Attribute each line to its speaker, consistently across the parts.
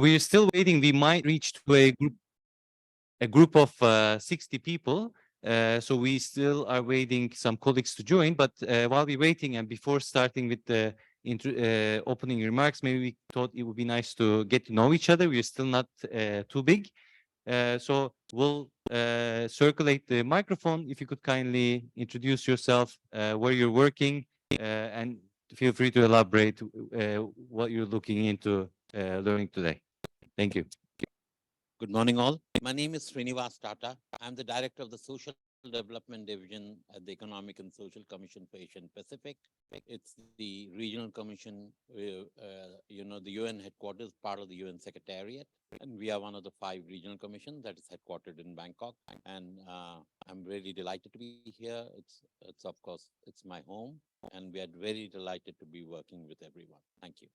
Speaker 1: we're still waiting. We might reach to a group of 60 people. So we still are waiting some colleagues to join. But while we're waiting and before starting with the opening remarks, maybe we thought it would be nice to get to know each other. We're still not too big. So we'll circulate the microphone. If you could kindly introduce yourself, where you're working, and feel free to elaborate what you're looking into learning today. Thank you.
Speaker 2: Good morning, all. My name is Srinivas Tata. I'm the director of the Social Development Division at the Economic and Social Commission for Asian Pacific. It's the regional commission, the UN headquarters, part of the UN Secretariat. And we are one of the 5 regional commissions that is headquartered in Bangkok. And I'm really delighted to be here. It's of course, it's my home. And we are very delighted to be working with everyone. Thank you.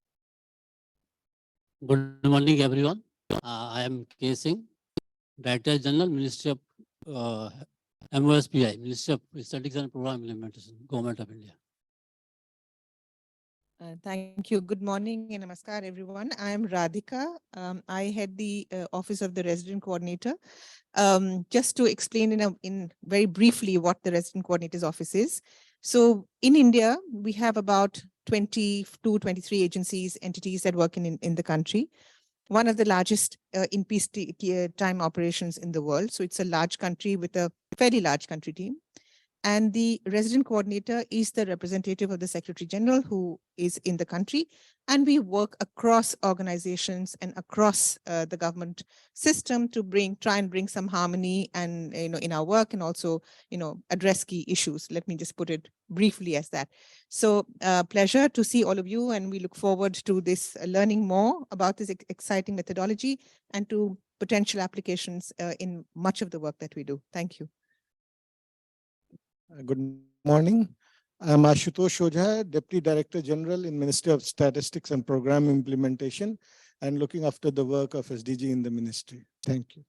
Speaker 3: Good morning, everyone. I am K. Singh, Director General, Ministry of MOSPI, Ministry of Statistics and Program Implementation, Government of India.
Speaker 4: Thank you. Good morning and namaskar, everyone. I am Radhika. I head the Office of the Resident Coordinator. Just to explain in very briefly what the Resident Coordinator's Office is. So in India, we have about 22, 23 agencies, entities that work in the country. One of the largest in peacetime operations in the world. So it's a large country with a fairly large country team. And the resident coordinator is the representative of the Secretary General who is in the country. And we work across organizations and across the government system to try and bring some harmony and in our work, and also address key issues. Let me just put it briefly as that. So pleasure to see all of you, and we look forward to this learning more about this exciting methodology and to potential applications in much of the work that we do. Thank you.
Speaker 5: Good morning. I'm Ashutosh Ojha, Deputy Director General in Ministry of Statistics and Program Implementation, and looking after the work of SDG in the ministry. Thank you.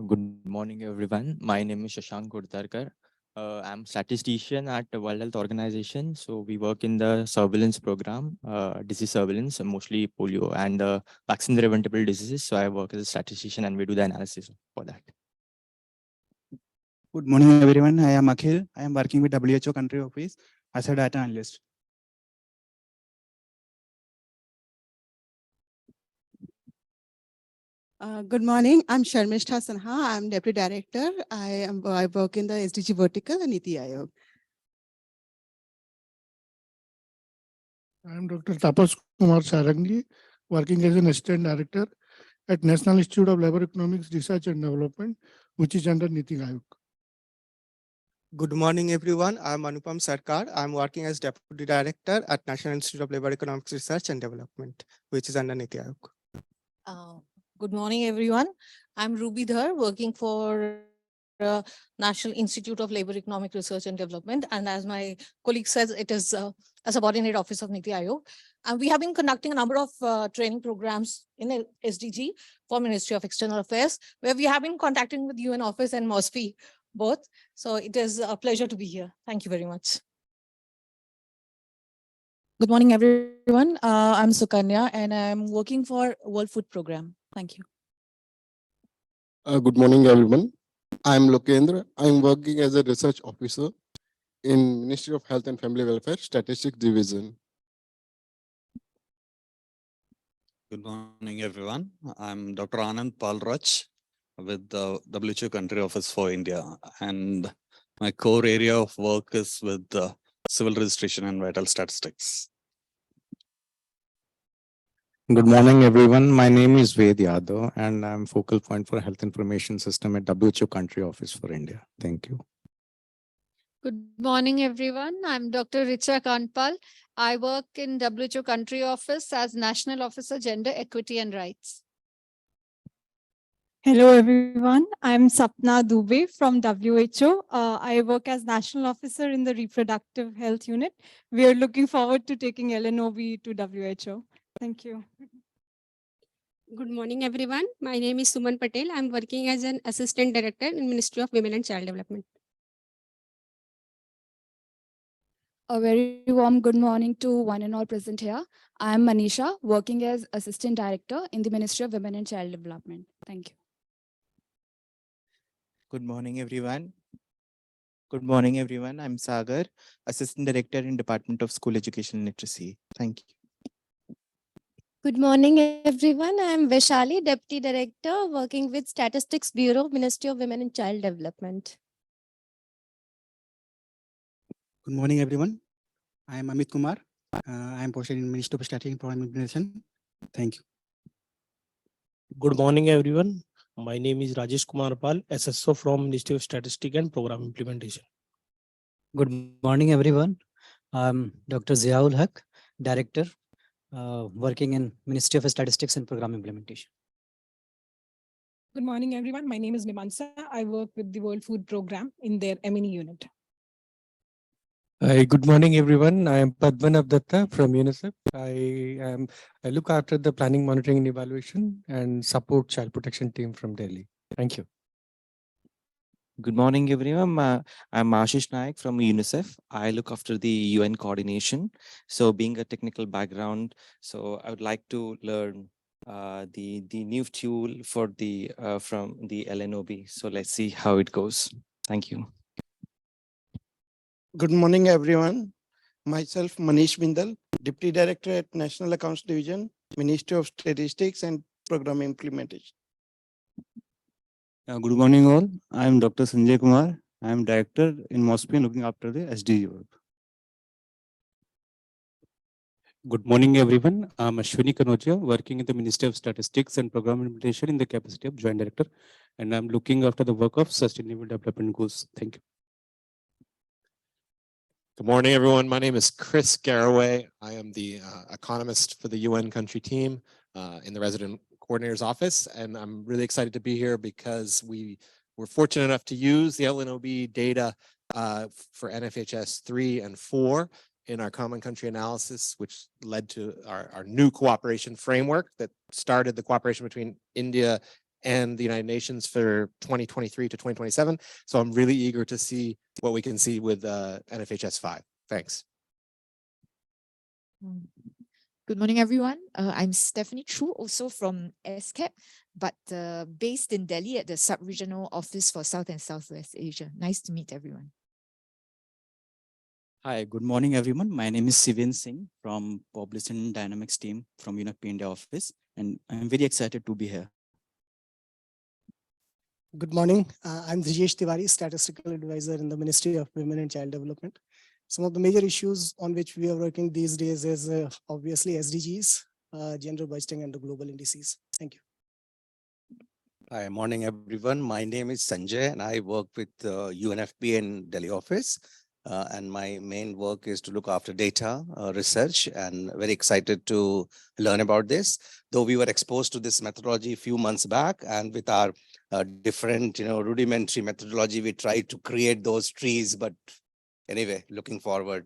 Speaker 6: Good morning, everyone. My name is Shashank Gurtarkar. I'm statistician at the World Health Organization. So we work in the surveillance program, disease surveillance, mostly polio and vaccine preventable diseases. So I work as a statistician and we do the analysis for that.
Speaker 7: Good morning, everyone. I am Akhil. I am working with WHO Country Office as a data analyst.
Speaker 8: Good morning. I'm Sharmishta Sinha. I'm Deputy Director. I work in the SDG vertical and Niti Aayog.
Speaker 9: I'm Dr. Tapas Kumar Sarangi, working as an Assistant Director at National Institute of Labor Economics Research and Development, which is under Niti Aayog.
Speaker 10: Good morning, everyone. I'm Anupam Sarkar. I'm working as Deputy Director at National Institute of Labor Economics Research and Development, which is under Niti Aayog.
Speaker 11: Good morning, everyone. I'm Ruby Dhar, working for National Institute of Labor Economic Research and Development. And as my colleague says, it is a subordinate office of Niti Aayog. And we have been conducting a number of training programs in SDG for Ministry of External Affairs, where we have been contacting with UN Office and MOSPI both. So it is a pleasure to be here. Thank you very much.
Speaker 12: Good morning, everyone. I'm Sukanya, and I'm working for World Food Program. Thank you.
Speaker 13: Good morning, everyone. I'm Lokendra. I'm working as a research officer in Ministry of Health and Family Welfare Statistics Division.
Speaker 14: Good morning, everyone. I'm Dr. Anand Palraj with the WHO Country Office for India. And my core area of work is with civil registration and vital statistics.
Speaker 15: Good morning, everyone. My name is Ved Yadav, and I'm focal point for Health Information System at WHO Country Office for India. Thank you.
Speaker 16: Good morning, everyone. I'm Dr. Richa Kanpal. I work in WHO Country Office as National Officer, Gender, Equity and Rights.
Speaker 17: Hello, everyone. I'm Sapna Dubey from WHO. I work as National Officer in the Reproductive Health Unit. We are looking forward to taking LNOB to WHO. Thank you.
Speaker 18: Good morning, everyone. My name is Suman Patel. I'm working as an Assistant Director in Ministry of Women and Child Development.
Speaker 12: A very warm good morning to one and all present here. I am Manisha, working as Assistant Director in the Ministry of Women and Child Development. Thank you.
Speaker 19: Good morning, everyone. Good morning, everyone. I'm Sagar, Assistant Director in Department of School Education and Literacy. Thank you.
Speaker 20: Good morning, everyone. I'm Vaishali, Deputy Director, working with Statistics Bureau, Ministry of Women and Child Development.
Speaker 7: Good morning, everyone. I am Amit Kumar. I am posted in Ministry of Strategy and Program Implementation. Thank you.
Speaker 21: Good morning, everyone. My name is Rajesh Kumar Pal, SSO from Ministry of Statistics and Program Implementation.
Speaker 22: Good morning, everyone. I'm Dr. Ziaul Haq, Director, working in Ministry of Statistics and Program Implementation.
Speaker 23: Good morning, everyone. My name is Mimansa. I work with the World Food Program in their M&E unit.
Speaker 21: Hi, good morning, everyone. I am Padmanabh Datta from UNICEF. I look after the planning, monitoring, and evaluation and support child protection team from Delhi. Thank you.
Speaker 19: Good morning, everyone. I'm Ashish Naik from UNICEF. I look after the UN coordination. So being a technical background, so I would like to learn the new tool for the from the LNOB. So let's see how it goes. Thank you.
Speaker 5: Good morning, everyone. Myself, Manish Bindal, Deputy Director at National Accounts Division, Ministry of Statistics and Program Implementation.
Speaker 24: Good morning, all. I am Dr. Sanjay Kumar. I am Director in MOSPI looking after the SDG work.
Speaker 25: Good morning, everyone. I'm Ashwini Kanoja, working in the Ministry of Statistics and Program Implementation in the capacity of Joint Director, and I'm looking after the work of Sustainable Development Goals. Thank you.
Speaker 26: Good morning, everyone. My name is Chris Garraway. I am the economist for the UN country team in the resident coordinator's office, and I'm really excited to be here because we were fortunate enough to use the LNOB data for NFHS 3 and 4 in our common country analysis, which led to our new cooperation framework that started the cooperation between India and the United Nations for 2023 to 2027. So I'm really eager to see what we can see with NFHS 5. Thanks.
Speaker 27: Good morning, everyone. I'm Stephanie Chu, also from ESCAP, but based in Delhi at the Sub-Regional Office for South and Southwest Asia. Nice to meet everyone.
Speaker 28: Hi, good morning, everyone. My name is Sivin Singh from Population Dynamics team from UNEP India office, and I'm very excited to be here.
Speaker 29: Good morning. I'm Dhijesh Tiwari, Statistical Advisor in the Ministry of Women and Child Development. Some of the major issues on which we are working these days is obviously SDGs, gender budgeting, and the global indices. Thank you.
Speaker 30: Hi, morning, everyone. My name is Sanjay, and I work with UNFP in Delhi office. And my main work is to look after data research, and very excited to learn about this. Though we were exposed to this methodology a few months back, and with our different, rudimentary methodology, we tried to create those trees. But anyway, looking forward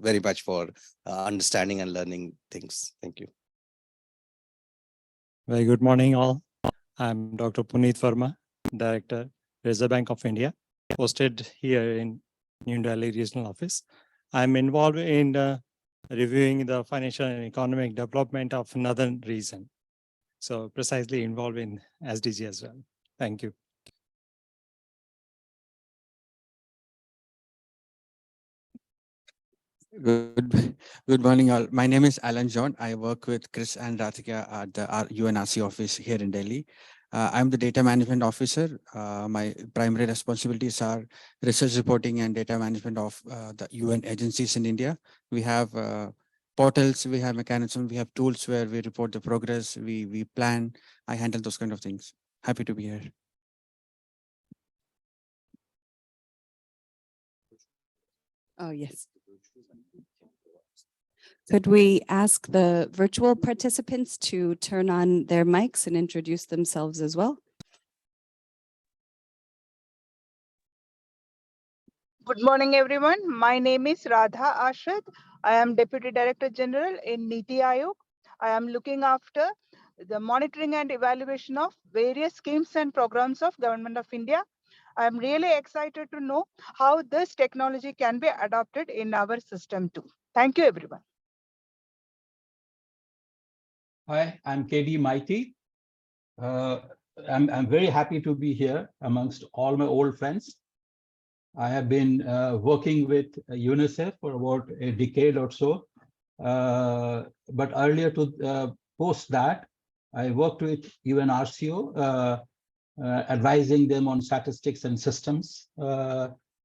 Speaker 30: very much for understanding and learning things. Thank you.
Speaker 21: Very good morning, all. I'm Dr. Puneet Verma, Director, Reserve Bank of India, posted here in New Delhi Regional Office. I'm involved in reviewing the financial and economic development of Northern region. So precisely involved in SDG as well. Thank you.
Speaker 31: Good morning, all. My name is Alan John. I work with Chris and Rathika at the UNRC office here in Delhi. I'm the data management officer. My primary responsibilities are research reporting and data management of the UN agencies in India. We have portals, we have mechanisms, we have tools where we report the progress, we plan. I handle those kind of things. Happy to be here.
Speaker 8: Oh, yes. Could we ask the virtual participants to turn on their mics and introduce themselves as well?
Speaker 32: Good morning, everyone. My name is Radha Ashad. I am Deputy Director General in Niti Aayog. I am looking after the monitoring and evaluation of various schemes and programs of Government of India. I'm really excited to know how this technology can be adopted in our system too. Thank you, everyone.
Speaker 1: Hi, I'm KD Mighty. I'm very happy to be here amongst all my old friends. I have been working with UNICEF for about a decade or so. But earlier to post that, I worked with UNRCO, advising them on statistics and systems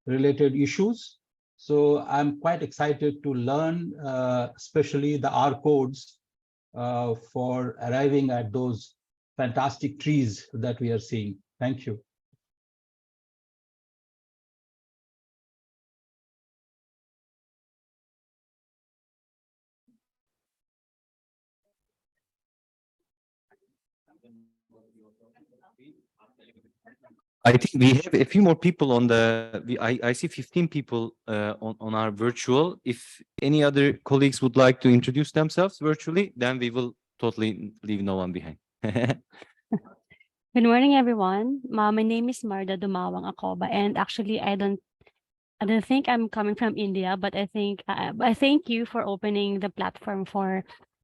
Speaker 1: related issues. So I'm quite excited to learn, especially the R codes for arriving at those fantastic trees that we are seeing. Thank you.
Speaker 2: I think we have a few more people on the, I see 15 people on our virtual. If any other colleagues would like to introduce themselves virtually, then we will totally leave no one behind.
Speaker 3: Good morning, everyone. My name is Marda Dumawang Akoba, and actually, I don't think I'm coming from India, but I thank you for opening the platform for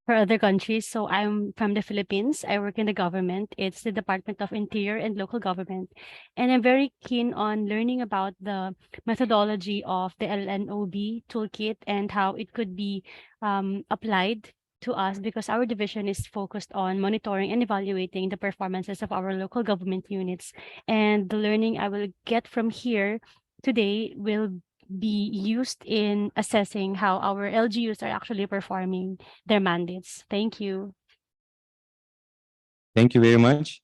Speaker 3: other countries. So I'm from the Philippines. I work in the government. It's the Department of Interior and Local Government, and I'm very keen on learning about the methodology of the LNOB toolkit and how it could be applied to us, because our division is focused on monitoring and evaluating the performances of our local government units. And the learning I will get from here today will be used in assessing how our LGUs are actually performing their mandates. Thank you.
Speaker 2: Thank you very much.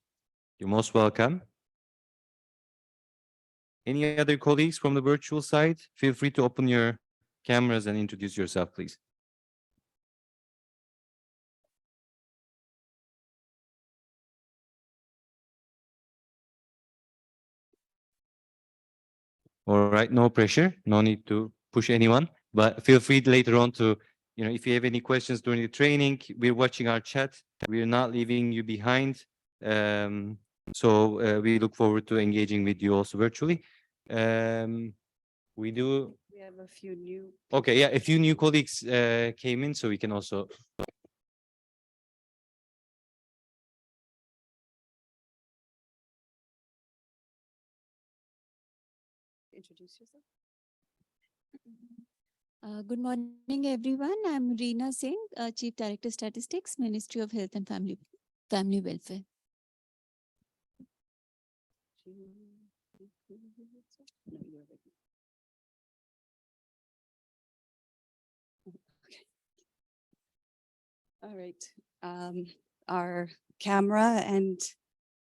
Speaker 2: You're most welcome. Any other colleagues from the virtual side? Feel free to open your cameras and introduce yourself, please. All right, no pressure, no need to push anyone, but feel free later on to, if you have any questions during the training, we're watching our chat. We're not leaving you behind. So we look forward to engaging with you also virtually. We have a few new. Okay, yeah, a few new colleagues came in, so we can also.
Speaker 4: Introduce yourself. Good morning, everyone. I'm Reena Singh, Chief Director Statistics, Ministry of Health and Family Welfare.
Speaker 6: All right. Our camera and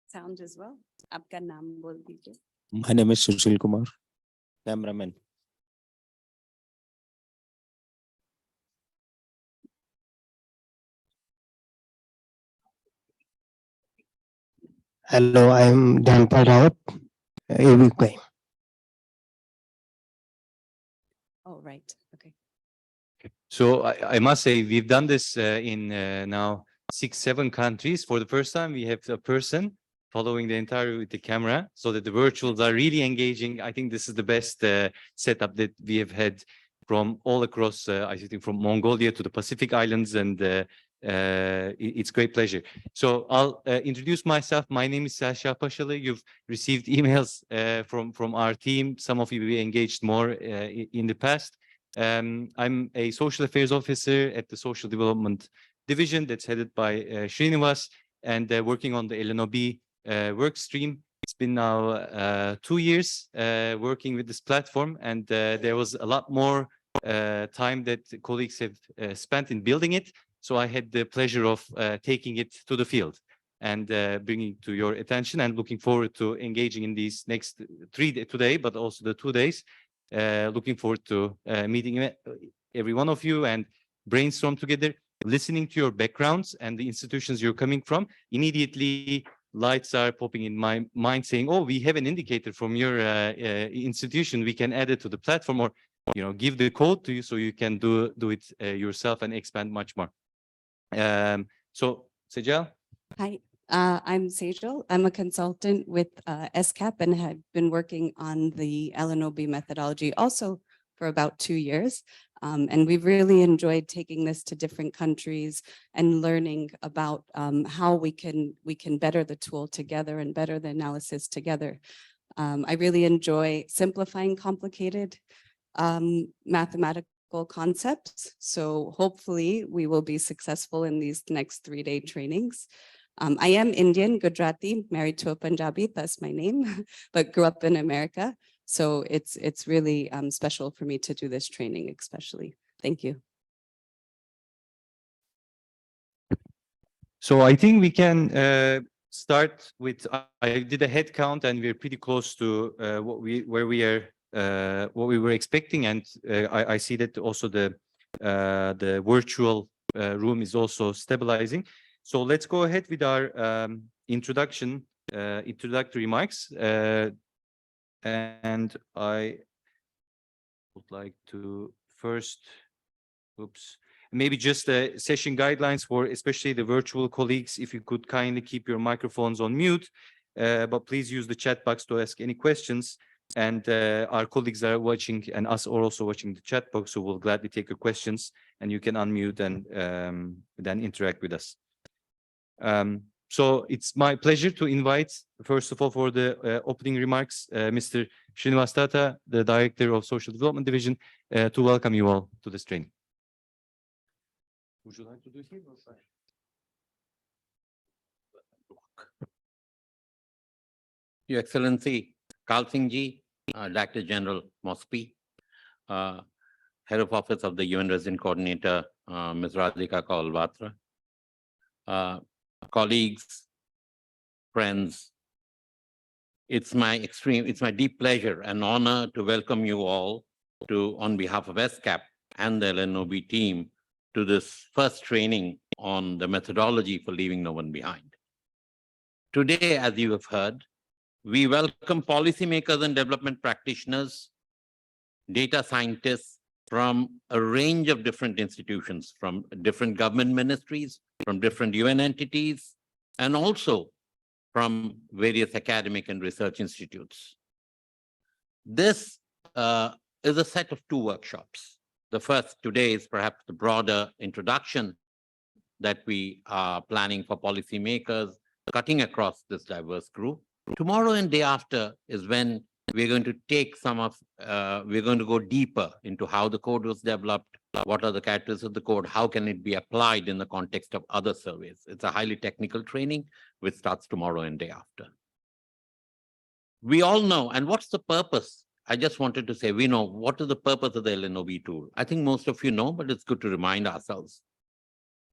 Speaker 6: sound as well. Aapka naam bol dijiye.
Speaker 28: My name is Sushil Kumar, cameraman.
Speaker 9: Hello, I am Dhanpal Rawat, AVK.
Speaker 6: Oh, right. Okay.
Speaker 2: So I must say, we've done this in now 6-7 countries. For the first time, we have a person following the entire with the camera, so that the virtuals are really engaging. I think this is the best setup that we have had from all across, I think from Mongolia to the Pacific Islands, and it's great pleasure. So I'll introduce myself. My name is Sasha Pashalı. You've received emails from our team. Some of you we engaged more in the past. I'm a social affairs officer at the Social Development Division that's headed by Srinivas, and working on the LNOB work stream. It's been now 2 years working with this platform, and there was a lot more time that colleagues have spent in building it. So I had the pleasure of taking it to the field and bringing it to your attention, and looking forward to engaging in these next 3 days today, but also the 2 days. Looking forward to meeting every one of you and brainstorm together, listening to your backgrounds and the institutions you're coming from. Immediately, lights are popping in my mind saying, oh, we have an indicator from your institution. We can add it to the platform, or give the code to you so you can do it yourself and expand much more. So, Sejal?
Speaker 6: Hi, I'm Sejal. I'm a consultant with ESCAP and have been working on the LNOB methodology also for about 2 years. And we've really enjoyed taking this to different countries and learning about how we can better the tool together and better the analysis together. I really enjoy simplifying complicated mathematical concepts. So hopefully we will be successful in these next 3-day trainings. I am Indian, Gujarati, married to a Punjabi, that's my name, but grew up in America. So it's really special for me to do this training, especially. Thank you.
Speaker 2: So I think we can start with, I did a head count and we're pretty close to what we were expecting. And I see that also the virtual room is also stabilizing. So let's go ahead with our introductory remarks. And I would like to first, maybe just session guidelines for especially the virtual colleagues. If you could kindly keep your microphones on mute, but please use the chat box to ask any questions. And our colleagues are watching and us are also watching the chat box, so we'll gladly take your questions and you can unmute and then interact with us. So it's my pleasure to invite, first of all, for the opening remarks, Mr. Srinivas Tata, the Director of Social Development Division, to welcome you all to this training. Would you like to do it here?
Speaker 7: Your Excellency, Kal Singh Ji, Director General, MOSPI, Head of Office of the UN Resident Coordinator, Ms. Radhika Kaul-Batra, colleagues, friends, it's my deep pleasure and honor to welcome you all on behalf of ESCAP and the LNOB team to this first training on the methodology for leaving no one behind. Today, as you have heard, we welcome policymakers and development practitioners, data scientists from a range of different institutions, from different government ministries, from different UN entities, and also from various academic and research institutes. This is a set of 2 workshops. The first today is perhaps the broader introduction that we are planning for policymakers cutting across this diverse group. Tomorrow and day after is when we're going to take we're going to go deeper into how the code was developed, what are the characteristics of the code, how can it be applied in the context of other surveys. It's a highly technical training which starts tomorrow and day after. We all know, and what's the purpose? I just wanted to say, we know what is the purpose of the LNOB tool. I think most of you know, but it's good to remind ourselves.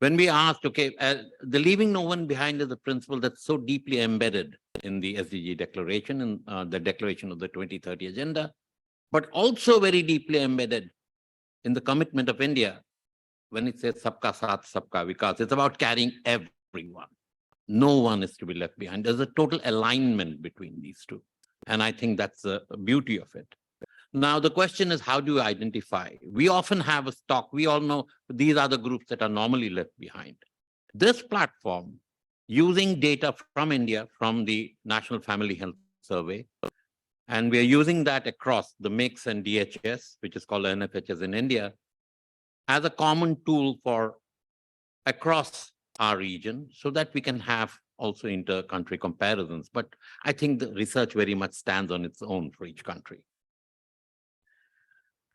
Speaker 7: When we asked, okay, the leaving no one behind is a principle that's so deeply embedded in the SDG declaration and the declaration of the 2030 agenda, but also very deeply embedded in the commitment of India when it says Sabka Saath, Sabka Vikas. It's about carrying everyone. No one is to be left behind. There's a total alignment between these two. And I think that's the beauty of it. Now, the question is, how do you identify? We often have a stock. We all know these are the groups that are normally left behind. This platform, using data from India, from the National Family Health Survey, and we're using that across the MIX and DHS, which is called NFHS in India, as a common tool for across our region so that we can have also inter-country comparisons. But I think the research very much stands on its own for each country.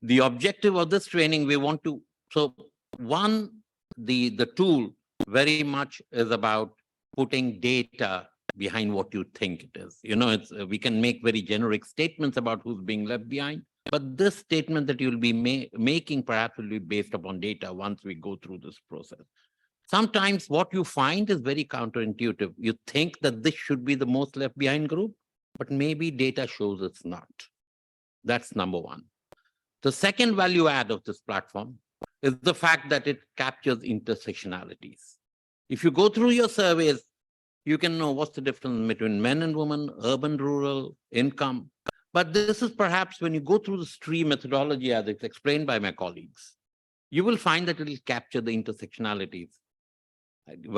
Speaker 7: The objective of this training, we want to, so one, the tool very much is about putting data behind what you think it is. You know, we can make very generic statements about who's being left behind, but this statement that you'll be making perhaps will be based upon data once we go through this process. Sometimes what you find is very counterintuitive. You think that this should be the most left behind group, but maybe data shows it's not. That's number one. The second value add of this platform is the fact that it captures intersectionalities. If you go through your surveys, you can know what's the difference between men and women, urban, rural, income. But this is perhaps when you go through the stream methodology as it's explained by my colleagues, you will find that it will capture the intersectionalities.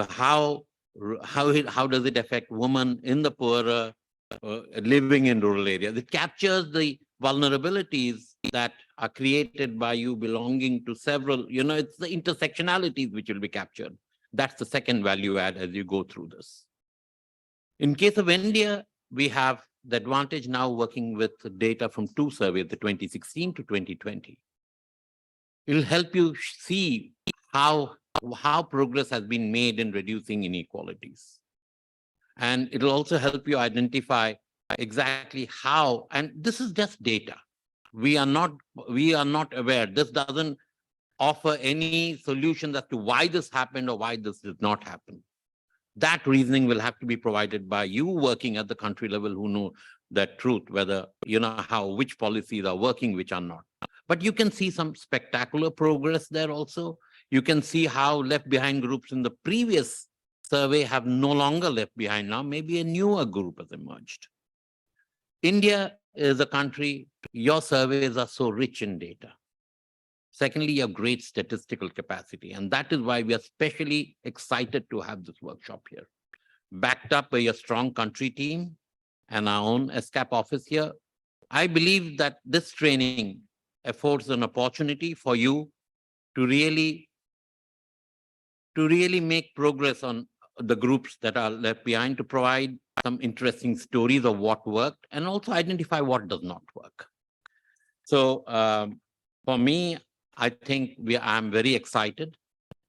Speaker 7: How how does it affect women in the poorer, living in rural areas? It captures the vulnerabilities that are created by you belonging to several, it's the intersectionalities which will be captured. That's the second value add as you go through this. In case of India, we have the advantage now working with data from two surveys, the 2016 to 2020. It'll help you see how progress has been made in reducing inequalities. And it'll also help you identify exactly how, and this is just data. We are not aware. This doesn't offer any solution as to why this happened or why this did not happen. That reasoning will have to be provided by you working at the country level who know that truth, whether, which policies are working, which are not. But you can see some spectacular progress there also. You can see how left behind groups in the previous survey have no longer left behind now. Maybe a newer group has emerged. India is a country, your surveys are so rich in data. Secondly, you have great statistical capacity. And that is why we are especially excited to have this workshop here. Backed up by a strong country team and our own ESCAP office here, I believe that this training affords an opportunity for you to really make progress on the groups that are left behind, to provide some interesting stories of what worked and also identify what does not work. So for me, I think I'm very excited.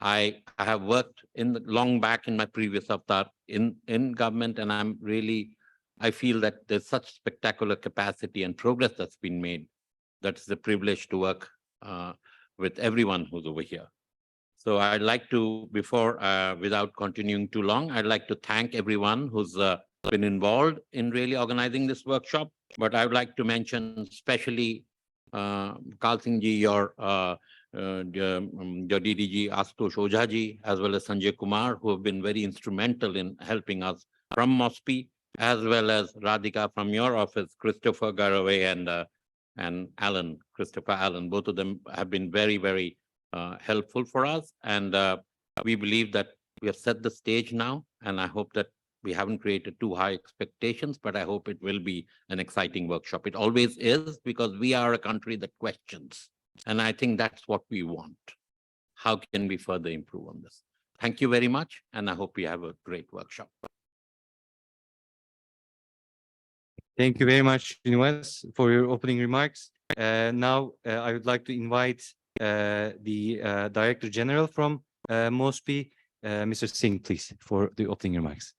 Speaker 7: I have worked long back in my previous avatar in government, and I feel that there's such spectacular capacity and progress that's been made. That's a privilege to work with everyone who's over here. So I'd like to, without continuing too long, I'd like to thank everyone who's been involved in really organizing this workshop. But I would like to mention especially Kal Singh ji, your DDG Ashutosh Ojha ji, as well as Sanjay Kumar, who have been very instrumental in helping us from MOSPI, as well as Radhika from your office, Christopher Garaway and Christopher Allen. Both of them have been very, very helpful for us. And we believe that we have set the stage now, and I hope that we haven't created too high expectations, but I hope it will be an exciting workshop. It always is, because we are a country that questions. And I think that's what we want. How can we further improve on this? Thank you very much. And I hope we have a great workshop.
Speaker 2: Thank you very much, Srinivas, for your opening remarks. Now, I would like to invite the Director General from MOSPI, Mr. Singh, please, for the opening remarks.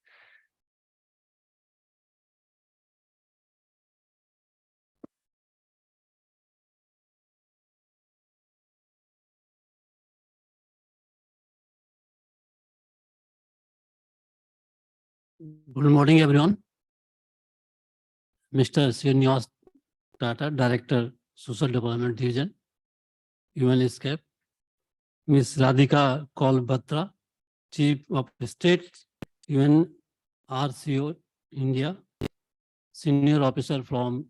Speaker 10: Good morning, everyone. Mr. Srinivas Tata, Director, Social Development Division, ESCAP. Ms. Radhika Kaul Batra, Chief of State, UNRCO, India, Senior Officer from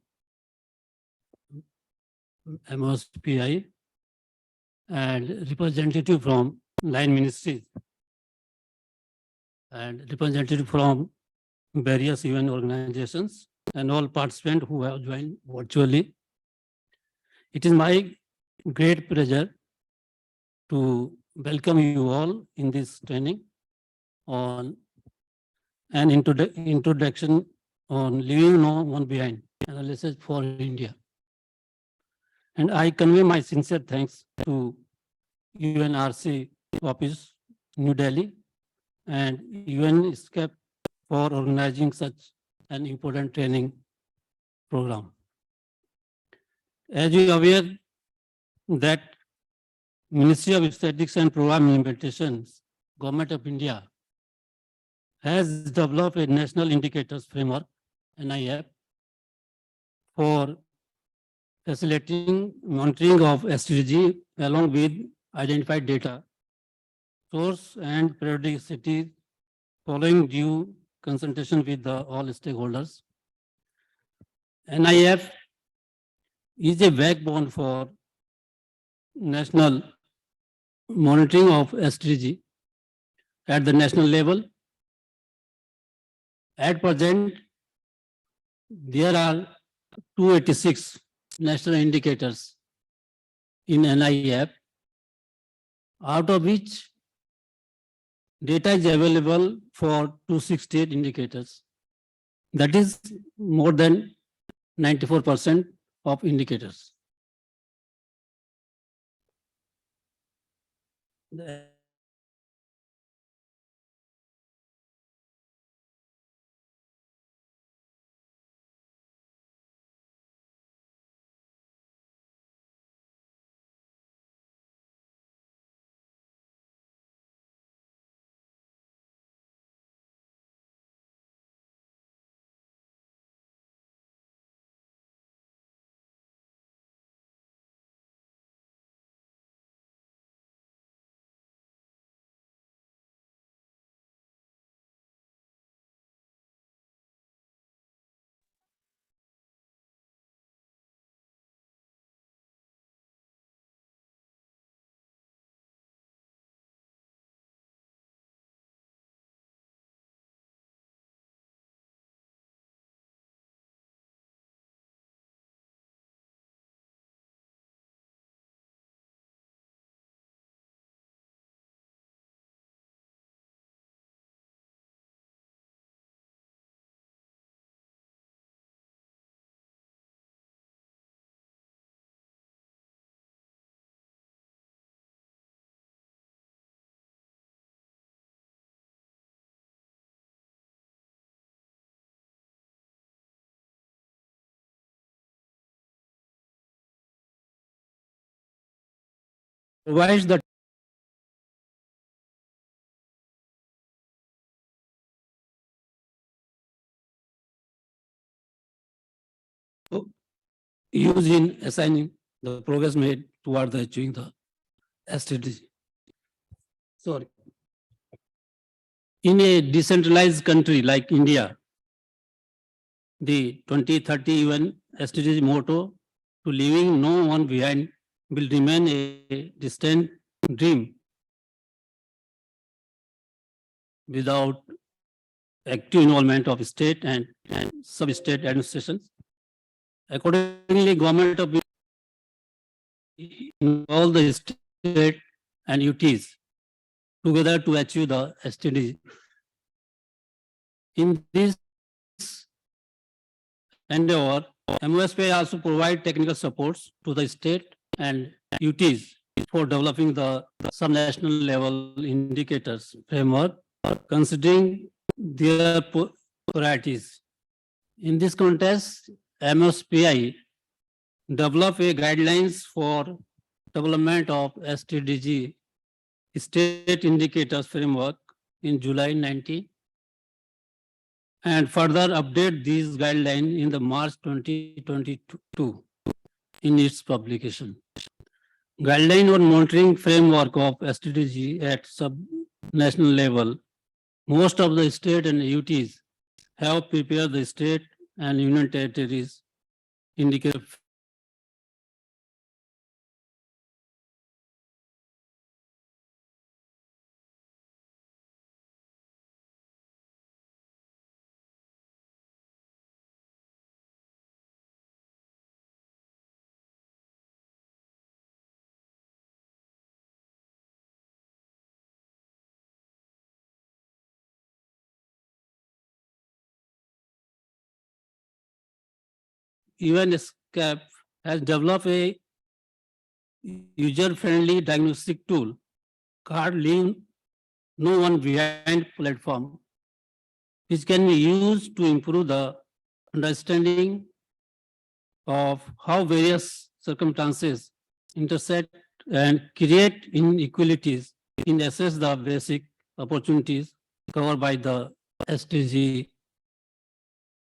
Speaker 10: MOSPI, and representative from Line Ministries, and representative from various UN organizations, and all participants who have joined virtually. It is my great pleasure to welcome you all in this training on an introduction on leaving no one behind, analysis for India. And I convey my sincere thanks to UNRC office, New Delhi, and ESCAP for organizing such an important training program. As you are aware that Ministry of Statistics and Program Implementations, Government of India, has developed a National Indicators Framework, NIF, for facilitating monitoring of SDG along with identified data, source and periodicity, following due consultation with all stakeholders. NIF is a backbone for national monitoring of SDG at the national level At present, there are 286 national indicators in NI app, out of which data is available for 268 indicators. That is more than 94% of indicators. The provides the use in assigning the progress made toward the achieving the SDG. Sorry. In a decentralized country like India, the 2030 UN SDG motto to leaving no one behind will remain a distant dream without active involvement of state and sub-state administrations. Accordingly, government of all the state and UTs together to achieve the SDG. In this endeavor, MOSPI also provide technical supports to the state and UTs for developing the subnational level indicators framework, considering their priorities. In this context, MOSPI develop a guidelines for development of SDG state indicators framework in July 19 and further update these guidelines in the March 2022 in its publication. Guideline on monitoring framework of SDG at sub-national level. Most of the state and UTs have prepared the state and union territories indicator ESCAP has developed a user-friendly diagnostic tool called Leave No One Behind platform, which can be used to improve the understanding of how various circumstances intersect and create inequalities in assess the basic opportunities covered by the SDG.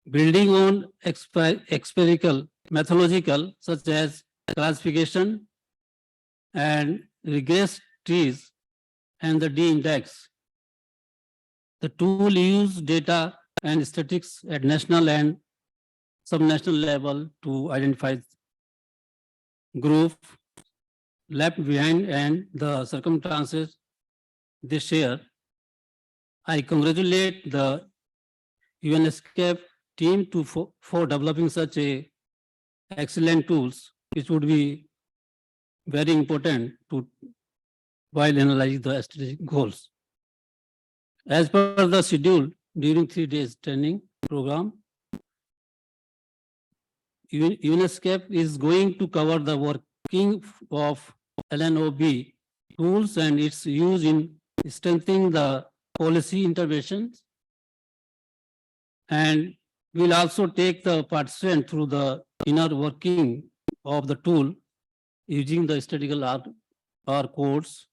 Speaker 10: Building on experiential methodological such as classification and regress trees and the D-index. The tool uses data and statistics at national and subnational level to identify group left behind and the circumstances they share. I congratulate the ESCAP team for developing such a excellent tools, which would be very important to while analyzing the strategic goals. As per the schedule, during 3 days training program, ESCAP is going to cover the working of LNOB tools and its use in strengthening the policy interventions. And we'll also take the participant through the inner working of the tool using the statistical R codes.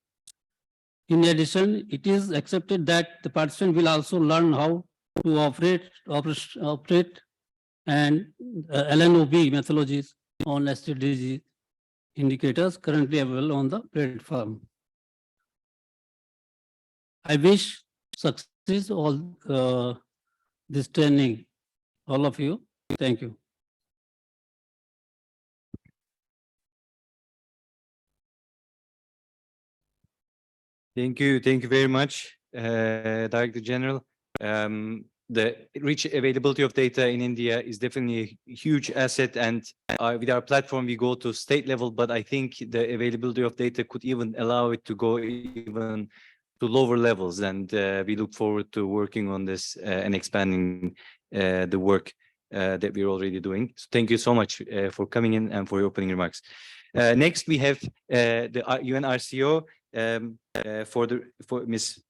Speaker 10: In addition, it is accepted that the participant will also learn how to operate and LNOB methodologies on SDG indicators currently available on the platform. I wish success all this training, all of you. Thank you.
Speaker 2: Thank you very much, Director General. The rich availability of data in India is definitely a huge asset, and with our platform we go to state level, but I think the availability of data could even allow it to go even to lower levels, and we look forward to working on this and expanding the work that we're already doing. So thank you so much for coming in and for your opening remarks. Next we have the UNRCO for Ms.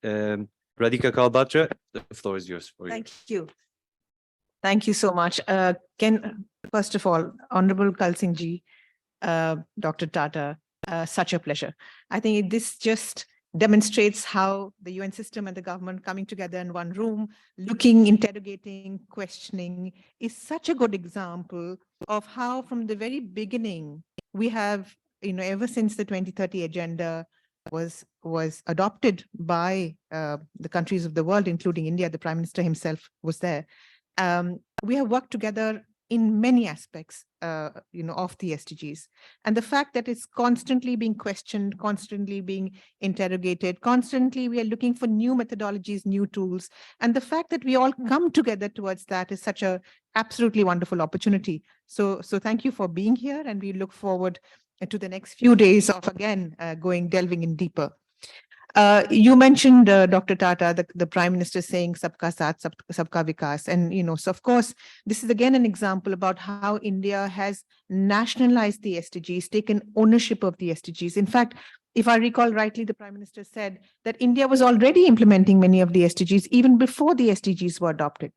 Speaker 2: Radhika Kalbatra. The floor is yours.
Speaker 11: Thank you. Thank you so much. First of all, Honorable Kalsing ji, Dr. Tata, such a pleasure. I think this just demonstrates how the UN system and the government coming together in one room, looking, interrogating, questioning, is such a good example of how from the very beginning we have, ever since the 2030 agenda was adopted by the countries of the world, including India, the Prime Minister himself was there. We have worked together in many aspects, of the SDGs. And the fact that it's constantly being questioned, constantly being interrogated, constantly we are looking for new methodologies, new tools. And the fact that we all come together towards that is such a absolutely wonderful opportunity. So thank you for being here, and we look forward to the next few days of again delving in deeper. You mentioned, Dr. Tata, the Prime Minister saying Sabka Saath, Sabka Vikas. And, so of course, this is again an example about how India has nationalized the SDGs, taken ownership of the SDGs. In fact, if I recall rightly, the Prime Minister said that India was already implementing many of the SDGs even before the SDGs were adopted.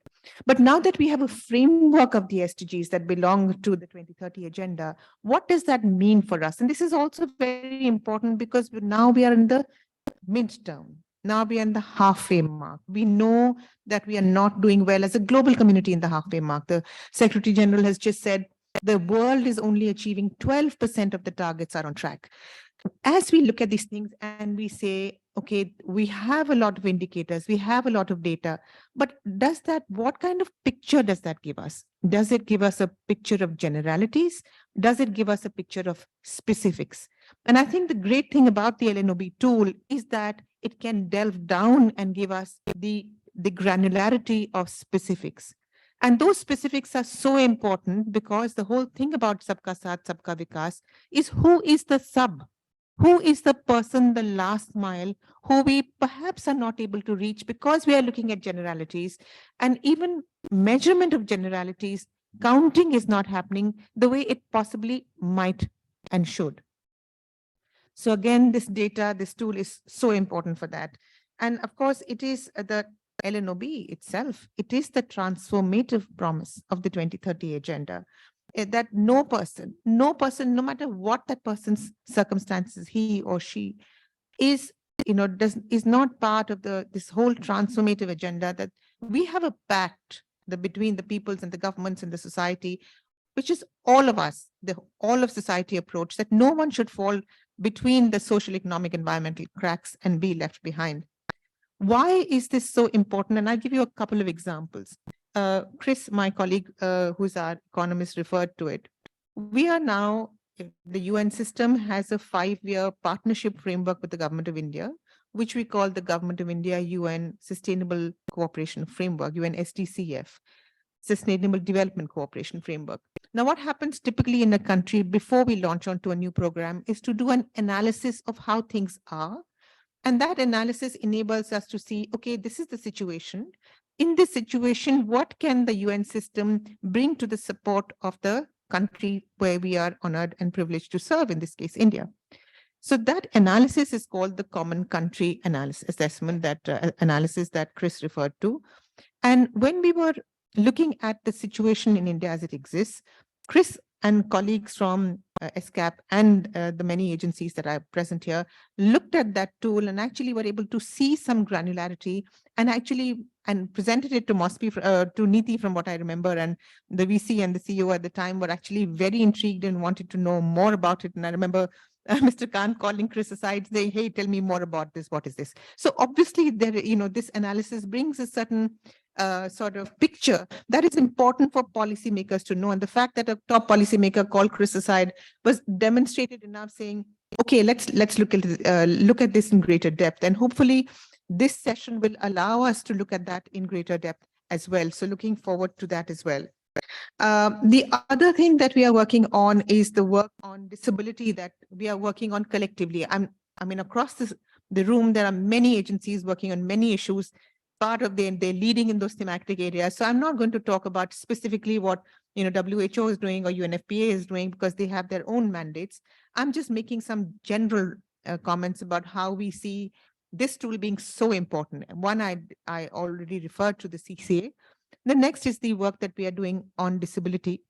Speaker 11: But now that we have a framework of the SDGs that belong to the 2030 agenda, what does that mean for us? And this is also very important because now we are in the midterm. Now we are in the halfway mark. We know that we are not doing well as a global community in the halfway mark. The Secretary General has just said the world is only achieving 12% of the targets are on track. As we look at these things and we say, okay, we have a lot of indicators, we have a lot of data, but what kind of picture does that give us? Does it give us a picture of generalities? Does it give us a picture of specifics? And I think the great thing about the LNOB tool is that it can delve down and give us the granularity of specifics. And those specifics are so important because the whole thing about Sabka Saath, Sabka Vikas is who is the sub? Who is the person, the last mile, who we perhaps are not able to reach because we are looking at generalities, and even measurement of generalities, counting is not happening the way it possibly might and should. So again, this data, this tool is so important for that. And of course, it is the LNOB itself. It is the transformative promise of the 2030 agenda. That no person, no matter what that person's circumstances, he or she is, is not part of this whole transformative agenda, that we have a pact between the peoples and the governments and the society, which is all of us, the all of society approach, that no one should fall between the social, economic, environmental cracks and be left behind. Why is this so important? And I'll give you a couple of examples. Chris, my colleague, who's our economist, referred to it. We are now, the UN system has a 5-year partnership framework with the government of India, which we call the Government of India UN Sustainable Cooperation Framework, UN SDCF, Sustainable Development Cooperation Framework. Now, what happens typically in a country before we launch onto a new program is to do an analysis of how things are. And that analysis enables us to see, okay, this is the situation. In this situation, what can the UN system bring to the support of the country where we are honored and privileged to serve, in this case, India? So that analysis is called the Common Country Analysis Assessment, that analysis that Chris referred to. And when we were looking at the situation in India as it exists, Chris and colleagues from ESCAP and the many agencies that are present here looked at that tool and actually were able to see some granularity and presented it to to Niti, from what I remember, and the VC and the CEO at the time were actually very intrigued and wanted to know more about it. And I remember Mr. Khan calling Chris aside, saying, "Hey, tell me more about this. What is this?" So obviously, this analysis brings a certain sort of picture that is important for policymakers to know. And the fact that a top policymaker called Chris aside was demonstrated enough, saying, "Okay, let's look at this in greater depth." And hopefully, this session will allow us to look at that in greater depth as well. So looking forward to that as well. The other thing that we are working on is the work on disability that we are working on collectively. I mean, across the room, there are many agencies working on many issues. Part of they're leading in those thematic areas. So I'm not going to talk about specifically what WHO is doing or UNFPA is doing, because they have their own mandates. I'm just making some general comments about how we see this tool being so important. One, I already referred to the CCA. The next is the work that we are doing on disability.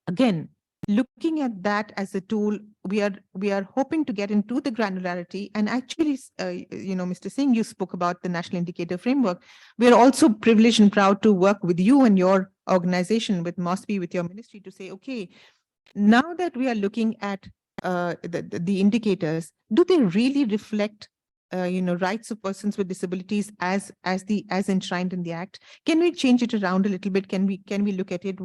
Speaker 11: Again, looking at that as a tool, we are hoping to get into the granularity. And actually, Mr. Singh, you spoke about the National Indicator Framework. We are also privileged and proud to work with you and your organization, with MOSPI, with your ministry, to say, okay, now that we are looking at the indicators, do they really reflect rights of persons with disabilities as enshrined in the Act? Can we change it around a little bit? Can we look at it?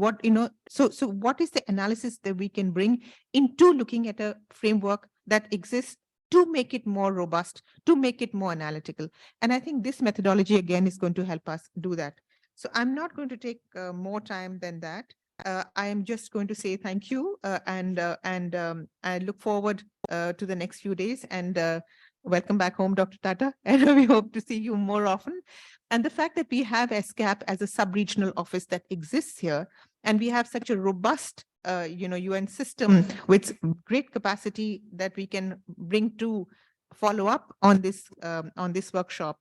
Speaker 11: So what is the analysis that we can bring into looking at a framework that exists to make it more robust, to make it more analytical? And I think this methodology again is going to help us do that. So I'm not going to take more time than that. I am just going to say thank you and I look forward to the next few days, and welcome back home, Dr. Tata, and we hope to see you more often. And the fact that we have ESCAP as a sub-regional office that exists here, and we have such a robust UN system with great capacity that we can bring to follow up on this workshop,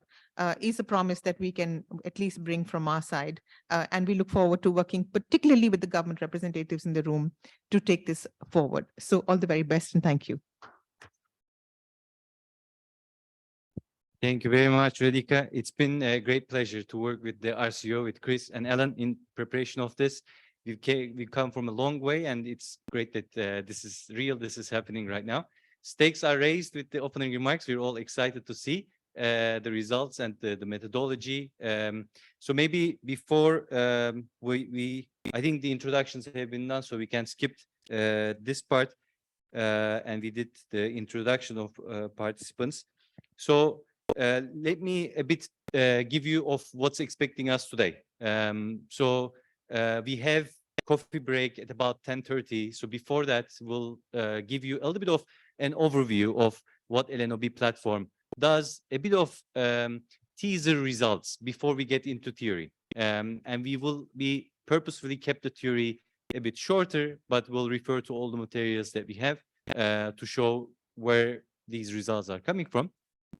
Speaker 11: is a promise that we can at least bring from our side. And we look forward to working particularly with the government representatives in the room to take this forward. So all the very best, and thank you.
Speaker 2: Thank you very much, Radhika. It's been a great pleasure to work with the RCO, with Chris and Ellen in preparation of this. We've come from a long way, and it's great that this is real, this is happening right now. Stakes are raised with the opening remarks. We're all excited to see the results and the methodology. So maybe before I think the introductions have been done, so we can skip this part. And we did the introduction of participants. So let me a bit give you of what's expecting us today. So we have coffee break at about 10:30. So before that, we'll give you a little bit of an overview of what LNOB platform does, a bit of teaser results before we get into theory. And we will be purposefully kept the theory a bit shorter, but we'll refer to all the materials that we have to show where these results are coming from.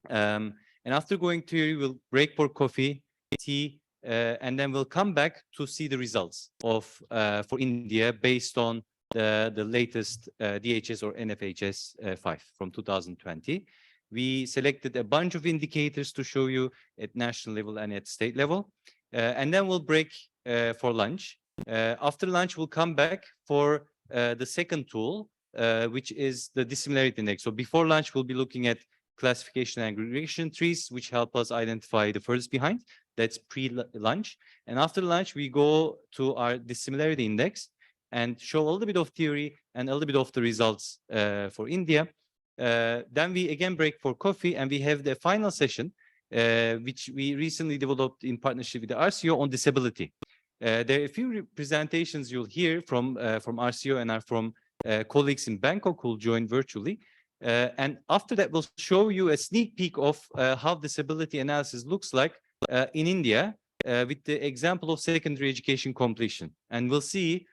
Speaker 2: And after going theory, we'll break for coffee, tea, and then we'll come back to see the results of for India based on the latest DHS or NFHS 5 from 2020. We selected a bunch of indicators to show you at national level and at state level. And then we'll break for lunch. After lunch, we'll come back for the second tool, which is the dissimilarity index. So before lunch, we'll be looking at classification and aggregation trees, which help us identify the furthest behind. That's pre-lunch. And after lunch, we go to our dissimilarity index and show a little bit of theory and a little bit of the results for India. Then we again break for coffee, and we have the final session, which we recently developed in partnership with the RCO on disability. There are a few presentations you'll hear from RCO and from colleagues in Bangkok who'll join virtually. And after that, we'll show you a sneak peek of how disability analysis looks like in India with the example of secondary education completion. And we'll see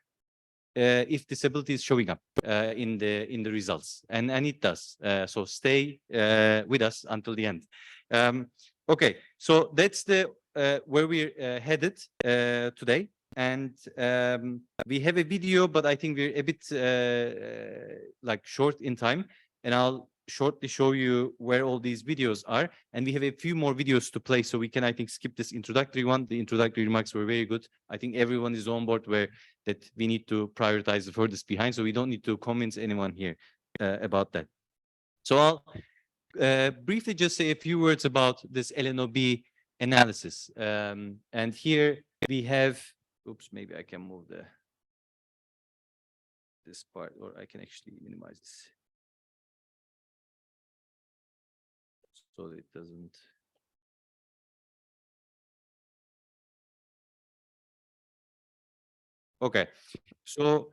Speaker 2: if disability is showing up in the results, and it does. So stay with us until the end. Okay, so that's the where we're headed today, and we have a video, but I think we're a bit like short in time, and I'll shortly show you where all these videos are, and we have a few more videos to play, so we can, I think, skip this introductory one. The introductory remarks were very good. I think everyone is on board where that we need to prioritize the furthest behind, so we don't need to convince anyone here about that. So I'll briefly just say a few words about this LNOB analysis. And here we have, oops, maybe I can move this part, or I can actually minimize this, so it doesn't. Okay, so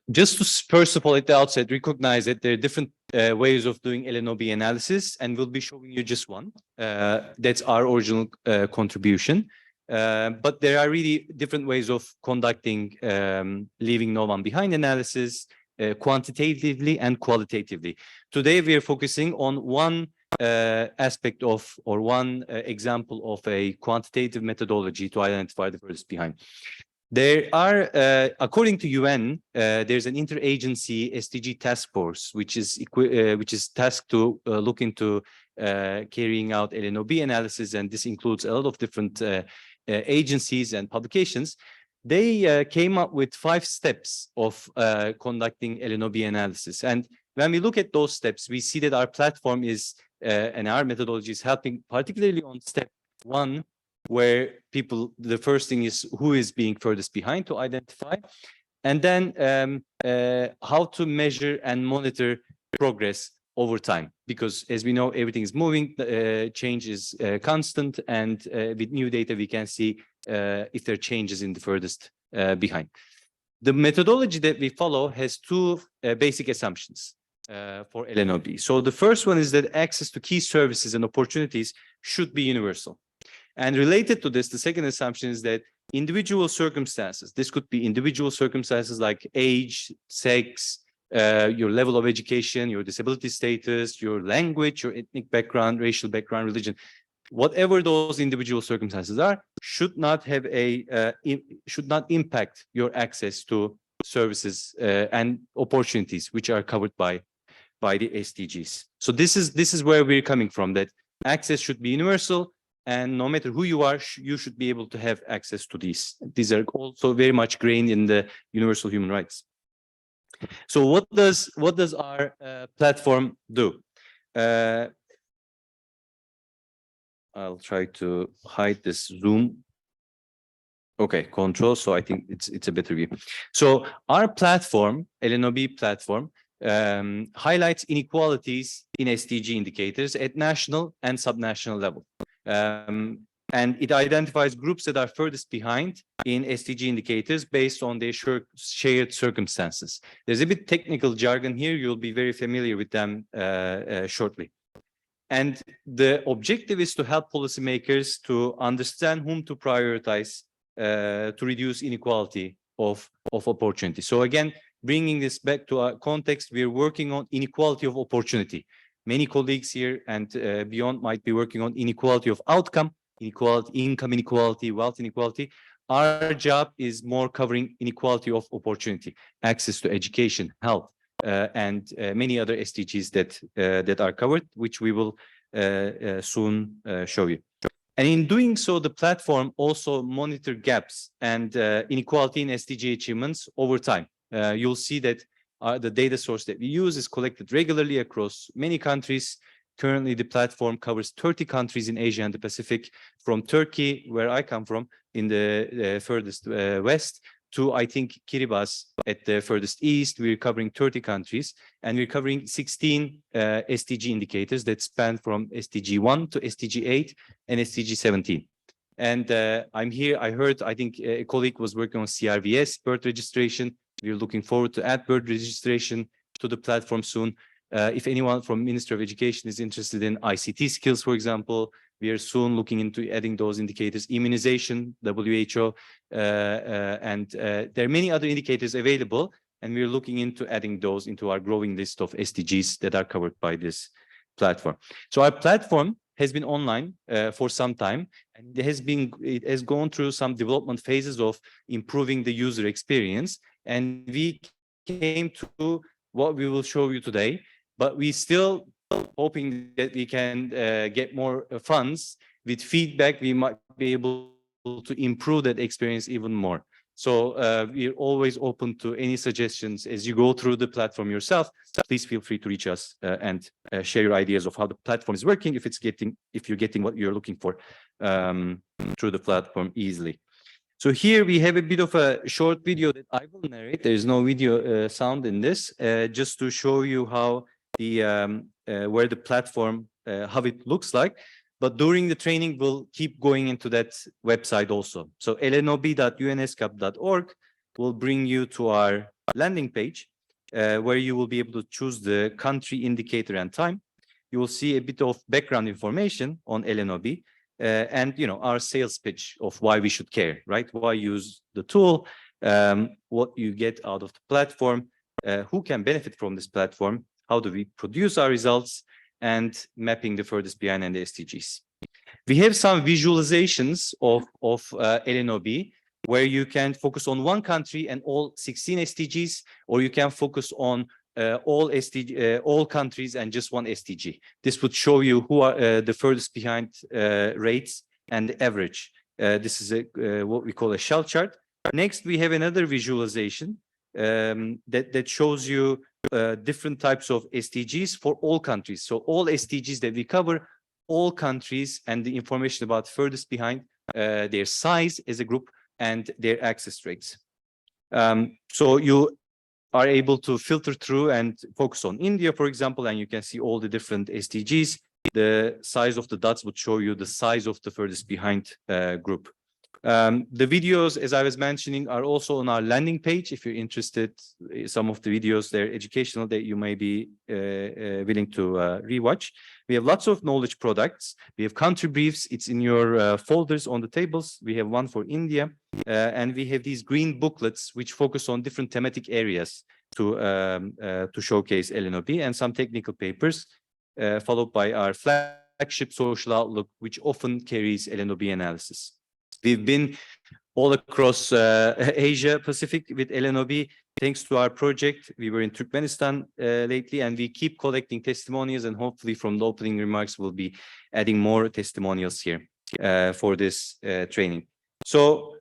Speaker 2: just to first of all at the outset recognize that there are different ways of doing LNOB analysis, and we'll be showing you just one. That's our original contribution. But there are really different ways of conducting leaving no one behind analysis, quantitatively and qualitatively. Today we are focusing on one aspect of, or one example of a quantitative methodology to identify the furthest behind. There are, according to UN, there's an interagency SDG task force, which is tasked to look into carrying out LNOB analysis, and this includes a lot of different agencies and publications. They came up with 5 steps of conducting LNOB analysis, and when we look at those steps, we see that our platform is and our methodology is helping, particularly on step 1, where people, the first thing is who is being furthest behind to identify, and then how to measure and monitor progress over time, because as we know, everything is moving, change is constant, and with new data we can see if there are changes in the furthest behind. The methodology that we follow has 2 basic assumptions for LNOB. So the first one is that access to key services and opportunities should be universal. And related to this, the second assumption is that individual circumstances, this could be individual circumstances like age, sex, your level of education, your disability status, your language, your ethnic background, racial background, religion, whatever those individual circumstances are, should not have should not impact your access to services and opportunities which are covered by the SDGs. So this is where we're coming from, that access should be universal, and no matter who you are, you should be able to have access to these. These are also very much grained in the universal human rights. So what does our platform do? I'll try to hide this Zoom. Okay, control. So I think it's a better view. So our platform, LNOB platform, highlights inequalities in SDG indicators at national and subnational level. And it identifies groups that are furthest behind in SDG indicators based on their shared circumstances. There's a bit technical jargon here. You'll be very familiar with them shortly. And the objective is to help policymakers to understand whom to prioritize to reduce inequality of opportunity. So again, bringing this back to our context, we're working on inequality of opportunity. Many colleagues here and beyond might be working on inequality of outcome, income inequality, wealth inequality. Our job is more covering inequality of opportunity, access to education, health, and many other SDGs that are covered, which we will soon show you. And in doing so, the platform also monitor gaps and inequality in SDG achievements over time. You'll see that the data source that we use is collected regularly across many countries. Currently, the platform covers 30 countries in Asia and the Pacific, from Turkey, where I come from, in the furthest west, to, I think, Kiribati at the furthest east. We're covering 30 countries, and we're covering 16 SDG indicators that span from SDG 1 to SDG 8 and SDG 17. And I'm here, I heard, I think a colleague was working on CRVS, birth registration. We're looking forward to add birth registration to the platform soon. If anyone from Ministry of Education is interested in ICT skills, for example, we are soon looking into adding those indicators, immunization, WHO, and there are many other indicators available, and we're looking into adding those into our growing list of SDGs that are covered by this platform. So our platform has been online for some time, and it has gone through some development phases of improving the user experience, and we came to what we will show you today, but we still hoping that we can get more funds. With feedback, we might be able to improve that experience even more. So we're always open to any suggestions as you go through the platform yourself. Please feel free to reach us and share your ideas of how the platform is working, if you're getting what you're looking for through the platform easily. So here we have a bit of a short video that I will narrate. There is no video sound in this, just to show you how the where the platform, how it looks like. But during the training, we'll keep going into that website also. So lnob.unescap.org will bring you to our landing page, where you will be able to choose the country indicator and time. You will see a bit of background information on LNOB, and our sales pitch of why we should care, right? Why use the tool, what you get out of the platform, who can benefit from this platform, how do we produce our results, and mapping the furthest behind and the SDGs. We have some visualizations of LNOB, where you can focus on one country and all 16 SDGs, or you can focus on all countries and just one SDG. This would show you who are the furthest behind rates and the average. This is what we call a shell chart. Next, we have another visualization that shows you different types of SDGs for all countries. So all SDGs that we cover, all countries, and the information about furthest behind, their size as a group, and their access rates. So you are able to filter through and focus on India, for example, and you can see all the different SDGs. The size of the dots would show you the size of the furthest behind group. The videos, as I was mentioning, are also on our landing page. If you're interested, some of the videos, they're educational, that you may be willing to rewatch. We have lots of knowledge products. We have country briefs. It's in your folders on the tables. We have one for India. And we have these green booklets, which focus on different thematic areas to showcase LNOB, and some technical papers, followed by our flagship social outlook, which often carries LNOB analysis. We've been all across Asia Pacific with LNOB. Thanks to our project, we were in Turkmenistan lately, and we keep collecting testimonials, and hopefully from the opening remarks, we'll be adding more testimonials here for this training. So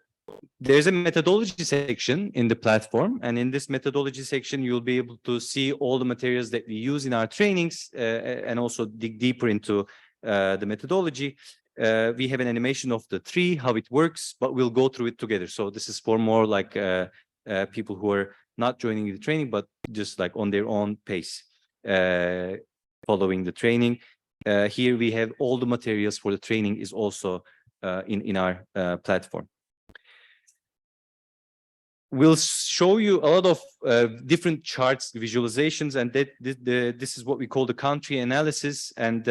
Speaker 2: there's a methodology section in the platform, and in this methodology section, you'll be able to see all the materials that we use in our trainings, and also dig deeper into the methodology. We have an animation of the tree, how it works, but we'll go through it together. So this is for more like people who are not joining the training, but just like on their own pace, following the training. Here we have all the materials for the training is also in our platform. We'll show you a lot of different charts, visualizations, and this is what we call the country analysis. And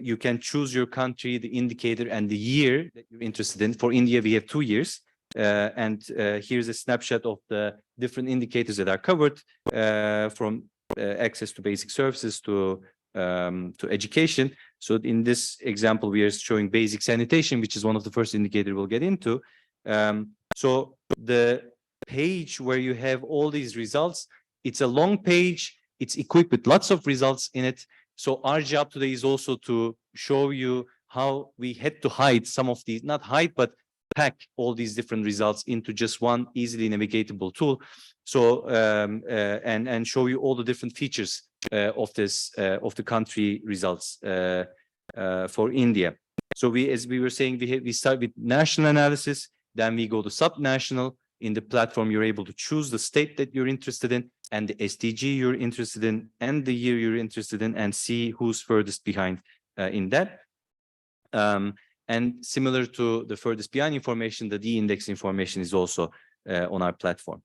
Speaker 2: you can choose your country, the indicator, and the year that you're interested in. For India, we have 2 years. And here's a snapshot of the different indicators that are covered, from access to basic services to education. So in this example, we are showing basic sanitation, which is one of the first indicators we'll get into. So the page where you have all these results, it's a long page, it's equipped with lots of results in it. So our job today is also to show you how we had to hide some of these, not hide, but pack all these different results into just one easily navigatable tool. So and show you all the different features of this of the country results for India. So as we were saying, we start with national analysis, then we go to sub-national, In the platform, you're able to choose the state that you're interested in and the SDG you're interested in and the year you're interested in and see who's furthest behind in that. And similar to the furthest behind information, the D-index information is also on our platform.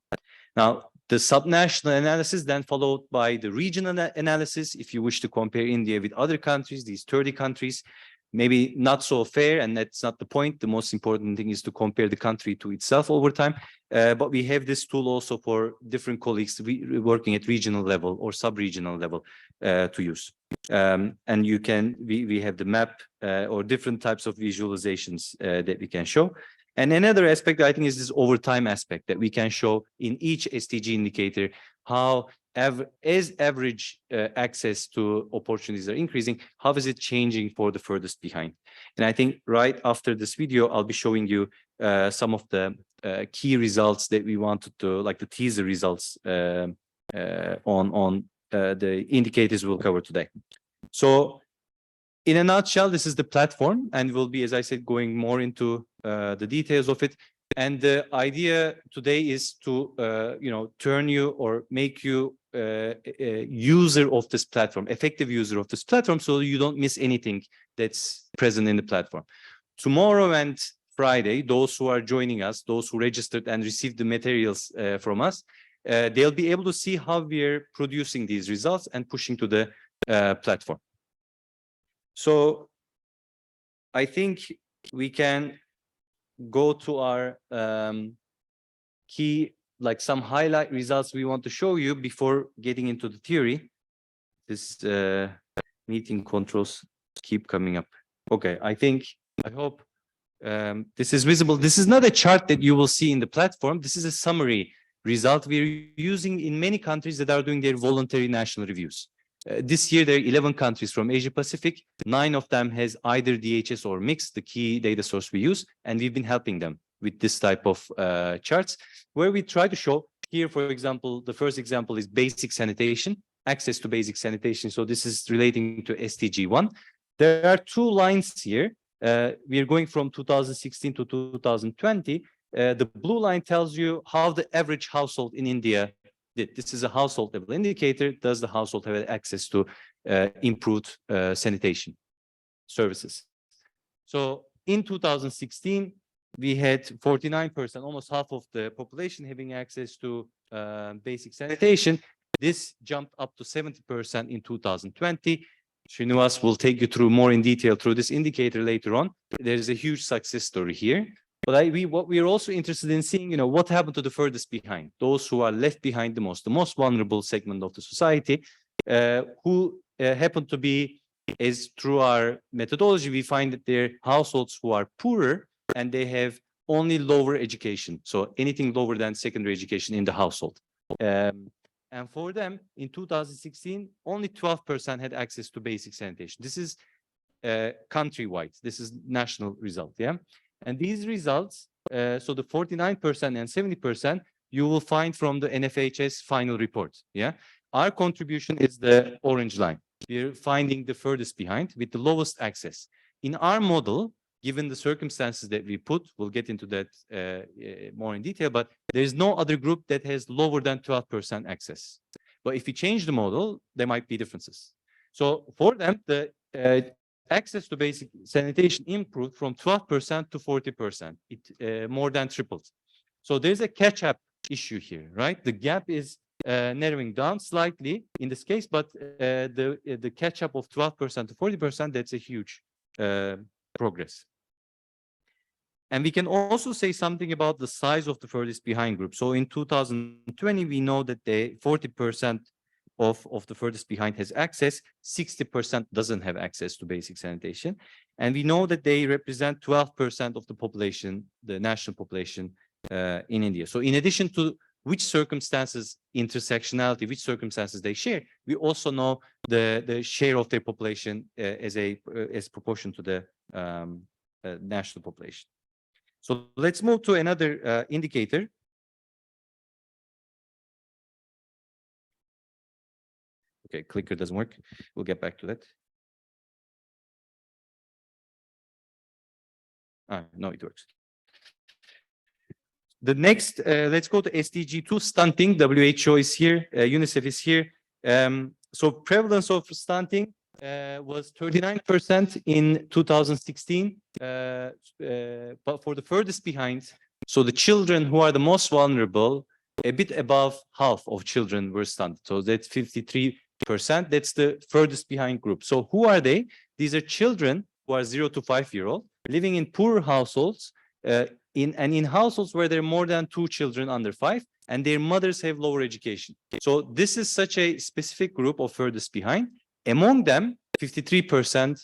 Speaker 2: Now, the subnational analysis then followed by the regional analysis. If you wish to compare India with other countries, these 30 countries, maybe not so fair, and that's not the point. The most important thing is to compare the country to itself over time. But we have this tool also for different colleagues working at regional level or sub-regional level to use. And you can, we have the map or different types of visualizations that we can show. And another aspect I think is this over time aspect that we can show in each SDG indicator how as average access to opportunities are increasing, how is it changing for the furthest behind? And I think right after this video, I'll be showing you some of the key results that we wanted to, like the teaser results on the indicators we'll cover today. So in a nutshell, this is the platform, and we'll be, as I said, going more into the details of it. And the idea today is to, turn you or make you a user of this platform, effective user of this platform, so you don't miss anything that's present in the platform. Tomorrow and Friday, those who are joining us, those who registered and received the materials from us, they'll be able to see how we're producing these results and pushing to the platform. So I think we can go to our key, like some highlight results we want to show you before getting into the theory. This meeting controls keep coming up. Okay, I hope this is visible. This is not a chart that you will see in the platform. This is a summary result we're using in many countries that are doing their voluntary national reviews. This year, there are 11 countries from Asia Pacific. 9 of them has either DHS or mixed, the key data source we use, and we've been helping them with this type of charts, where we try to show here, for example, the first example is basic sanitation, access to basic sanitation. So this is relating to SDG 1. There are 2 lines here. We are going from 2016 to 2020. The blue line tells you how the average household in India did. This is a household level indicator. Does the household have access to improved sanitation services? So in 2016, we had 49%, almost half of the population having access to basic sanitation. This jumped up to 70% in 2020. Srinivas will take you through more in detail through this indicator later on. There's a huge success story here. But what we are also interested in seeing, what happened to the furthest behind, those who are left behind the most vulnerable segment of the society, who happen to be, as through our methodology, we find that they're households who are poorer and they have only lower education. So anything lower than secondary education in the household. And for them, in 2016, only 12% had access to basic sanitation. This is countrywide. This is national result, yeah? And these results, so the 49% and 70%, you will find from the NFHS final report, yeah? Our contribution is the orange line. We're finding the furthest behind with the lowest access. In our model, given the circumstances that we put, we'll get into that more in detail, but there's no other group that has lower than 12% access. But if we change the model, there might be differences. So for them, the access to basic sanitation improved from 12% to 40%. It more than tripled. So there's a catch-up issue here, right? The gap is narrowing down slightly in this case, but the catch-up of 12% to 40%, that's a huge progress. And we can also say something about the size of the furthest behind group. So in 2020, we know that the 40% of the furthest behind has access, 60% doesn't have access to basic sanitation. And we know that they represent 12% of the population, the national population in India. So in addition to which circumstances, intersectionality, which circumstances they share, we also know the share of their population as proportion to the national population. So let's move to another indicator. Okay, clicker doesn't work. We'll get back to that. No, it works. The next, let's go to SDG 2, stunting. WHO is here, UNICEF is here. So prevalence of stunting was 39% in 2016, but for the furthest behind, so the children who are the most vulnerable, a bit above half of children were stunted. So that's 53%. That's the furthest behind group. So who are they? These are children who are 0 to 5-year-old living in poor households, in households where there are more than 2 children under 5, and their mothers have lower education. So this is such a specific group of furthest behind. Among them, 53%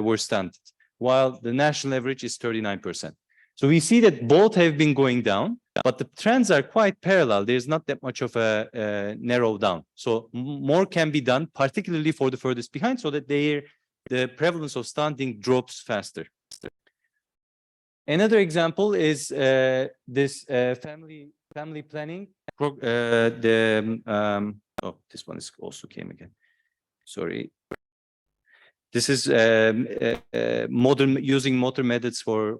Speaker 2: were stunted, while the national average is 39%. So we see that both have been going down, but the trends are quite parallel. There's not that much of a narrow down. So more can be done, particularly for the furthest behind, so that the prevalence of stunting drops faster. Another example is this family planning. This one is also came again. Sorry. This is using modern methods for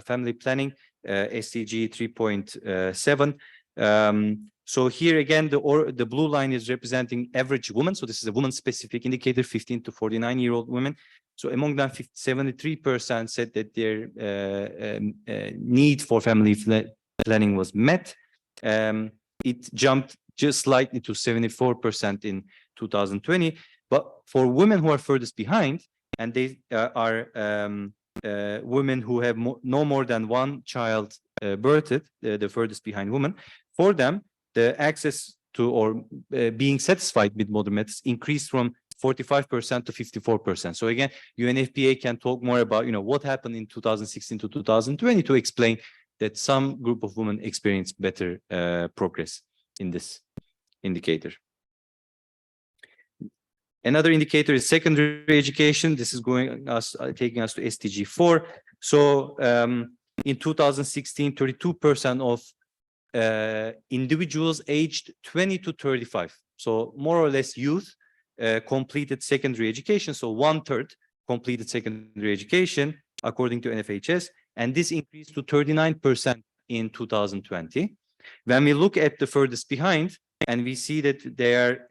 Speaker 2: family planning, SDG 3.7. So here again, the blue line is representing average woman. So this is a woman-specific indicator, 15 to 49-year-old women. So among them, 73% said that their need for family planning was met. It jumped just slightly to 74% in 2020. But for women who are furthest behind, and they are women who have no more than 1 child birthed, the furthest behind women, for them, the access to or being satisfied with modern methods increased from 45% to 54%. So again, UNFPA can talk more about, what happened in 2016 to 2020 to explain that some group of women experienced better progress in this indicator. Another indicator is secondary education. This is taking us to SDG 4. So in 2016, 32% of individuals aged 20 to 35, so more or less youth, completed secondary education. So 1/3 completed secondary education according to NFHS, and this increased to 39% in 2020. When we look at the furthest behind, and we see that there are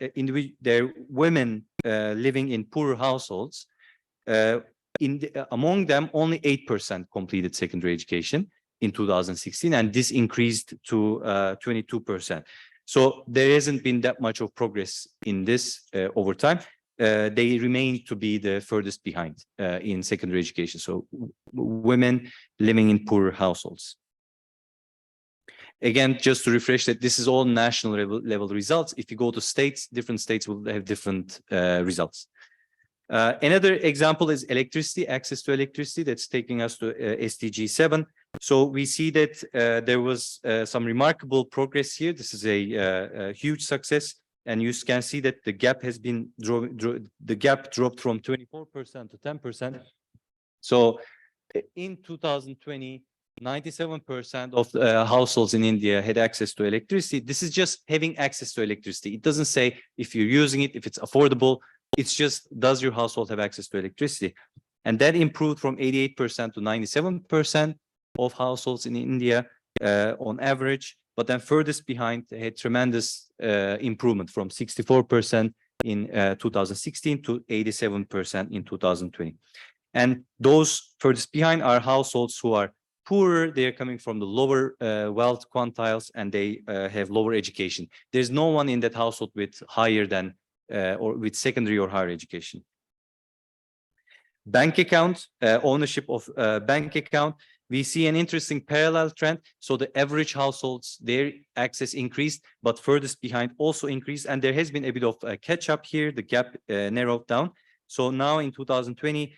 Speaker 2: women living in poor households, among them only 8% completed secondary education in 2016, and this increased to 22%. So there hasn't been that much of progress in this over time. They remain to be the furthest behind in secondary education. So women living in poor households. Again, just to refresh that this is all national level results. If you go to states, different states will have different results. Another example is electricity, access to electricity. That's taking us to SDG 7. So we see that there was some remarkable progress here. This is a huge success, and you can see that the gap has been the gap dropped from 24% to 10%. So in 2020, 97% of households in India had access to electricity. This is just having access to electricity. It doesn't say if you're using it, if it's affordable. It's just, does your household have access to electricity? And that improved from 88% to 97% of households in India on average. But then furthest behind, they had tremendous improvement from 64% in 2016 to 87% in 2020. And those furthest behind are households who are poorer. They're coming from the lower wealth quantiles, and they have lower education. There's no one in that household with higher than or with secondary or higher education. Bank account, ownership of bank account. We see an interesting parallel trend. So the average households, their access increased, but furthest behind also increased. And there has been a bit of a catch up here. The gap narrowed down. So now in 2020,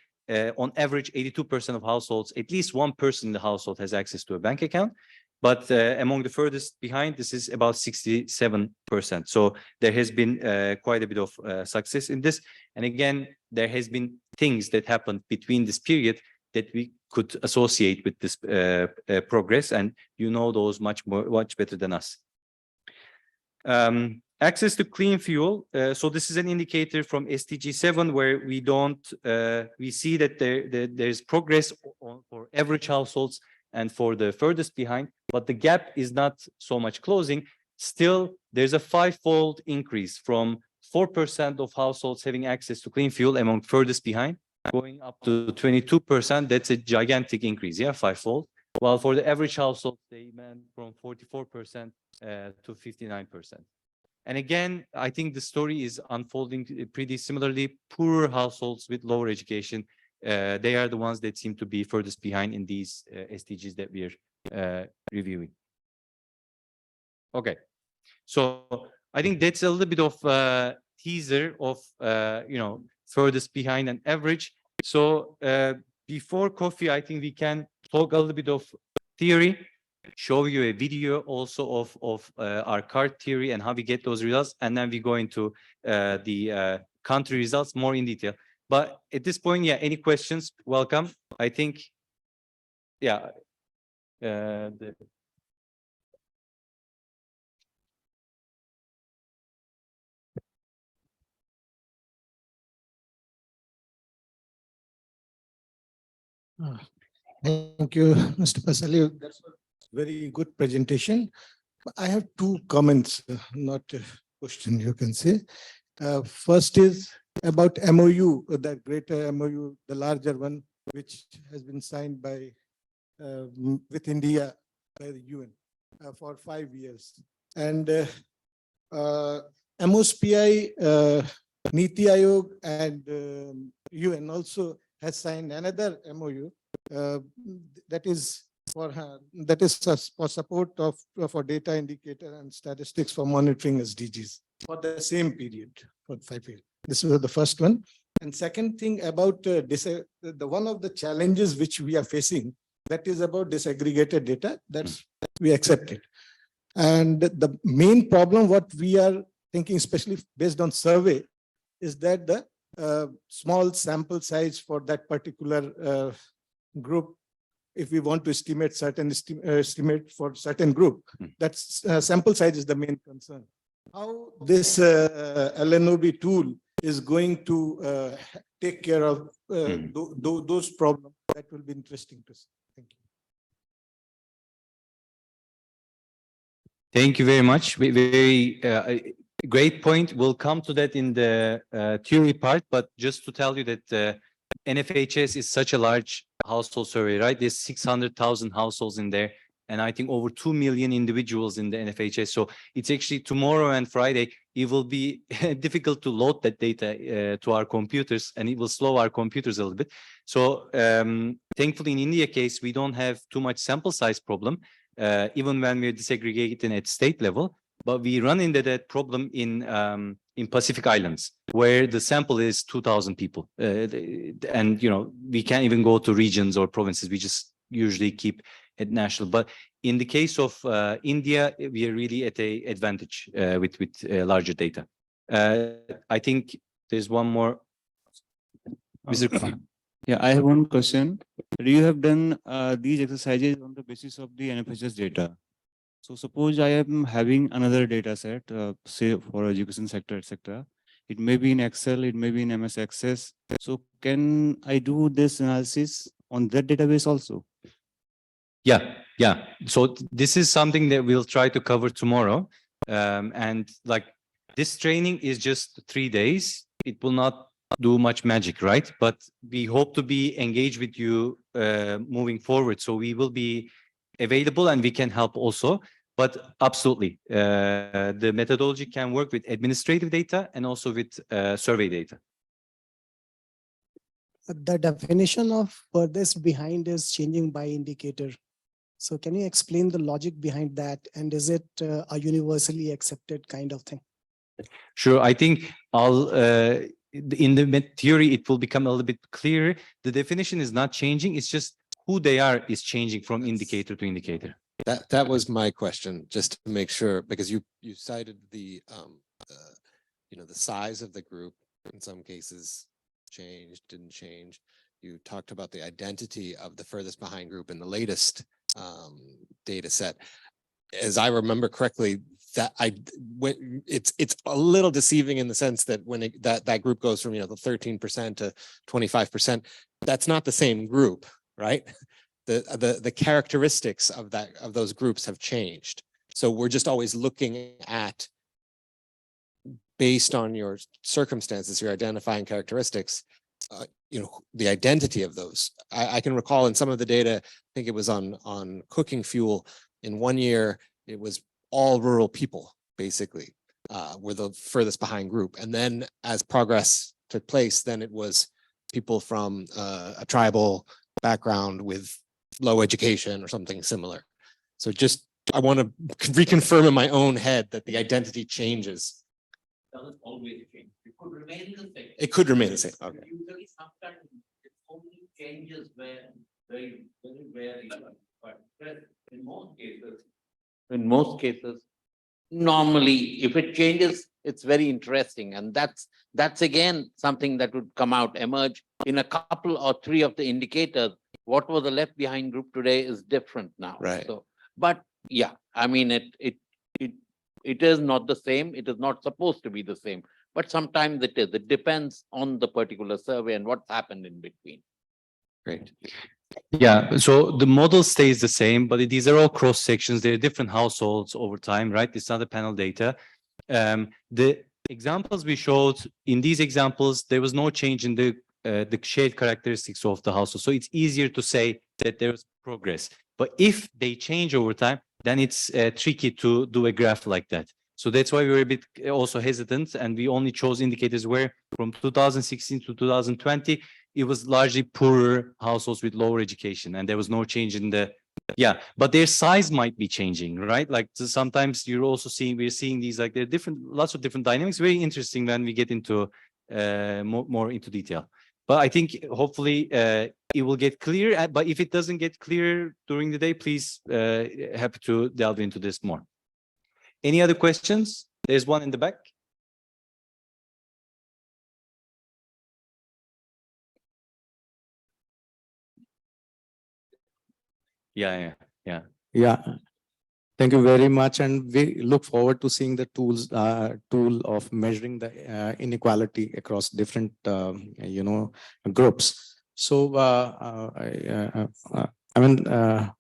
Speaker 2: on average, 82% of households, at least one person in the household has access to a bank account. But among the furthest behind, this is about 67%. So there has been quite a bit of success in this. And again, there has been things that happened between this period that we could associate with this progress. And you know those much better than us. Access to clean fuel. So this is an indicator from SDG 7 where we see that there's progress for average households and for the furthest behind, but the gap is not so much closing. Still, there's a 5-fold increase from 4% of households having access to clean fuel among furthest behind, going up to 22%. That's a gigantic increase, yeah, 5-fold. While for the average household, they went from 44% to 59%. And again, I think the story is unfolding pretty similarly. Poorer households with lower education, they are the ones that seem to be furthest behind in these SDGs that we are reviewing. Okay, so I think that's a little bit of teaser of furthest behind and average. So before coffee, I think we can talk a little bit of theory, show you a video also of our card theory and how we get those results, and then we go into the country results more in detail. But at this point, yeah, any questions? Welcome. I think, yeah.
Speaker 5: Thank you, Mr. Pasali. That's a very good presentation. I have two comments, not a question, you can say. First is about MOU, that greater MOU, the larger one, which has been signed by with India by the UN for 5 years. And MOSPI, Niti Aayog and UN also has signed another MOU that is for support of for data indicator and statistics for monitoring SDGs for the same period for 5 years. This was the first one. And second thing about the one of the challenges which we are facing, that is about disaggregated data. That's we accept it. And the main problem what we are thinking, especially based on survey, is that the small sample size for that particular group, if we want to estimate certain estimate for certain group, that's sample size is the main concern. How this LNOB tool is going to take care of those problems, that will be interesting to see. Thank you.
Speaker 2: Thank you very much. Very great point. We'll come to that in the theory part, but just to tell you that NFHS is such a large household survey, right? There's 600,000 households in there, and I think over 2 million individuals in the NFHS. So it's actually tomorrow and Friday, it will be difficult to load that data to our computers, and it will slow our computers a little bit. So thankfully in India case, we don't have too much sample size problem, even when we're disaggregating at state level. But we run into that problem in Pacific Islands, where the sample is 2,000 people. And, we can't even go to regions or provinces. We just usually keep it national. But in the case of India, we are really at an advantage with larger data. I think there's one more. Mr. Kumar.
Speaker 24: Yeah, I have one question. You have done these exercises on the basis of the NFHS data. So suppose I am having another data set, say for education sector, etc. It may be in Excel, it may be in MS Access. So can I do this analysis on that database also?
Speaker 2: Yeah. So this is something that we'll try to cover tomorrow. And like this training is just 3 days. It will not do much magic, right? But we hope to be engaged with you moving forward. So we will be available and we can help also. But absolutely, the methodology can work with administrative data and also with survey data.
Speaker 29: The definition of furthest behind is changing by indicator. So can you explain the logic behind that? And is it a universally accepted kind of thing?
Speaker 2: Sure. I think in the theory, it will become a little bit clearer. The definition is not changing. It's just who they are is changing from indicator to indicator.
Speaker 26: That was my question, just to make sure, because you cited the size of the group in some cases changed, didn't change. You talked about the identity of the furthest behind group in the latest data set. As I remember correctly, it's a little deceiving in the sense that when that group goes from the 13% to 25%, that's not the same group, right? the characteristics of those groups have changed. So we're just always looking at, based on your circumstances, your identifying characteristics, the identity of those. I can recall in some of the data, I think it was on cooking fuel, in one year, it was all rural people, basically, were the furthest behind group. And then as progress took place, then it was people from a tribal background with low education or something similar. So just, I want to reconfirm in my own head that the identity changes.
Speaker 7: Doesn't always change. It could remain the same.
Speaker 26: It could remain the same. Okay.
Speaker 7: Usually, sometimes it only changes where very rarely, but in most cases, normally, if it changes, it's very interesting, and that's again something that would emerge in a couple or three of the indicators. What was the left behind group today is different now.
Speaker 26: Right.
Speaker 7: So, but yeah, I mean it is not the same. It is not supposed to be the same, but sometimes it is. It depends on the particular survey and what's happened in between.
Speaker 26: Great.
Speaker 2: Yeah, so the model stays the same, but these are all cross sections. They're different households over time, right? It's not the panel data. The examples we showed, in these examples, there was no change in the shared characteristics of the household. So it's easier to say that there's progress. But if they change over time, then it's tricky to do a graph like that. So that's why we were a bit also hesitant, and we only chose indicators where from 2016 to 2020, it was largely poorer households with lower education, and there was no change in the, but their size might be changing, right? Like sometimes you're also we're seeing these, like there are lots of different dynamics. Very interesting when we get into more into detail. But I think hopefully it will get clear. But if it doesn't get clear during the day, please happy to delve into this more. Any other questions? There's one in the back. Yeah.
Speaker 12: Thank you very much, and we look forward to seeing the tool of measuring the inequality across different groups. So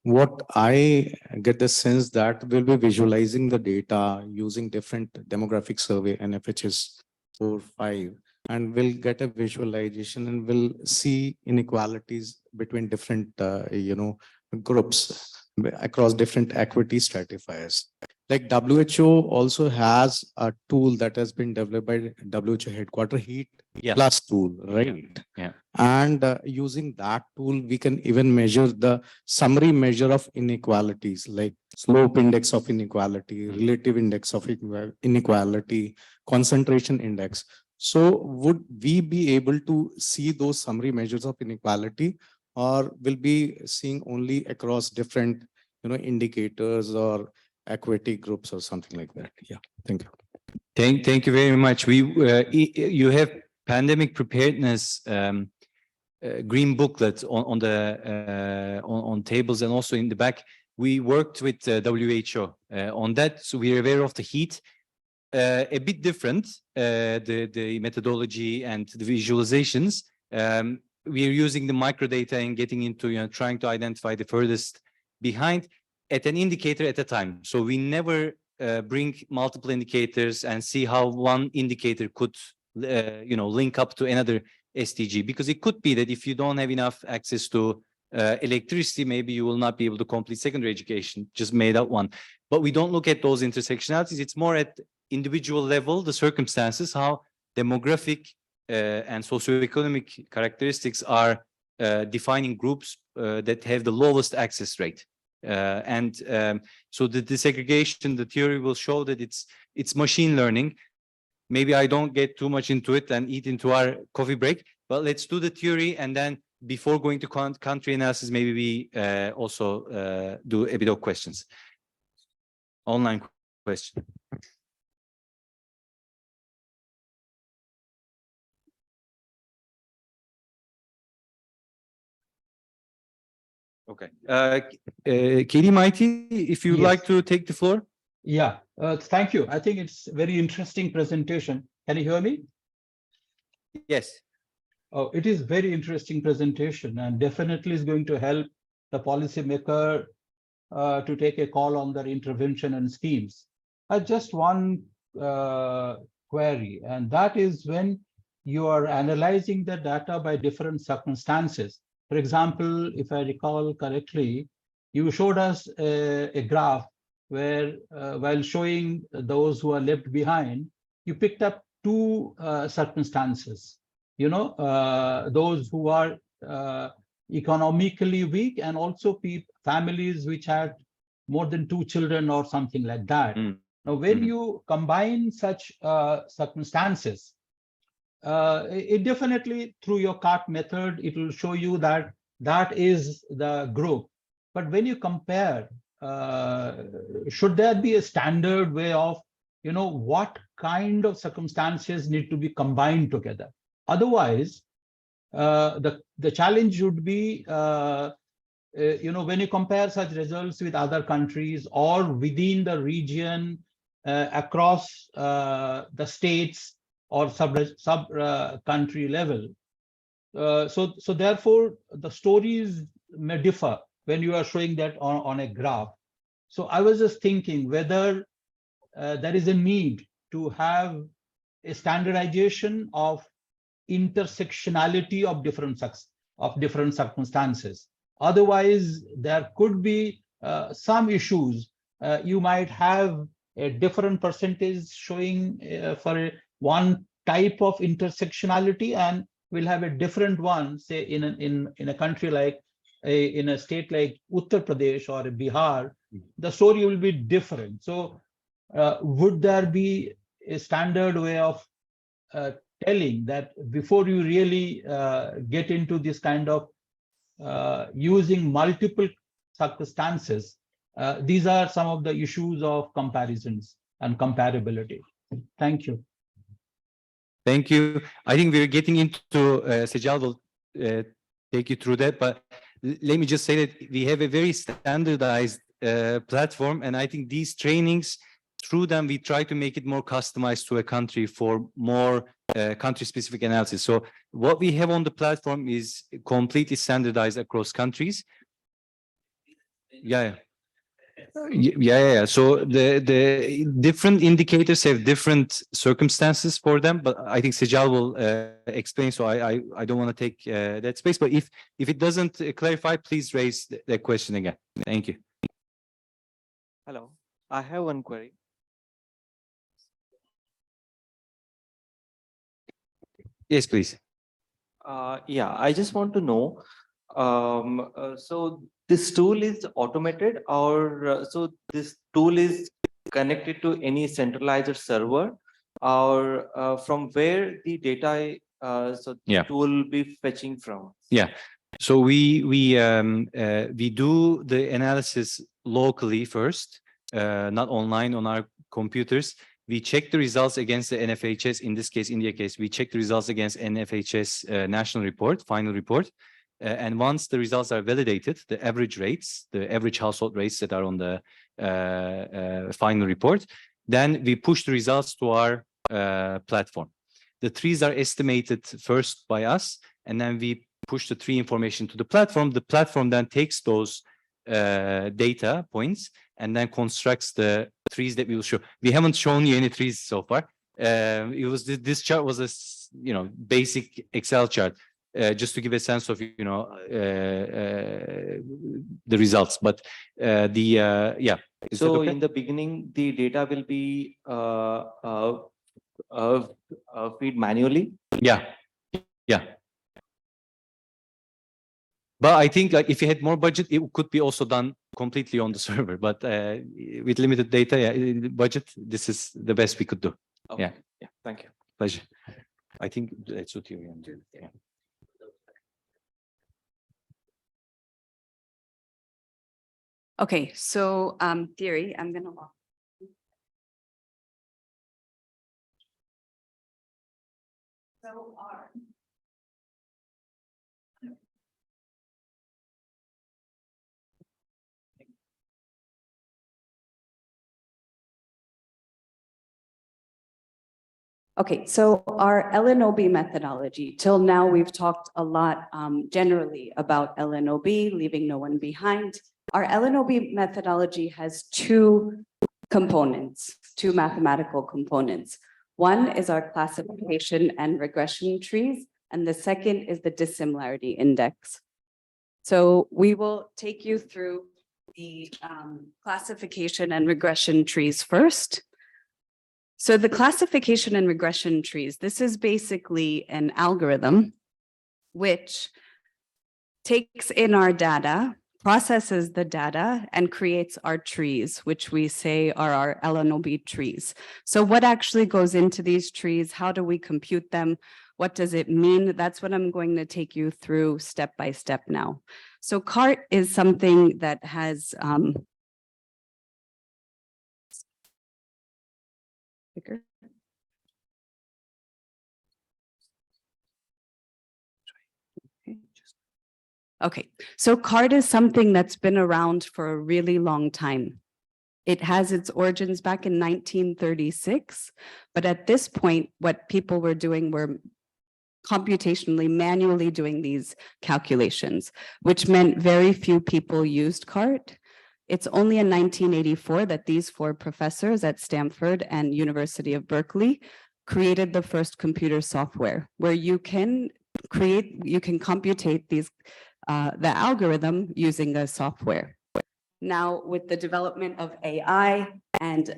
Speaker 12: what I get the sense that we'll be visualizing the data using different demographic survey, NFHS 4, 5, and we'll get a visualization and we'll see inequalities between different groups across different equity stratifiers. Like WHO also has a tool that has been developed by WHO headquarter, Heat Plus tool, right?
Speaker 2: Yeah.
Speaker 12: And using that tool, we can even measure the summary measure of inequalities, like slope index of inequality, relative index of inequality, concentration index. So would we be able to see those summary measures of inequality, or will be seeing only across different indicators or equity groups or something like that? Yeah, thank you.
Speaker 2: Thank you very much. You have pandemic preparedness green booklet on tables, and also in the back we worked with WHO on that, so we are aware of the heat. A bit different, the methodology and the visualizations. We are using the microdata and getting into trying to identify the furthest behind at an indicator at a time. So we never bring multiple indicators and see how one indicator could link up to another SDG, because it could be that if you don't have enough access to electricity, maybe you will not be able to complete secondary education, just made up one. But we don't look at those intersectionalities. It's more at individual level, the circumstances, how demographic and socioeconomic characteristics are defining groups that have the lowest access rate. So the desegregation, the theory will show that it's machine learning. Maybe I don't get too much into it and eat into our coffee break, but let's do the theory, and then before going to country analysis, maybe we also do a bit of questions. Online question. Okay. Katie Mighty, if you'd like to take the floor.
Speaker 1: Yeah, thank you. I think it's a very interesting presentation. Can you hear me?
Speaker 2: Yes.
Speaker 1: Oh, it is very interesting presentation, and definitely is going to help the policymaker to take a call on their intervention and schemes. Just one query, and that is when you are analyzing the data by different circumstances. For example, if I recall correctly, you showed us a graph where while showing those who are left behind, you picked up two circumstances, those who are economically weak and also families which had more than 2 children or something like that. Now, when you combine such circumstances, it definitely through your CART method, it will show you that that is the group. But when you compare, should there be a standard way of, what kind of circumstances need to be combined together? Otherwise, the challenge would be, when you compare such results with other countries or within the region, across the states or sub country level. So therefore, the stories may differ when you are showing that on a graph. So I was just thinking whether there is a need to have a standardization of intersectionality of different circumstances. Otherwise, there could be some issues. You might have a different percentage showing for one type of intersectionality, and we'll have a different one, say in a country like in a state like Uttar Pradesh or Bihar, the story will be different. So would there be a standard way of telling that before you really get into this kind of using multiple circumstances, these are some of the issues of comparisons and comparability. Thank you.
Speaker 2: Thank you. I think we're getting into, Sejal will take you through that, but let me just say that we have a very standardized platform, and I think these trainings, through them, we try to make it more customized to a country for more country-specific analysis. So what we have on the platform is completely standardized across countries. Yeah. So the different indicators have different circumstances for them, but I think Sejal will explain. So I don't want to take that space. But if it doesn't clarify, please raise that question again. Thank you.
Speaker 13: Hello, I have one query.
Speaker 2: Yes, please.
Speaker 13: Yeah, I just want to know. So this tool is automated, or so this tool is connected to any centralized server, or from where the data so the tool will be fetching from?
Speaker 2: Yeah. So we do the analysis locally first, not online on our computers. We check the results against the NFHS. In this case, India case, we check the results against NFHS national report, final report. And once the results are validated, the average rates, the average household rates that are on the final report, then we push the results to our platform. The trees are estimated first by us, and then we push the tree information to the platform. The platform then takes those data points and then constructs the trees that we will show. We haven't shown you any trees so far. It was this chart was a basic Excel chart, just to give a sense of the results. But yeah.
Speaker 13: So in the beginning, the data will be feed manually.
Speaker 2: Yeah. But I think if you had more budget, it could be also done completely on the server. But with limited data budget, this is the best we could do.
Speaker 13: Okay. Yeah. Thank you.
Speaker 2: Pleasure. I think that's what you want to do. Yeah.
Speaker 6: Okay, so Thierry, I'm going to walk. So Okay, so our LNOB methodology, till now we've talked a lot generally about LNOB, leaving no one behind. Our LNOB methodology has two components, two mathematical components. One is our classification and regression trees, and the second is the dissimilarity index. So we will take you through the classification and regression trees first. So the classification and regression trees, this is basically an algorithm which takes in our data, processes the data, and creates our trees, which we say are our LNOB trees. So what actually goes into these trees? How do we compute them? What does it mean? That's what I'm going to take you through step by step now. So CART is something that has Okay, so CART is something that's been around for a really long time. It has its origins back in 1936, but at this point, what people were doing were computationally, manually doing these calculations, which meant very few people used CART. It's only in 1984 that these four professors at Stanford and University of Berkeley created the first computer software where you can computate these the algorithm using the software. Now, with the development of AI and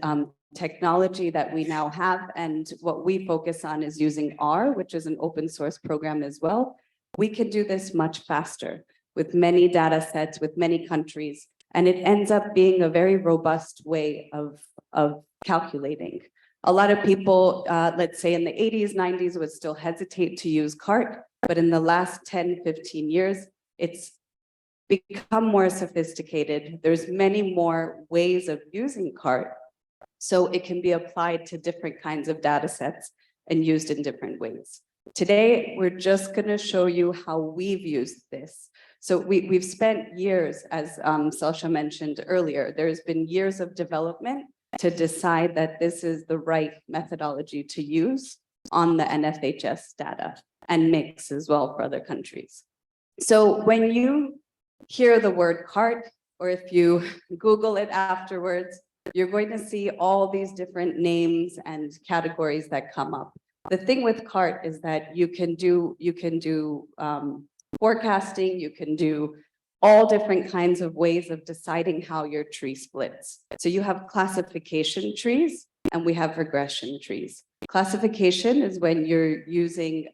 Speaker 6: technology that we now have, and what we focus on is using R, which is an open source program as well, we can do this much faster with many data sets, with many countries, and it ends up being a very robust way of calculating. A lot of people, let's say in the 80s, 90s, would still hesitate to use CART, but in the last 10, 15 years, it's become more sophisticated. There's many more ways of using CART, so it can be applied to different kinds of data sets and used in different ways. Today, we're just going to show you how we've used this. So we've spent years, as Selsha mentioned earlier, there's been years of development to decide that this is the right methodology to use on the NFHS data and mix as well for other countries. So when you hear the word CART, or if you Google it afterwards, you're going to see all these different names and categories that come up. The thing with CART is that you can do forecasting, you can do all different kinds of ways of deciding how your tree splits. So you have classification trees and we have regression trees. Classification is when you're using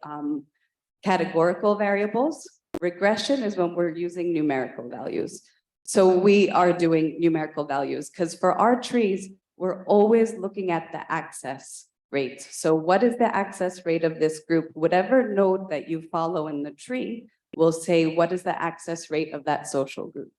Speaker 6: categorical variables. Regression is when we're using numerical values. So we are doing numerical values because for our trees, we're always looking at the access rate. So what is the access rate of this group? Whatever node that you follow in the tree will say, what is the access rate of that social group?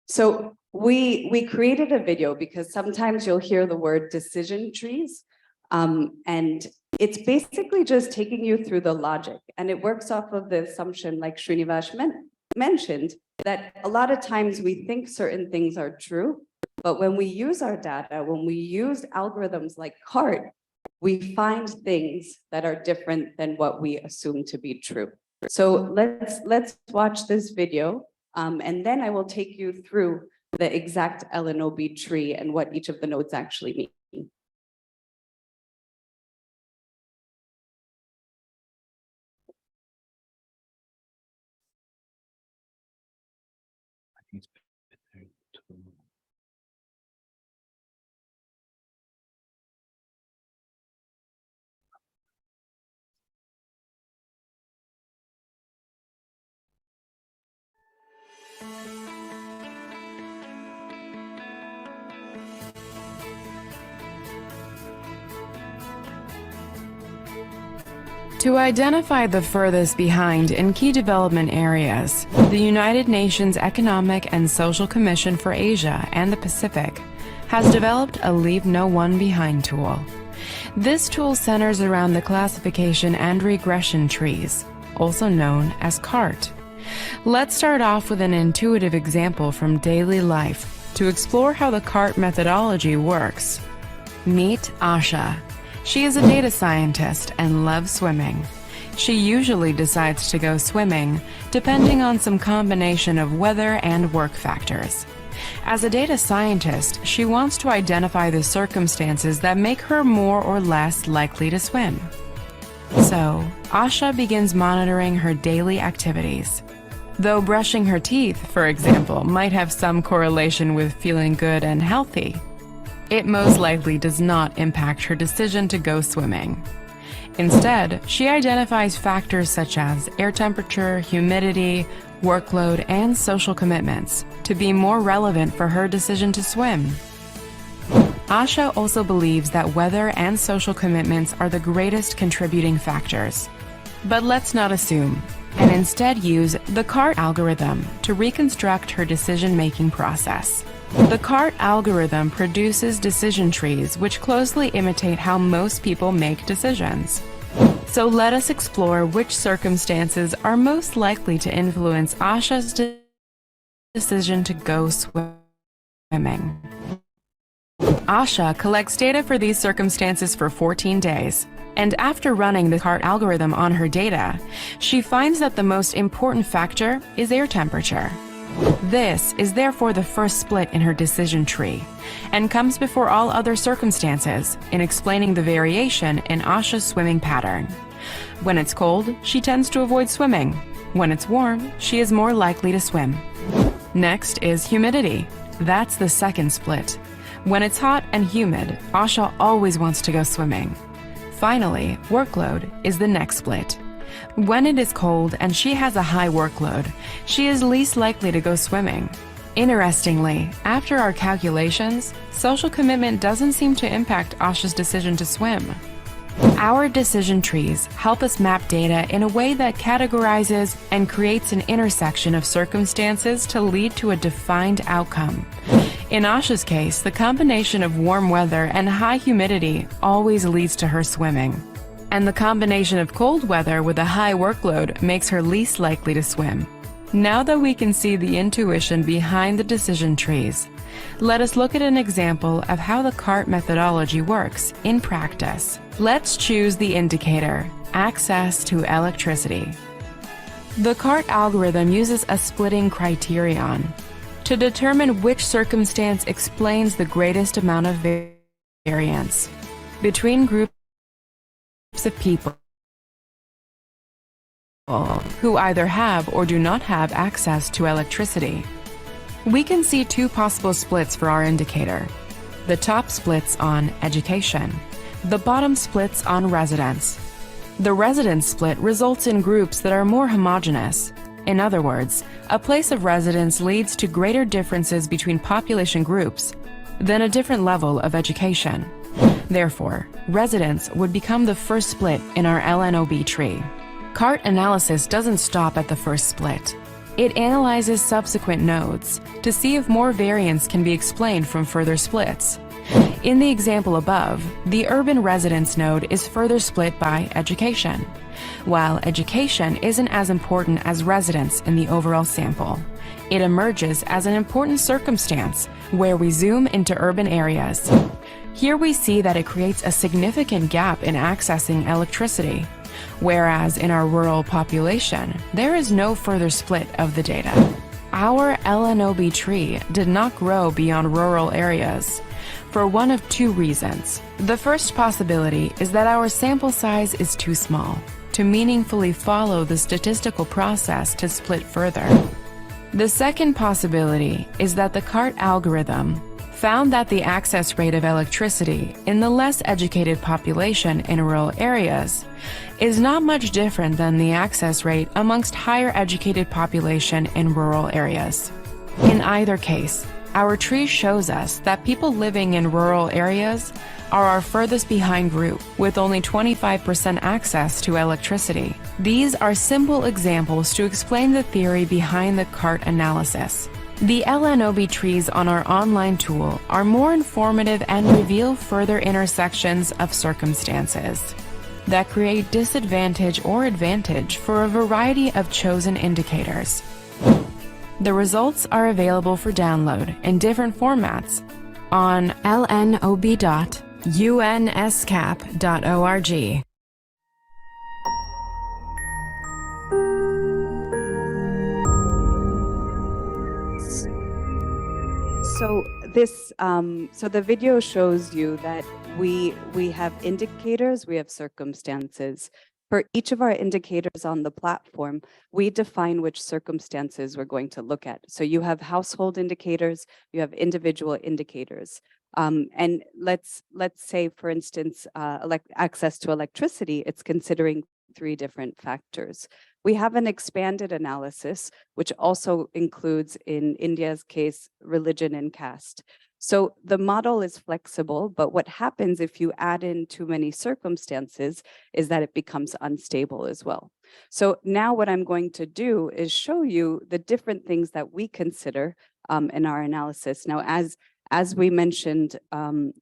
Speaker 6: So we created a video because sometimes you'll hear the word decision trees, and it's basically just taking you through the logic, and it works off of the assumption, like Srinivas mentioned, that a lot of times we think certain things are true, but when we use our data, when we use algorithms like CART, we find things that are different than what we assume to be true. So let's watch this video, and then I will take you through the exact LNOB tree and what each of the nodes actually mean.
Speaker 14: To identify the furthest behind in key development areas, the United Nations Economic and Social Commission for Asia and the Pacific has developed a Leave No One Behind tool. This tool centers around the classification and regression trees, also known as CART. Let's start off with an intuitive example from daily life to explore how the CART methodology works. Meet Asha. She is a data scientist and loves swimming. She usually decides to go swimming depending on some combination of weather and work factors. As a data scientist, she wants to identify the circumstances that make her more or less likely to swim. So, Asha begins monitoring her daily activities. Though brushing her teeth, for example, might have some correlation with feeling good and healthy, it most likely does not impact her decision to go swimming. Instead, she identifies factors such as air temperature, humidity, workload, and social commitments to be more relevant for her decision to swim. Asha also believes that weather and social commitments are the greatest contributing factors. But let's not assume, and instead use the CART algorithm to reconstruct her decision-making process. The CART algorithm produces decision trees which closely imitate how most people make decisions. So let us explore which circumstances are most likely to influence Asha's decision to go swimming. Asha collects data for these circumstances for 14 days. And after running the CART algorithm on her data, she finds that the most important factor is air temperature. This is therefore the first split in her decision tree, and comes before all other circumstances in explaining the variation in Asha's swimming pattern. When it's cold, she tends to avoid swimming. When it's warm, she is more likely to swim. Next is humidity. That's the second split. When it's hot and humid, Asha always wants to go swimming. Finally, workload is the next split. When it is cold and she has a high workload, she is least likely to go swimming. Interestingly, after our calculations, social commitment doesn't seem to impact Asha's decision to swim. Our decision trees help us map data in a way that categorizes and creates an intersection of circumstances to lead to a defined outcome. In Asha's case, the combination of warm weather and high humidity always leads to her swimming. And the combination of cold weather with a high workload makes her least likely to swim. Now that we can see the intuition behind the decision trees, let us look at an example of how the CART methodology works in practice. Let's choose the indicator, access to electricity. The CART algorithm uses a splitting criterion to determine which circumstance explains the greatest amount of variance between groups of people who either have or do not have access to electricity. We can see two possible splits for our indicator. The top splits on education. The bottom splits on residence. The residence split results in groups that are more homogeneous. In other words, a place of residence leads to greater differences between population groups than a different level of education. Therefore, residence would become the first split in our LNOB tree. CART analysis doesn't stop at the first split. It analyzes subsequent nodes to see if more variance can be explained from further splits. In the example above, the urban residence node is further split by education, while education isn't as important as residence in the overall sample. It emerges as an important circumstance where we zoom into urban areas. Here we see that it creates a significant gap in accessing electricity, whereas in our rural population, there is no further split of the data. Our LNOB tree did not grow beyond rural areas for one of two reasons. The first possibility is that our sample size is too small to meaningfully follow the statistical process to split further. The second possibility is that the CART algorithm found that the access rate of electricity in the less educated population in rural areas is not much different than the access rate amongst higher educated population in rural areas. In either case, our tree shows us that people living in rural areas are our furthest behind group, with only 25% access to electricity. These are simple examples to explain the theory behind the CART analysis. The LNOB trees on our online tool are more informative and reveal further intersections of circumstances that create disadvantage or advantage for a variety of chosen indicators. The results are available for download in different formats on lnob.org. unescap.org.
Speaker 6: So this, so the video shows you that we have indicators, we have circumstances. For each of our indicators on the platform, we define which circumstances we're going to look at. So you have household indicators, you have individual indicators. And let's say, for instance, access to electricity, it's considering 3 different factors. We have an expanded analysis, which also includes, in India's case, religion and caste. So the model is flexible, but what happens if you add in too many circumstances is that it becomes unstable as well. So now what I'm going to do is show you the different things that we consider in our analysis. Now, as we mentioned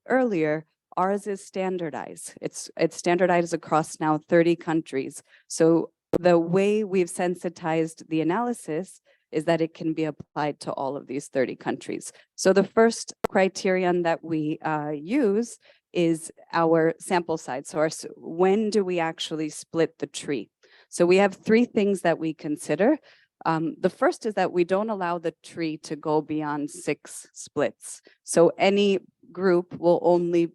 Speaker 6: earlier, ours is standardized. It's standardized across now 30 countries. So the way we've sensitized the analysis is that it can be applied to all of these 30 countries. So the first criterion that we use is our sample size. So when do we actually split the tree? So we have 3 things that we consider. The first is that we don't allow the tree to go beyond 6 splits. So any group will only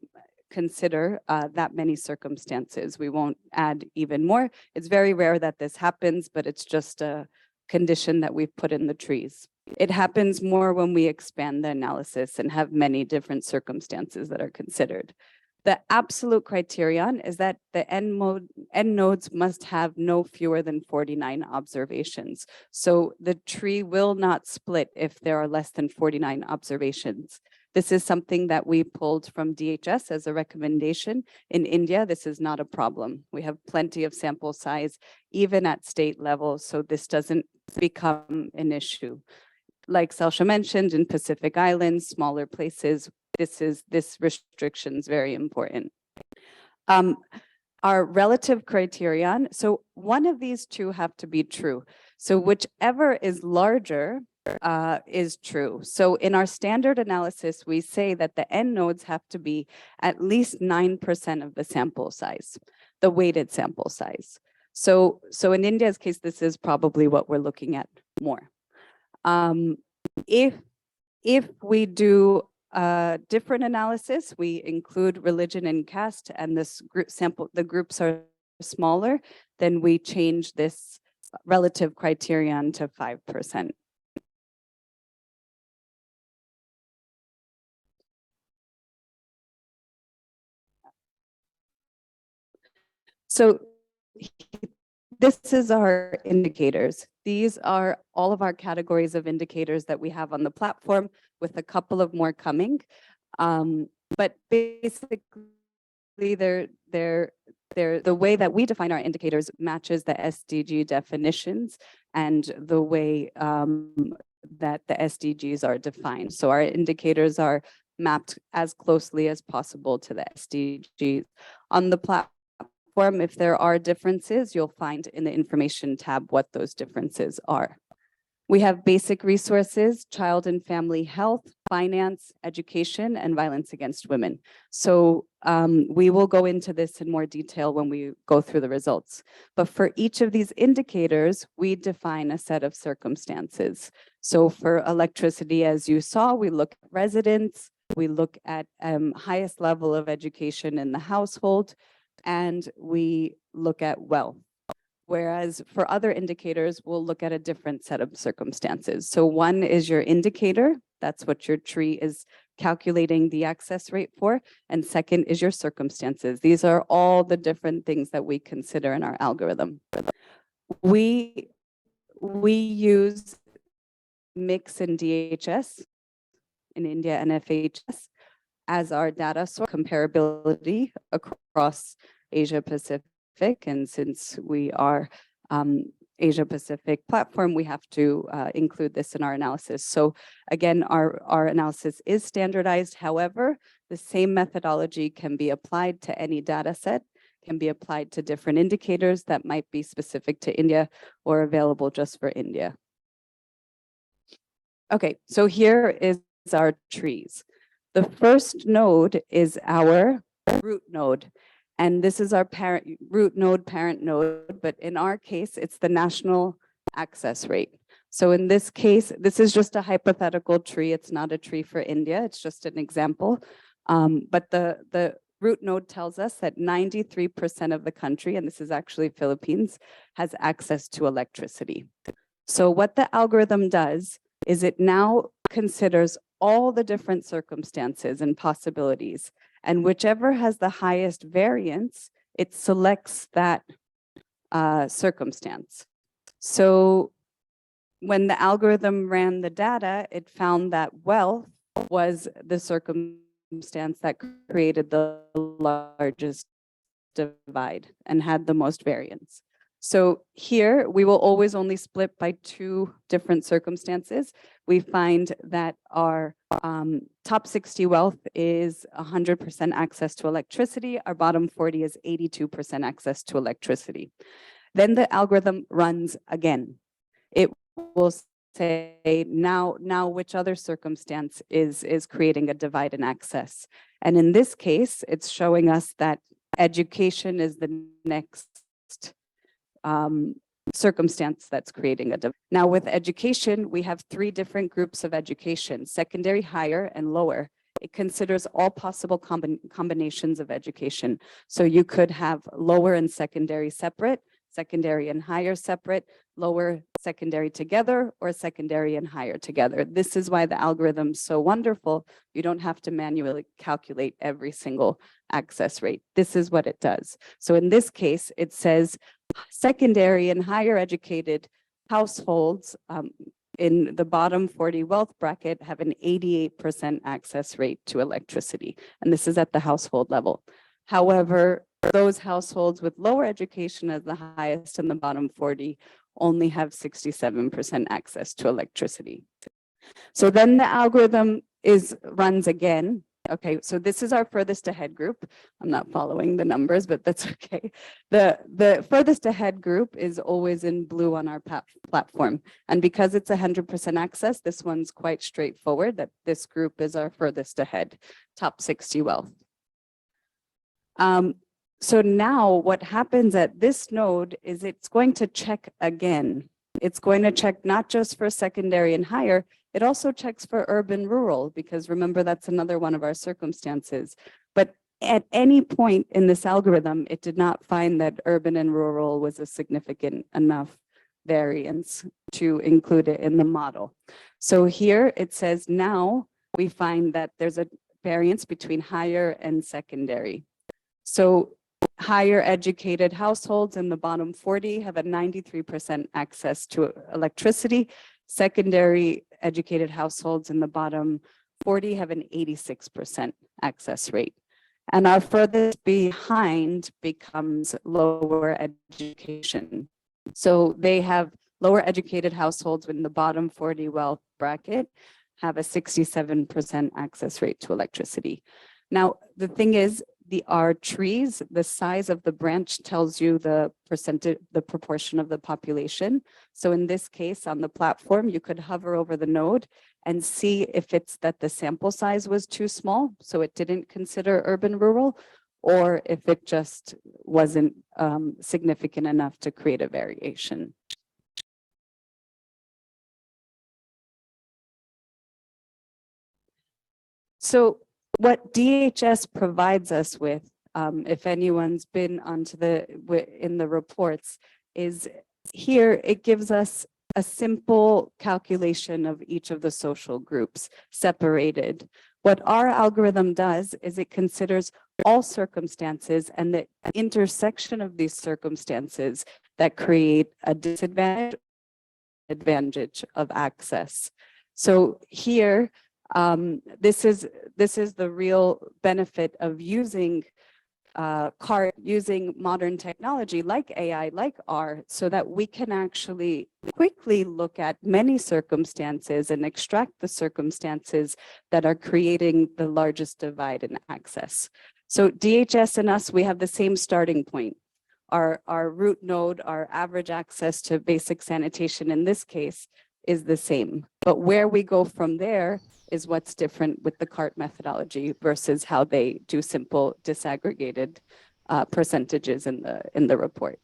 Speaker 6: consider that many circumstances. We won't add even more. It's very rare that this happens, but it's just a condition that we've put in the trees. It happens more when we expand the analysis and have many different circumstances that are considered. The absolute criterion is that the end nodes must have no fewer than 49 observations. So the tree will not split if there are less than 49 observations. This is something that we pulled from DHS as a recommendation. In India, this is not a problem. We have plenty of sample size, even at state level, so this doesn't become an issue. Like Selsha mentioned, in Pacific Islands, smaller places, this restriction is very important. Our relative criterion, so one of these 2 have to be true. So whichever is larger is true. So in our standard analysis, we say that the end nodes have to be at least 9% of the sample size, the weighted sample size. So in India's case, this is probably what we're looking at more. If we do a different analysis, we include religion and caste, and this group sample, the groups are smaller, then we change this relative criterion to 5%. So this is our indicators. These are all of our categories of indicators that we have on the platform, with a couple of more coming. But basically, the way that we define our indicators matches the SDG definitions and the way that the SDGs are defined. So our indicators are mapped as closely as possible to the SDGs. On the platform, if there are differences, you'll find in the information tab what those differences are. We have basic resources, child and family health, finance, education, and violence against women. So we will go into this in more detail when we go through the results. But for each of these indicators, we define a set of circumstances. So for electricity, as you saw, we look at residents, we look at highest level of education in the household, and we look at wealth. Whereas for other indicators, we'll look at a different set of circumstances. So one is your indicator, that's what your tree is calculating the access rate for. And second is your circumstances. These are all the different things that we consider in our algorithm. We use MIX and DHS in India and FHS as our data source comparability across Asia Pacific. And since we are Asia Pacific platform, we have to include this in our analysis. So again, our analysis is standardized. However, the same methodology can be applied to any data set, can be applied to different indicators that might be specific to India or available just for India. Okay, so here is our trees. The first node is our root node. And this is our parent root node, parent node, but in our case, it's the national access rate. So in this case, this is just a hypothetical tree. It's not a tree for India. It's just an example. But the root node tells us that 93% of the country, and this is actually Philippines, has access to electricity. So what the algorithm does is it now considers all the different circumstances and possibilities, and whichever has the highest variance, it selects that circumstance. So when the algorithm ran the data, it found that wealth was the circumstance that created the largest divide and had the most variance. So here we will always only split by two different circumstances. We find that our top 60 wealth is 100% access to electricity. Our bottom 40 is 82% access to electricity. Then the algorithm runs again. It will say now which other circumstance is creating a divide in access. And in this case, it's showing us that education is the next circumstance that's creating a divide. Now with education, we have three different groups of education: secondary, higher, and lower. It considers all possible combinations of education. So you could have lower and secondary separate, secondary and higher separate, lower, secondary together, or secondary and higher together. This is why the algorithm's so wonderful. You don't have to manually calculate every single access rate. This is what it does. So in this case, it says secondary and higher educated households in the bottom 40 wealth bracket have an 88% access rate to electricity. And this is at the household level. However, those households with lower education as the highest in the bottom 40 only have 67% access to electricity. So then the algorithm runs again. Okay, so this is our furthest ahead group. I'm not following the numbers, but that's okay. The furthest ahead group is always in blue on our platform. And because it's 100% access, this one's quite straightforward, that this group is our furthest ahead, top 60 wealth. So now what happens at this node is it's going to check again. It's going to check not just for secondary and higher, it also checks for urban rural, because remember, that's another one of our circumstances. But at any point in this algorithm, it did not find that urban and rural was a significant enough variance to include it in the model. So here it says now we find that there's a variance between higher and secondary. So higher educated households in the bottom 40 have a 93% access to electricity. Secondary educated households in the bottom 40 have an 86% access rate. And our furthest behind becomes lower education. So they have lower educated households in the bottom 40 wealth bracket have a 67% access rate to electricity. Now, the thing is, our trees, the size of the branch tells you the percentage, the proportion of the population. So in this case on the platform, you could hover over the node and see if it's that the sample size was too small, so it didn't consider urban rural, or if it just wasn't significant enough to create a variation. So what DHS provides us with, if anyone's been onto in the reports, is here it gives us a simple calculation of each of the social groups separated. What our algorithm does is it considers all circumstances and the intersection of these circumstances that create a disadvantage, advantage of access. So here, this is the real benefit of using using modern technology like AI, like R, so that we can actually quickly look at many circumstances and extract the circumstances that are creating the largest divide in access. So DHS and us, we have the same starting point. Our root node, our average access to basic sanitation in this case is the same. But where we go from there is what's different with the CART methodology versus how they do simple disaggregated percentages in the report.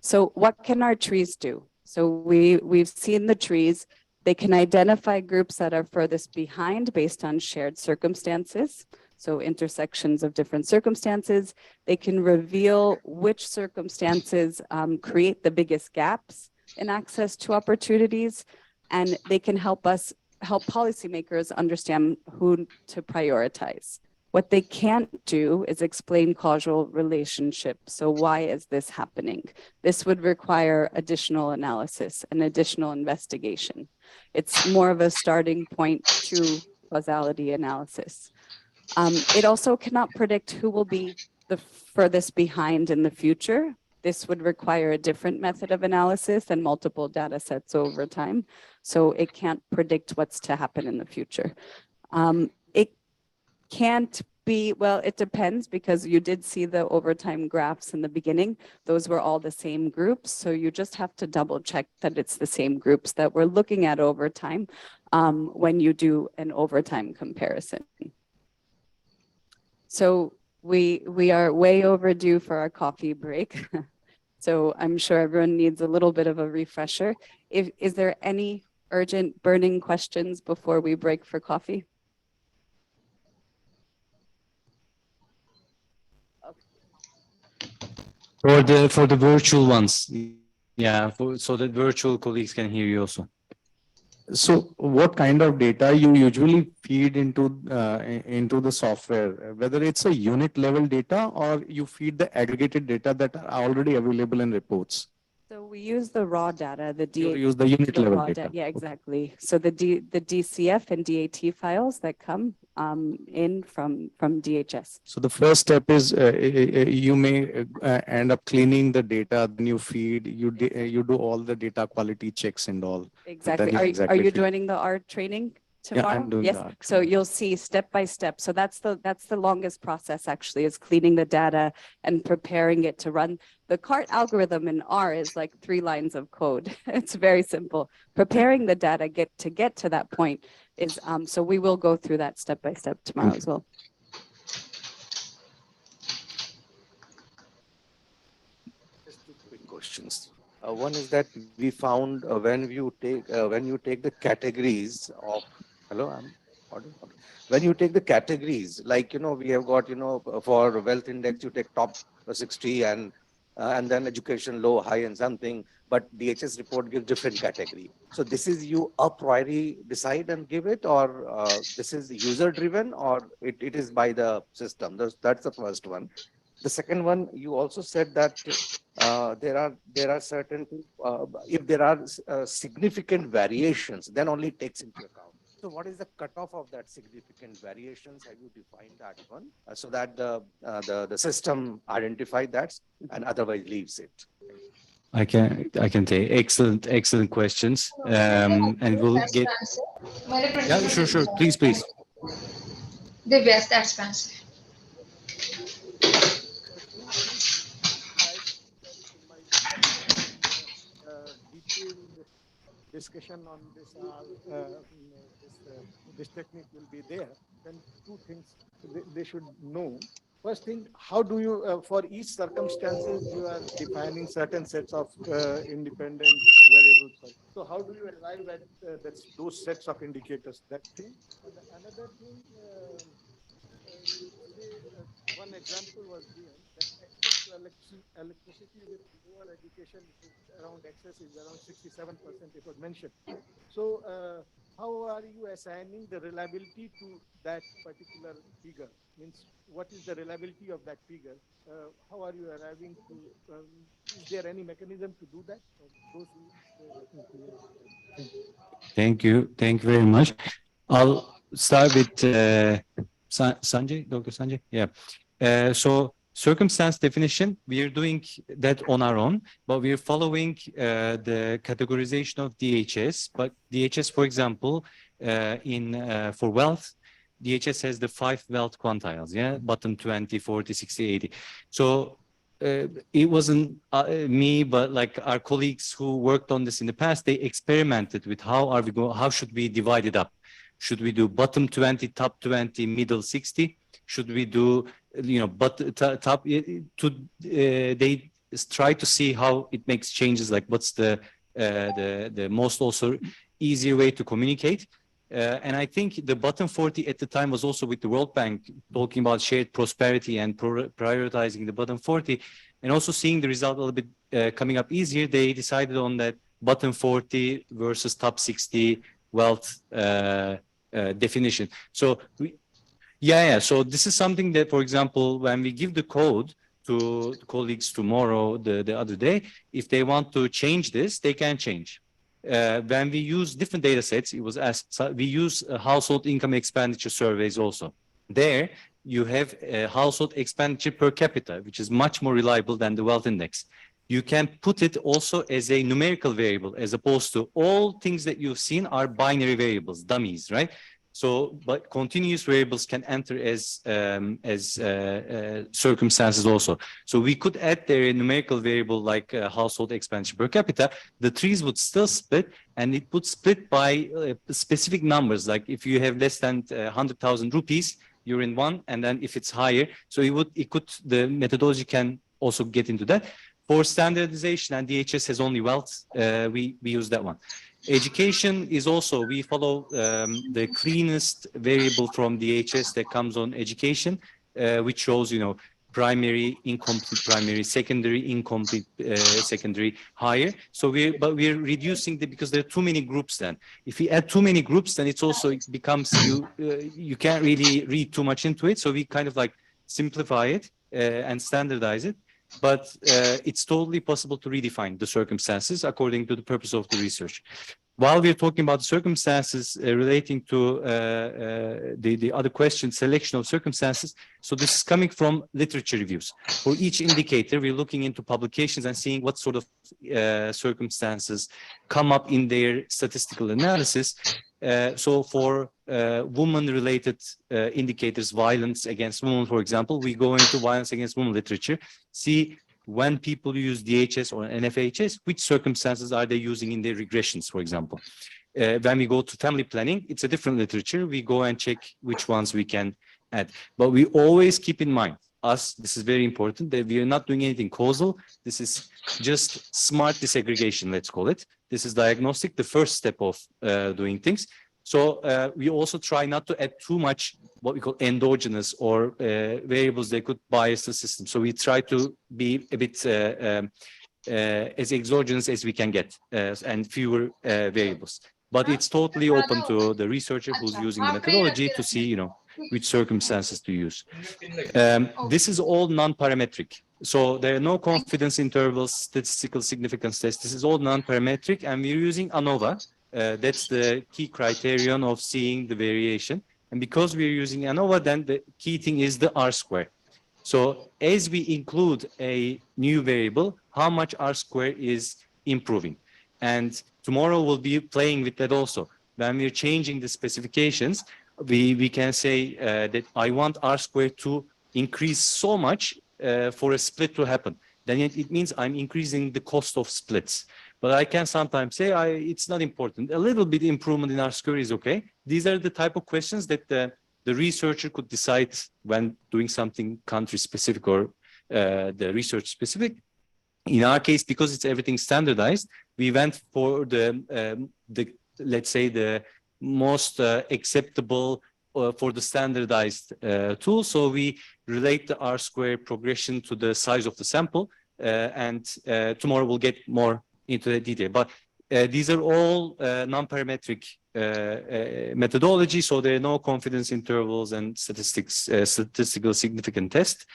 Speaker 6: So what can our trees do? So we've seen the trees. They can identify groups that are furthest behind based on shared circumstances. So intersections of different circumstances. They can reveal which circumstances create the biggest gaps in access to opportunities. And they can help policymakers understand who to prioritize. What they can't do is explain causal relationships. So why is this happening? This would require additional analysis and additional investigation. It's more of a starting point to causality analysis. It also cannot predict who will be the furthest behind in the future. This would require a different method of analysis and multiple data sets over time. So it can't predict what's to happen in the future. It can't be, well, it depends, because you did see the overtime graphs in the beginning. Those were all the same groups. So you just have to double check that it's the same groups that we're looking at over time when you do an overtime comparison. So we are way overdue for our coffee break. So I'm sure everyone needs a little bit of a refresher. Is there any urgent burning questions before we break for coffee?
Speaker 2: For the virtual ones, yeah, so that virtual colleagues can hear you also.
Speaker 12: So what kind of data you usually feed into the software, whether it's a unit level data or you feed the aggregated data that are already available in reports?
Speaker 6: So we use the raw data,
Speaker 12: You use the unit level data.
Speaker 6: Yeah, exactly. So the DCF and DAT files that come in from DHS.
Speaker 12: So the first step is you may end up cleaning the data, then you feed, you do all the data quality checks and all.
Speaker 6: Exactly. Are you joining the R training tomorrow?
Speaker 12: Yeah, I'm doing
Speaker 6: yes.
Speaker 12: that.
Speaker 6: So you'll see step by step. So that's the longest process actually, is cleaning the data and preparing it to run. The CART algorithm in R is like 3 lines of code. It's very simple. Preparing the data to get to that point is so we will go through that step by step tomorrow as well.
Speaker 15: Just 2 quick questions. One is that we found when you take the categories of, hello, I'm audible? Okay. When you take the categories, like, we have got, for wealth index, you take top 60 and then education low, high and something, but DHS report gives different category. So this is you a priori decide and give it, or this is user driven, or it is by the system? That's the first one. The second one, you also said that there are certain, if there are significant variations, then only it takes into account. So what is the cutoff of that significant variations? Have you defined that one so that the system identify that and otherwise leaves it?
Speaker 2: I can take excellent questions. And we'll get. Yeah, sure. Please.
Speaker 16: The best expensive.
Speaker 5: Detailed discussion on this, this technique will be there. Then 2 things they should know. First thing, how do you, for each circumstances, you are defining certain sets of independent variables. So how do you arrive at those sets of indicators? That thing. And another thing, today, one example was given that access to electricity with lower education is around 67%, it was mentioned. So how are you assigning the reliability to that particular figure? Means what is the reliability of that figure? How are you arriving to, is there any mechanism to do that? Those
Speaker 2: Thank you very much. I'll start with Sanjay, Dr. Sanjay. Yeah. So circumstance definition, we are doing that on our own, but we are following the categorization of DHS. But DHS, for example, for wealth, DHS has the 5 wealth quantiles, yeah, bottom 20, 40, 60, 80. So it wasn't me, but like our colleagues who worked on this in the past, they experimented with how should we divide it up? Should we do bottom 20, top 20, middle 60? Should we do, but top they try to see how it makes changes, like what's the most also easier way to communicate. And I think the bottom 40 at the time was also with the World Bank talking about shared prosperity and prioritizing the bottom 40, and also seeing the result a little bit coming up easier. They decided on that bottom 40 versus top 60 wealth definition. So so this is something that, for example, when we give the code to colleagues tomorrow, the other day, if they want to change this, they can change. When we use different data sets, it was asked, we use household income expenditure surveys also. There you have a household expenditure per capita, which is much more reliable than the wealth index. You can put it also as a numerical variable, as opposed to all things that you've seen are binary variables, dummies, right? So, but continuous variables can enter as circumstances also. So we could add there a numerical variable like household expenditure per capita. The trees would still split, and it would split by specific numbers. Like if you have less than 100,000 rupees, you're in one, and then if it's higher, so the methodology can also get into that. For standardization, and DHS has only wealth, we use that one. Education is also, we follow the cleanest variable from DHS that comes on education, which shows, primary, incomplete primary, secondary, incomplete secondary, higher. So we're reducing because there are too many groups then. If we add too many groups, then it becomes, you can't really read too much into it. So we kind of like simplify it and standardize it. But it's totally possible to redefine the circumstances according to the purpose of the research. While we're talking about the circumstances relating to the other question, selection of circumstances, so this is coming from literature reviews. For each indicator, we're looking into publications and seeing what sort of circumstances come up in their statistical analysis. So for woman-related indicators, violence against women, for example, we go into violence against women literature, see when people use DHS or NFHS, which circumstances are they using in their regressions, for example. When we go to family planning, it's a different literature. We go and check which ones we can add. But we always keep in mind, this is very important, that we are not doing anything causal. This is just smart disaggregation, let's call it. This is diagnostic, the first step of doing things. So we also try not to add too much what we call endogenous or variables that could bias the system. So we try to be a bit as exogenous as we can get and fewer variables. But it's totally open to the researcher who's using the methodology to see, which circumstances to use. This is all non-parametric. So there are no confidence intervals, statistical significance tests. This is all non-parametric, and we're using ANOVA. That's the key criterion of seeing the variation. And because we're using ANOVA, then the key thing is the R-square. So as we include a new variable, how much R-square is improving. And tomorrow we'll be playing with that also. When we're changing the specifications, we can say that I want R-square to increase so much for a split to happen. Then it means I'm increasing the cost of splits. But I can sometimes say it's not important. A little bit improvement in R-square is okay. These are the type of questions that the researcher could decide when doing something country-specific or the research-specific. In our case, because it's everything standardized, we went for the let's say the most acceptable for the standardized tool. So we relate the R-square progression to the size of the sample, and tomorrow we'll get more into the detail. But these are all non-parametric methodology, so there are no confidence intervals and statistical significant tests,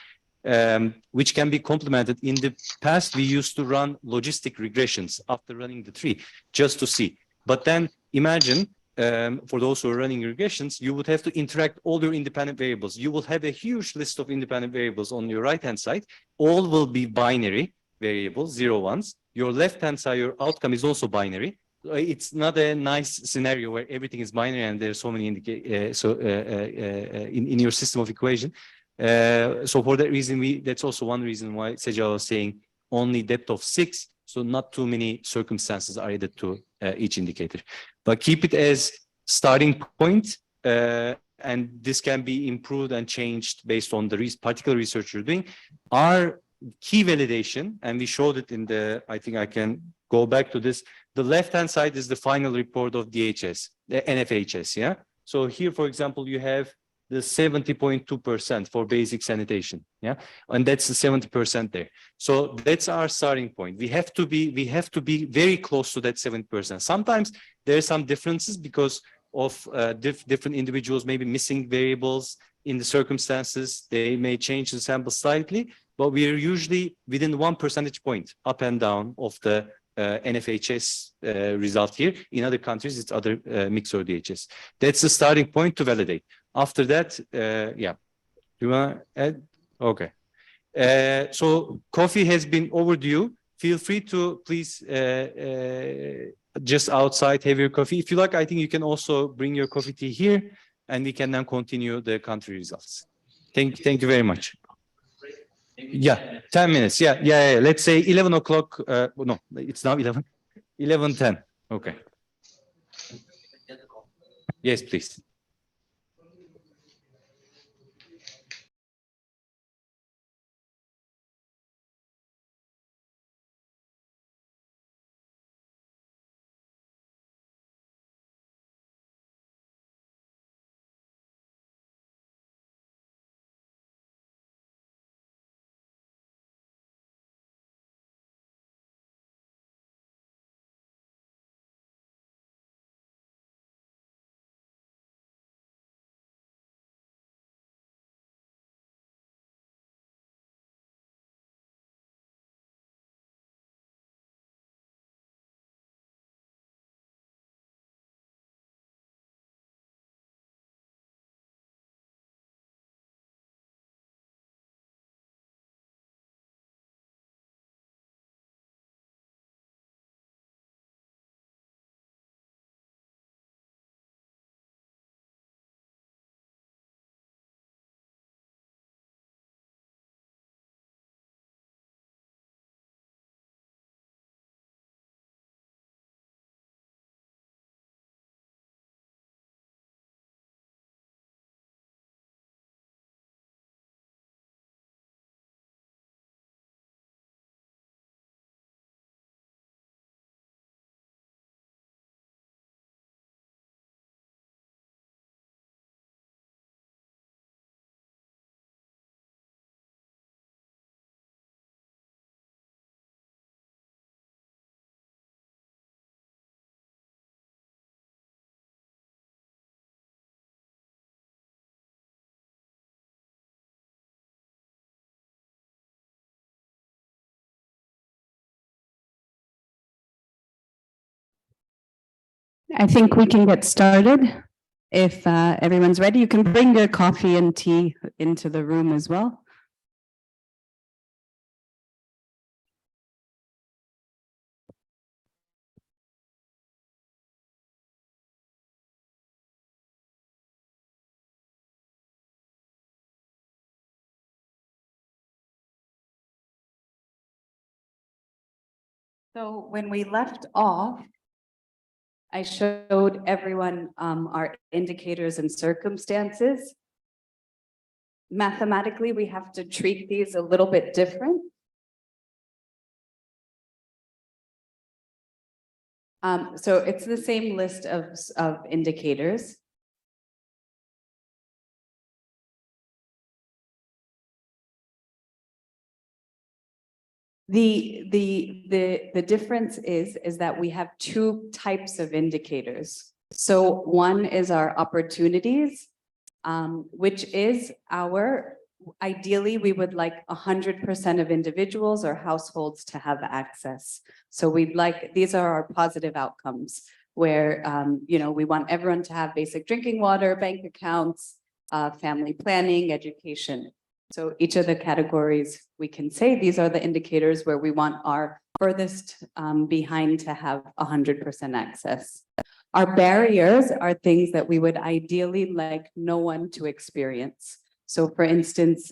Speaker 2: which can be complemented. In the past, we used to run logistic regressions after running the tree just to see. But then imagine, for those who are running regressions, you would have to interact all your independent variables. You will have a huge list of independent variables on your right-hand side. All will be binary variables, 0, 1s. Your left-hand side, your outcome is also binary. It's not a nice scenario where everything is binary and there's so many in your system of equation. So for that reason, that's also one reason why Sejal was saying only depth of 6, so not too many circumstances are added to each indicator. But keep it as starting point, and this can be improved and changed based on the particular research you're doing. Our key validation, and we showed it in the, I think I can go back to this. The left-hand side is the final report of DHS, the NFHS, yeah? So here, for example, you have the 70.2% for basic sanitation, yeah? And that's the 70% there. So that's our starting point. We have to be very close to that 70%. Sometimes there are some differences because of different individuals maybe missing variables in the circumstances. They may change the sample slightly, but we are usually within 1 percentage point up and down of the NFHS result here. In other countries, it's other mix or DHS. That's the starting point to validate. After that, yeah. Do you want to add? Okay. So coffee has been overdue. Feel free to please just outside have your coffee. If you like, I think you can also bring your coffee tea here and we can then continue the country results. Thank you very much. Yeah, 10 minutes. Yeah. Let's say 11 o'clock. No, it's now 11. 11:10. Okay. Yes, please.
Speaker 6: I think we can get started. If everyone's ready, you can bring your coffee and tea into the room as well. So when we left off, I showed everyone our indicators and circumstances. Mathematically, we have to treat these a little bit different. So it's the same list of indicators. The difference is that we have 2 types of indicators. So one is our opportunities, which is ideally we would like 100% of individuals or households to have access. So these are our positive outcomes where, we want everyone to have basic drinking water, bank accounts, family planning, education. So each of the categories, we can say these are the indicators where we want our furthest behind to have 100% access. Our barriers are things that we would ideally like no one to experience. So for instance,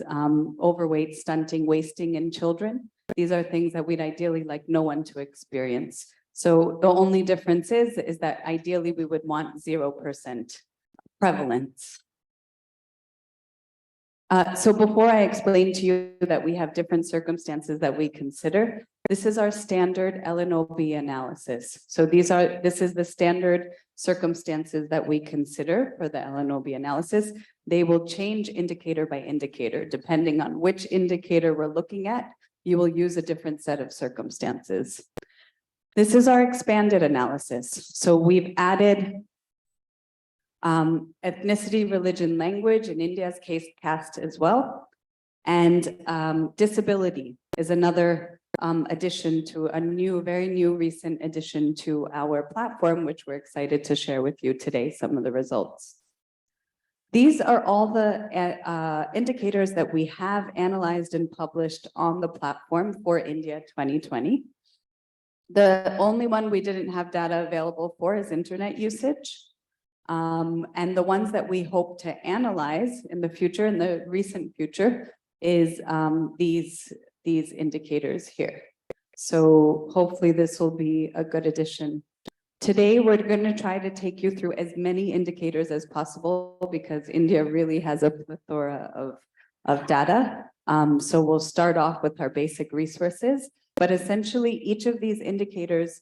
Speaker 6: overweight, stunting, wasting in children, these are things that we'd ideally like no one to experience. So the only difference is that ideally we would want 0% prevalence. So before I explain to you that we have different circumstances that we consider, this is our standard LNOB analysis. So this is the standard circumstances that we consider for the LNOB analysis. They will change indicator by indicator. Depending on which indicator we're looking at, you will use a different set of circumstances. This is our expanded analysis. So we've added ethnicity, religion, language, in India's case, caste as well. And disability is another addition to a new, very new recent addition to our platform, which we're excited to share with you today, some of the results. These are all the indicators that we have analyzed and published on the platform for India 2020. The only one we didn't have data available for is internet usage. And the ones that we hope to analyze in the future, in the recent future, is these indicators here. So hopefully this will be a good addition. Today, we're going to try to take you through as many indicators as possible because India really has a plethora of data. So we'll start off with our basic resources, but essentially each of these indicators,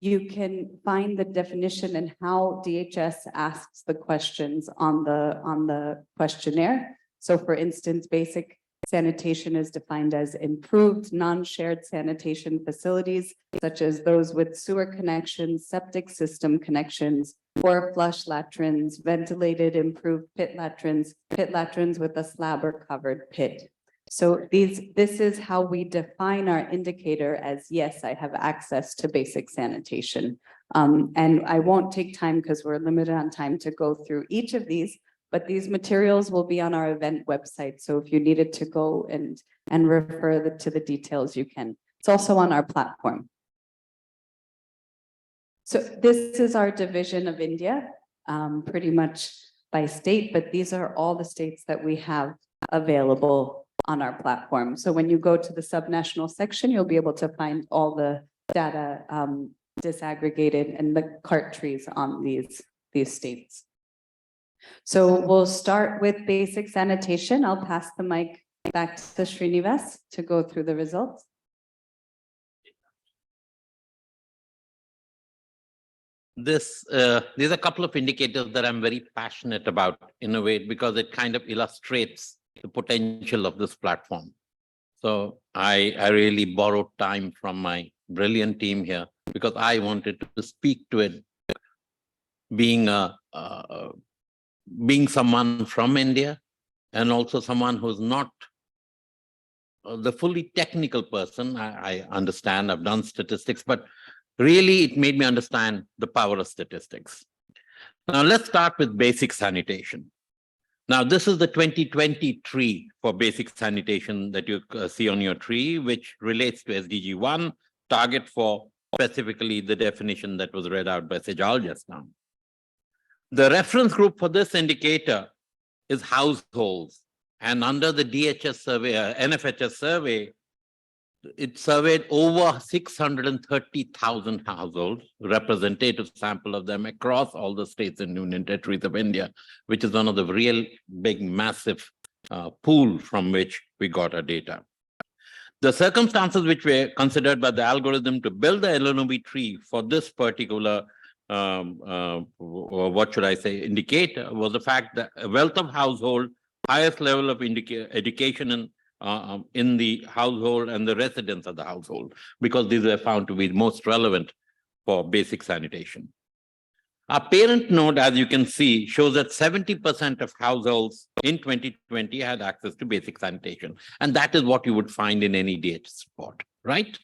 Speaker 6: you can find the definition and how DHS asks the questions on the questionnaire. So for instance, basic sanitation is defined as improved non-shared sanitation facilities, such as those with sewer connections, septic system connections, or flush latrines, ventilated improved pit latrines with a slab or covered pit. So this is how we define our indicator as, yes, I have access to basic sanitation. And I won't take time because we're limited on time to go through each of these, but these materials will be on our event website. So if you needed to go and refer to the details, you can. It's also on our platform. So this is our division of India, pretty much by state, but these are all the states that we have available on our platform. So when you go to the subnational section, you'll be able to find all the data disaggregated and the cart trees on these states. So we'll start with basic sanitation. I'll pass the mic back to Srinivas to go through the results.
Speaker 7: These are a couple of indicators that I'm very passionate about in a way because it kind of illustrates the potential of this platform. So I really borrowed time from my brilliant team here because I wanted to speak to it being someone from India and also someone who's not the fully technical person. I understand, I've done statistics, but really it made me understand the power of statistics. Now let's start with basic sanitation. Now, this is the 2020 tree for basic sanitation that you see on your tree, which relates to SDG 1, target for specifically the definition that was read out by Sejal just now. The reference group for this indicator is households. And under the DHS survey, NFHS survey, it surveyed over 630,000 households, representative sample of them across all the states and union territories of India, which is one of the real big, massive pool from which we got our data. The circumstances which were considered by the algorithm to build the LNOB tree for this particular, what should I say, indicator was the fact that wealth of household, highest level of education and in the household and the residents of the household, because these were found to be most relevant for basic sanitation. Our parent node, as you can see, shows that 70% of households in 2020 had access to basic sanitation. And that is what you would find in any DHS report, right?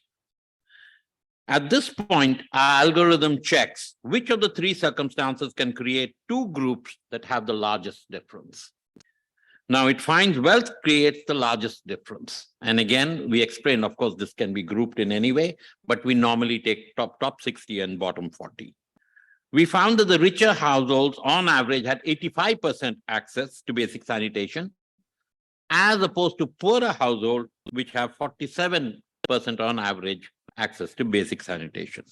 Speaker 7: At this point, our algorithm checks which of the three circumstances can create two groups that have the largest difference. Now it finds wealth creates the largest difference. And again, we explain, of course, this can be grouped in any way, but we normally take top 60 and bottom 40. We found that the richer households on average had 85% access to basic sanitation, as opposed to poorer households, which have 47% on average access to basic sanitation.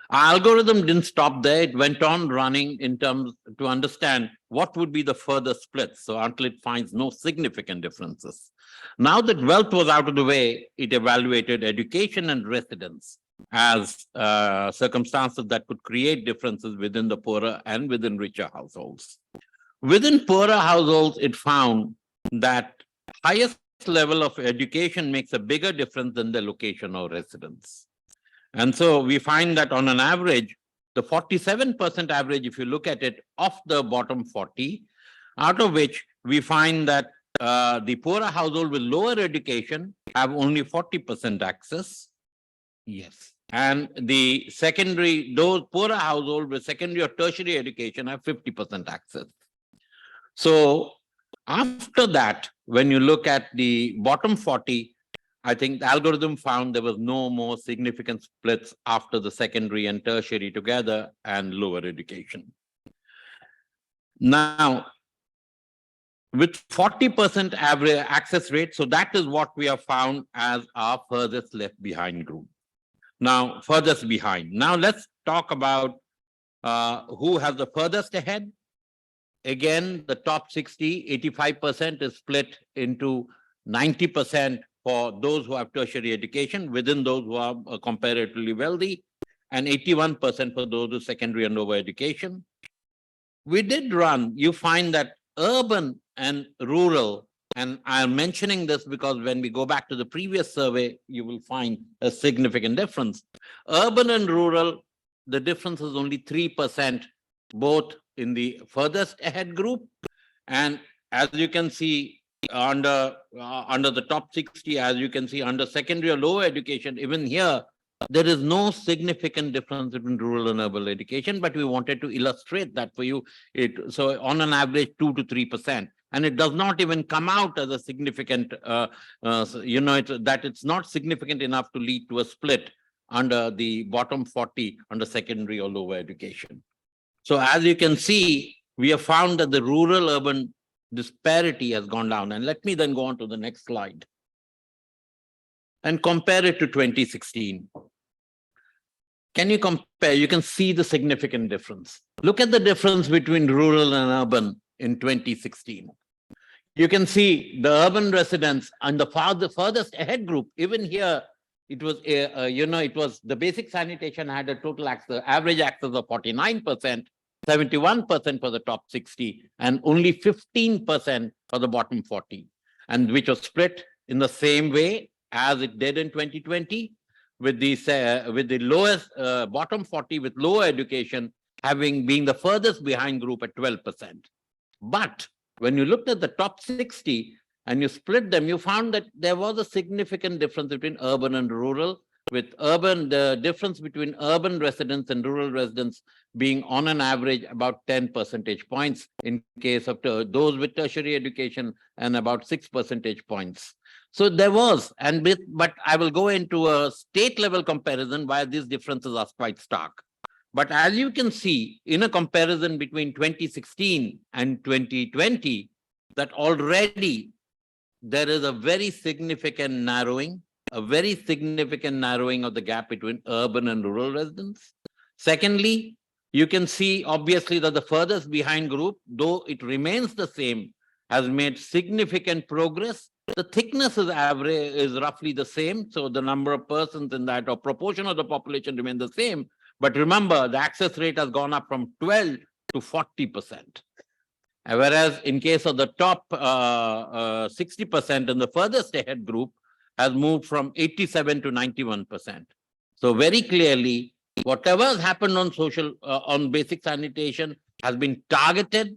Speaker 7: Our algorithm didn't stop there. It went on running in terms to understand what would be the further splits. So until it finds no significant differences. Now that wealth was out of the way, it evaluated education and residence as circumstances that could create differences within the poorer and within richer households. Within poorer households, it found that highest level of education makes a bigger difference than the location or residence. And so we find that on an average, the 47% average, if you look at it, of the bottom 40, out of which we find that the poorer household with lower education have only 40% access. Yes. And the secondary, those poorer households with secondary or tertiary education have 50% access. So after that, when you look at the bottom 40, I think the algorithm found there was no more significant splits after the secondary and tertiary together and lower education. Now, with 40% average access rate, so that is what we have found as our furthest left behind group. Now, furthest behind. Now, let's talk about who has the furthest ahead. Again, the top 60, 85% is split into 90% for those who have tertiary education, within those who are comparatively wealthy, and 81% for those with secondary and lower education. We did run, you find that urban and rural, and I'm mentioning this because when we go back to the previous survey, you will find a significant difference. Urban and rural, the difference is only 3%, both in the furthest ahead group. And as you can see, under the top 60, as you can see, under secondary or lower education, even here, there is no significant difference between rural and urban education, but we wanted to illustrate that for you. So on an average, 2 to 3%. And it does not even come out as a significant, it's not significant enough to lead to a split under the bottom 40 under secondary or lower education. So as you can see, we have found that the rural-urban disparity has gone down. And let me then go on to the next slide and compare it to 2016. Can you compare? You can see the significant difference. Look at the difference between rural and urban in 2016. You can see the urban residents and the furthest ahead group. Even here, it was it was the basic sanitation had a total access, average access of 49%, 71% for the top 60, and only 15% for the bottom 40, and which was split in the same way as it did in 2020, with the lowest bottom 40 with lower education being the furthest behind group at 12%. But when you looked at the top 60 and you split them, you found that there was a significant difference between urban and rural, with the difference between urban residents and rural residents being on an average about 10 percentage points in case of those with tertiary education, and about 6 percentage points. So there was, but I will go into a state level comparison why these differences are quite stark. But as you can see, in a comparison between 2016 and 2020, that already there is a very significant narrowing of the gap between urban and rural residents. Secondly, you can see obviously that the furthest behind group, though it remains the same, has made significant progress. The thickness is roughly the same. So the number of persons in that or proportion of the population remain the same. But remember, the access rate has gone up from 12 to 40%. Whereas in case of the top 60% in the furthest ahead group has moved from 87 to 91%. So very clearly, whatever has happened on basic sanitation has been targeted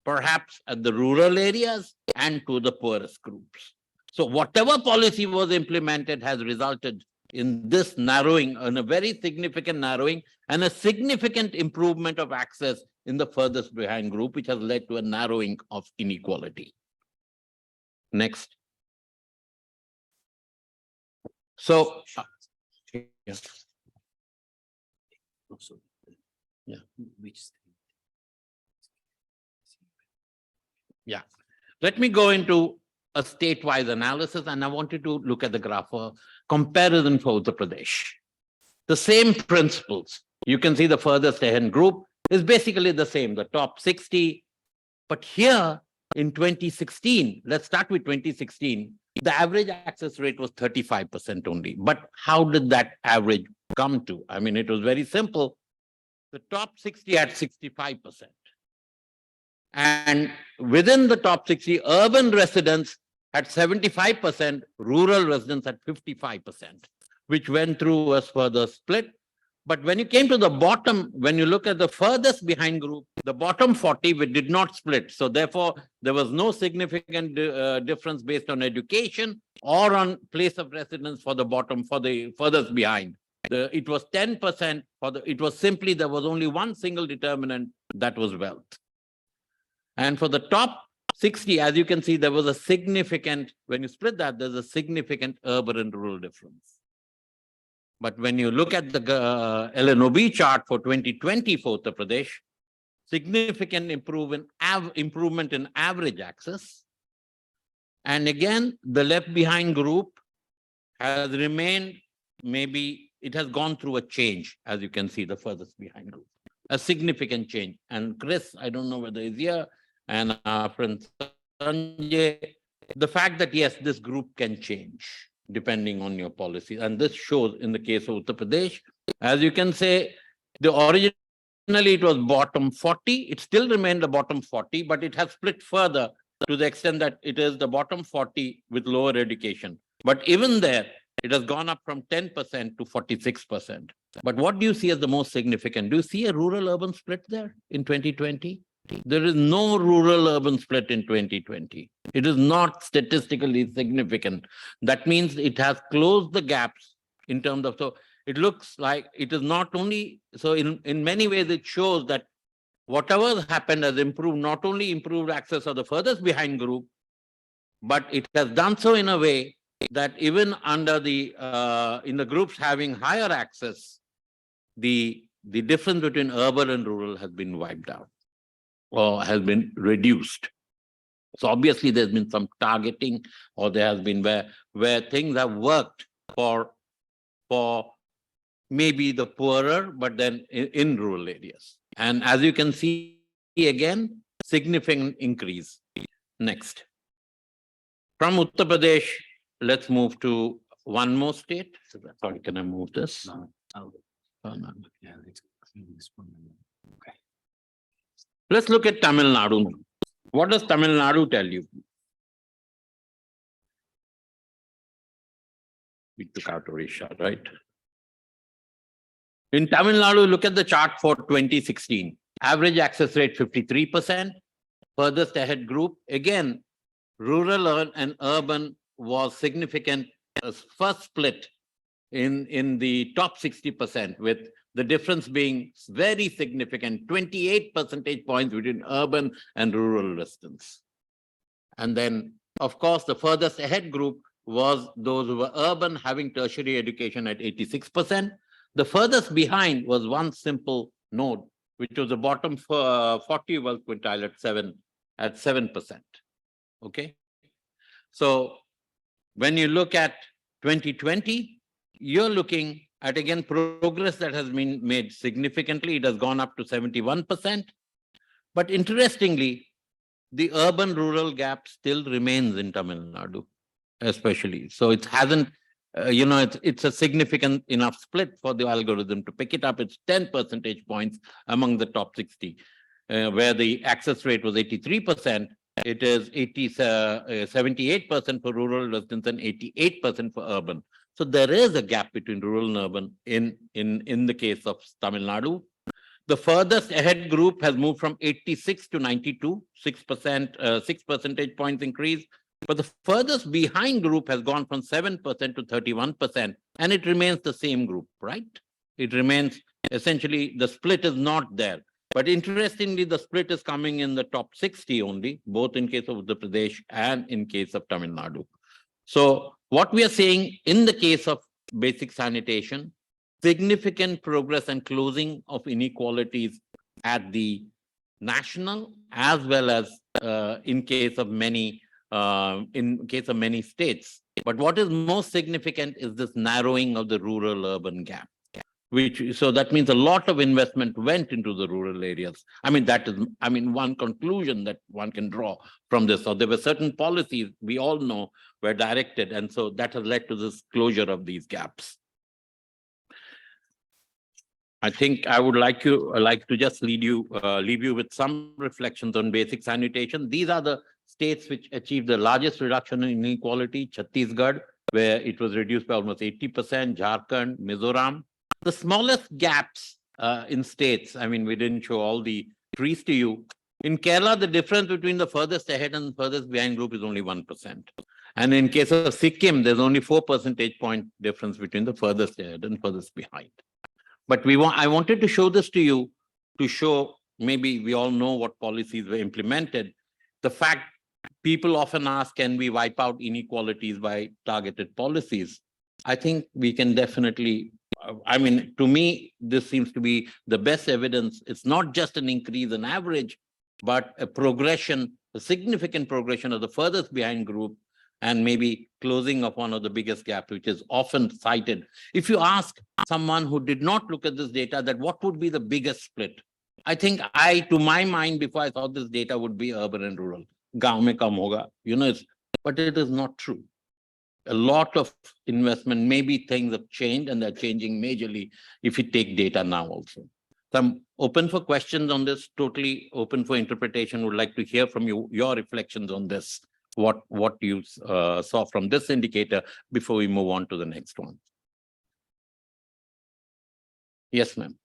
Speaker 7: perhaps at the rural areas and to the poorest groups. So whatever policy was implemented has resulted in this narrowing, in a very significant narrowing and a significant improvement of access in the furthest behind group, which has led to a narrowing of inequality. Next. So, yeah. Let me go into a state-wise analysis, and I wanted to look at the graph for comparison for Uttar Pradesh. The same principles. You can see the furthest ahead group is basically the same, the top 60. But here in 2016, let's start with 2016, the average access rate was 35% only. But how did that average come to? I mean, it was very simple. The top 60 had 65%. And within the top 60, urban residents had 75%, rural residents had 55%, which went through as further split. But when you came to the bottom, when you look at the furthest behind group, the bottom 40, we did not split. So therefore, there was no significant difference based on education or on place of residence for the bottom, for the furthest behind. It was 10% it was simply, there was only one single determinant, that was wealth. And for the top 60, as you can see, there was a significant, when you split that, there's a significant urban and rural difference. But when you look at the LNOB chart for 2020 for Uttar Pradesh, significant improvement in average access. And again, the left behind group has remained, maybe it has gone through a change, as you can see, the furthest behind group. A significant change. And Chris, I don't know whether he's here, and our friend Sanjay, the fact that, yes, this group can change depending on your policy. And this shows in the case of Uttar Pradesh, as you can say, originally it was bottom 40. It still remained the bottom 40, but it has split further to the extent that it is the bottom 40 with lower education. But even there, it has gone up from 10% to 46%. But what do you see as the most significant? Do you see a rural-urban split there in 2020? There is no rural-urban split in 2020. It is not statistically significant. That means it has closed the gaps in terms of, so it looks like it is not only, so in many ways it shows that whatever happened has improved, not only improved access of the furthest behind group, but it has done so in a way that even under the, in the groups having higher access, the difference between urban and rural has been wiped out or has been reduced. So obviously there's been some targeting, or there has been where things have worked for maybe the poorer, but then in rural areas. And as you can see again, significant increase. Next. From Uttar Pradesh, let's move to one more state. Sorry, can I move this? No. Oh, no. Yeah, okay. Let's look at Tamil Nadu. What does Tamil Nadu tell you? We took out Odisha, right? In Tamil Nadu, look at the chart for 2016. Average access rate 53%. Furthest ahead group. Again, rural and urban was significant. First split in the top 60%, with the difference being very significant, 28 percentage points between urban and rural residents. And then, of course, the furthest ahead group was those who were urban, having tertiary education at 86%. The furthest behind was one simple node, which was the bottom 40 wealth quintile at 7%. Okay. So when you look at 2020, you're looking at, again, progress that has been made significantly. It has gone up to 71%. But interestingly, the urban-rural gap still remains in Tamil Nadu, especially. So it hasn't, it's a significant enough split for the algorithm to pick it up. It's 10 percentage points among the top 60, where the access rate was 83%. It is 78% for rural residents and 88% for urban. So there is a gap between rural and urban in the case of Tamil Nadu. The furthest ahead group has moved from 86 to 92, 6 percentage points increase. But the furthest behind group has gone from 7% to 31%, and it remains the same group, right? It remains, essentially, the split is not there. But interestingly, the split is coming in the top 60 only, both in case of Uttar Pradesh and in case of Tamil Nadu. So what we are saying in the case of basic sanitation, significant progress and closing of inequalities at the national as well as in case of many states. But what is most significant is this narrowing of the rural-urban gap. So that means a lot of investment went into the rural areas. I mean, that is, one conclusion that one can draw from this. So there were certain policies we all know were directed, and so that has led to this closure of these gaps. I think I would like to just leave you with some reflections on basic sanitation. These are the states which achieved the largest reduction in inequality: Chhattisgarh, where it was reduced by almost 80%, Jharkhand, Mizoram. The smallest gaps in states, we didn't show all the trees to you. In Kerala, the difference between the furthest ahead and furthest behind group is only 1%. And in case of Sikkim, there's only 4 percentage point difference between the furthest ahead and furthest behind. But I wanted to show this to you to show, maybe we all know what policies were implemented. The fact people often ask, can we wipe out inequalities by targeted policies? I think we can definitely, to me, this seems to be the best evidence. It's not just an increase in average, but a progression, a significant progression of the furthest behind group, and maybe closing of one of the biggest gaps, which is often cited. If you ask someone who did not look at this data, that what would be the biggest split? I think to my mind, before I thought this data would be urban and rural. Gaon mein kam hoga, but it is not true. A lot of investment, maybe things have changed, and they're changing majorly if you take data now also. So I'm open for questions on this, totally open for interpretation. Would like to hear from you, your reflections on this, what you saw from this indicator before we move on to the next one. Yes, ma'am.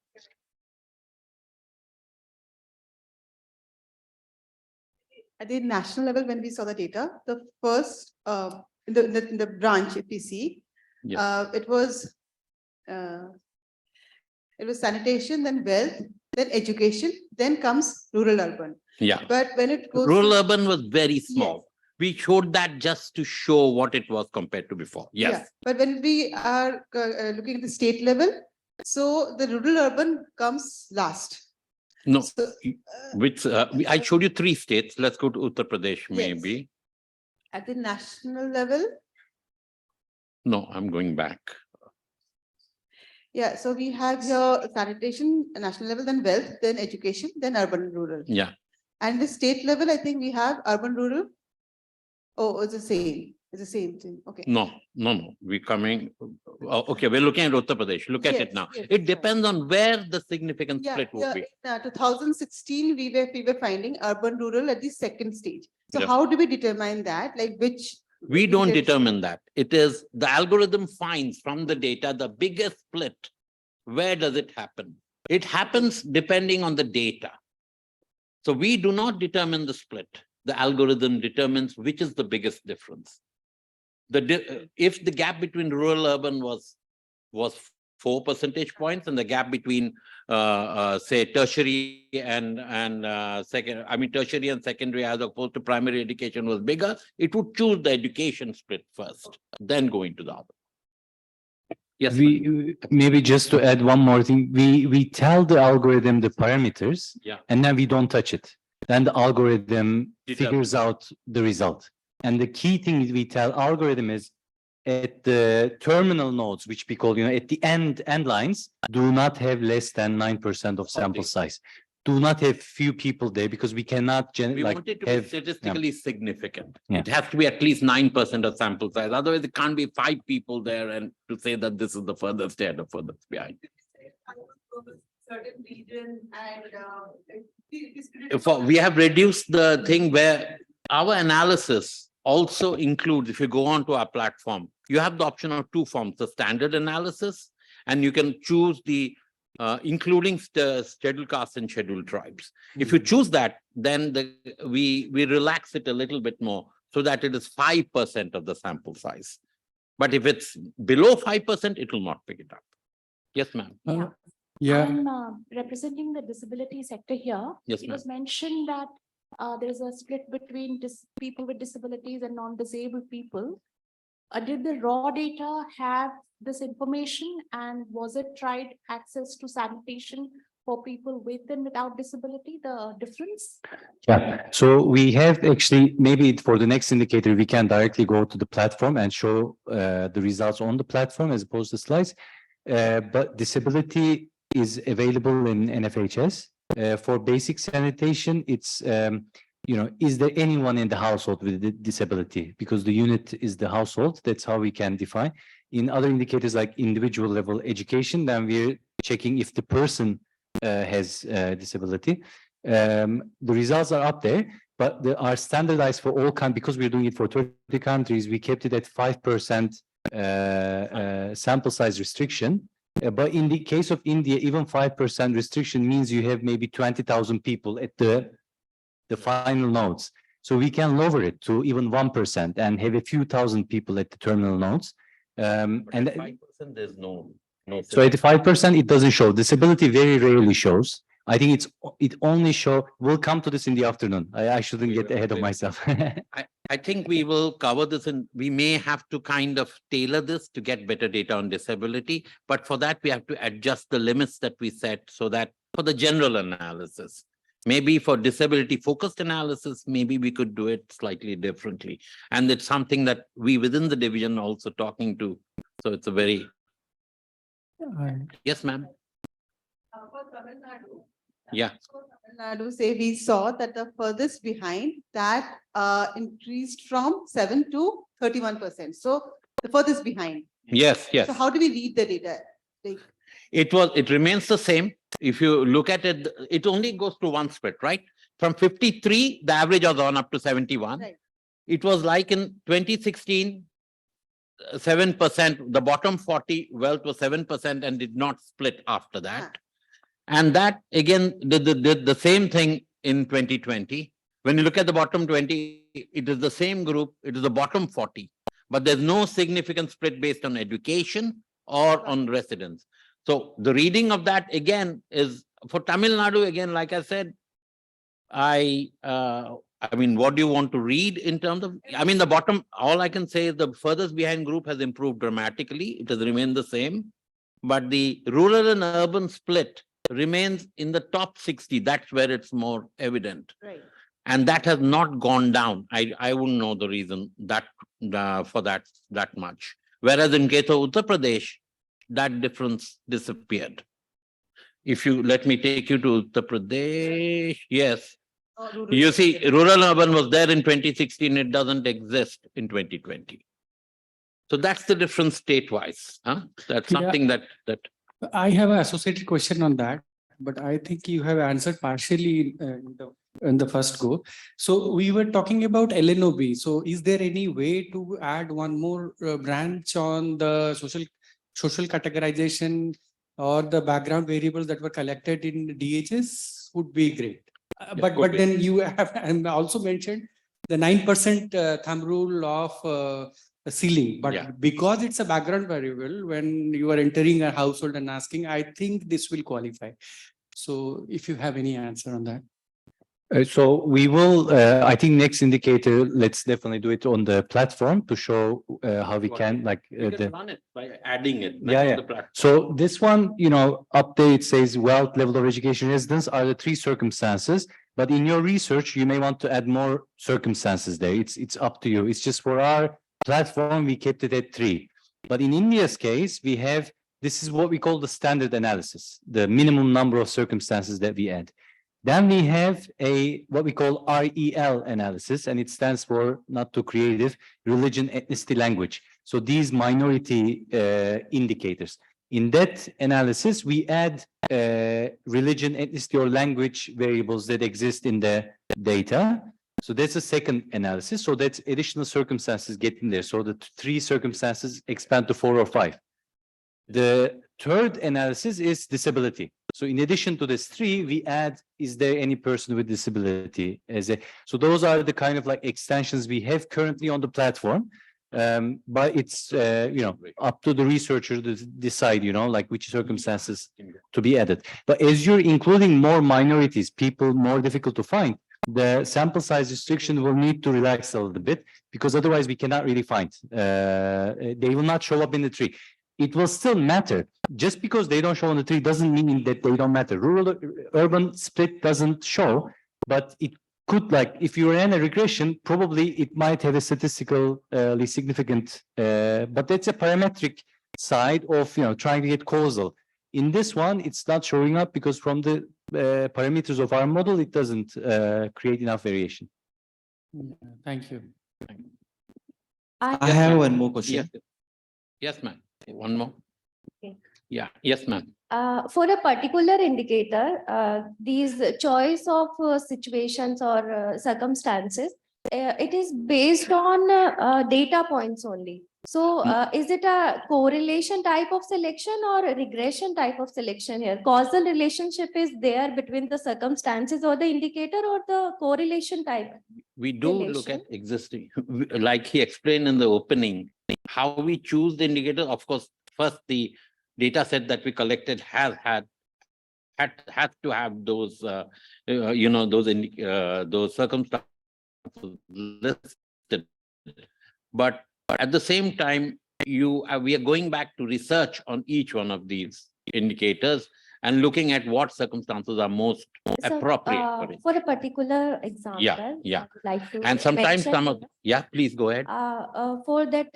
Speaker 8: At the national level, when we saw the data, the first in the branch, if we see, yes. It was sanitation, then wealth, then education, then comes rural urban.
Speaker 7: Yeah.
Speaker 8: But when it goes
Speaker 7: rural urban was very small. Yes. We showed that just to show what it was compared to before. Yes. Yeah.
Speaker 8: But when we are looking at the state level, so the rural urban comes last.
Speaker 7: No, so, I showed you 3 states. Let's go to Uttar Pradesh, maybe.
Speaker 8: Yes. At the national level?
Speaker 7: No, I'm going back.
Speaker 8: Yeah, so we have here sanitation, national level, then wealth, then education, then urban, rural.
Speaker 7: Yeah.
Speaker 8: And the state level, I think we have urban, rural. Oh, it's the same. It's the same thing. Okay.
Speaker 7: No. We're coming. Okay, we're looking at Uttar Pradesh. Look at it now. Yes, it depends on where the significant split would be.
Speaker 8: In 2016, we were finding urban, rural at the second stage. So how do we determine that? Like which?
Speaker 7: We don't determine that. It is the algorithm finds from the data the biggest split. Where does it happen? It happens depending on the data. So we do not determine the split. The algorithm determines which is the biggest difference. If the gap between rural urban was 4 percentage points, and the gap between say tertiary and tertiary and secondary as opposed to primary education was bigger, it would choose the education split first, then go into the other. Yes.
Speaker 2: Maybe just to add one more thing, we tell the algorithm the parameters, and then we don't touch it. Then the algorithm figures out the result. And the key thing we tell algorithm is at the terminal nodes, which we call, at the end lines, do not have less than 9% of sample size. Do not have few people there, because we cannot
Speaker 7: want it to be statistically significant. It has to be at least 9% of sample size. Otherwise, it can't be 5 people there and to say that this is the furthest ahead or furthest behind.
Speaker 8: Certain region and
Speaker 7: we have reduced the thing where our analysis also includes, if you go on to our platform, you have the option of 2 forms, the standard analysis, and you can choose the including scheduled castes and scheduled tribes. If you choose that, then we relax it a little bit more so that it is 5% of the sample size. But if it's below 5%, it will not pick it up. Yes, ma'am.
Speaker 17: I'm representing the disability sector here.
Speaker 7: Yes,
Speaker 17: it was mentioned that there's a split between people with disabilities and non-disabled people. Did the raw data have this information, and was it tried access to sanitation for people with and without disability, the difference?
Speaker 2: Yeah, so we have actually, maybe for the next indicator, we can directly go to the platform and show the results on the platform as opposed to slides. But disability is available in NFHS. For basic sanitation, it's, is there anyone in the household with a disability? Because the unit is the household, that's how we can define. In other indicators like individual level education, then we're checking if the person has disability. The results are up there, but they are standardized for all countries. Because we're doing it for 30 countries, we kept it at 5% sample size restriction. But in the case of India, even 5% restriction means you have maybe 20,000 people at the final nodes. So we can lower it to even 1% and have a few thousand people at the terminal nodes. And
Speaker 7: 5% there's no.
Speaker 2: so at 5%, it doesn't show. Disability very rarely shows. I think it only show. We'll come to this in the afternoon. I shouldn't get ahead of myself.
Speaker 7: I think we will cover this, and we may have to kind of tailor this to get better data on disability. But for that, we have to adjust the limits that we set so that for the general analysis, maybe for disability focused analysis, maybe we could do it slightly differently. And it's something that we within the division also talking to. So it's a very. Yes, ma'am. Yeah.
Speaker 8: Tamil Nadu say we saw that the furthest behind that increased from 7 to 31%. So the furthest behind.
Speaker 7: Yes, yes.
Speaker 8: So how do we read the data? Like,
Speaker 7: It remains the same. If you look at it, it only goes to one split, right? From 53, the average has gone up to 71.
Speaker 8: Right.
Speaker 7: It was like in 2016, 7%, the bottom 40 wealth was 7% and did not split after that. And that again did the same thing in 2020. When you look at the bottom 20, it is the same group, it is the bottom 40, but there's no significant split based on education or on residence. So the reading of that again is for Tamil Nadu, again, like I said, I mean, what do you want to read in terms of, I mean, the bottom, all I can say is the furthest behind group has improved dramatically. It has remained the same, but the rural and urban split remains in the top 60. That's where it's more evident.
Speaker 8: right.
Speaker 7: And that has not gone down. I wouldn't know the reason that for that much. Whereas in case of Uttar Pradesh, that difference disappeared. If you let me take you to Uttar Pradesh, yes. You see, rural urban was there in 2016. It doesn't exist in 2020. So that's the difference state-wise. Huh? That's something that.
Speaker 12: I have an associated question on that, but I think you have answered partially in the first go. So we were talking about LNOB. So is there any way to add one more branch on the social categorization or the background variables that were collected in DHS would be great. But then you have also mentioned the 9% thumb rule of ceiling, but because it's a background variable, when you are entering a household and asking, I think this will qualify. So if you have any answer on that.
Speaker 2: So we will, I think next indicator, let's definitely do it on the platform to show how we can like.
Speaker 7: You can run it by adding it.
Speaker 2: Yeah. So this one, up there it says wealth, level of education, residence are the 3 circumstances. But in your research, you may want to add more circumstances there. It's up to you. It's just for our platform, we kept it at 3. But in India's case, we have, this is what we call the standard analysis, the minimum number of circumstances that we add. Then we have what we call REL analysis, and it stands for, not too creative, religion, ethnicity, language. So these minority indicators. In that analysis, we add religion, ethnicity, or language variables that exist in the data. So that's a second analysis. So that's additional circumstances get in there. So the 3 circumstances expand to 4 or 5. The third analysis is disability. So in addition to this 3, we add, is there any person with disability? So those are the kind of like extensions we have currently on the platform. But it's, up to the researcher to decide, like which circumstances to be added. But as you're including more minorities, people more difficult to find, the sample size restriction will need to relax a little bit, because otherwise we cannot really find. They will not show up in the tree.
Speaker 3: it will still matter. Just because they don't show on the tree doesn't mean that they don't matter. Rural, urban split doesn't show, but it could, like, if you ran a regression, probably it might have a statistically significant, but that's a parametric side of, trying to get causal. In this one, it's not showing up because from the parameters of our model, it doesn't create enough variation.
Speaker 1: Thank you.
Speaker 13: I have one more question.
Speaker 7: Yes, ma'am. One more.
Speaker 18: Okay.
Speaker 7: Yeah. Yes, ma'am.
Speaker 18: For a particular indicator, these choice of situations or circumstances, it is based on data points only. So is it a correlation type of selection or a regression type of selection here? Causal relationship is there between the circumstances or the indicator, or the correlation type?
Speaker 7: We do look at existing, like he explained in the opening, how we choose the indicator. Of course, first the data set that we collected had to have those, those circumstances listed. But at the same time, we are going back to research on each one of these indicators and looking at what circumstances are most
Speaker 18: So,
Speaker 7: appropriate for it.
Speaker 18: for a particular example,
Speaker 7: Yeah.
Speaker 18: I would like to
Speaker 7: And sometimes
Speaker 18: mention
Speaker 7: please go ahead.
Speaker 18: for that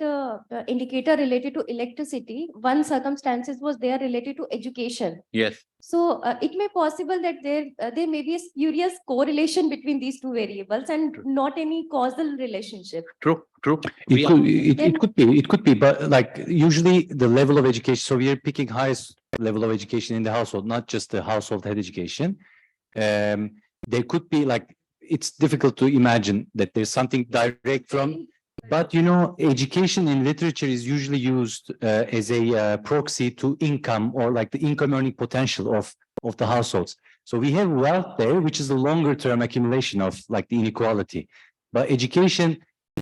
Speaker 18: indicator related to electricity, one circumstances was there related to education.
Speaker 7: Yes.
Speaker 18: So it may possible that there may be a spurious correlation between these two variables and not any causal relationship.
Speaker 7: True.
Speaker 3: It could be, but like usually the level of education. So we are picking highest level of education in the household, not just the household head education. There could be, like, it's difficult to imagine that there's something direct from, but education in literature is usually used as a proxy to income, or like the income earning potential of the households. So we have wealth there, which is a longer term accumulation of like the inequality. But education,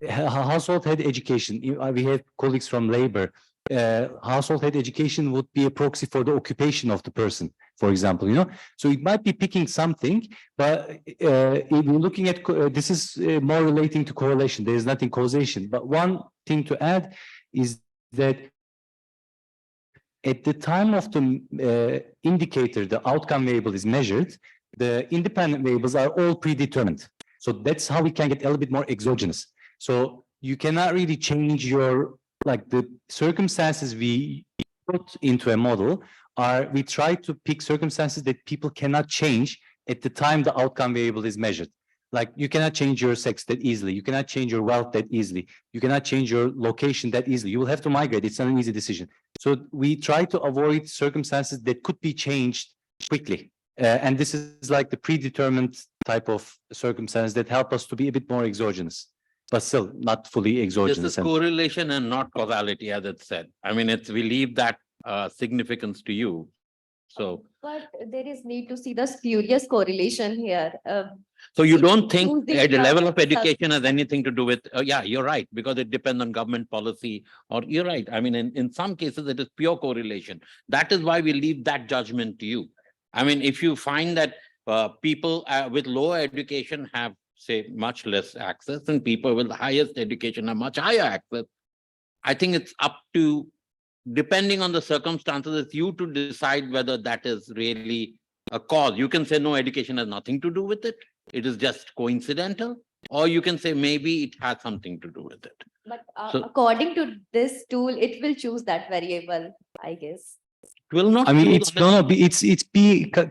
Speaker 3: household head education, we have colleagues from labor. Household head education would be a proxy for the occupation of the person, for example, so it might be picking something, but if we're looking at this is more relating to correlation. There is nothing causation. But one thing to add is that at the time of the indicator, the outcome variable is measured, the independent variables are all predetermined. So that's how we can get a little bit more exogenous. So you cannot really change your, like, the circumstances we put into a model we try to pick circumstances that people cannot change at the time the outcome variable is measured. Like, you cannot change your sex that easily. You cannot change your wealth that easily. You cannot change your location that easily. You will have to migrate. It's not an easy decision. So we try to avoid circumstances that could be changed quickly. And this is like the predetermined type of circumstance that help us to be a bit more exogenous, but still not fully exogenous.
Speaker 7: This is correlation and not causality, as it said. I mean, we leave that significance to you. So,
Speaker 18: but there is need to see the spurious correlation here.
Speaker 7: So you don't think
Speaker 18: choosing
Speaker 7: at the level
Speaker 18: the
Speaker 7: of education has anything to do with, yeah, you're right, because it depends on government policy, or you're right. I mean, in some cases, it is pure correlation. That is why we leave that judgment to you. I mean, if you find that people with lower education have, say, much less access, and people with the highest education have much higher access, I think it's up to, depending on the circumstances, it's you to decide whether that is really a cause. You can say, no, education has nothing to do with it. It is just coincidental. Or you can say, maybe it has something to do with it.
Speaker 18: But
Speaker 7: So-
Speaker 18: according to this tool, it will choose that variable, I guess.
Speaker 7: It will not.
Speaker 3: I mean,
Speaker 7: choose
Speaker 3: it's
Speaker 7: unless-
Speaker 3: it's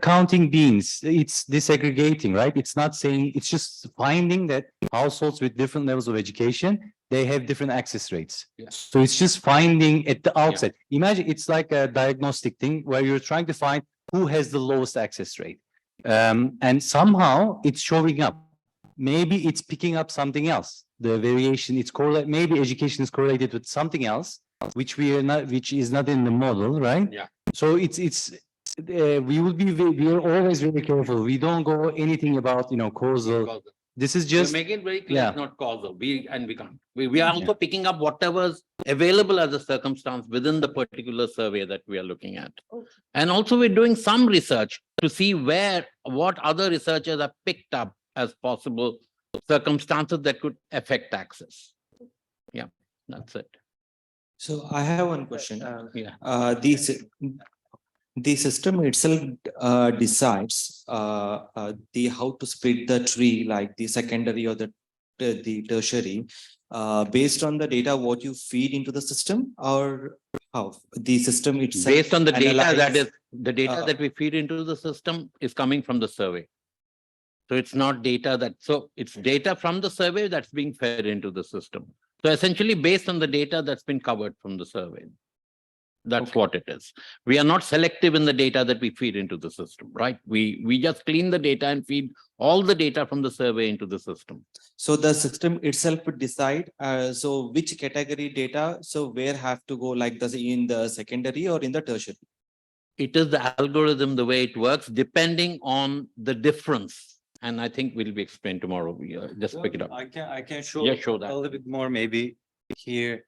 Speaker 3: counting beans. It's disaggregating, right? It's not saying, it's just finding that households with different levels of education, they have different access rates.
Speaker 7: Yeah.
Speaker 3: So it's just finding at the outset. Imagine it's like a diagnostic thing where you're trying to find who has the lowest access rate. And somehow it's showing up. Maybe it's picking up something else. The variation, it's correlated. Maybe education is correlated with something else, which is not in the model, right?
Speaker 7: Yeah.
Speaker 3: So we are always very careful. We don't go anything about, causal. This is just.
Speaker 7: We make it very clear,
Speaker 3: yeah.
Speaker 7: it's not causal. We can't. We are also picking up whatever's available as a circumstance within the particular survey that we are looking at.
Speaker 18: Okay.
Speaker 7: And also we're doing some research to see what other researchers have picked up as possible circumstances that could affect access. Yeah, that's it.
Speaker 13: So I have one question.
Speaker 2: Yeah.
Speaker 13: The system itself decides the how to split the tree, like the secondary or the tertiary, based on the data what you feed into the system, or how the system itself
Speaker 7: Based on the data that
Speaker 13: analyze,
Speaker 7: is, the data that we feed into the system is coming from the survey. So it's not data that, so it's data from the survey that's being fed into the system. So essentially based on the data that's been covered from the survey. That's what it is. We are not selective in the data that we feed into the system, right? We just clean the data and feed all the data from the survey into the system.
Speaker 13: So the system itself would decide, so which category data, so where have to go, like in the secondary or in the tertiary?
Speaker 7: It is the algorithm, the way it works, depending on the difference. And I think will be explained tomorrow. We just pick it up.
Speaker 2: I can show,
Speaker 7: Show that.
Speaker 2: a little bit more maybe here.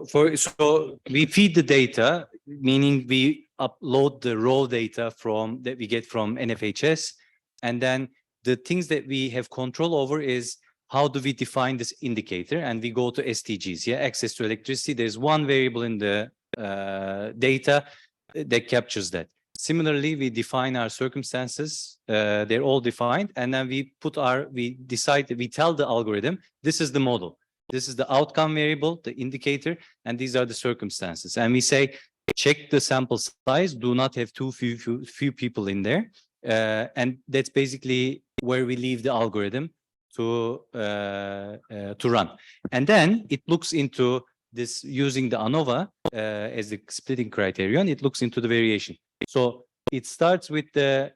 Speaker 2: So we feed the data, meaning we upload the raw data from that we get from NFHS, and then the things that we have control over is how do we define this indicator, and we go to SDGs. Yeah, access to electricity. There's one variable in the data that captures that. Similarly, we define our circumstances. They're all defined, and then we decide that we tell the algorithm this is the model. This is the outcome variable, the indicator, and these are the circumstances. And we say, check the sample size, do not have too few people in there. And that's basically where we leave the algorithm to run. And then it looks into this using the ANOVA as the splitting criterion, it looks into the variation. So it starts with the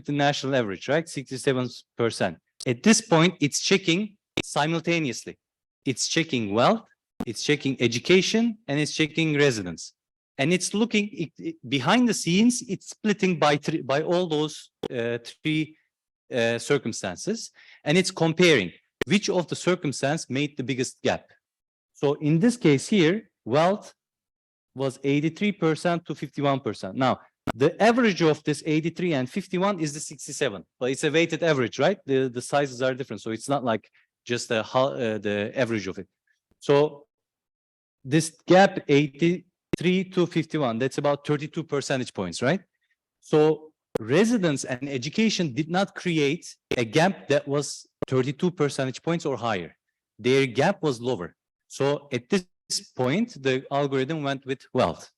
Speaker 2: national average, right? 67%. At this point, it's checking simultaneously. It's checking wealth, it's checking education, and it's checking residence. And it's looking behind the scenes, it's splitting by all those three circumstances, and it's comparing which of the circumstances made the biggest gap. So in this case here, wealth was 83% to 51%. Now, the average of this 83 and 51 is the 67, but it's a weighted average, right? The sizes are different, so it's not like just the average of it. So this gap 83 to 51, that's about 32 percentage points, right? So residence and education did not create a gap that was 32 percentage points or higher. Their gap was lower. So at this point, the algorithm went with wealth.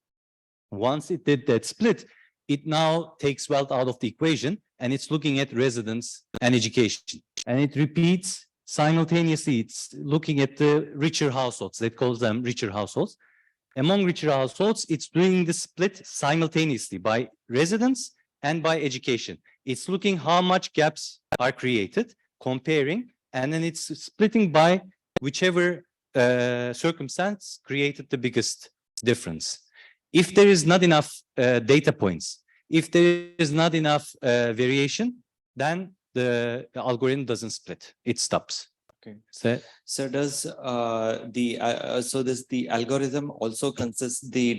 Speaker 2: Once it did that split, it now takes wealth out of the equation and it's looking at residence and education. And it repeats simultaneously, it's looking at the richer households, that calls them richer households. Among richer households, it's doing the split simultaneously by residence and by education. It's looking how much gaps are created, comparing, and then it's splitting by whichever circumstance created the biggest difference. If there is not enough data points, if there is not enough variation, then the algorithm doesn't split, it stops.
Speaker 13: Okay.
Speaker 2: So
Speaker 13: does the algorithm also consists the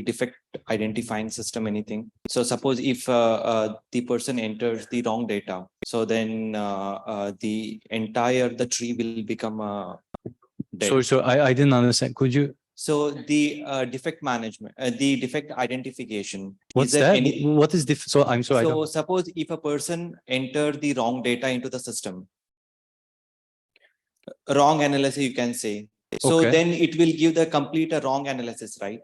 Speaker 13: defect identifying system, anything? So suppose if the person enters the wrong data, so then the tree will become dead.
Speaker 2: So I didn't understand. Could you?
Speaker 13: So the defect management, the defect identification.
Speaker 2: What's
Speaker 13: is there
Speaker 2: that? What is so I'm sorry.
Speaker 13: So suppose if a person entered the wrong data into the system, wrong analysis, you can say. So
Speaker 2: Okay.
Speaker 13: then it will give the complete wrong analysis, right?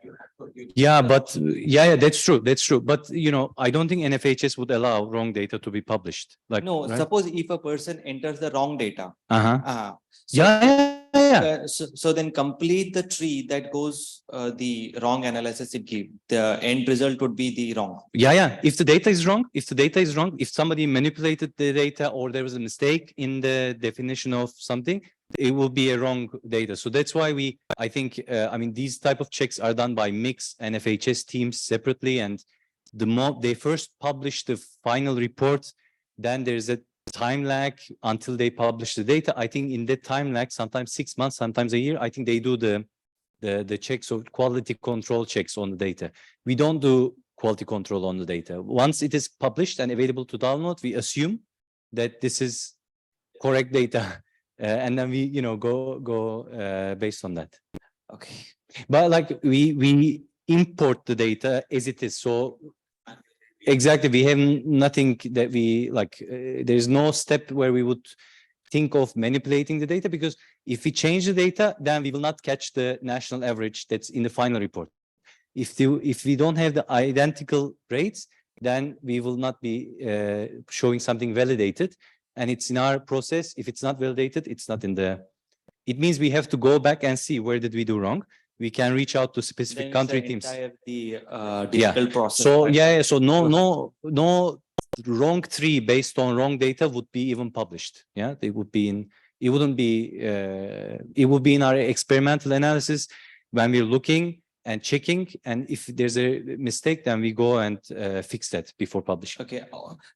Speaker 2: Yeah, but yeah, that's true. That's true. But you know, I don't think NFHS would allow wrong data to be published. Like
Speaker 13: No,
Speaker 2: right?
Speaker 13: suppose if a person enters the wrong data. So,
Speaker 2: Yeah.
Speaker 13: So then complete the tree that goes the wrong analysis it gives. The end result would be the wrong.
Speaker 2: Yeah. If the data is wrong, if somebody manipulated the data or there was a mistake in the definition of something, it will be a wrong data. So that's why I think, I mean, these type of checks are done by mixed NFHS teams separately. And the more they first publish the final report, then there's a time lag until they publish the data. I think in that time lag, sometimes 6 months, sometimes a year, I think they do the checks of quality control checks on the data. We don't do quality control on the data. Once it is published and available to download, we assume that this is correct data. And then we, go based on that.
Speaker 13: Okay.
Speaker 3: But like we import the data as it is. So exactly, we have nothing that we like. There's no step where we would think of manipulating the data, because if we change the data, then we will not catch the national average that's in the final report. If we don't have the identical rates, then we will not be showing something validated. And it's in our process. If it's not validated, it's not in the. It means we have to go back and see where did we do wrong. We can reach out to specific country teams.
Speaker 13: Digital process.
Speaker 3: So yeah, so no wrong tree based on wrong data would be even published. Yeah, they would be in. It wouldn't be. It would be in our experimental analysis when we're looking and checking, and if there's a mistake, then we go and fix that before publishing.
Speaker 13: Okay.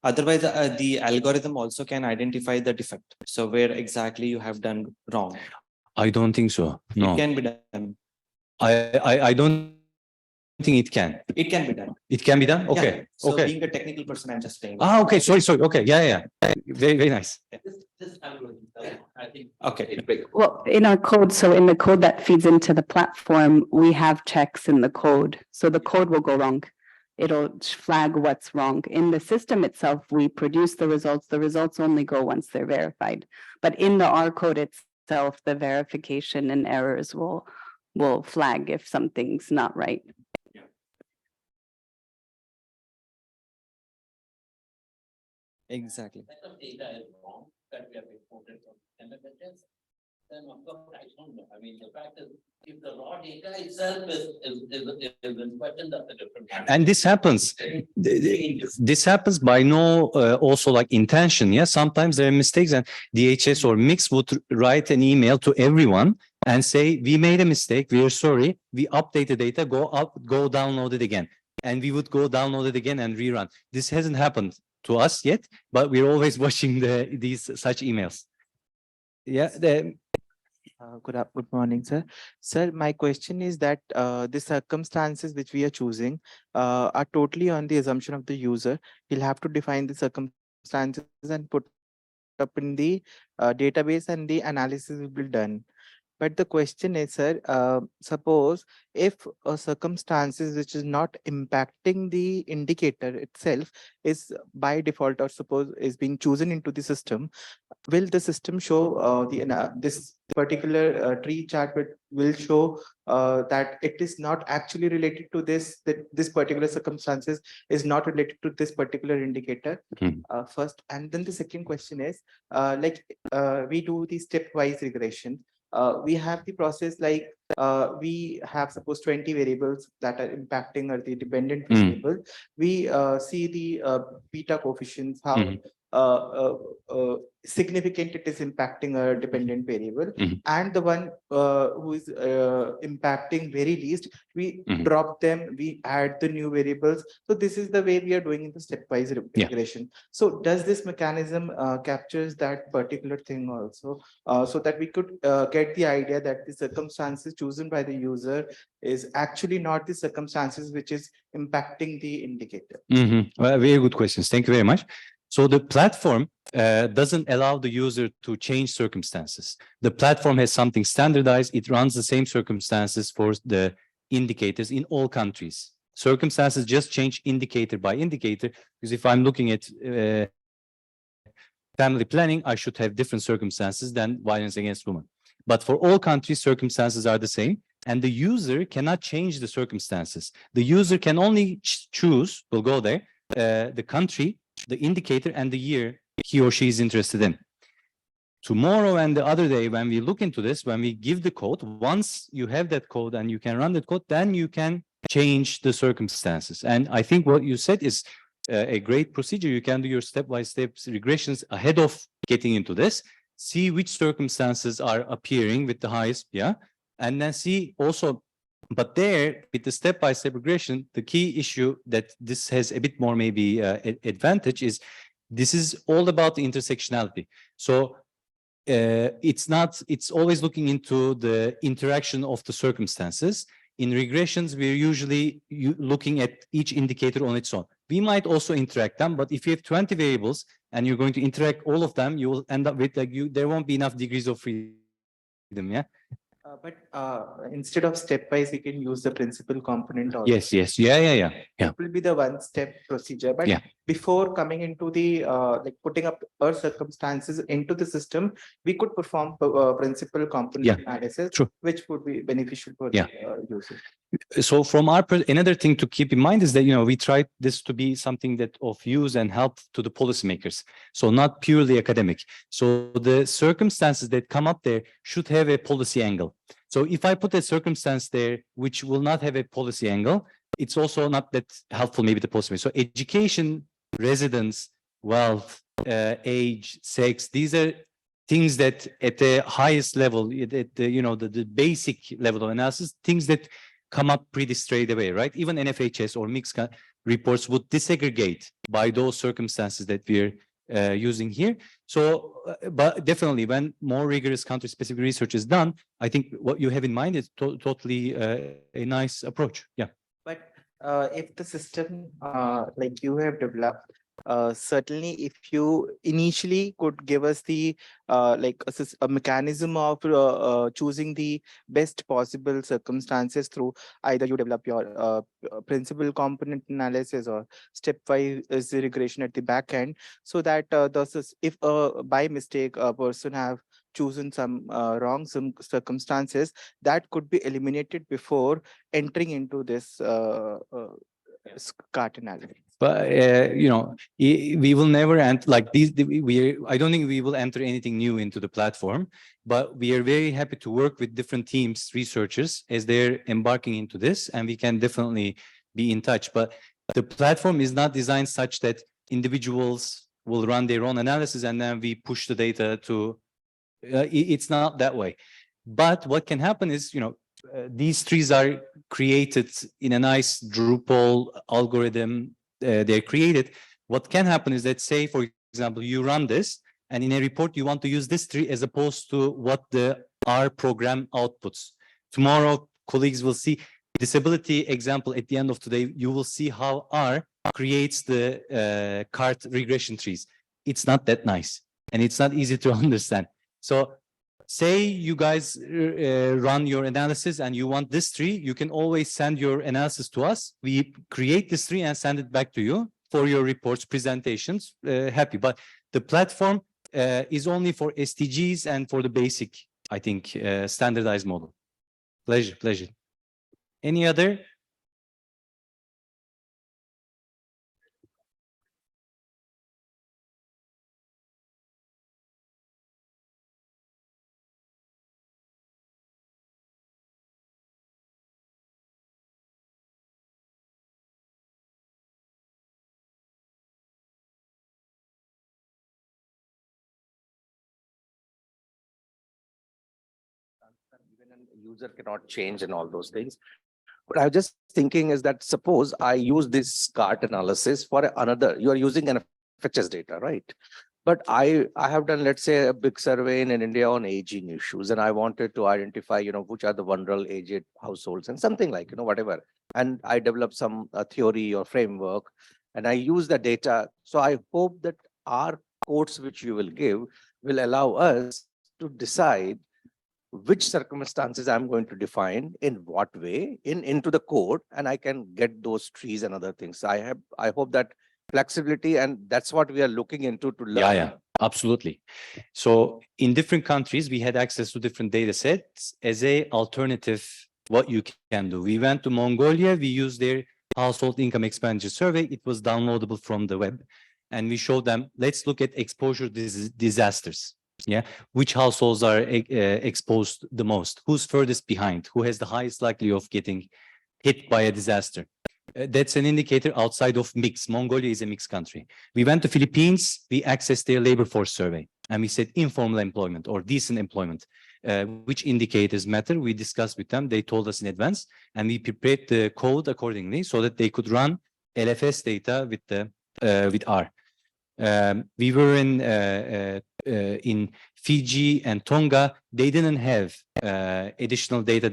Speaker 13: Otherwise, the algorithm also can identify the defect. So where exactly you have done wrong.
Speaker 3: I don't think so. No,
Speaker 13: It can be done.
Speaker 3: I don't think it can.
Speaker 13: It can be done.
Speaker 3: It can be done. Okay.
Speaker 13: Yeah. So
Speaker 3: okay.
Speaker 13: being a technical person, I'm just saying.
Speaker 3: Ah, okay. Sorry. Okay. Yeah. Very nice.
Speaker 13: This algorithm, I think. Okay.
Speaker 4: Well, in our code, so in the code that feeds into the platform, we have checks in the code. So the code will go wrong. It'll flag what's wrong. In the system itself, we produce the results. The results only go once they're verified. But in the R code itself, the verification and errors will flag if something's not right.
Speaker 13: Exactly.
Speaker 7: Data is wrong that we have imported from MFHS, then of course I don't know. I mean, the fact is, if the raw data itself is in question, that's a different matter.
Speaker 3: And this happens. This happens by no also like intention. Yeah, sometimes there are mistakes, and DHS or MIX would write an email to everyone and say, we made a mistake, we are sorry, we update the data, go download it again. And we would go download it again and rerun. This hasn't happened to us yet, but we're always watching these such emails. Yeah.
Speaker 19: Good morning, sir. Sir, my question is that the circumstances which we are choosing are totally on the assumption of the user. He'll have to define the circumstances and put up in the database, and the analysis will be done. But the question is, sir, suppose if circumstances which is not impacting the indicator itself is by default, or suppose is being chosen into the system, will the system show this particular tree chart will show that it is not actually related to this, that this particular circumstances is not related to this particular indicator? First, and then the second question is, we do the stepwise regression. We have the process like we have suppose 20 variables that are impacting or the dependent variable. We see the beta coefficients, how significant it is impacting a dependent variable, and the one who is impacting very least, we drop them, we add the new variables. So this is the way we are doing in the stepwise regression. So does this mechanism captures that particular thing also, so that we could get the idea that the circumstances chosen by the user is actually not the circumstances which is impacting the indicator?
Speaker 3: Well, very good questions. Thank you very much. So the platform doesn't allow the user to change circumstances. The platform has something standardized. It runs the same circumstances for the indicators in all countries. Circumstances just change indicator by indicator, because if I'm looking at family planning, I should have different circumstances than violence against women. But for all countries, circumstances are the same, and the user cannot change the circumstances. The user can only choose, we'll go there, the country, the indicator, and the year he or she is interested in. Tomorrow and the other day, when we look into this, when we give the code, once you have that code and you can run that code, then you can change the circumstances. And I think what you said is a great procedure. You can do your step-by-step regressions ahead of getting into this, see which circumstances are appearing with the highest, and then see also. But there, with the step-by-step regression, the key issue that this has a bit more maybe advantage is this is all about the intersectionality. So it's always looking into the interaction of the circumstances. In regressions, we're usually looking at each indicator on its own. We might also interact them, but if you have 20 variables and you're going to interact all of them, you will end up with there won't be enough degrees of freedom,
Speaker 19: But instead of stepwise, we can use the principal component also.
Speaker 3: Yes, yes, yeah.
Speaker 19: It will be the one-step procedure, but
Speaker 3: Yeah.
Speaker 19: before coming into the like putting up our circumstances into the system, we could perform principal component
Speaker 3: Yeah,
Speaker 19: analysis,
Speaker 3: true.
Speaker 19: which would be beneficial for
Speaker 3: Yeah.
Speaker 19: the user.
Speaker 3: So from another thing to keep in mind is that, we tried this to be something that of use and help to the policymakers. So not purely academic. So the circumstances that come up there should have a policy angle. So if I put a circumstance there, which will not have a policy angle, it's also not that helpful, maybe the policymaker. So education, residence, wealth, age, sex, these are things that at the highest level, at the basic level of analysis, things that come up pretty straight away, right? Even NFHS or mixed reports would disaggregate by those circumstances that we're using here. So, but definitely when more rigorous country-specific research is done, I think what you have in mind is totally a nice approach. Yeah.
Speaker 19: But if the system like you have developed, certainly if you initially could give us the like a mechanism of choosing the best possible circumstances through either you develop your principal component analysis or stepwise regression at the back end, so that if by mistake a person have chosen some wrong circumstances, that could be eliminated before entering into this cart analysis.
Speaker 3: But we will never enter like these. I don't think we will enter anything new into the platform. But we are very happy to work with different teams, researchers, as they're embarking into this, and we can definitely be in touch. But the platform is not designed such that individuals will run their own analysis and then we push the data to. It's not that way. But what can happen is, these trees are created in a nice Drupal algorithm. They're created. What can happen is that, say, for example, you run this, and in a report, you want to use this tree as opposed to what the R program outputs. Tomorrow, colleagues will see disability example at the end of today. You will see how R creates the cart regression trees. It's not that nice, and it's not easy to understand. So say you guys run your analysis and you want this tree, you can always send your analysis to us. We create this tree and send it back to you for your reports, presentations, happy. But the platform is only for SDGs and for the basic, I think, standardized model. Pleasure. Any other?
Speaker 15: User cannot change and all those things. But I was just thinking is that suppose I use this cart analysis for another, you are using an FHS data, right? But I have done, let's say, a big survey in India on aging issues, and I wanted to identify, which are the vulnerable aged households and something like, whatever. And I developed some theory or framework, and I use the data. So I hope that our codes which you will give will allow us to decide which circumstances I'm going to define in what way into the code, and I can get those trees and other things. I hope that flexibility, and that's what we are looking into to learn.
Speaker 3: Yeah, absolutely. So in different countries, we had access to different data sets as a alternative, what you can do. We went to Mongolia, we used their household income expenditure survey. It was downloadable from the web. And we showed them, let's look at exposure disasters. Yeah, which households are exposed the most? Who's furthest behind? Who has the highest likelihood of getting hit by a disaster? That's an indicator outside of mix. Mongolia is a mixed country. We went to Philippines, we accessed their labor force survey, and we said informal employment or decent employment. Which indicators matter? We discussed with them. They told us in advance, and we prepared the code accordingly so that they could run LFS data with R. We were in Fiji and Tonga. They didn't have additional data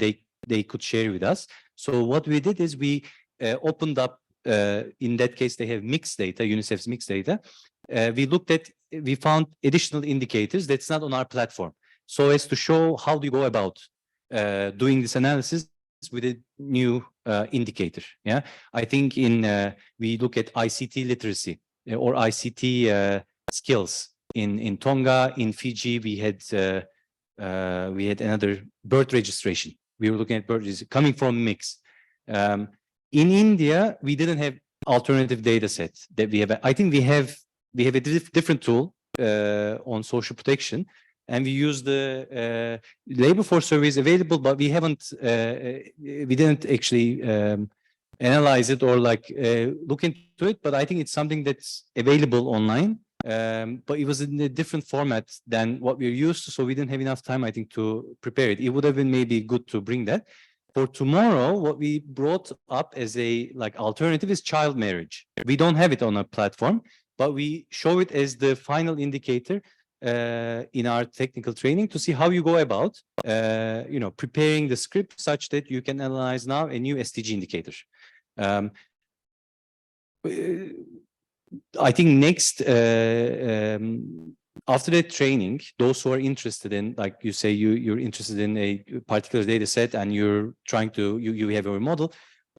Speaker 3: they could share with us. So what we did is we opened up, in that case, they have mixed data, UNICEF's mixed data. We found additional indicators that's not on our platform. So as to show how do you go about doing this analysis with a new indicator. Yeah, I think we look at ICT literacy or ICT skills in Tonga, in Fiji. We had another birth registration. We were looking at birth registration coming from mix. In India, we didn't have alternative data set that we have. I think we have a different tool on social protection, and we use the labor force surveys available, but we didn't actually analyze it or look into it. But I think it's something that's available online. But it was in a different format than what we're used to, so we didn't have enough time, I think, to prepare it. It would have been maybe good to bring that. For tomorrow, what we brought up as a alternative is child marriage. We don't have it on our platform, but we show it as the final indicator in our technical training to see how you go about, preparing the script such that you can analyze now a new SDG indicator. I think next, after that training, those who are interested in, like you say, you're interested in a particular data set and you're trying to, you have your model,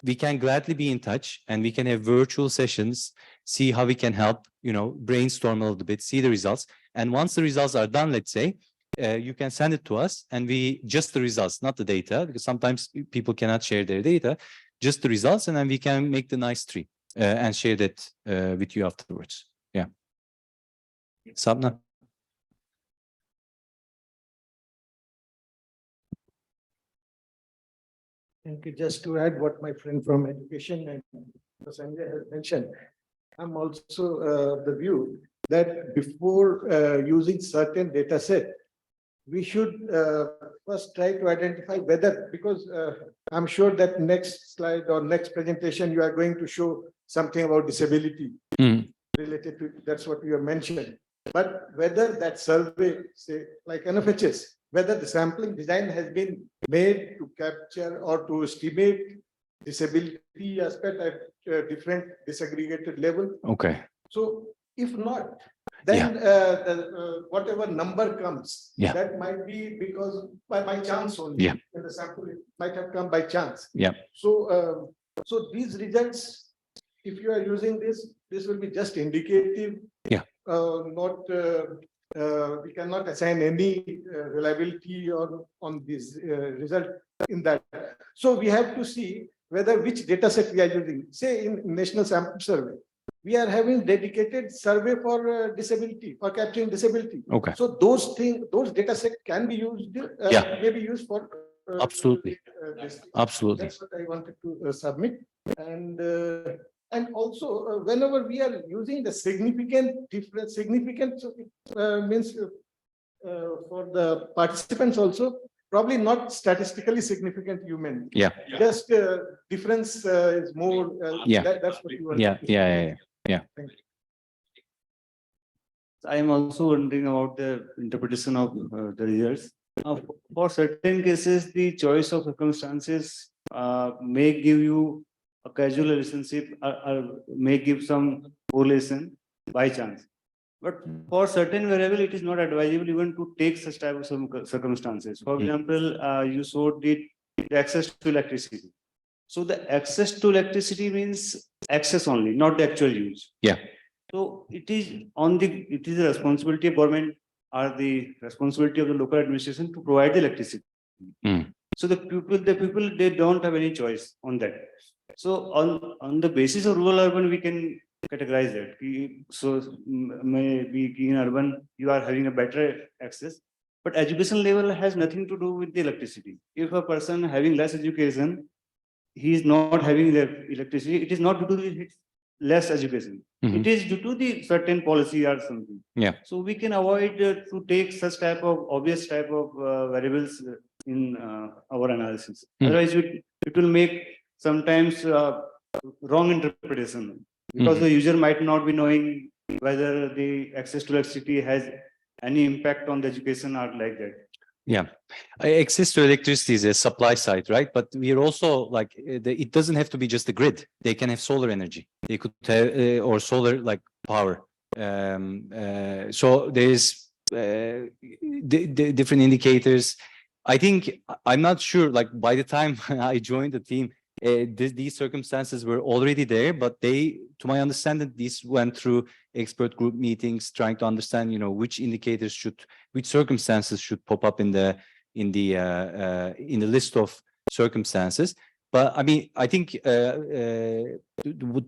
Speaker 3: we can gladly be in touch and we can have virtual sessions, see how we can help, brainstorm a little bit, see the results. And once the results are done, let's say, you can send it to us and just the results, not the data, because sometimes people cannot share their data, just the results, and then we can make the nice tree and share that with you afterwards. Yeah. Sabna?
Speaker 5: Thank you. Just to add what my friend from education and Sanjay has mentioned, I'm also the view that before using certain data set, we should first try to identify whether, because I'm sure that next slide or next presentation, you are going to show something about disability related to, that's what you have mentioned. But whether that survey, say like NFHS, whether the sampling design has been made to capture or to estimate disability aspect at different disaggregated level.
Speaker 3: Okay.
Speaker 5: So if not, then whatever number comes, that might be because by chance only.
Speaker 3: Yeah.
Speaker 5: In the sample, it might have come by chance.
Speaker 3: Yeah.
Speaker 5: So, so these results, if you are using this will be just indicative.
Speaker 3: Yeah.
Speaker 5: Not we cannot assign any reliability on this result in that. So we have to see whether which data set we are using. Say in National Sample Survey, we are having dedicated survey for disability, for capturing disability.
Speaker 3: Okay.
Speaker 5: So those data set can be used, may be used for
Speaker 3: absolutely. Absolutely.
Speaker 5: That's what I wanted to submit. And also, whenever we are using the significant difference, means for the participants also, probably not statistically significant human.
Speaker 3: Yeah.
Speaker 5: Just difference is more. That's what you want.
Speaker 3: Yeah.
Speaker 5: Thank you.
Speaker 24: I am also wondering about the interpretation of the results. For certain cases, the choice of circumstances may give you a causal relationship or may give some correlation by chance. But for certain variable, it is not advisable even to take such type of circumstances. For example, you showed the access to electricity. So the access to electricity means access only, not the actual use.
Speaker 3: Yeah.
Speaker 24: So it is the responsibility of government or the responsibility of the local administration to provide the electricity. So the people, they don't have any choice on that. So on the basis of rural urban, we can categorize that. So maybe in urban, you are having a better access, but education level has nothing to do with the electricity. If a person having less education, he is not having the electricity, it is not due to his less education. It is due to the certain policy or something.
Speaker 3: Yeah.
Speaker 24: So we can avoid to take such type of obvious type of variables in our analysis. Otherwise, it will make sometimes wrong interpretation, because the user might not be knowing whether the access to electricity has any impact on the education or like that.
Speaker 3: Yeah, access to electricity is a supply side, right? But we are also like, it doesn't have to be just the grid. They can have solar energy. They could have, or solar like power. So there's the different indicators.
Speaker 2: I think I'm not sure. Like by the time I joined the team, these circumstances were already there, but they, to my understanding, these went through expert group meetings, trying to understand, which indicators which circumstances should pop up in the list of circumstances. But I mean, I think to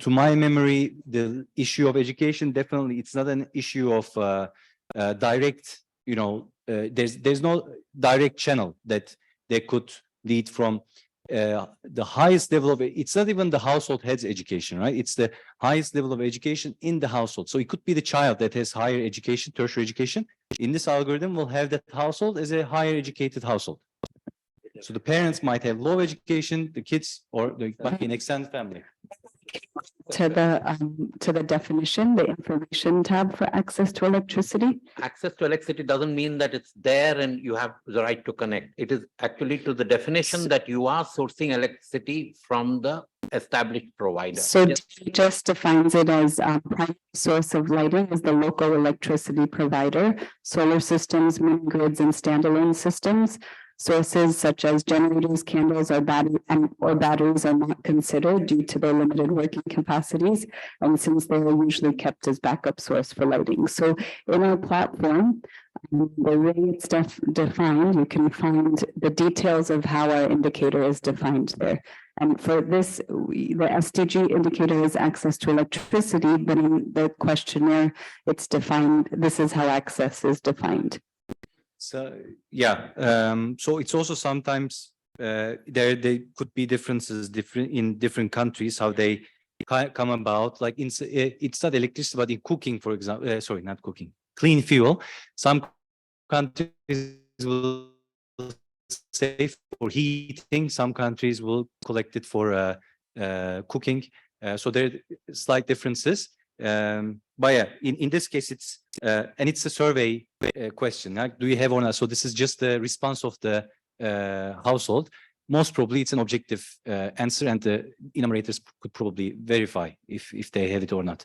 Speaker 2: my memory, the issue of education, definitely, it's not an issue of direct, there's no direct channel that they could lead from the highest level of, it's not even the household head's education, right? It's the highest level of education in the household. So it could be the child that has higher education, tertiary education. In this algorithm, will have that household as a higher educated household. So the parents might have low education, the kids, or they might be an extended family.
Speaker 4: To the definition, the information tab for access to electricity.
Speaker 7: Access to electricity doesn't mean that it's there and you have the right to connect. It is actually to the definition that you are sourcing electricity from the established provider.
Speaker 4: So it just defines it as primary source of lighting is the local electricity provider, solar systems, mini grids, and standalone systems. Sources such as generators, candles, or batteries are not considered due to their limited working capacities, and since they are usually kept as backup source for lighting. So in our platform, the way it's defined, you can find the details of how our indicator is defined there. And for this, the SDG indicator is access to electricity, but in the questionnaire, it's defined, this is how access is defined.
Speaker 2: So yeah, so it's also sometimes there could be differences in different countries how they come about. Like it's not electricity, but in cooking, for example. Sorry, not cooking. Clean fuel. Some countries will save for heating. Some countries will collect it for cooking. So there are slight differences. But yeah, in this case, it's and it's a survey question. Do you have or not? So this is just the response of the household. Most probably, it's an objective answer, and the enumerators could probably verify if they have it or not.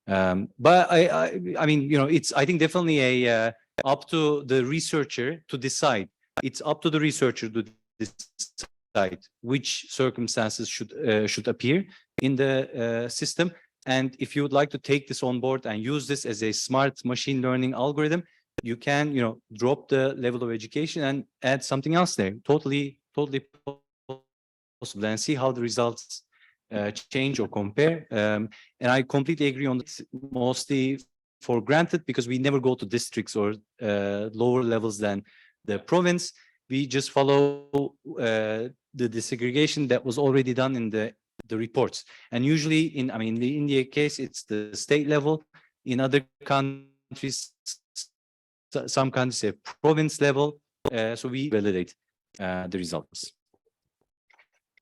Speaker 2: But I mean, it's I think definitely a up to the researcher to decide. It's up to the researcher to decide which circumstances should appear in the system. And if you would like to take this on board and use this as a smart machine learning algorithm, you can, drop the level of education and add something else there. Totally possible, and see how the results change or compare. And I completely agree on this, mostly for granted, because we never go to districts or lower levels than the province. We just follow the desegregation that was already done in the reports. And usually in the India case, it's the state level. In other countries, some countries have province level. So we validate the results.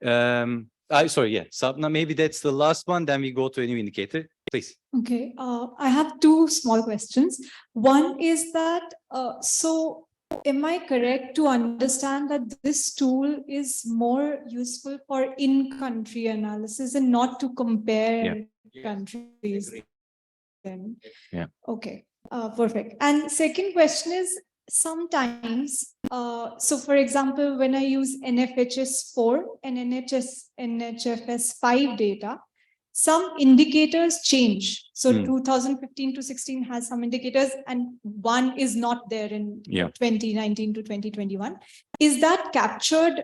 Speaker 2: Sorry, yeah. So now maybe that's the last one. Then we go to a new indicator, please.
Speaker 9: Okay, I have two small questions. One is that, so am I correct to understand that this tool is more useful for in-country analysis and not to compare countries? Then,
Speaker 2: yeah.
Speaker 9: Okay, perfect. And second question is, sometimes, so for example, when I use NFHS4 and NHFS5 data, some indicators change. So 2015 to 16 has some indicators and one is not there in 2019 to 2021. Is that captured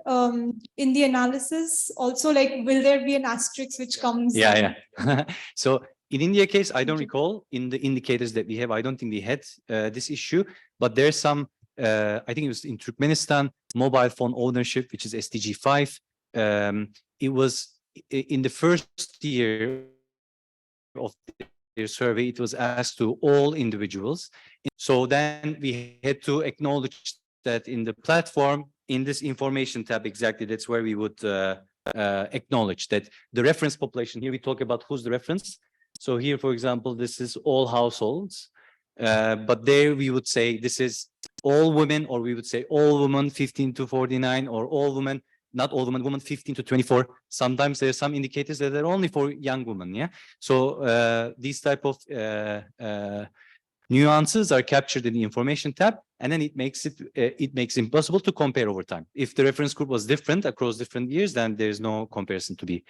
Speaker 9: in the analysis also? Like, will there be an asterisk which comes?
Speaker 2: Yeah. So in India case, I don't recall in the indicators that we have, I don't think we had this issue, but there's some, I think it was in Turkmenistan, mobile phone ownership, which is SDG 5. It was in the first year of their survey, it was asked to all individuals. So then we had to acknowledge that in the platform, in this information tab, exactly, that's where we would acknowledge that the reference population. Here we talk about who's the reference. So here, for example, this is all households, but there we would say this is all women, or we would say all women 15 to 49, or all women, not all women 15 to 24. Sometimes there are some indicators that are only for young women. Yeah. So these type of
Speaker 3: nuances are captured in the information tab, and then it makes it impossible to compare over time. If the reference group was different across different years, then there's no comparison to be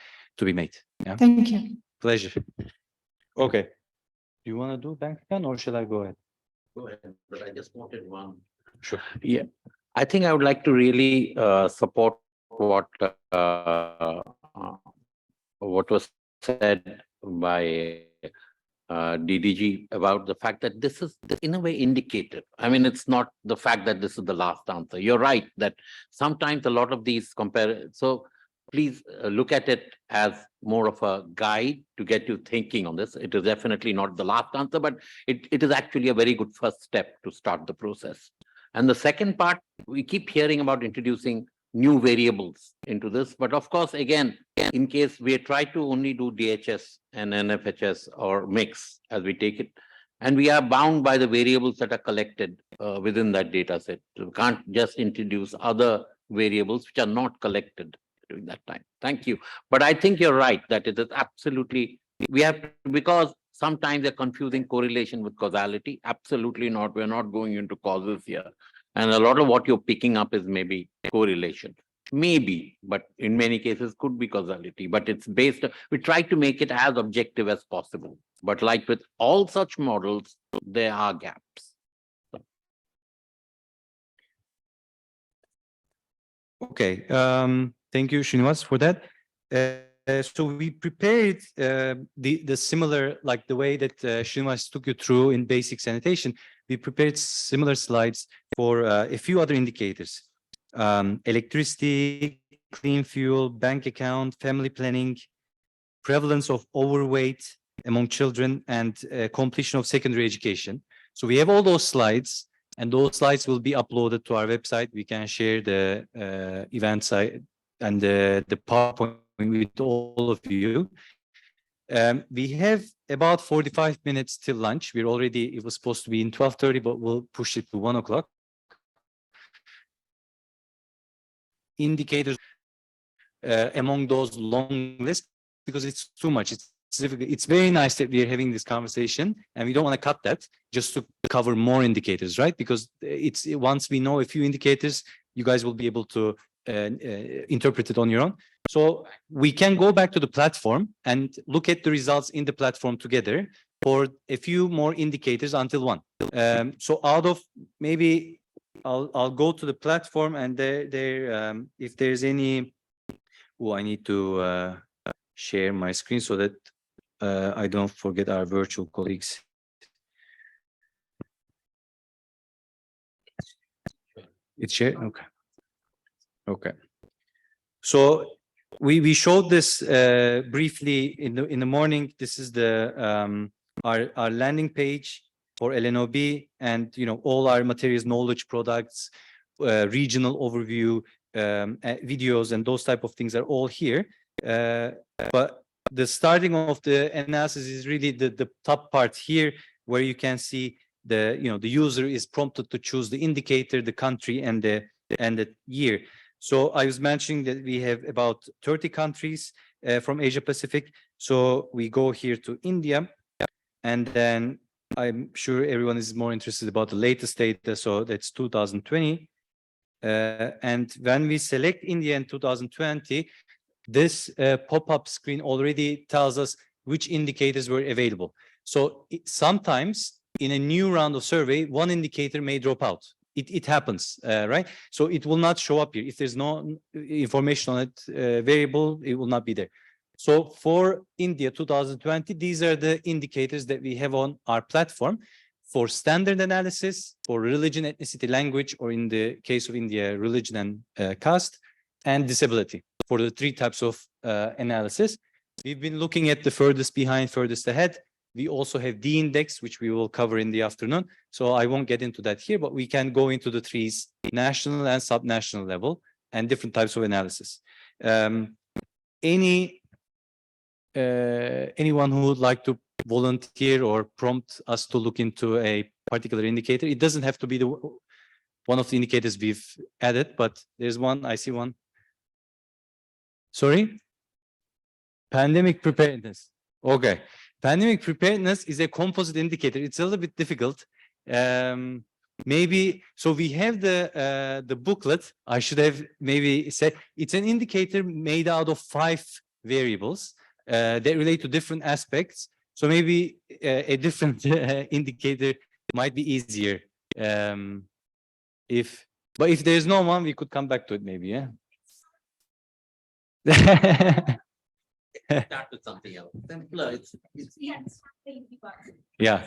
Speaker 3: made. Yeah.
Speaker 9: Thank you.
Speaker 3: Pleasure. Okay. Do you want to do bank account or shall I go ahead?
Speaker 7: Go ahead, but I just wanted one.
Speaker 3: Sure.
Speaker 7: Yeah, I think I would like to really support what was said by DDG about the fact that this is in a way indicative. I mean, it's not the fact that this is the last answer. You're right that sometimes a lot of these compare. So please look at it as more of a guide to get you thinking on this. It is definitely not the last answer, but it is actually a very good first step to start the process. And the second part, we keep hearing about introducing new variables into this. But of course, again, in case we try to only do DHS and NFHS or mix as we take it, and we are bound by the variables that are collected within that data set. We can't just introduce other variables which are not collected during that time. Thank you. But I think you're right that it is absolutely, we have to, because sometimes they're confusing correlation with causality. Absolutely not. We're not going into causes here. And a lot of what you're picking up is maybe correlation. Maybe, but in many cases could be causality, but it's based, we try to make it as objective as possible. But like with all such models, there are gaps.
Speaker 3: Okay, thank you, Srinivas, for that. So we prepared the similar, like the way that Srinivas took you through in basic sanitation. We prepared similar slides for a few other indicators: electricity, clean fuel, bank account, family planning, prevalence of overweight among children, and completion of secondary education. So we have all those slides, and those slides will be uploaded to our website. We can share the event site and the PowerPoint with all of you. We have about 45 minutes till lunch. We're already, it was supposed to be in 12:30, but we'll push it to 1 o'clock. Indicators among those long lists, because it's too much. It's very nice that we're having this conversation, and we don't want to cut that just to cover more indicators, right? Because it's once we know a few indicators, you guys will be able to interpret it on your own. So we can go back to the platform and look at the results in the platform together for a few more indicators until 1. So out of maybe I'll go to the platform, and there if there's any. Oh, I need to share my screen so that I don't forget our virtual colleagues. It's shared. Okay. Okay. So we showed this briefly in the morning. This is the our landing page for LNOB, and all our materials, knowledge, products, regional overview, videos, and those type of things are all here. But the starting of the analysis is really the top part here, where you can see the user is prompted to choose the indicator, the country, and the year. So I was mentioning that we have about 30 countries from Asia Pacific. So we go here to India, and then I'm sure everyone is more interested about the latest data. So that's 2020. And when we select India in 2020, this pop-up screen already tells us which indicators were available. So sometimes in a new round of survey, one indicator may drop out. It happens, right? So it will not show up here. If there's no information on it, variable, it will not be there. So for India 2020, these are the indicators that we have on our platform for standard analysis, for religion, ethnicity, language, or in the case of India, religion and caste, and disability, for the 3 types of analysis. We've been looking at the furthest behind, furthest ahead. We also have the index, which we will cover in the afternoon. So I won't get into that here, but we can go into the 3s, national and subnational level, and different types of analysis. Anyone who would like to volunteer or prompt us to look into a particular indicator? It doesn't have to be one of the indicators we've added, but there's one, I see one. Sorry? Pandemic preparedness. Okay.
Speaker 2: Pandemic preparedness is a composite indicator. It's a little bit difficult. Maybe, so we have the booklet. I should have maybe said it's an indicator made out of 5 variables that relate to different aspects. So maybe a different indicator might be easier. But if there's no one, we could come back to it maybe, yeah?
Speaker 7: Start with something else. Simpler.
Speaker 2: Yeah.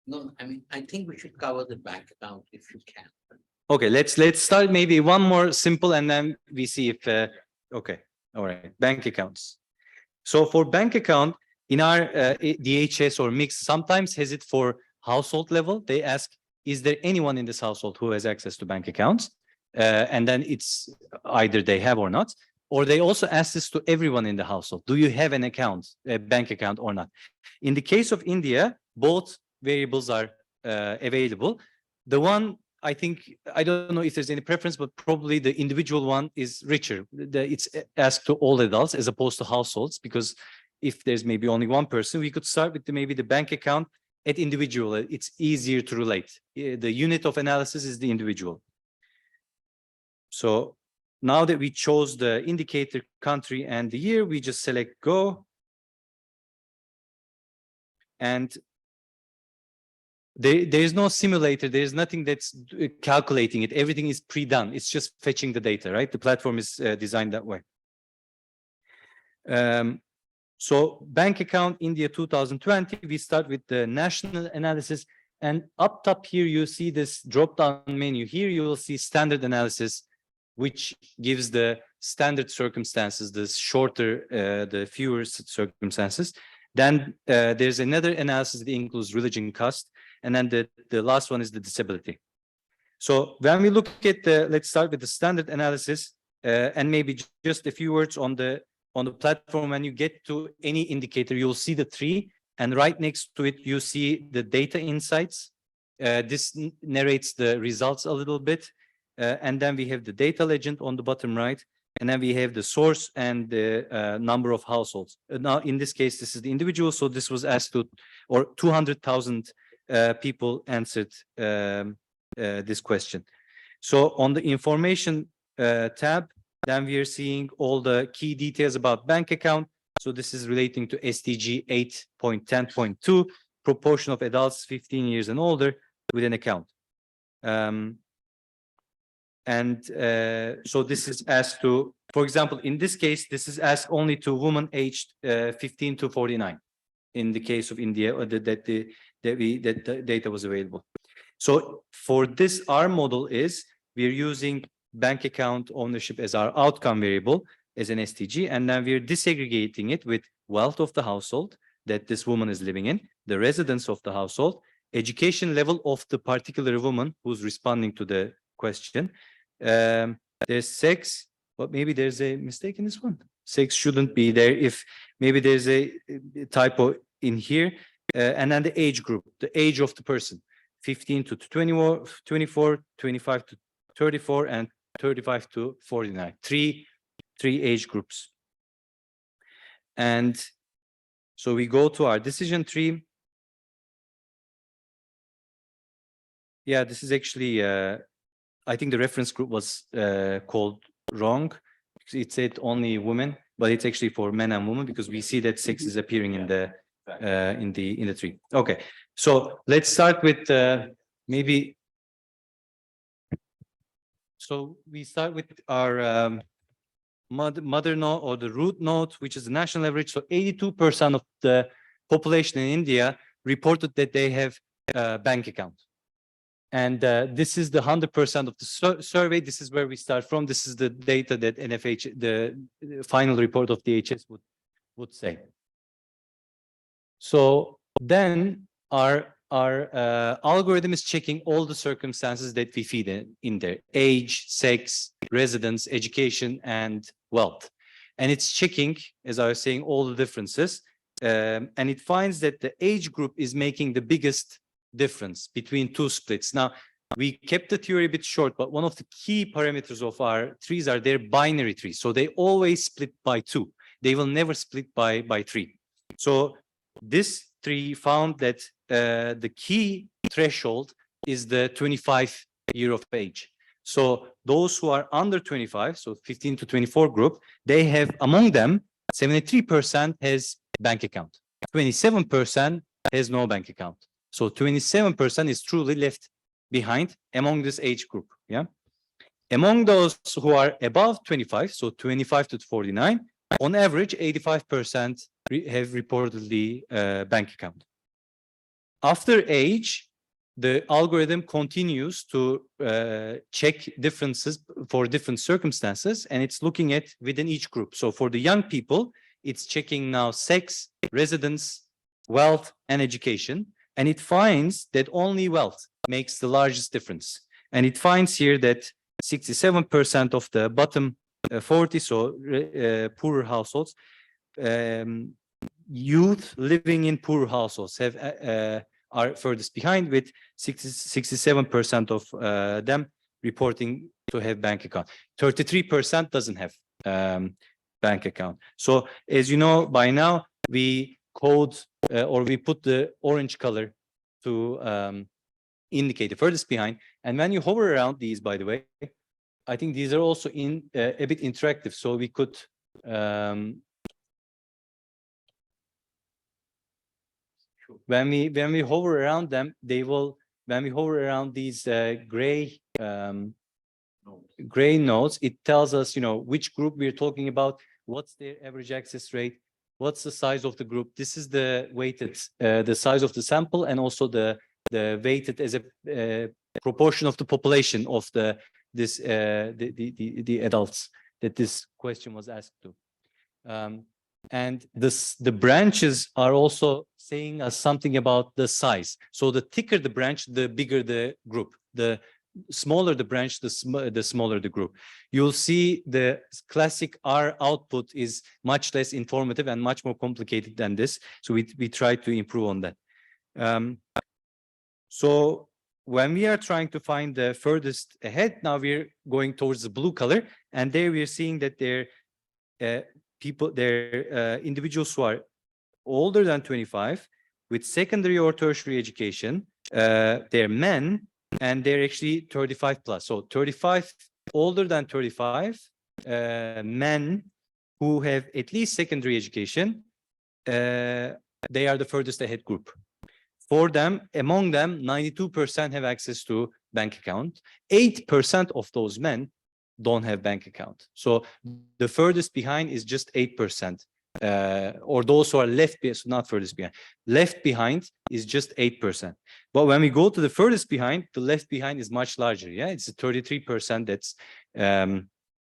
Speaker 7: No, I mean, I think we should cover the bank account if you can.
Speaker 2: Okay, let's start maybe one more simple and then we see if okay. All right, bank accounts. So for bank account in our DHS or mix sometimes has it for household level. They ask, is there anyone in this household who has access to bank accounts? And then it's either they have or not, or they also ask this to everyone in the household. Do you have an account, a bank account or not? In the case of India, both variables are available. The one, I think, I don't know if there's any preference, but probably the individual one is richer. It's asked to all adults as opposed to households, because if there's maybe only one person, we could start with maybe the bank account at individual. It's easier to relate. The unit of analysis is the individual. So now that we chose the indicator, country, and the year, we just select go. And there is no simulator. There is nothing that's calculating it. Everything is pre-done. It's just fetching the data, right? The platform is designed that way. So bank account India 2020, we start with the national analysis. And up top here, you see this drop-down menu. Here you will see standard analysis, which gives the standard circumstances, the shorter, the fewer circumstances. Then there's another analysis that includes religion, caste, and then the last one is the disability. So when we look at let's start with the standard analysis, and maybe just a few words on the platform. When you get to any indicator, you'll see the 3, and right next to it, you see the data insights. This narrates the results a little bit. And then we have the data legend on the bottom right, and then we have the source and the number of households. Now, in this case, this is the individual. So this was asked to, or 200,000 people answered this question. So on the information tab, then we are seeing all the key details about bank account. So this is relating to SDG 8.10.2, proportion of adults 15 years and older with an account. So this is asked to, for example, in this case, this is asked only to women aged 15 to 49. In the case of India, that the data was available. So for this, our model is we're using bank account ownership as our outcome variable as an SDG, and then we're disaggregating it with wealth of the household that this woman is living in, the residence of the household, education level of the particular woman who's responding to the question. There's sex, but maybe there's a mistake in this one. Sex shouldn't be there if maybe there's a typo in here. And then the age group, the age of the person, 15 to 24, 25 to 34, and 35 to 49. Three age groups. And so we go to our decision tree. Yeah, this is actually, I think the reference group was called wrong. It said only women, but it's actually for men and women because we see that sex is appearing in the tree. Okay, so let's start with maybe. So we start with our mother node or the root node, which is the national average. So 82% of the population in India reported that they have a bank account. And this is the 100% of the survey. This is where we start from. This is the data that NFH, the final report of DHS would say. So then our algorithm is checking all the circumstances that we feed in there: age, sex, residence, education, and wealth. And it's checking, as I was saying, all the differences. And it finds that the age group is making the biggest difference between two splits. Now, we kept the theory a bit short, but one of the key parameters of our trees are their binary trees. So they always split by 2. They will never split by 3. So this tree found that the key threshold is the 25 year of age. So those who are under 25, so 15 to 24 group, they have among them 73% has bank account, 27% has no bank account. So 27% is truly left behind among this age group. Yeah. Among those who are above 25, so 25 to 49, on average, 85% have reportedly bank account. After age, the algorithm continues to check differences for different circumstances, and it's looking at within each group. So for the young people, it's checking now sex, residence, wealth, and education, and it finds that only wealth makes the largest difference. And it finds here that 67% of the bottom 40, so poorer households, youth living in poor households have are furthest behind, with 67% of them reporting to have bank account. 33% doesn't have bank account. So as you know by now, we code or we put the orange color to indicate the furthest behind. And when you hover around these, by the way, I think these are also in a bit interactive. So we could when we hover around them, they will, when we hover around these gray nodes, it tells us, you know, which group we're talking about, what's their average access rate, what's the size of the group. This is the weighted, the size of the sample, and also the weighted as a proportion of the population of the adults that this question was asked to. And the branches are also saying us something about the size. So the thicker the branch, the bigger the group. The smaller the branch, the smaller the group. You'll see the classic R output is much less informative and much more complicated than this. So we try to improve on that. So when we are trying to find the furthest ahead, now we're going towards the blue color, and there we're seeing that they're individuals who are older than 25 with secondary or tertiary education. They're men, and they're actually 35 plus. So 35, older than 35, men who have at least secondary education, they are the furthest ahead group. For them, among them, 92% have access to bank account. 8% of those men don't have bank account. So the furthest behind is just 8%. Or those who are left behind, so not furthest behind. Left behind is just 8%. But when we go to the furthest behind, the left behind is much larger. Yeah, it's 33%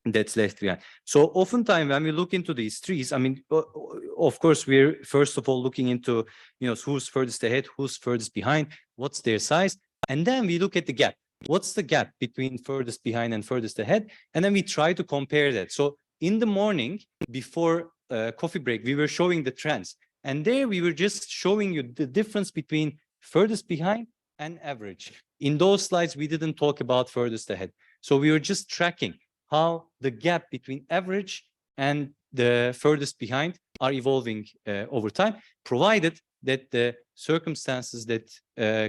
Speaker 2: that's left behind. So oftentimes when we look into these trees, I mean, of course, we're first of all looking into, you know, who's furthest ahead, who's furthest behind, what's their size, and then we look at the gap. What's the gap between furthest behind and furthest ahead? And then we try to compare that. So in the morning before coffee break, we were showing the trends, and there we were just showing you the difference between furthest behind and average. In those slides, we didn't talk about furthest ahead. So we were just tracking how the gap between average and the furthest behind are evolving over time, provided that the circumstances that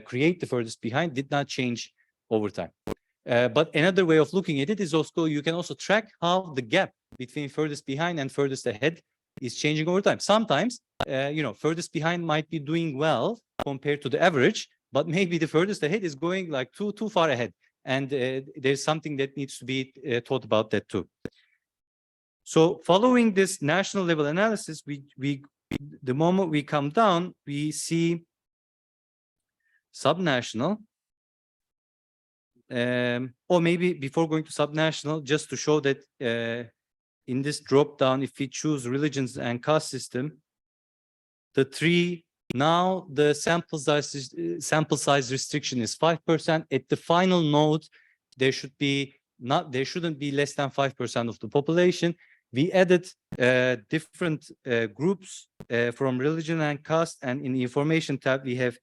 Speaker 2: create the furthest behind did not change over time. But another way of looking at it is also, you can also track how the gap between furthest behind and furthest ahead is changing over time. Sometimes, you know, furthest behind might be doing well compared to the average, but maybe the furthest ahead is going like too far ahead. And there's something that needs to be thought about that too. So following this national level analysis, the moment we come down, we see subnational. Or maybe before going to subnational, just to show that in this drop down, if we choose religions and caste system, the three, now the sample size restriction is 5%. At the final node, there shouldn't be less than 5% of the population. We added different groups from religion and caste, and in the information tab we have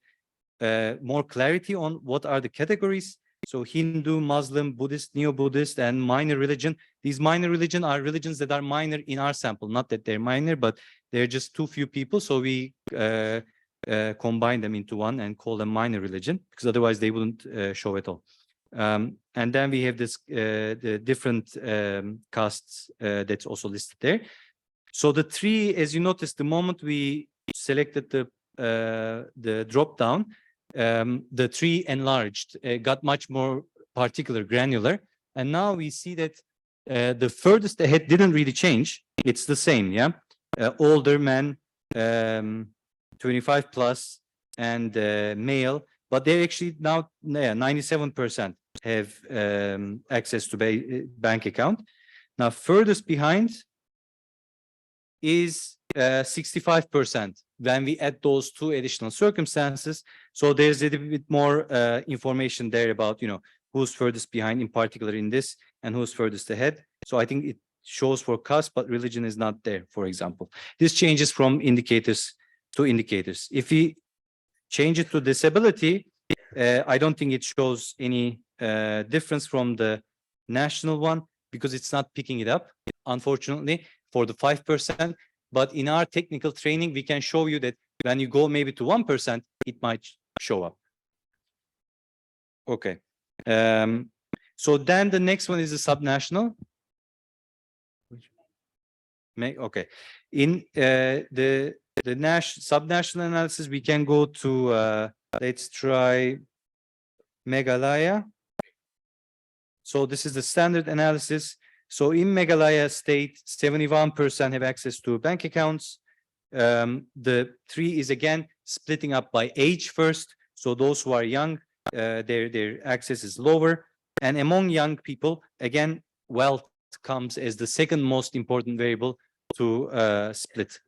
Speaker 2: more clarity on what are the categories. So Hindu, Muslim, Buddhist, Neo-Buddhist, and minor religion. These minor religion are religions that are minor in our sample. Not that they're minor, but they're just too few people. So we combine them into one and call them minor religion, because otherwise they wouldn't show at all. And then we have this the different castes that's also listed there. So the three, as you notice, the moment we selected the drop down, the tree enlarged, got much more particular, granular, and now we see that the furthest ahead didn't really change. It's the same, yeah. Older men, 25 plus, and male, but they're actually now 97% have access to bank account. Now furthest behind is 65% when we add those two additional circumstances. So there's a little bit more information there about, you know, who's furthest behind in particular in this and who's furthest ahead. So I think it shows for caste, but religion is not there, for example. This changes from indicators to indicators. If we change it to disability, I don't think it shows any difference from the national one, because it's not picking it up, unfortunately, for the 5%. But in our technical training, we can show you that when you go maybe to 1%, it might show up. Okay. So then the next one is the subnational. Okay. In the subnational analysis, we can go to, let's try Meghalaya. So this is the standard analysis. So in Meghalaya state, 71% have access to bank accounts. The tree is again splitting up by age first. So those who are young, their access is lower. And among young people, again, wealth comes as the second most important variable to split.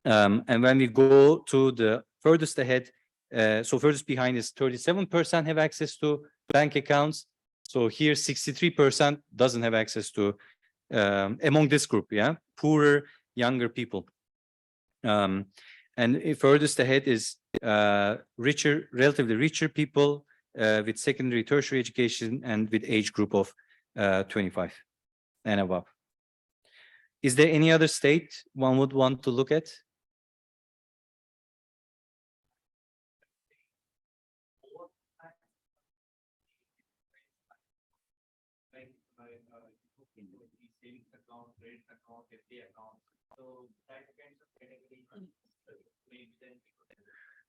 Speaker 2: And when we go to the furthest ahead, so furthest behind is 37% have access to bank accounts. So here 63% doesn't have access to, among this group, yeah, poorer, younger people. And furthest ahead is richer, relatively richer people with secondary, tertiary education and with age group of 25 and above. Is there any other state one would want to look at?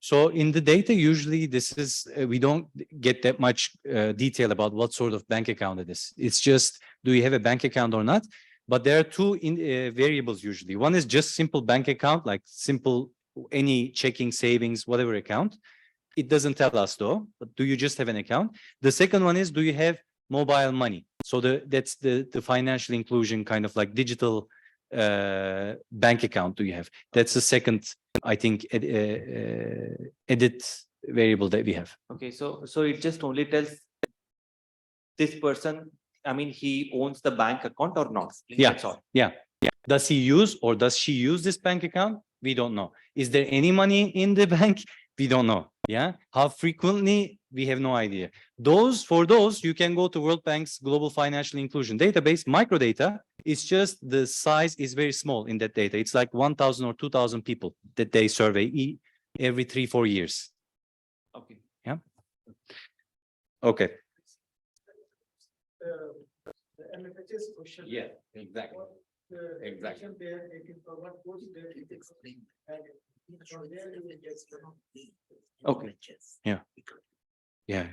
Speaker 2: So in the data, usually this is, we don't get that much detail about what sort of bank account it is. It's just, do you have a bank account or not? But there are two variables usually. One is just simple bank account, like simple, any checking, savings, whatever account. It doesn't tell us though, but do you just have an account? The second one is, do you have mobile money? So that's the financial inclusion, kind of like digital bank account do you have? That's the second, I think, edit variable that we have.
Speaker 13: Okay, so it just only tells this person, I mean, he owns the bank account or not?
Speaker 2: Yeah,
Speaker 13: That's all.
Speaker 2: yeah. Does he use or does she use this bank account? We don't know. Is there any money in the bank? We don't know. Yeah. How frequently? We have no idea. For those, you can go to World Bank's Global Financial Inclusion Database. Microdata is just the size is very small in that data. It's like 1,000 or 2,000 people that they survey every 3-4 years.
Speaker 13: Okay.
Speaker 2: Yeah. Okay.
Speaker 5: MFHS question.
Speaker 7: Yeah, exactly. Exactly.
Speaker 2: Okay. Yeah. Yeah.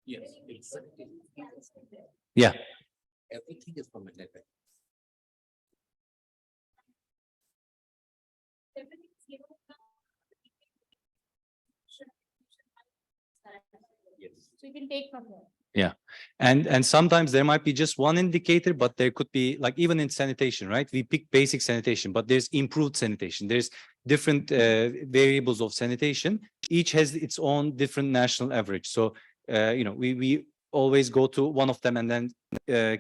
Speaker 7: Yes, exactly.
Speaker 2: Yeah.
Speaker 7: Everything is from a network.
Speaker 17: So you can take from there.
Speaker 2: Yeah. And sometimes there might be just one indicator, but there could be, like, even in sanitation, right? We pick basic sanitation, but there's improved sanitation. There's different variables of sanitation. Each has its own different national average. So, you know, we
Speaker 3: always go to one of them and then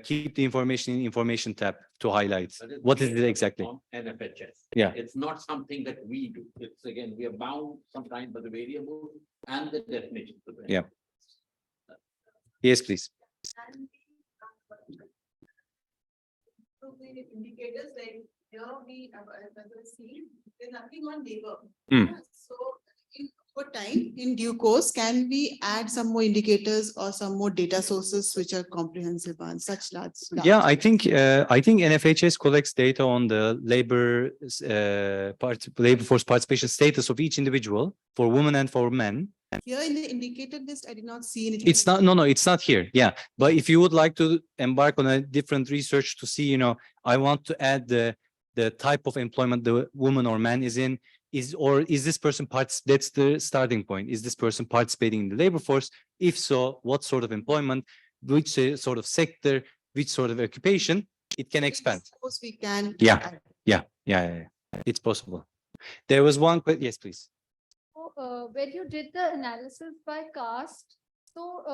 Speaker 3: keep the information in information tab to highlight. What is it exactly?
Speaker 7: NFHS.
Speaker 3: Yeah.
Speaker 7: It's not something that we do. It's again, we are bound sometimes by the variable and the definition. Of the
Speaker 3: Yeah. Yes, please.
Speaker 8: So the indicators like here we see there's nothing on labor. So over time, in due course, can we add some more indicators or some more data sources which are comprehensive on such large?
Speaker 3: Yeah, I think NFHS collects data on the labor force participation status of each individual for women and for men.
Speaker 8: Here in the indicator list, I did not see anything.
Speaker 3: It's not, no, it's not here. Yeah. But if you would like to embark on a different research to see, I want to add the type of employment the woman or man is in, is this person that's the starting point. Is this person participating in the labor force? If so, what sort of employment, which sort of sector, which sort of occupation, it can expand.
Speaker 8: Suppose we can.
Speaker 3: Yeah. It's possible. There was one, yes, please.
Speaker 10: When you did the analysis by caste, so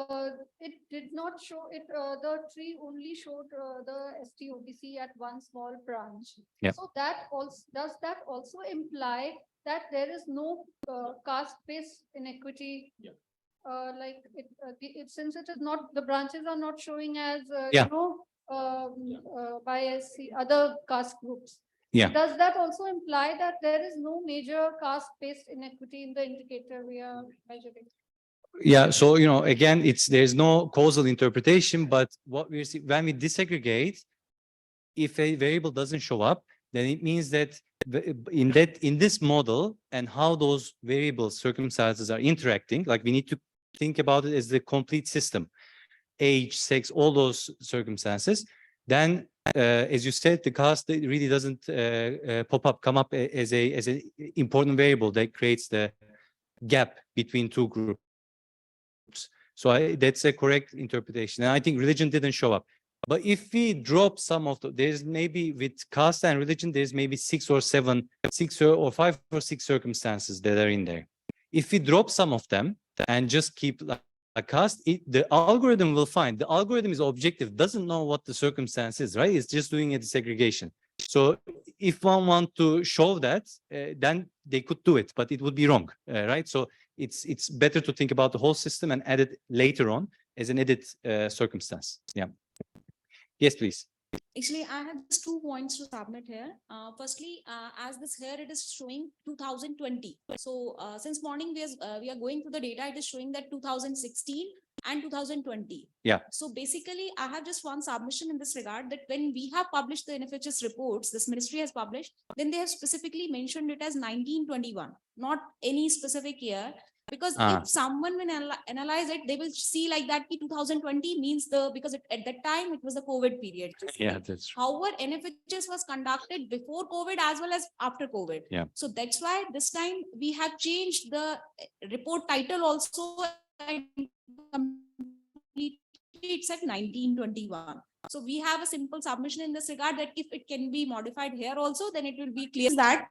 Speaker 10: it did not show it, the tree only showed the STOBC at one small branch.
Speaker 3: Yeah.
Speaker 10: So that also, does that also imply that there is no caste-based inequity?
Speaker 3: Yeah.
Speaker 10: Like since it is not, the branches are not showing as, by other caste groups.
Speaker 3: Yeah.
Speaker 10: Does that also imply that there is no major caste-based inequity in the indicator we are measuring?
Speaker 3: Yeah, so again, there's no causal interpretation, but what we see when we disaggregate, if a variable doesn't show up, then it means that in this model and how those variable circumstances are interacting, like we need to think about it as the complete system, age, sex, all those circumstances. Then, as you said, the caste really doesn't come up as an important variable that creates the gap between two groups. So that's a correct interpretation. And I think religion didn't show up. But if we drop some of there's maybe with caste and religion, there's maybe 5 or 6 circumstances that are in there. If we drop some of them and just keep a caste, the algorithm will find, the algorithm is objective, doesn't know what the circumstance is, right? It's just doing a disaggregation. So if one want to show that, then they could do it, but it would be wrong, right? So it's better to think about the whole system and add it later on as an added circumstance. Yeah. Yes, please.
Speaker 11: Actually, I have just 2 points to submit here. Firstly, as this here, it is showing 2020. So since morning we are going through the data, it is showing that 2016 and 2020.
Speaker 3: Yeah.
Speaker 11: So basically, I have just one submission in this regard, that when we have published the NFHS reports, this ministry has published, then they have specifically mentioned it as 1921, not any specific year. Because if someone will analyze it, they will see like that 2020 means because at that time it was a COVID period.
Speaker 3: Yeah, that's true.
Speaker 11: However, NFHS was conducted before COVID as well as after COVID.
Speaker 3: Yeah.
Speaker 11: So that's why this time we have changed the report title also, and it's at 1921. So we have a simple submission in this regard that if it can be modified here also, then it will be clear that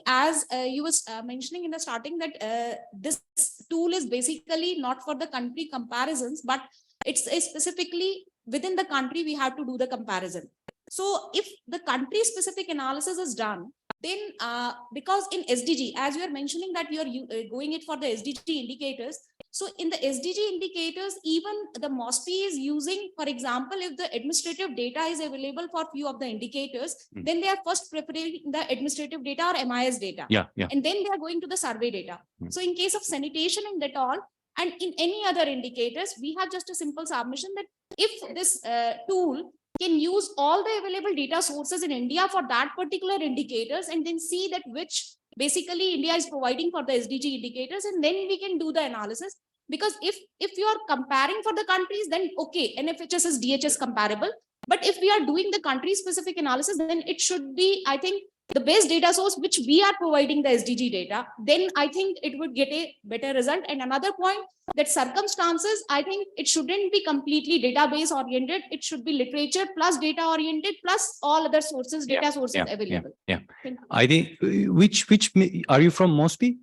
Speaker 11: as you was mentioning in the starting that this tool is basically not for the country comparisons, but it's specifically within the country we have to do the comparison. So if the country specific analysis is done, then because in SDG, as you are mentioning that you are going it for the SDG indicators. So in the SDG indicators, even the MOSPI is using, for example, if the administrative data is available for few of the indicators, then they are first preferring the administrative data or MIS data.
Speaker 3: Yeah.
Speaker 11: And then they are going to the survey data. So in case of sanitation and that all, and in any other indicators, we have just a simple submission that if this tool can use all the available data sources in India for that particular indicators and then see that which basically India is providing for the SDG indicators, and then we can do the analysis. Because if you are comparing for the countries, then okay, NFHS is DHS comparable. But if we are doing the country specific analysis, then it should be, I think, the base data source which we are providing the SDG data, then I think it would get a better result. And another point, that circumstances, I think it shouldn't be completely database oriented. It should be literature plus data oriented plus all other sources, data sources available.
Speaker 3: Yeah. I think which are you from, MOSPI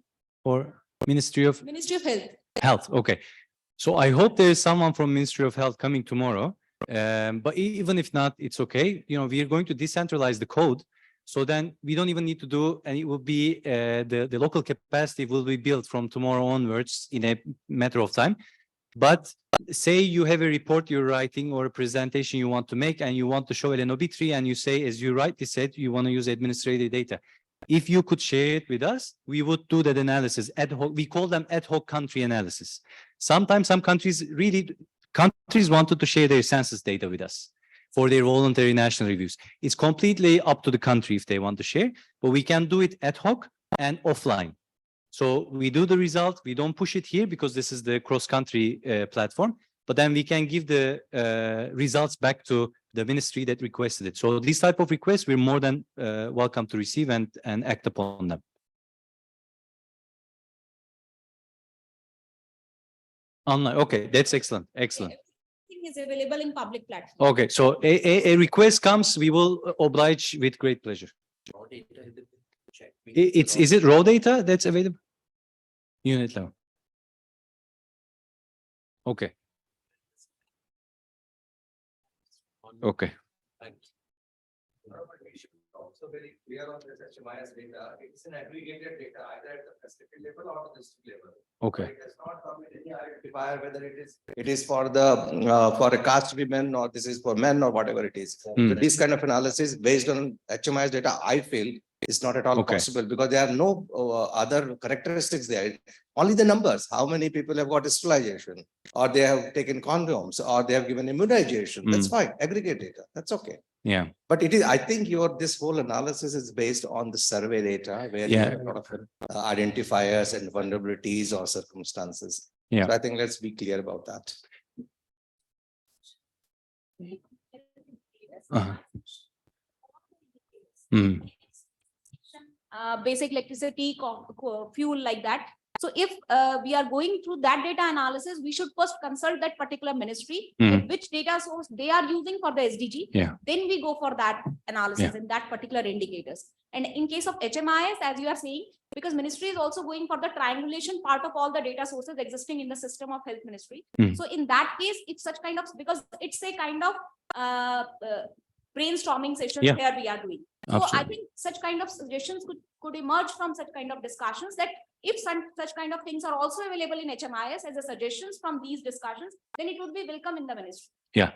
Speaker 3: or Ministry of
Speaker 11: Ministry of Health?
Speaker 3: Health. Okay.
Speaker 2: So I hope there is someone from Ministry of Health coming tomorrow. But even if not, it's okay. You know, we are going to decentralize the code. So then we don't even need to do, and it will be the local capacity will be built from tomorrow onwards in a matter of time. But say you have a report you're writing or a presentation you want to make and you want to show LNOB tree and you say, as you rightly said, you want to use administrative data. If you could share it with us, we would do that analysis ad hoc. We call them ad hoc country analysis. Sometimes some countries wanted to share their census data with us for their voluntary national reviews. It's completely up to the country if they want to share, but we can do it ad hoc and offline. So we do the result, we don't push it here because this is the cross-country platform, but then we can give the results back to the ministry that requested it. So these type of requests, we're more than welcome to receive and act upon them. Online, okay, that's excellent, excellent.
Speaker 11: Everything is available in public platform.
Speaker 2: Okay, so a request comes, we will oblige with great pleasure. Is it raw data that's available? Unit level. Okay. Okay.
Speaker 15: Also very clear on this HMIS data. It's an aggregated data either at the facility level or the district level.
Speaker 2: Okay.
Speaker 15: It does not come in any identifier whether it is for the for a caste women or this is for men or whatever it is. So this kind of analysis based on HMIS data, I feel is not at all possible because there are no other characteristics there. Only the numbers. How many people have got sterilization, or they have taken condoms, or they have given immunization. That's fine. Aggregate data. That's okay.
Speaker 2: Yeah.
Speaker 15: But it is, I think this whole analysis is based on the survey data where you have a lot of identifiers and vulnerabilities or circumstances.
Speaker 2: Yeah.
Speaker 15: So I think let's be clear about that.
Speaker 11: Basic electricity, fuel like that. So if we are going through that data analysis, we should first consult that particular ministry, that which data source they are using for the SDG.
Speaker 2: Yeah.
Speaker 11: Then we go for that analysis in that particular indicators. And in case of HMIS, as you are saying, because ministry is also going for the triangulation part of all the data sources existing in the system of health ministry. So in that case, it's such kind of, because it's a kind of brainstorming session where we are doing. So I think such kind of suggestions could emerge from such kind of discussions, that if such kind of things are also available in HMIS as a suggestions from these discussions, then it would be welcome in the ministry.
Speaker 2: Yeah.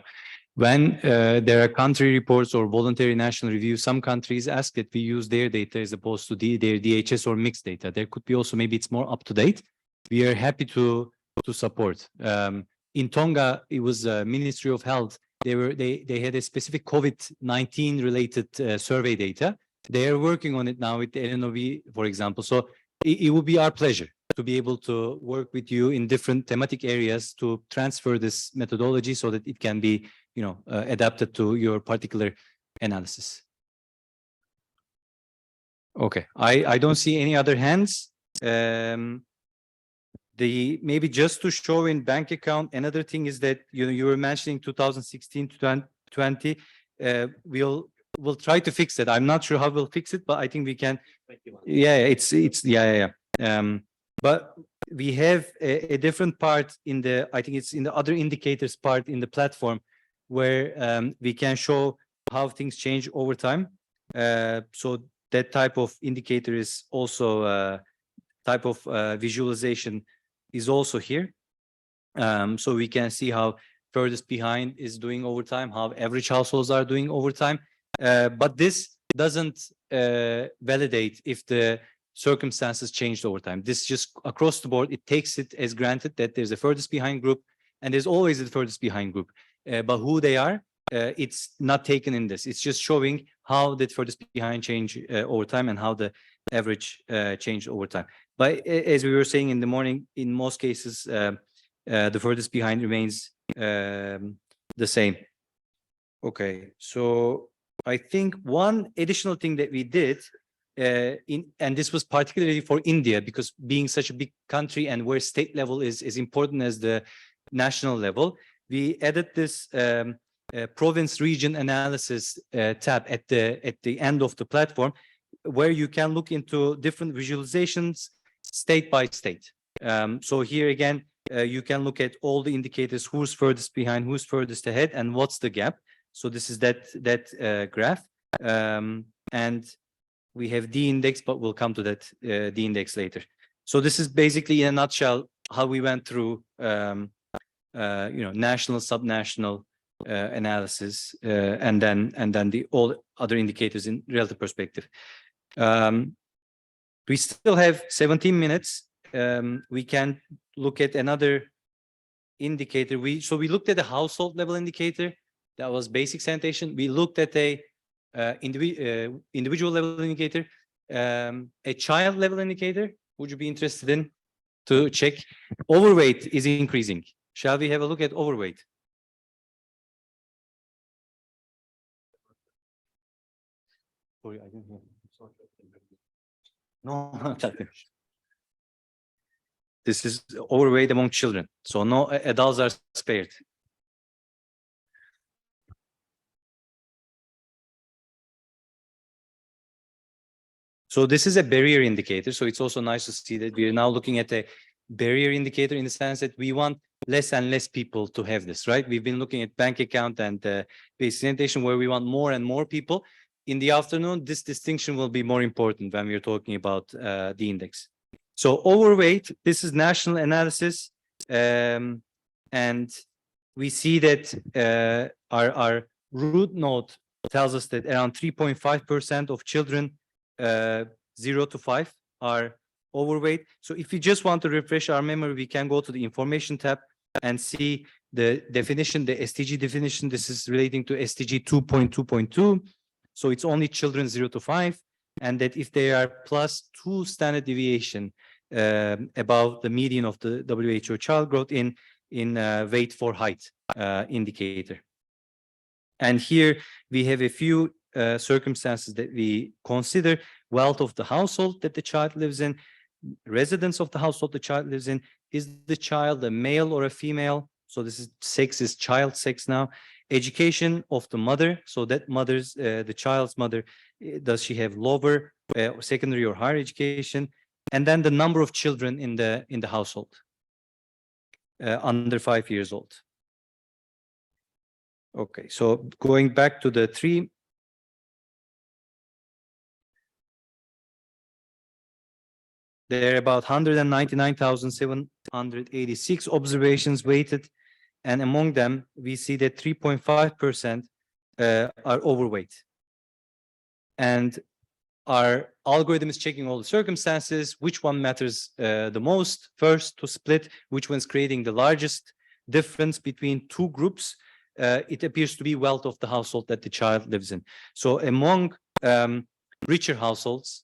Speaker 2: When there are country reports or voluntary national reviews, some countries ask that we use their data as opposed to their DHS or mixed data. There could be also, maybe it's more up to date. We are happy to support. In Tonga, it was Ministry of Health. They had a specific COVID-19 related survey data. They are working on it now with the LNOB, for example. So it would be our pleasure to be able to work with you in different thematic areas to transfer this methodology so that it can be, adapted to your particular analysis. Okay, I don't see any other hands. Maybe just to show in bank account, another thing is that you were mentioning 2016 to 2020. We'll try to fix it. I'm not sure how we'll fix it, but I think we can. Yeah, but we have a different part in the, I think it's in the other indicators part in the platform where we can show how things change over time. So that type of indicator is also type of visualization is also here. So we can see how furthest behind is doing over time, how average households are doing over time. But this doesn't validate if the circumstances changed over time. This just across the board, it takes it as granted that there's a furthest behind group and there's always a furthest behind group. But who they are, it's not taken in this. It's just showing how that furthest behind change over time and how the average changed over time. But as we were saying in the morning, in most cases, the furthest behind remains the same. Okay, so I think one additional thing that we did, and this was particularly for India, because being such a big country and where state level is as important as the national level, we added this province region analysis tab at the end of the platform, where you can look into different visualizations state by state. So here again, you can look at all the indicators, who's furthest behind, who's furthest ahead, and what's the gap. So this is that graph. And we have D index, but we'll come to that D index later. So this is basically in a nutshell how we went through national, subnational analysis, and then the all other indicators in relative perspective. We still have 17 minutes. We can look at another indicator. So we looked at the household level indicator. That was basic sanitation. We looked at a individual level indicator, a child level indicator. Would you be interested in to check? Overweight is increasing. Shall we have a look at overweight? Sorry, I didn't hear. No, this is overweight among children. So no adults are spared. So this is a barrier indicator. So it's also nice to see that we are now looking at a barrier indicator in the sense that we want less and less people to have this, right? We've been looking at bank account and basic sanitation where we want more and more people. In the afternoon, this distinction will be more important when we're talking about the index. So overweight, this is national analysis. And we see that our root node tells us that around 3.5% of children 0 to 5 are overweight. So if you just want to refresh our memory, we can go to the information tab and see the definition, the SDG definition. This is relating to SDG 2.2.2. So it's only children 0 to 5, and that if they are +2 standard deviation above the median of the WHO child growth in weight for height indicator. And here we have a few circumstances that we consider: wealth of the household that the child lives in, residence of the household the child lives in, is the child a male or a female? So this is sex, is child sex now. Education of the mother, so that mother's the child's mother, does she have lower secondary or higher education? And then the number of children in the household under 5 years old. Okay, so going back to the three. There are about 199,786 observations weighted, and among them, we see that 3.5% are overweight. And our algorithm is checking all the circumstances, which one matters the most first to split, which one's creating the largest difference between two groups. It appears to be wealth of the household that the child lives in. So among richer households,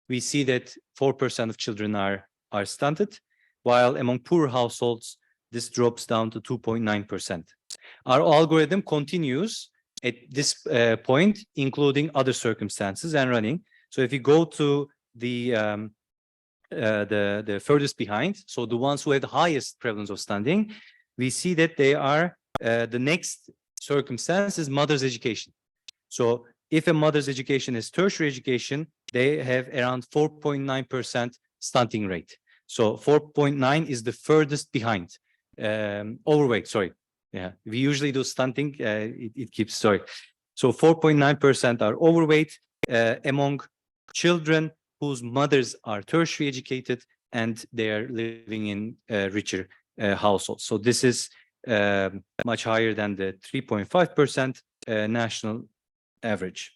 Speaker 2: we see that 4% of children are stunted, while among poorer households, this drops down to 2.9%. Our algorithm continues at this point, including other circumstances and running. So if you go to the furthest behind, so the ones who have the highest prevalence of stunting, we see that they are the next circumstance is mother's education. So if a mother's education is tertiary education, they have around 4.9% stunting rate. So 4.9 is the furthest behind. Overweight, sorry. Yeah, we usually do stunting. It keeps, sorry. So 4.9% are overweight among children whose mothers are tertiary educated and they are living in richer households. So this is much higher than the 3.5% national average.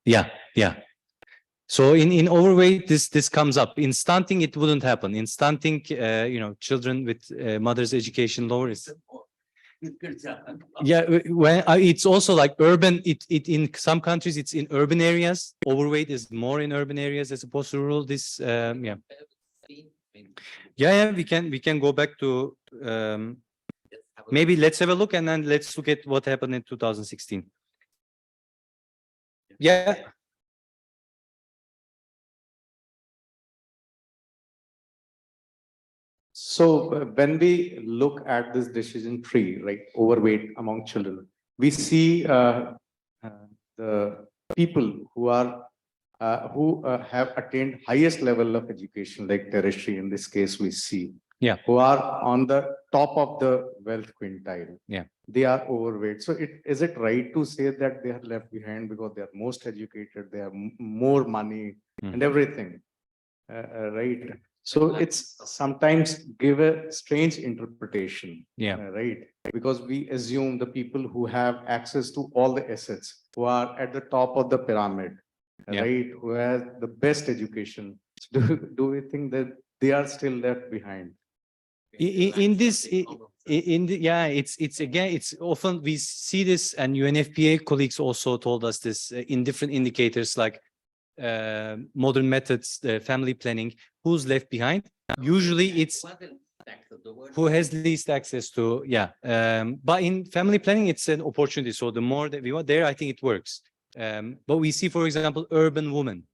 Speaker 2: Yeah. So in overweight, this comes up. In stunting, it wouldn't happen. In stunting, children with mother's education lower is. Yeah, when it's also like urban. It in some countries it's in urban areas. Overweight is more in urban areas as opposed to rural. This Yeah. We can go back to maybe let's have a look and then let's look at what happened in 2016. Yeah.
Speaker 12: So when we look at this decision tree, right, overweight among children, we see the people who are who have attained highest level of education, like tertiary in this case we see,
Speaker 3: Yeah.
Speaker 12: who are on the top of the wealth quintile.
Speaker 3: Yeah.
Speaker 12: They are overweight. So is it right to say that they are left behind because they are most educated, they have more money and everything, right? So it's sometimes give a strange interpretation,
Speaker 3: Yeah.
Speaker 12: right? Because we assume the people who have access to all the assets, who are at the top of the pyramid,
Speaker 3: Yeah.
Speaker 12: right? Who has the best education. Do we think that they are still left behind?
Speaker 3: In this, in the, yeah, it's again, it's often we see this, and UNFPA colleagues also told us this in different indicators like modern methods, family planning, who's left behind. Usually it's who has least access to, yeah. But in family planning, it's an opportunity. So the more that we want there, I think it works. But we see, for example, urban women,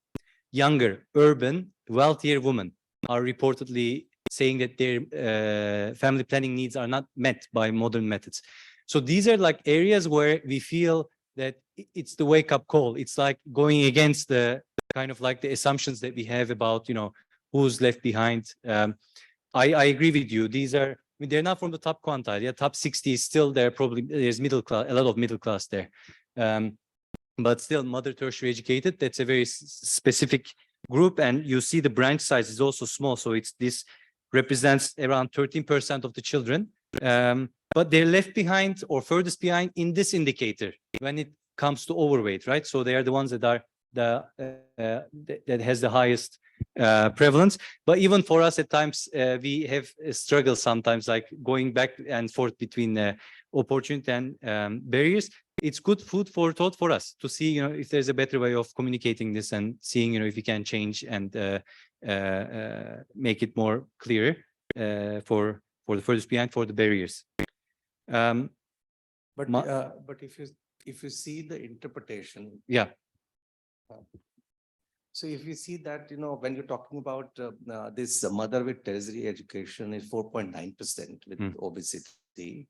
Speaker 3: younger, urban, wealthier women are reportedly saying that their family planning needs are not met by modern methods. So these are like areas where we feel that it's the wake-up call. It's like going against the kind of like the assumptions that we have about, you know, who's left behind. I agree with you. These are, I mean, they're not from the top quantile. Yeah, top 60 is still there. Probably there's middle class, a lot of middle class there. But still, mother tertiary educated, that's a very specific group. And you see the branch size is also small. So it's this represents around 13% of the children. But they're left behind or furthest behind in this indicator when it comes to overweight, right? So they are the ones that are that has the highest prevalence. But even for us at times, we have struggled sometimes, like going back and forth between opportunity and barriers. It's good food for thought for us to see, you know, if there's a better way of communicating this and seeing, you know, if we can change and make it more clear for the furthest behind, for the barriers.
Speaker 15: But if you see the interpretation,
Speaker 3: yeah.
Speaker 15: So if you see that, you know, when you're talking about this mother with tertiary education is 4.9% with obesity.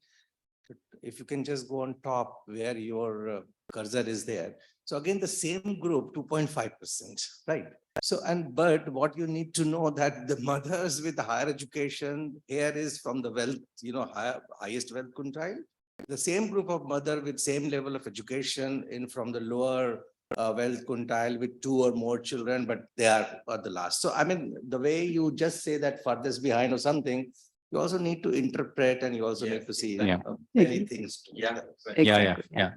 Speaker 15: But if you can just go on top where your cursor is there. So again, the same group, 2.5%, right? So, but what you need to know that the mothers with higher education here is from the wealth, you know, highest wealth quintile. The same group of mother with same level of education in from the lower wealth quintile with 2 or more children, but they are at the last. So, I mean, the way you just say that furthest behind or something, you also need to interpret and you also need to see many things.
Speaker 3: Yeah.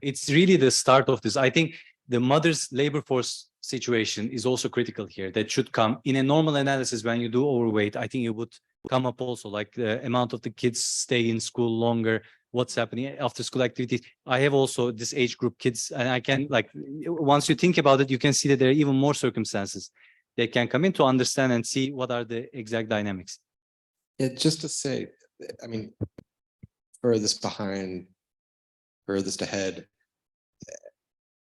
Speaker 3: It's really the start of this. I think the mother's labor force situation is also critical here. That should come in a normal analysis. When you do overweight, I think it would come up also, like the amount of the kids stay in school longer, what's happening after school activities. I have also this age group kids, and I can, like, once you think about it, you can see that there are even more circumstances that can come in to understand and see what are the exact dynamics.
Speaker 20: Yeah, just to say, I mean, furthest behind, furthest ahead.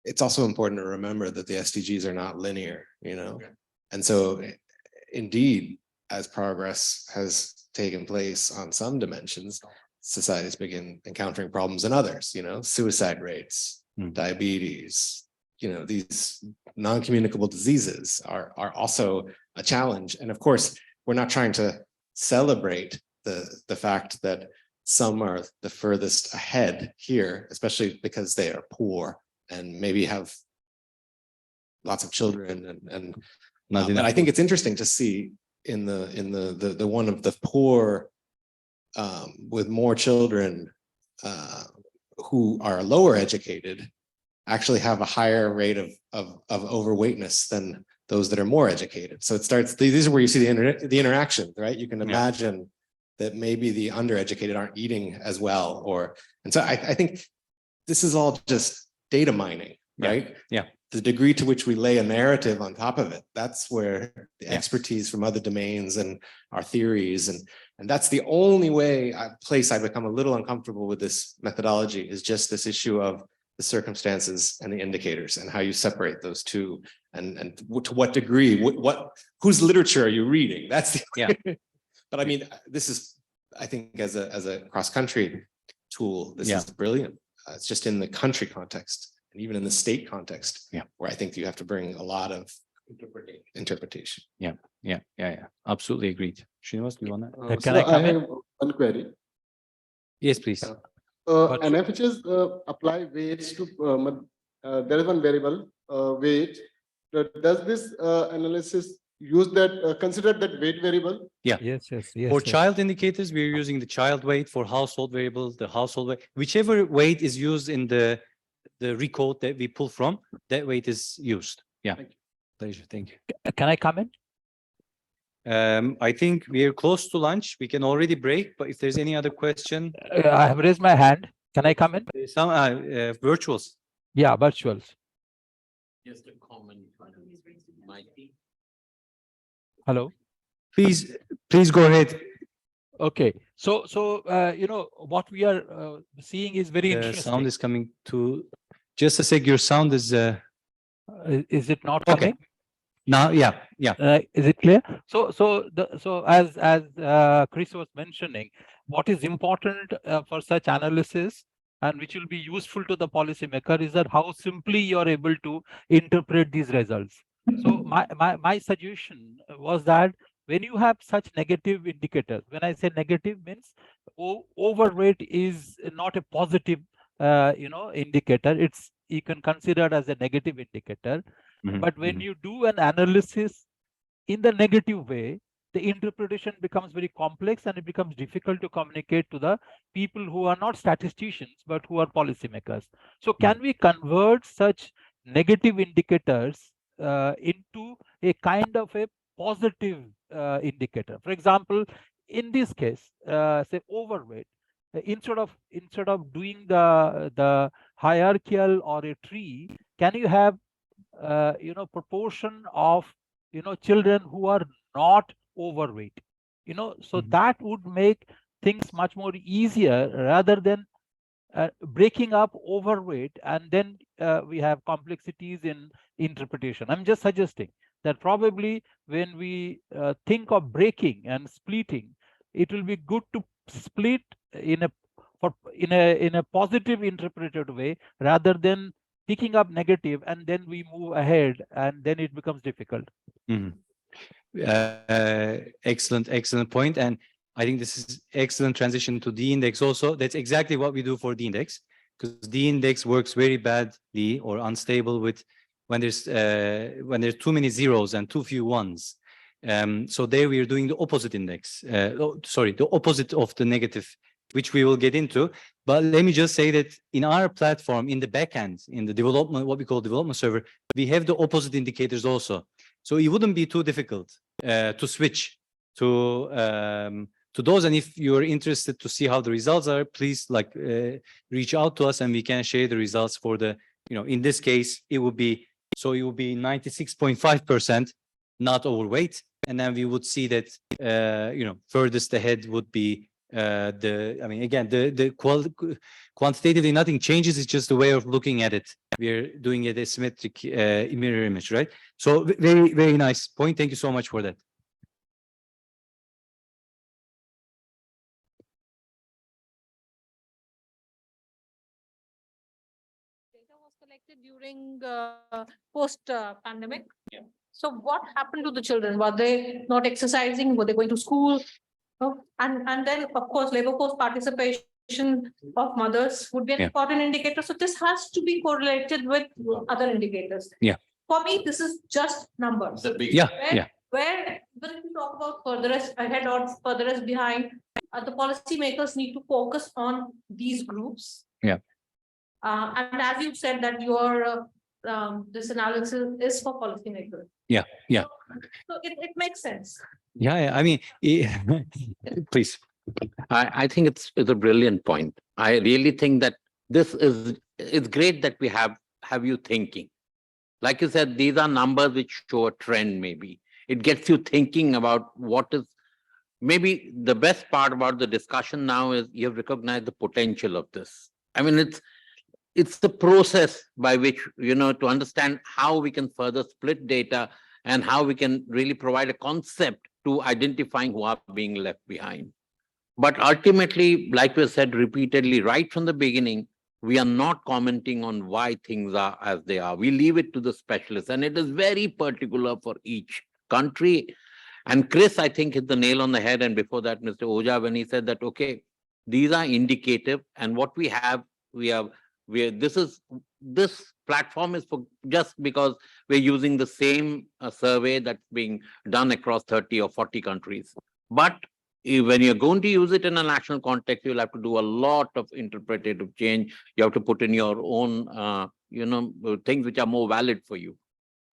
Speaker 20: It's also important to remember that the SDGs are not linear, you know? And so indeed, as progress has taken place on some dimensions, societies begin encountering problems in others, you know, suicide rates, diabetes, you know, these non-communicable diseases are also a challenge. And of course, we're not trying to celebrate the fact that some are the furthest ahead here, especially because they are poor and maybe have lots of children but I think it's interesting to see in the one of the poor with more children who are lower educated actually have a higher rate of overweightness than those that are more educated. So it starts, these are where you see the interaction, right? You can imagine that maybe the undereducated aren't eating as well, and so I think this is all just data mining, right?
Speaker 3: Yeah.
Speaker 20: The degree to which we lay a narrative on top of it, that's where the expertise from other domains and our theories, and that's the only place I become a little uncomfortable with this methodology, is just this issue of the circumstances and the indicators and how you separate those two, and to what degree, whose literature are you reading? That's the But I mean, this is, I think, as a cross-country tool, this is brilliant. It's just in the country context and even in the state context, where I think you have to bring a lot of interpretation.
Speaker 2: Yeah. Absolutely agreed. Srinivas, do you want to?
Speaker 14: Can I come in?
Speaker 21: One query.
Speaker 2: Yes, please.
Speaker 21: NFHs apply weights to, there is one variable, weight. Does this analysis use that, consider that weight variable?
Speaker 2: Yeah.
Speaker 14: Yes.
Speaker 2: For child indicators, we're using the child weight. For household variables, the household weight. Whichever weight is used in the recode that we pull from, that weight is used. Yeah. Pleasure. Thank you.
Speaker 14: Can I come in?
Speaker 2: I think we are close to lunch. We can already break, but if there's any other question,
Speaker 14: I have raised my hand. Can I come in?
Speaker 2: some virtuals.
Speaker 14: Yeah, virtuals.
Speaker 7: Just a comment.
Speaker 14: Hello.
Speaker 2: Please go ahead.
Speaker 14: Okay. So what we are seeing is very
Speaker 2: The
Speaker 14: interesting.
Speaker 2: sound is coming to. Just a sec. Your sound is.
Speaker 14: Is it not
Speaker 2: Okay.
Speaker 14: coming?
Speaker 2: Now, yeah.
Speaker 14: Is it clear? So as Chris was mentioning, what is important for such analysis and which will be useful to the policymaker is that how simply you are able to interpret these results. So my suggestion was that when you have such negative indicators, when I say negative means overweight is not a positive indicator. It's you can consider it as a negative indicator. But when you do an analysis in the negative way, the interpretation becomes very complex and it becomes difficult to communicate to the people who are not statisticians, but who are policymakers. So can we convert such negative indicators into a kind of a positive indicator? For example, in this case, say overweight, instead of doing the hierarchical or a tree, can you have proportion of children who are not overweight, so that would make things much more easier rather than breaking up overweight, and then we have complexities in interpretation. I'm just suggesting that probably when we think of breaking and splitting, it will be good to split in a positive interpreted way rather than picking up negative and then we move ahead and then it becomes difficult.
Speaker 2: Excellent point. And I think this is excellent transition to D index also. That's exactly what we do for D index, because D index works very badly or unstable with when there's too many zeros and too few ones. So there we are doing the opposite index. The opposite of the negative, which we will get into. But let me just say that in our platform, in the backend, in the development, what we call development server, we have the opposite indicators also. So it wouldn't be too difficult to switch to those. And if you're interested to see how the results are, please reach out to us and we can share the results for the, in this case, it would be 96.5% not overweight. And then we would see that, furthest ahead would be quantitatively nothing changes. It's just a way of looking at it. We're doing it as symmetric mirror image, right? So very, very nice point. Thank you so much for that.
Speaker 22: Data was collected during post pandemic. Yeah. So what happened to the children? Were they not exercising? Were they going to school? And then, of course, labor force participation of mothers would be an important indicator. So this has to be correlated with other indicators.
Speaker 2: Yeah.
Speaker 22: For me, this is just numbers.
Speaker 2: Where
Speaker 22: when we talk about furthest ahead or furthest behind, the policymakers need to focus on these groups.
Speaker 2: Yeah.
Speaker 22: And as you said that your this analysis is for policymakers.
Speaker 2: Yeah.
Speaker 22: So it makes sense.
Speaker 2: Yeah. I mean, please.
Speaker 7: I think it's a brilliant point. I really think that it's great that we have you thinking. Like you said, these are numbers which show a trend maybe. It gets you thinking about what is, maybe the best part about the discussion now is you have recognized the potential of this. I mean, it's the process by which, to understand how we can further split data and how we can really provide a concept to identifying who are being left behind. But ultimately, like we said repeatedly, right from the beginning, we are not commenting on why things are as they are. We leave it to the specialists, and it is very particular for each country. And Chris, I think, hit the nail on the head. And before that, Mr. Oja, when he said that, okay, these are indicative, and what we have, this platform is for just because we're using the same survey that's being done across 30 or 40 countries. But when you're going to use it in a national context, you'll have to do a lot of interpretative change. You have to put in your own, things which are more valid for you.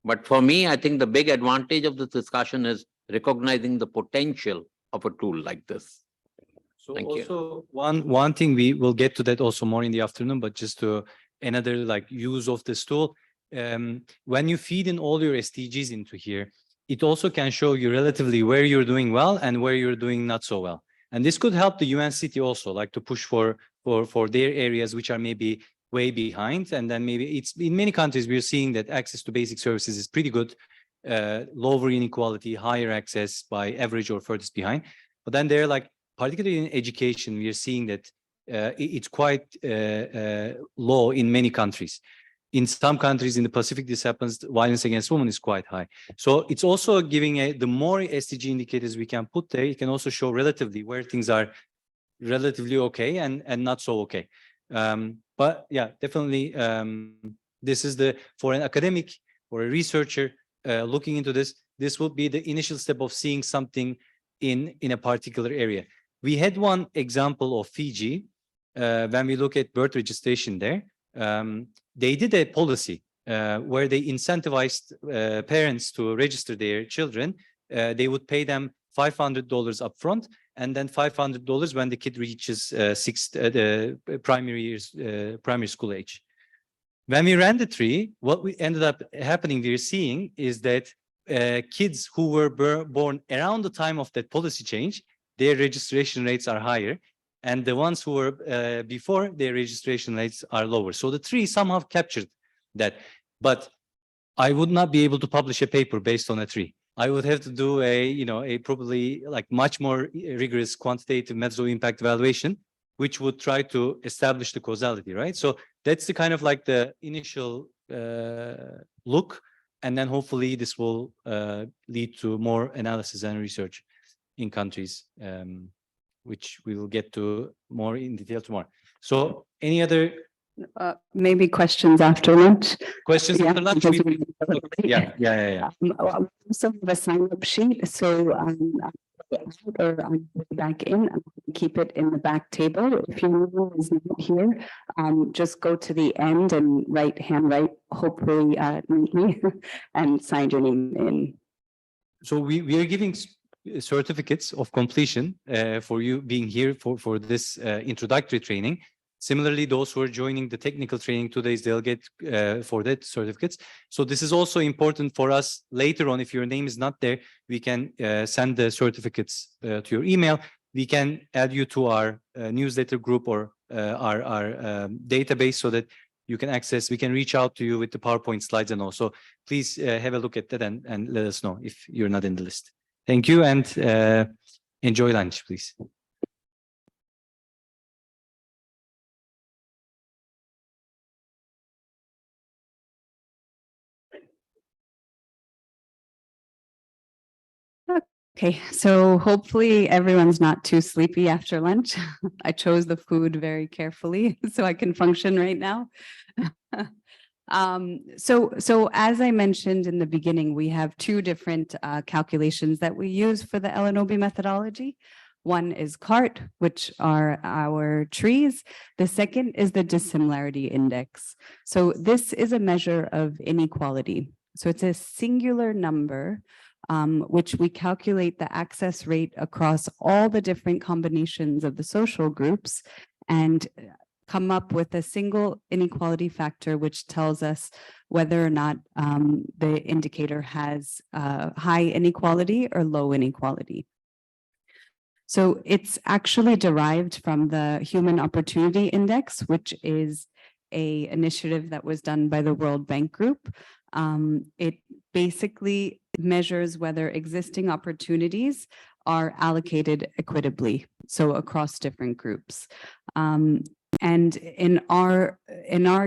Speaker 7: But for me, I think the big advantage of this discussion is recognizing the potential of a tool like this.
Speaker 2: So
Speaker 7: Thank you.
Speaker 2: also one thing, we will get to that also more in the afternoon, but just to another like use of this tool. When you feed in all your SDGs into here, it also can show you relatively where you're doing well and where you're doing not so well. And this could help the UN city also, like to push for their areas which are maybe way behind. And then maybe it's in many countries, we're seeing that access to basic services is pretty good, lower inequality, higher access by average or furthest behind. But then they're like, particularly in education, we are seeing that it's quite low in many countries. In some countries in the Pacific, this happens, violence against women is quite high. So it's also giving the more SDG indicators we can put there, it can also show relatively where things are relatively okay and not so okay. But yeah, definitely, this is for an academic or a researcher looking into this would be the initial step of seeing something in a particular area. We had one example of Fiji when we look at birth registration there. They did a policy where they incentivized parents to register their children. They would pay them $500 upfront, and then $500 when the kid reaches the primary school age. When we ran the tree, what we ended up happening, we're seeing is that kids who were born around the time of that policy change, their registration rates are higher. And the ones who were before, their registration rates are lower. So the tree somehow captured that. But I would not be able to publish a paper based on a tree. I would have to do a probably like much more rigorous quantitative methods of impact evaluation, which would try to establish the causality, right? So that's the kind of like the initial look. And then hopefully this will lead to more analysis and research in countries, which we will get to more in detail tomorrow. So any other
Speaker 4: maybe questions after lunch?
Speaker 2: questions after lunch?
Speaker 4: because
Speaker 2: Yeah.
Speaker 4: Also have a sign-up sheet, so or back in, keep it in the back table. If your is not here, just go to the end and handwrite, hopefully neatly, and sign your name in.
Speaker 2: So we are giving certificates of completion for you being here for this introductory training. Similarly, those who are joining the technical training 2 days, they'll get for that certificates. So this is also important for us later on. If your name is not there, we can send the certificates to your email. We can add you to our newsletter group or our database so that you can access, we can reach out to you with the PowerPoint slides and all. So please have a look at that and let us know if you're not in the list. Thank you, and enjoy lunch, please.
Speaker 4: Okay, so hopefully everyone's not too sleepy after lunch. I chose the food very carefully so I can function right now. So as I mentioned in the beginning, we have two different calculations that we use for the LNOB methodology. One is CART, which are our trees. The second is the dissimilarity index. So this is a measure of inequality. So it's a singular number which we calculate the access rate across all the different combinations of the social groups and come up with a single inequality factor, which tells us whether or not the indicator has high inequality or low inequality. So it's actually derived from the Human Opportunity Index, which is an initiative that was done by the World Bank Group. It basically measures whether existing opportunities are allocated equitably, so across different groups. And in our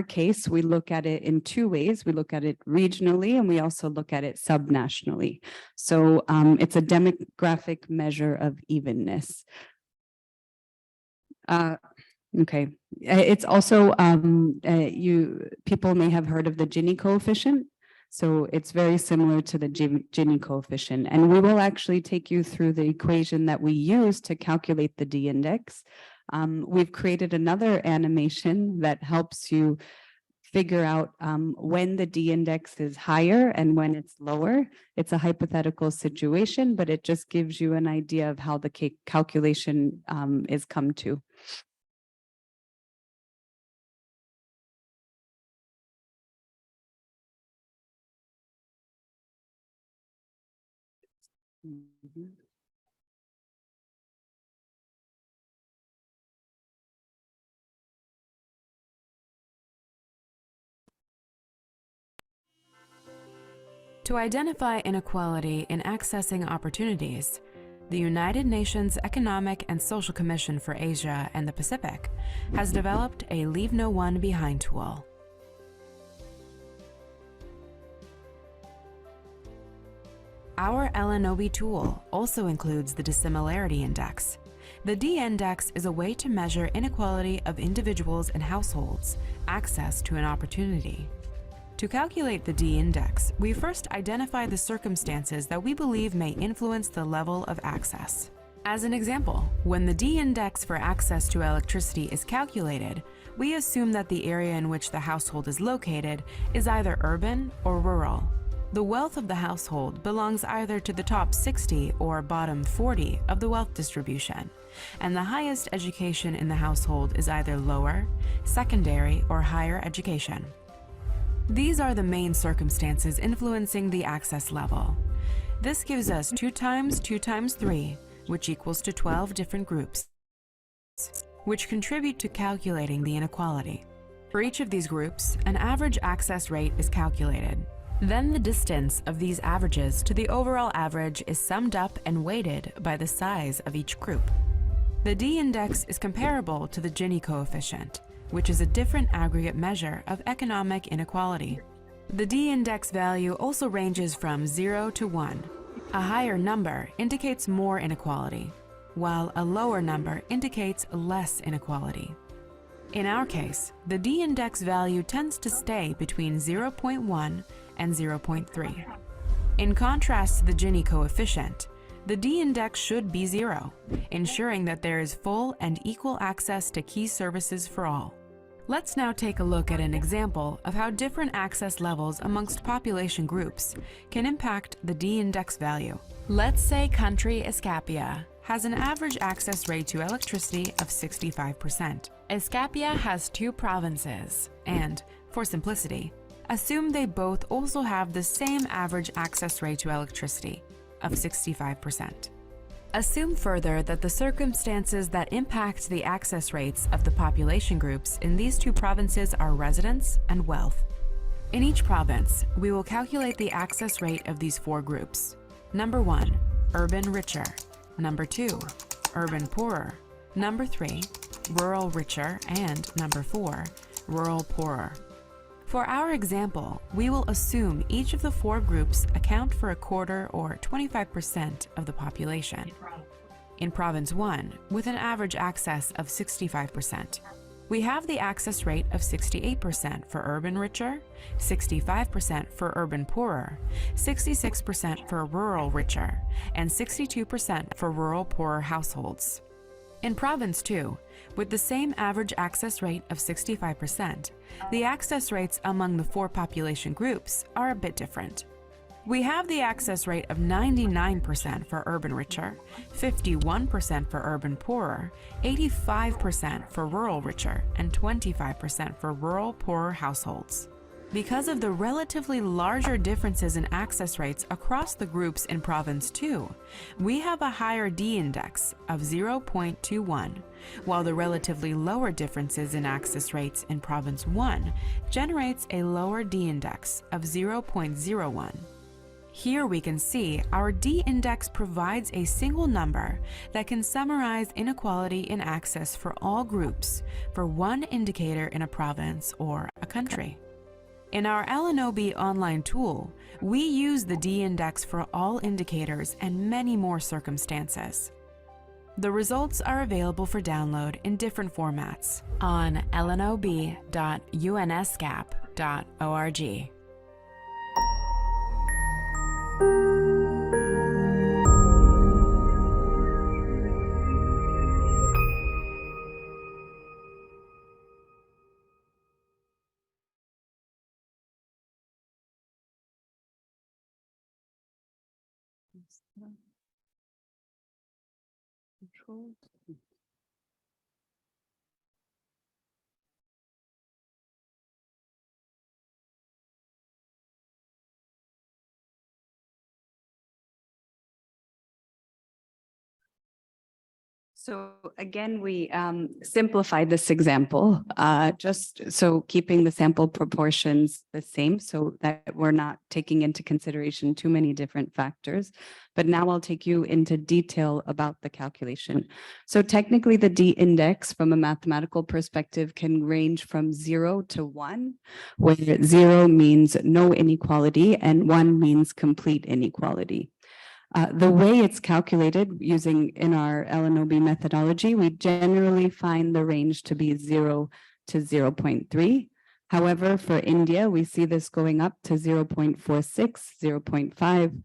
Speaker 4: case, we look at it in two ways. We look at it regionally and we also look at it subnationally. So it's a demographic measure of evenness. Okay, it's also, people may have heard of the Gini coefficient. So it's very similar to the Gini coefficient. And we will actually take you through the equation that we use to calculate the D index. We've created another animation that helps you figure out when the D index is higher and when it's lower. It's a hypothetical situation, but it just gives you an idea of how the calculation is come to.
Speaker 1: To identify inequality in accessing opportunities, the United Nations Economic and Social Commission for Asia and the Pacific has developed a Leave No One Behind tool. Our LNOB tool also includes the Dissimilarity Index. The D index is a way to measure inequality of individuals and households' access to an opportunity. To calculate the D index, we first identify the circumstances that we believe may influence the level of access. As an example, when the D index for access to electricity is calculated, we assume that the area in which the household is located is either urban or rural. The wealth of the household belongs either to the top 60 or bottom 40 of the wealth distribution, and the highest education in the household is either lower, secondary, or higher education. These are the main circumstances influencing the access level. This gives us 2 times 2 times 3, which equals to 12 different groups, which contribute to calculating the inequality. For each of these groups, an average access rate is calculated. Then the distance of these averages to the overall average is summed up and weighted by the size of each group. The D index is comparable to the Gini coefficient, which is a different aggregate measure of economic inequality. The D index value also ranges from 0 to 1. A higher number indicates more inequality, while a lower number indicates less inequality. In our case, the D index value tends to stay between 0.1 and 0.3. In contrast to the Gini coefficient, the D index should be 0, ensuring that there is full and equal access to key services for all. Let's now take a look at an example of how different access levels amongst population groups can impact the D index value. Let's say country ESCAP has an average access rate to electricity of 65%. ESCAP has 2 provinces, and, for simplicity, assume they both also have the same average access rate to electricity of 65%. Assume further that the circumstances that impact the access rates of the population groups in these 2 provinces are residence and wealth. In each province, we will calculate the access rate of these 4 groups. Number 1, urban richer. Number 2, urban poorer. Number 3, rural richer. And number 4, rural poorer. For our example, we will assume each of the 4 groups account for a quarter or 25% of the population. In Province 1, with an average access of 65%, we have the access rate of 68% for urban richer, 65% for urban poorer, 66% for rural richer, and 62% for rural poorer households. In Province 2, with the same average access rate of 65%, the access rates among the 4 population groups are a bit different. We have the access rate of 99% for urban richer, 51% for urban poorer, 85% for rural richer, and 25% for rural poorer households. Because of the relatively larger differences in access rates across the groups in Province 2, we have a higher D index of 0.21, while the relatively lower differences in access rates in Province 1 generates a lower D index of 0.01. Here we can see our D-index provides a single number that can summarize inequality in access for all groups for one indicator in a province or a country. In our LNOB online tool, we use the D-index for all indicators and many more circumstances. The results are available for download in different formats on lnob.unescap.org.
Speaker 4: Control. So again, we simplified this example, just so keeping the sample proportions the same so that we're not taking into consideration too many different factors. But now I'll take you into detail about the calculation. So technically the D-index from a mathematical perspective can range from 0 to 1, where 0 means no inequality and 1 means complete inequality. The way it's calculated using in our LNOB methodology, we generally find the range to be 0 to 0.3. However, for India, we see this going up to 0.46, 0.5.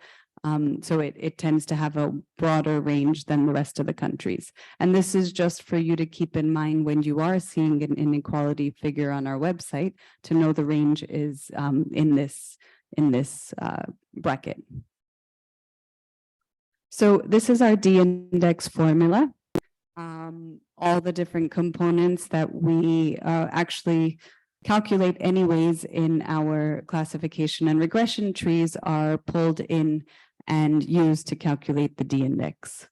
Speaker 4: So it tends to have a broader range than the rest of the countries. And this is just for you to keep in mind when you are seeing an inequality figure on our website to know the range is in this bracket. So this is our D-index formula. All the different components that we actually calculate anyways in our classification and regression trees are pulled in and used to calculate the D-index.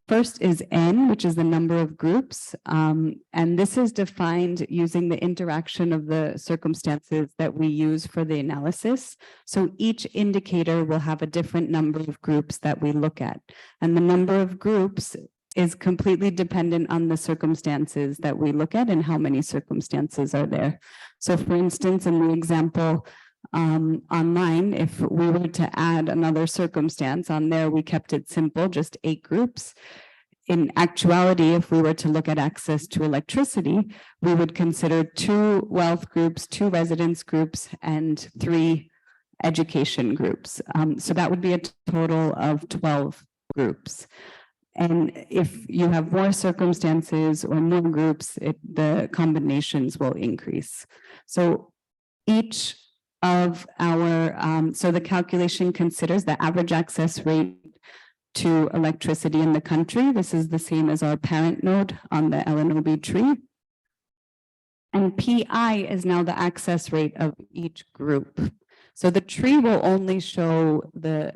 Speaker 4: First is N, which is the number of groups. And this is defined using the interaction of the circumstances that we use for the analysis. So each indicator will have a different number of groups that we look at. And the number of groups is completely dependent on the circumstances that we look at and how many circumstances are there. So for instance, in the example, online, if we were to add another circumstance on there, we kept it simple, just 8 groups. In actuality, if we were to look at access to electricity, we would consider 2 wealth groups, 2 residence groups, and 3 education groups. So that would be a total of 12 groups. And if you have more circumstances or more groups, the combinations will increase. So each of our, so the calculation considers the average access rate to electricity in the country. This is the same as our parent node on the LNOB tree. And PI is now the access rate of each group. So the tree will only show the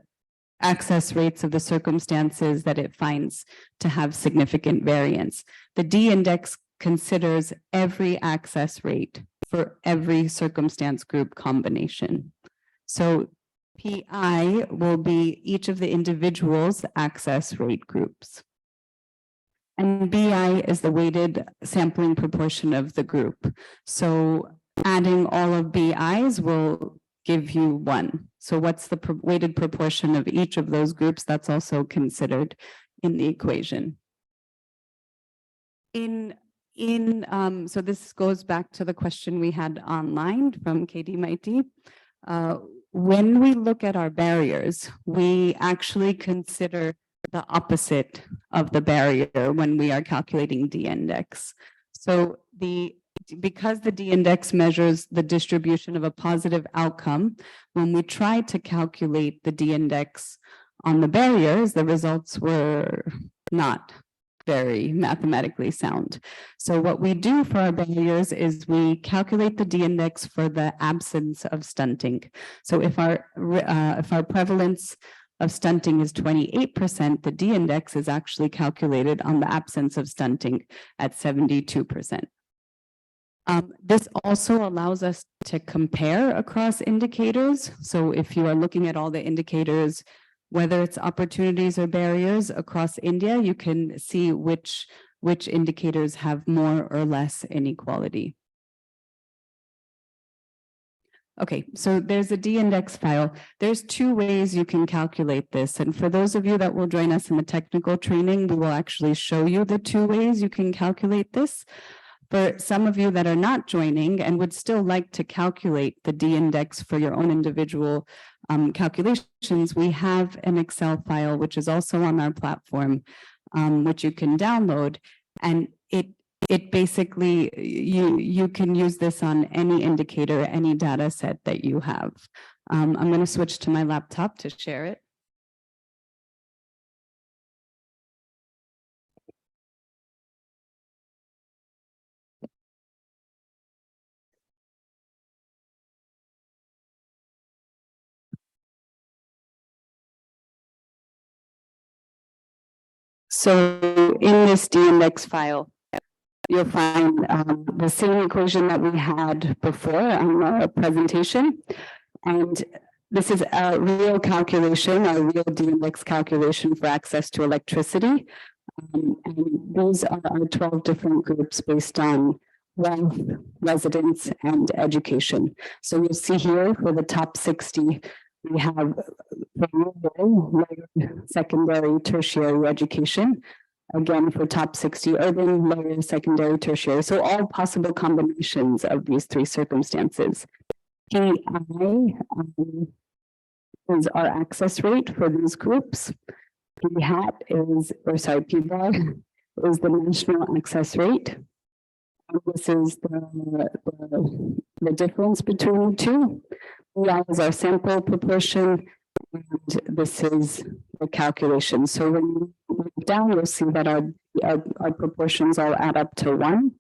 Speaker 4: access rates of the circumstances that it finds to have significant variance. The D-index considers every access rate for every circumstance group combination. So PI will be each of the individual's access rate groups. And BI is the weighted sampling proportion of the group. So adding all of BIs will give you 1. So what's the weighted proportion of each of those groups? That's also considered in the equation. So this goes back to the question we had online from KD Mighty. When we look at our barriers, we actually consider the opposite of the barrier when we are calculating D-index. So because the D-index measures the distribution of a positive outcome, when we tried to calculate the D-index on the barriers, the results were not very mathematically sound. So what we do for our barriers is we calculate the D-index for the absence of stunting. So if our prevalence of stunting is 28%, the D-index is actually calculated on the absence of stunting at 72%. This also allows us to compare across indicators. So if you are looking at all the indicators, whether it's opportunities or barriers across India, you can see which indicators have more or less inequality. Okay, so there's a D-index file. There's two ways you can calculate this. And for those of you that will join us in the technical training, we will actually show you the two ways you can calculate this. For some of you that are not joining and would still like to calculate the D-index for your own individual calculations, we have an Excel file, which is also on our platform, which you can download. And it basically, you can use this on any indicator, any data set that you have. I'm going to switch to my laptop to share it. So in this D-index file, you'll find the same equation that we had before on our presentation. And this is a real calculation, a real D-index calculation for access to electricity. And these are our 12 different groups based on wealth, residence, and education. So you'll see here for the top 60, we have secondary, tertiary education. Again, for top 60, urban, lower, secondary, tertiary. So all possible combinations of these three circumstances. PI is our access rate for these groups. P hat is, or sorry, P bar is the national access rate. And this is the difference between the two. PI is our sample proportion, and this is the calculation. So when you move down, you'll see that our proportions all add up to 1.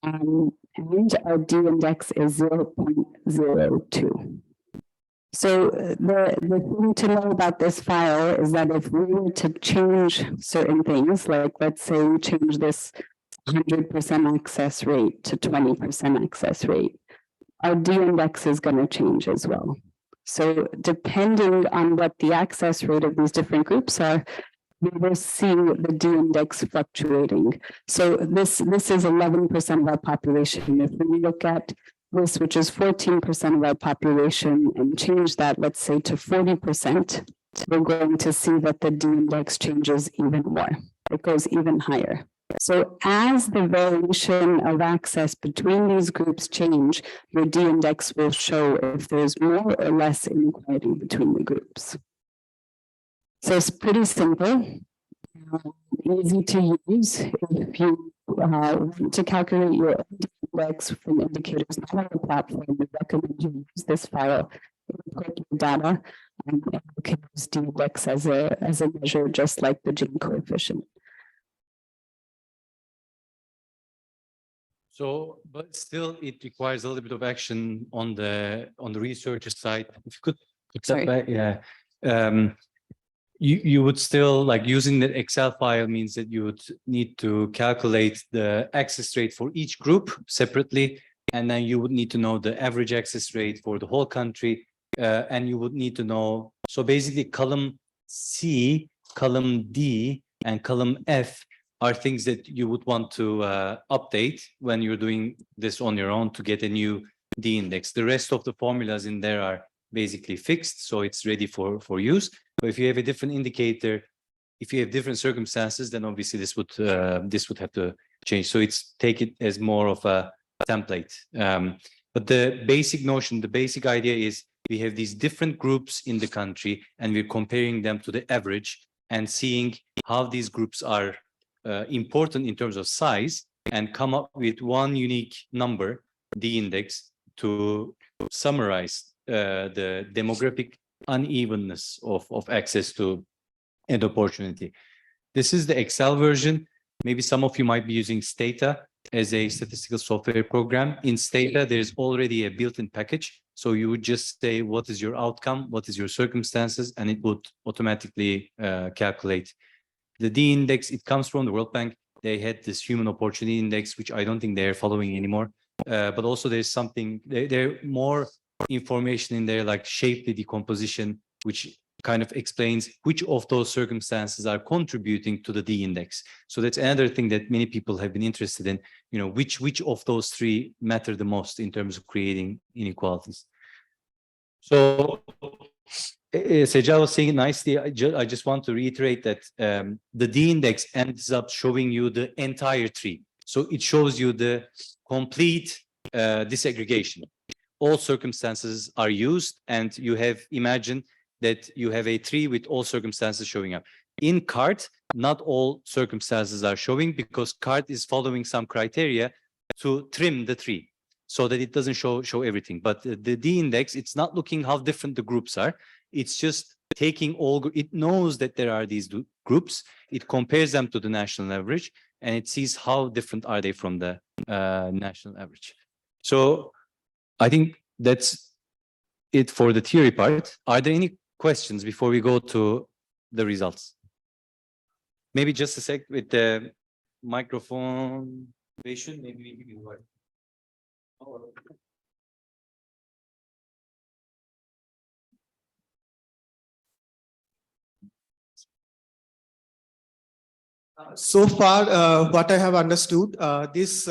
Speaker 4: And our D-index is 0.02. So the thing to know about this file is that if we were to change certain things, like let's say we change this 100% access rate to 20% access rate, our D-index is going to change as well. So depending on what the access rate of these different groups are, we will see the D-index fluctuating. So this is 11% of our population. If we look at this, which is 14% of our population, and change that, let's say, to 40%, we're going to see that the D-index changes even more. It goes even higher. So as the variation of access between these groups change, your D-index will show if there's more or less inequality between the groups. So it's pretty simple, easy to use. If you want to calculate your D-index from indicators not on the platform, we recommend you use this file, input your data, and you can use D-index as a measure, just like the Gini coefficient.
Speaker 2: So, but still, it requires a little bit of action on the researcher side. If you could put that back, yeah. You would still, like, using the Excel file means that you would need to calculate the access rate for each group separately, and then you would need to know the average access rate for the whole country, and you would need to know. So basically, column C, column D, and column F are things that you would want to update when you're doing this on your own to get a new D-index. The rest of the formulas in there are basically fixed, so it's ready for use. But if you have a different indicator, if you have different circumstances, then obviously this would have to change. So it's take it as more of a template. But the basic notion, the basic idea is we have these different groups in the country, and we're comparing them to the average and seeing how these groups are important in terms of size, and come up with one unique number, D-index, to summarize the demographic unevenness of access to an opportunity. This is the Excel version. Maybe some of you might be using Stata as a statistical software program. In Stata, there's already a built-in package. So you would just say, what is your outcome? What is your circumstances? And it would automatically calculate. The D-index, it comes from the World Bank. They had this human opportunity index, which I don't think they're following anymore. but also there's something, there more information in there, like shape decomposition, which kind of explains which of those circumstances are contributing to the D index. So that's another thing that many people have been interested in, which of those three matter the most in terms of creating inequalities. So Seja was saying nicely, I just want to reiterate that the D index ends up showing you the entire tree. So it shows you the complete disaggregation. All circumstances are used, and you have imagined that you have a tree with all circumstances showing up. In CART, not all circumstances are showing because CART is following some criteria to trim the tree so that it doesn't show everything. But the D index, it's not looking how different the groups are. It's just taking all, it knows that there are these groups, it compares them to the national average, and it sees how different are they from the national average. So I think that's it for the theory part. Are there any questions before we go to the results? Maybe just a sec with the microphone. Maybe we give you one.
Speaker 6: So far, what I have understood, this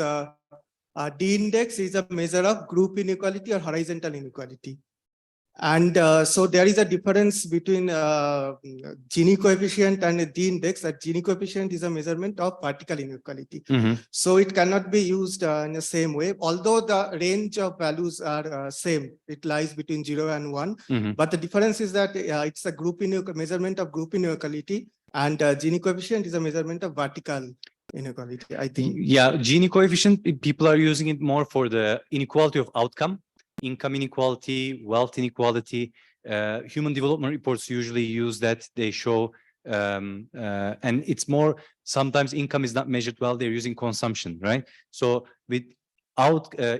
Speaker 6: D index is a measure of group inequality or horizontal inequality. And so there is a difference between Gini coefficient and D index. That Gini coefficient is a measurement of vertical inequality. So it cannot be used in the same way, although the range of values are same. It lies between 0 and 1. But the difference is that it's a group measurement of group inequality, and Gini coefficient is a measurement of vertical inequality, I think.
Speaker 2: Yeah, Gini coefficient, people are using it more for the inequality of outcome. Income inequality, wealth inequality, human development reports usually use that. They show, and it's more, sometimes income is not measured well, they're using consumption, right? So with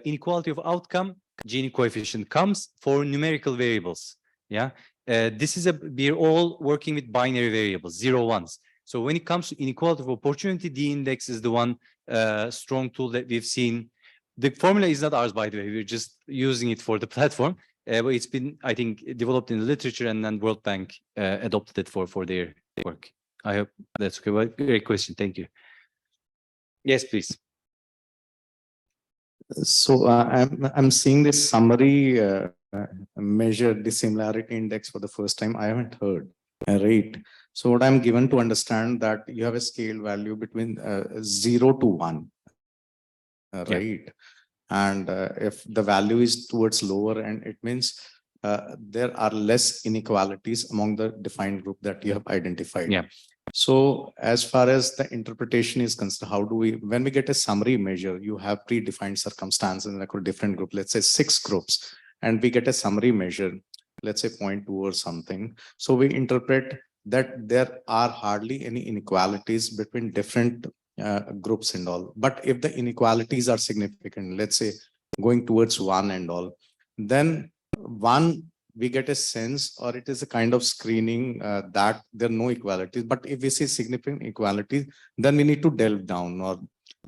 Speaker 2: inequality of outcome, Gini coefficient comes for numerical variables, yeah? We're all working with binary variables, 0, 1s. So when it comes to inequality of opportunity, the index is the one strong tool that we've seen. The formula is not ours, by the way. We're just using it for the platform. But it's been, I think, developed in the literature, and then World Bank adopted it for their work. I hope that's okay. Well, great question. Thank you. Yes, please.
Speaker 12: So I'm seeing this summary measure dissimilarity index for the first time. I haven't heard. Right. So what I'm given to understand that you have a scale value between 0 to 1. Right. Yeah. And if the value is towards lower, and it means there are less inequalities among the defined group that you have identified.
Speaker 2: Yeah.
Speaker 12: So as far as the interpretation is concerned, how do we, when we get a summary measure, you have predefined circumstances in a different group, let's say 6 groups, and we get a summary measure, let's say 0.2 or something. So we interpret that there are hardly any inequalities between different groups and all. But if the inequalities are significant, let's say going towards 1 and all, then 1, we get a sense, or it is a kind of screening that there are no equalities. But if we see significant equalities, then we need to delve down, or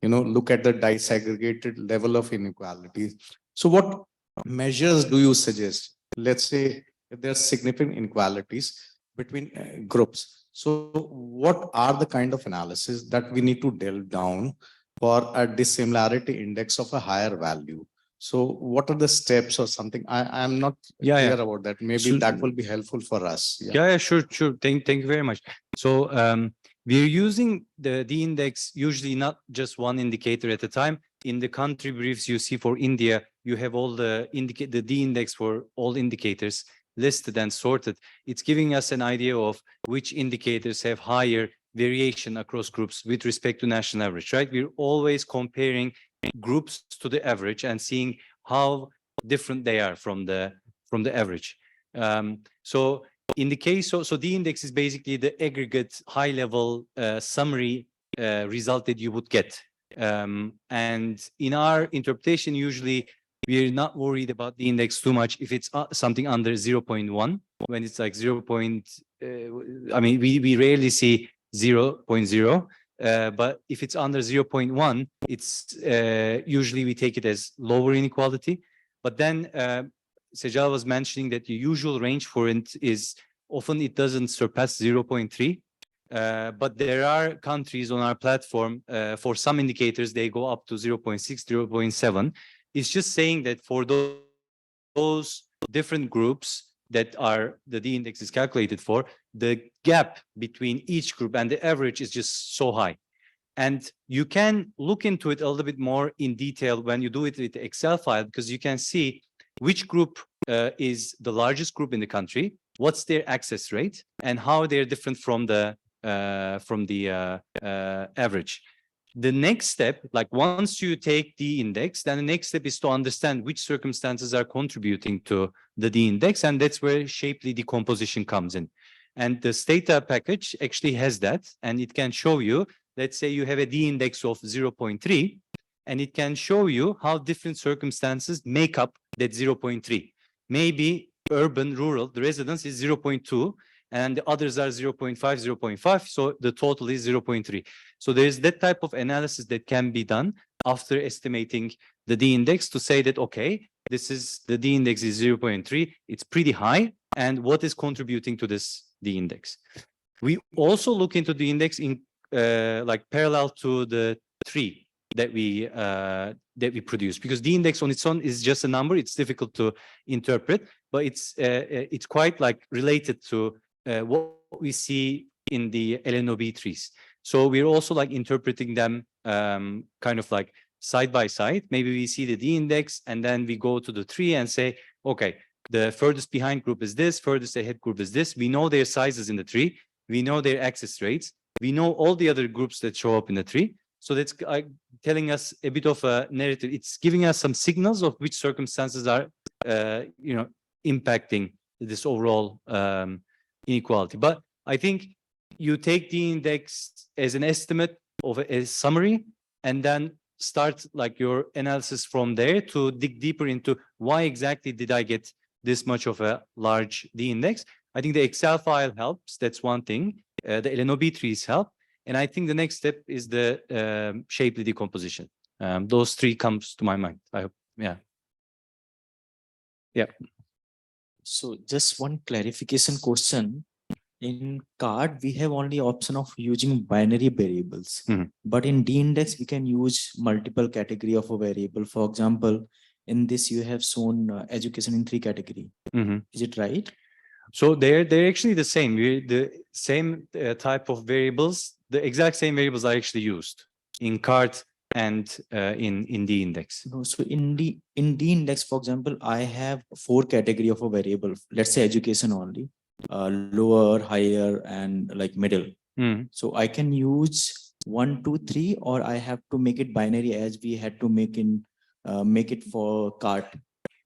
Speaker 12: look at the disaggregated level of inequalities. So what measures do you suggest? Let's say if there are significant inequalities between groups. So what are the kind of analysis that we need to delve down for a dissimilarity index of a higher value? So what are the steps or something? I'm not clear about that. Maybe that will be helpful for us.
Speaker 2: Yeah, sure. Thank you very much. So we're using the index, usually not just one indicator at a time. In the country briefs you see for India, you have all the D index for all indicators listed and sorted. It's giving us an idea of which indicators have higher variation across groups with respect to national average, right? We're always comparing groups to the average and seeing how different they are from the average. So in the case, so the index is basically the aggregate high level summary result that you would get. And in our interpretation, usually we're not worried about the index too much if it's something under 0.1. When it's like 0. I mean, we rarely see 0.0. but if it's under 0.1, it's usually we take it as lower inequality. But then Sejal was mentioning that the usual range for it is often it doesn't surpass 0.3. But there are countries on our platform, for some indicators, they go up to 0.6, 0.7. It's just saying that for those different groups that are the D-index is calculated for, the gap between each group and the average is just so high. And you can look into it a little bit more in detail when you do it with the Excel file, because you can see which group is the largest group in the country, what's their access rate, and how they're different from the average. The next step, like once you take the index, then the next step is to understand which circumstances are contributing to the D-index, and that's where Shapely decomposition comes in. And the Stata package actually has that, and it can show you, let's say you have a D-index of 0.3, and it can show you how different circumstances make up that 0.3. Maybe urban, rural, the residence is 0.2, and the others are 0.5, 0.5, so the total is 0.3. So there's that type of analysis that can be done after estimating the D-index to say that, okay, this is the D-index is 0.3, it's pretty high, and what is contributing to this D-index? We also look into the index in like parallel to the tree that we produce, because the index on its own is just a number. It's difficult to interpret, but it's quite like related to what we see in the LNOB trees. So we're also like interpreting them kind of like side by side. Maybe we see the D index and then we go to the tree and say, okay, the furthest behind group is this, furthest ahead group is this. We know their sizes in the tree. We know their access rates. We know all the other groups that show up in the tree. So that's telling us a bit of a narrative. It's giving us some signals of which circumstances are, impacting this overall inequality. But I think you take the index as an estimate of a summary, and then start like your analysis from there to dig deeper into why exactly did I get this much of a large D index. I think the Excel file helps. That's one thing. The LNOB trees help. And I think the next step is the Shapely decomposition. Those three comes to my mind. I hope, yeah. Yeah.
Speaker 16: So just one clarification question. In card, we have only option of using binary variables, but in D-index, we can use multiple category of a variable. For example, in this, you have shown education in 3 category. Is it right?
Speaker 2: So they're actually the same. The same type of variables, the exact same variables are actually used in card and in the index.
Speaker 16: No, so in D index, for example, I have 4 category of a variable. Let's say education only, lower, higher, and like middle. So I can use 1, 2, 3, or I have to make it binary as we had to make it for card.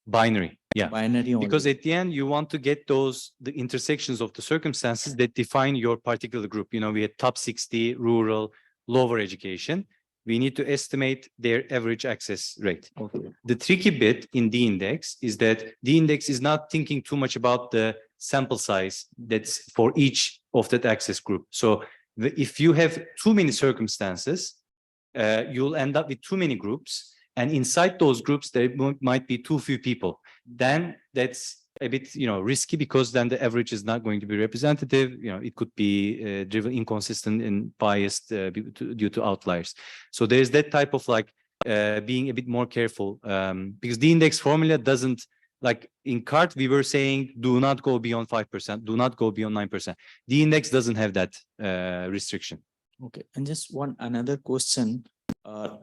Speaker 2: Binary, yeah.
Speaker 16: Binary only.
Speaker 2: Because at the end, you want to get the intersections of the circumstances that define your particular group. You know, we had top 60, rural, lower education. We need to estimate their average access rate.
Speaker 16: Okay.
Speaker 2: The tricky bit in the index is that the index is not thinking too much about the sample size that's for each of that access group. So if you have too many circumstances, you'll end up with too many groups. And inside those groups, there might be too few people. Then that's a bit, risky, because then the average is not going to be representative. It could be driven inconsistent and biased due to outliers. So there's that type of like being a bit more careful, because the index formula doesn't, like in CART, we were saying, do not go beyond 5%, do not go beyond 9%. The index doesn't have that restriction.
Speaker 16: Okay, and just another question.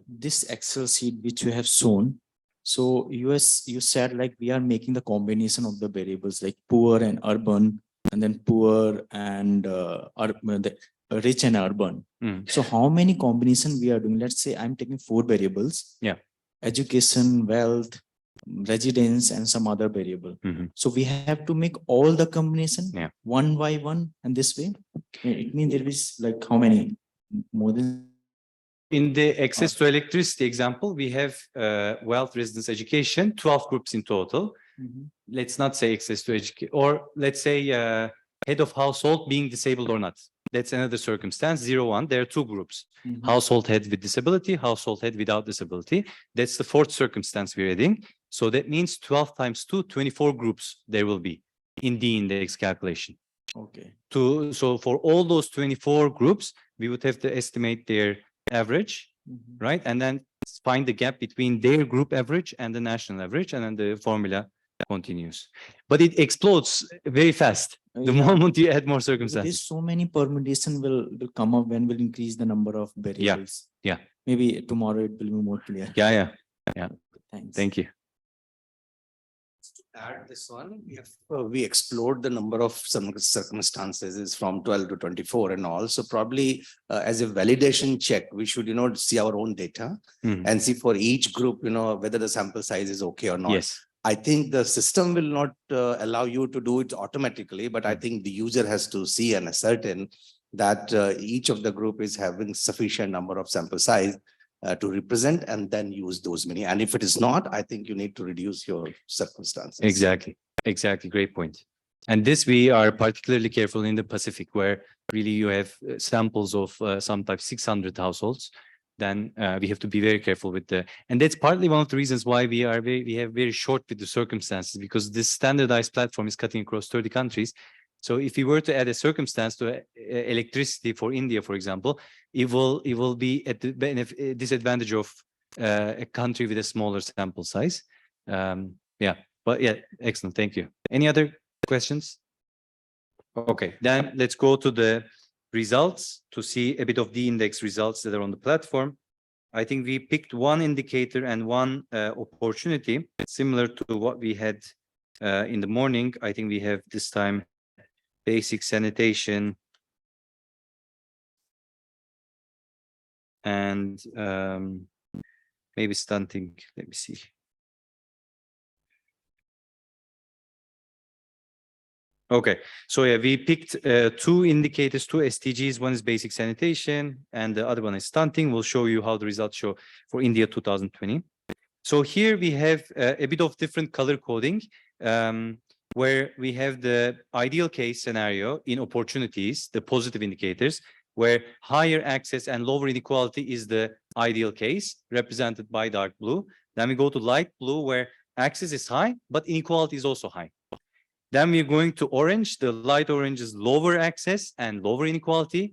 Speaker 16: This Excel sheet which you have shown, so you said like we are making the combination of the variables like poor and urban, and then poor and the rich and urban. So how many combination we are doing? Let's say I'm taking 4 variables.
Speaker 2: Yeah.
Speaker 16: Education, wealth, residence, and some other variable. So we have to make all the combination one by one, and this way it means there is like how many more than.
Speaker 2: In the access to electricity example, we have wealth, residence, education, 12 groups in total. Let's not say access to education, or let's say head of household being disabled or not. That's another circumstance. 0, 1. There are two groups.
Speaker 16: Mhm.
Speaker 2: Household head with disability, household head without disability. That's the fourth circumstance we're adding. So that means 12 times 2, 24 groups there will be in the index calculation.
Speaker 16: Okay.
Speaker 2: So for all those 24 groups, we would have to estimate their average,
Speaker 16: Mhm.
Speaker 2: right? And then find the gap between their group average and the national average, and then the formula continues. But it explodes very fast the
Speaker 16: Yeah.
Speaker 2: moment you add more
Speaker 16: Because
Speaker 2: circumstances.
Speaker 16: there's so many permutation will come up when we'll increase the number of variables.
Speaker 2: Yeah.
Speaker 16: Maybe tomorrow it will be more clear.
Speaker 2: Yeah.
Speaker 16: Thanks.
Speaker 2: Thank you.
Speaker 15: To add this one, we explored the number of some circumstances is from 12 to 24 and all. So probably as a validation check, we should, see our own data
Speaker 2: Mhm.
Speaker 15: and see for each group, whether the sample size is okay or not.
Speaker 2: Yes.
Speaker 15: I think the system will not allow you to do it automatically, but I think the user has to see and ascertain that each of the group is having sufficient number of sample size to represent and then use those many. And if it is not, I think you need to reduce your circumstances.
Speaker 2: Exactly. Great point. And this we are particularly careful in the Pacific, where really you have samples of sometimes 600 households. Then we have to be very careful with and that's partly one of the reasons why we have very short with the circumstances, because this standardized platform is cutting across 30 countries. So if we were to add a circumstance to electricity for India, for example, it will be at the disadvantage of a country with a smaller sample size. Excellent. Thank you. Any other questions? Okay, then let's go to the results to see a bit of the index results that are on the platform. I think we picked one indicator and one opportunity similar to what we had in the morning. I think we have this time basic sanitation and maybe stunting. Let me see. Okay, so yeah, we picked two indicators, two SDGs. One is basic sanitation and the other one is stunting. We'll show you how the results show for India 2020. So here we have a bit of different color coding, where we have the ideal case scenario in opportunities, the positive indicators, where higher access and lower inequality is the ideal case, represented by dark blue. Then we go to light blue, where access is high, but inequality is also high. Then we're going to orange. The light orange is lower access and lower inequality.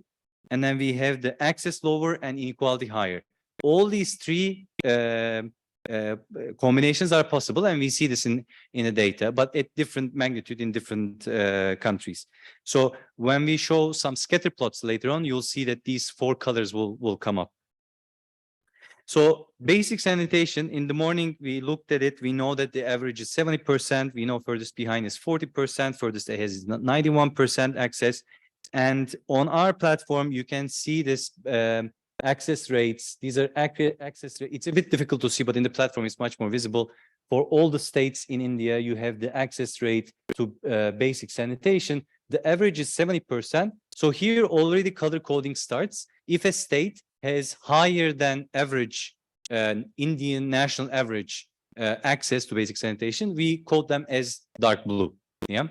Speaker 2: And then we have the access lower and inequality higher. All these three combinations are possible, and we see this in the data, but at different magnitude in different countries. So when we show some scatter plots later on, you'll see that these four colors will come up. So basic sanitation, in the morning, we looked at it. We know that the average is 70%. We know furthest behind is 40%. Furthest ahead is 91% access. And on our platform, you can see this access rates. These are accurate access rates. It's a bit difficult to see, but in the platform, it's much more visible. For all the states in India, you have the access rate to basic sanitation. The average is 70%. So here already color coding starts. If a state has higher than average Indian national average access to basic sanitation, we code them as dark blue. Yeah,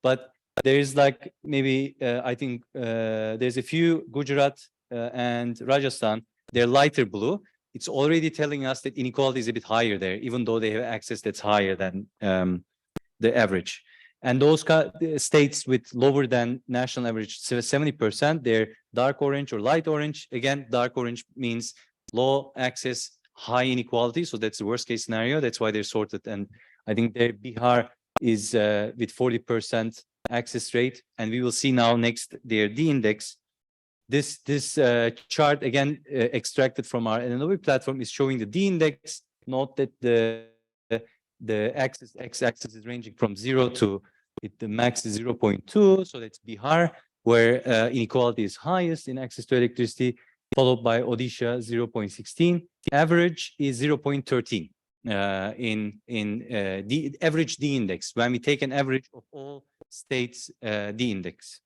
Speaker 2: but there's like maybe I think there's a few Gujarat and Rajasthan, they're lighter blue. It's already telling us that inequality is a bit higher there, even though they have access that's higher than the average. And those states with lower than national average 70%, they're dark orange or light orange. Again, dark orange means low access, high inequality. So that's the worst case scenario. That's why they're sorted. And I think their Bihar is with 40% access rate. And we will see now next their D index. This chart, again, extracted from our LNOB platform, is showing the D index. Note that the x-axis is ranging from 0 to the max is 0.2. So that's Bihar, where inequality is highest in access to electricity, followed by Odisha 0.16. Average is 0.13 in the average D index, when we take an average of all states D index.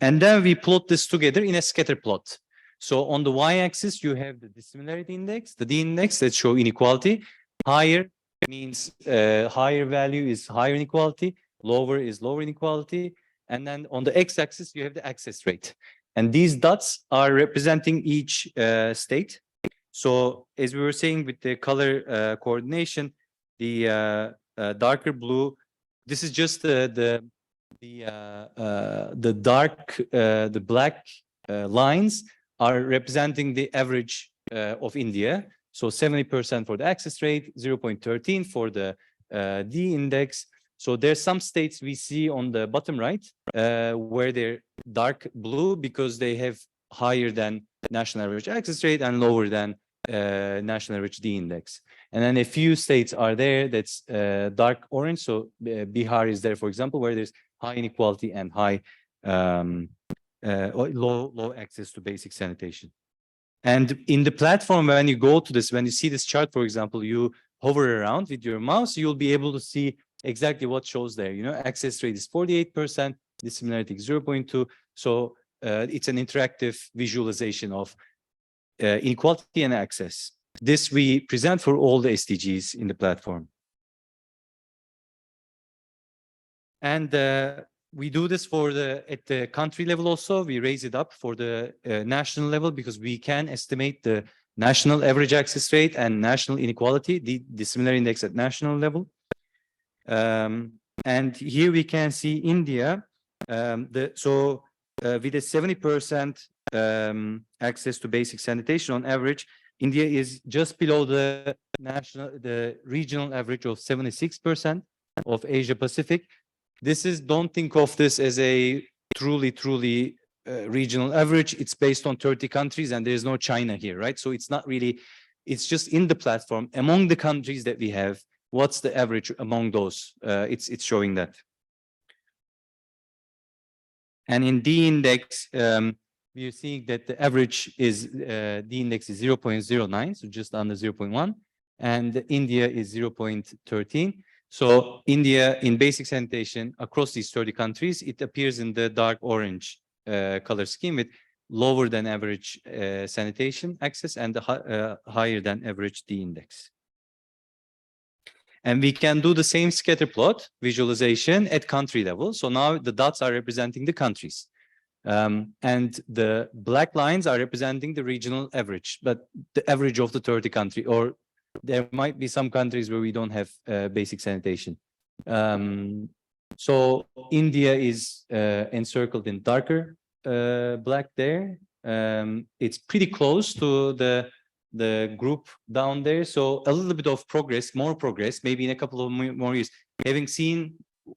Speaker 2: And then we plot this together in a scatter plot. So on the y-axis, you have the dissimilarity index, the D index that show inequality. Higher means higher value is higher inequality, lower is lower inequality. And then on the x-axis, you have the access rate. And these dots are representing each state. So as we were saying with the color coordination, the darker blue, this is just the black lines are representing the average of India. So 70% for the access rate, 0.13 for the D index. So there's some states we see on the bottom right where they're dark blue because they have higher than national average access rate and lower than national average D index. And then a few states are there that's dark orange. So Bihar is there, for example, where there's high inequality and high low access to basic sanitation. And in the platform, when you go to this, when you see this chart, for example, you hover around with your mouse, you'll be able to see exactly what shows there. You know, access rate is 48%, dissimilarity is 0.2. So it's an interactive visualization of inequality and access. This we present for all the SDGs in the platform. And we do this for at the country level also. We raise it up for the national level because we can estimate the national average access rate and national inequality, the dissimilarity index at national level. And here we can see India. With a 70% access to basic sanitation on average, India is just below the regional average of 76% of Asia Pacific. Don't think of this as a truly regional average. It's based on 30 countries and there's no China here, right? So it's not really, it's just in the platform among the countries that we have, what's the average among those? It's showing that. And in D index, we are seeing that the average is, D index is 0.09, so just under 0.1, and India is 0.13. So India in basic sanitation across these 30 countries, it appears in the dark orange color scheme with lower than average sanitation access and the higher than average D index. And we can do the same scatter plot visualization at country level. So now the dots are representing the countries. And the black lines are representing the regional average, but the average of the 30 country, or there might be some countries where we don't have basic sanitation. So India is encircled in darker black there. It's pretty close to the group down there. So a little bit of progress, more progress, maybe in a couple of more years. Having seen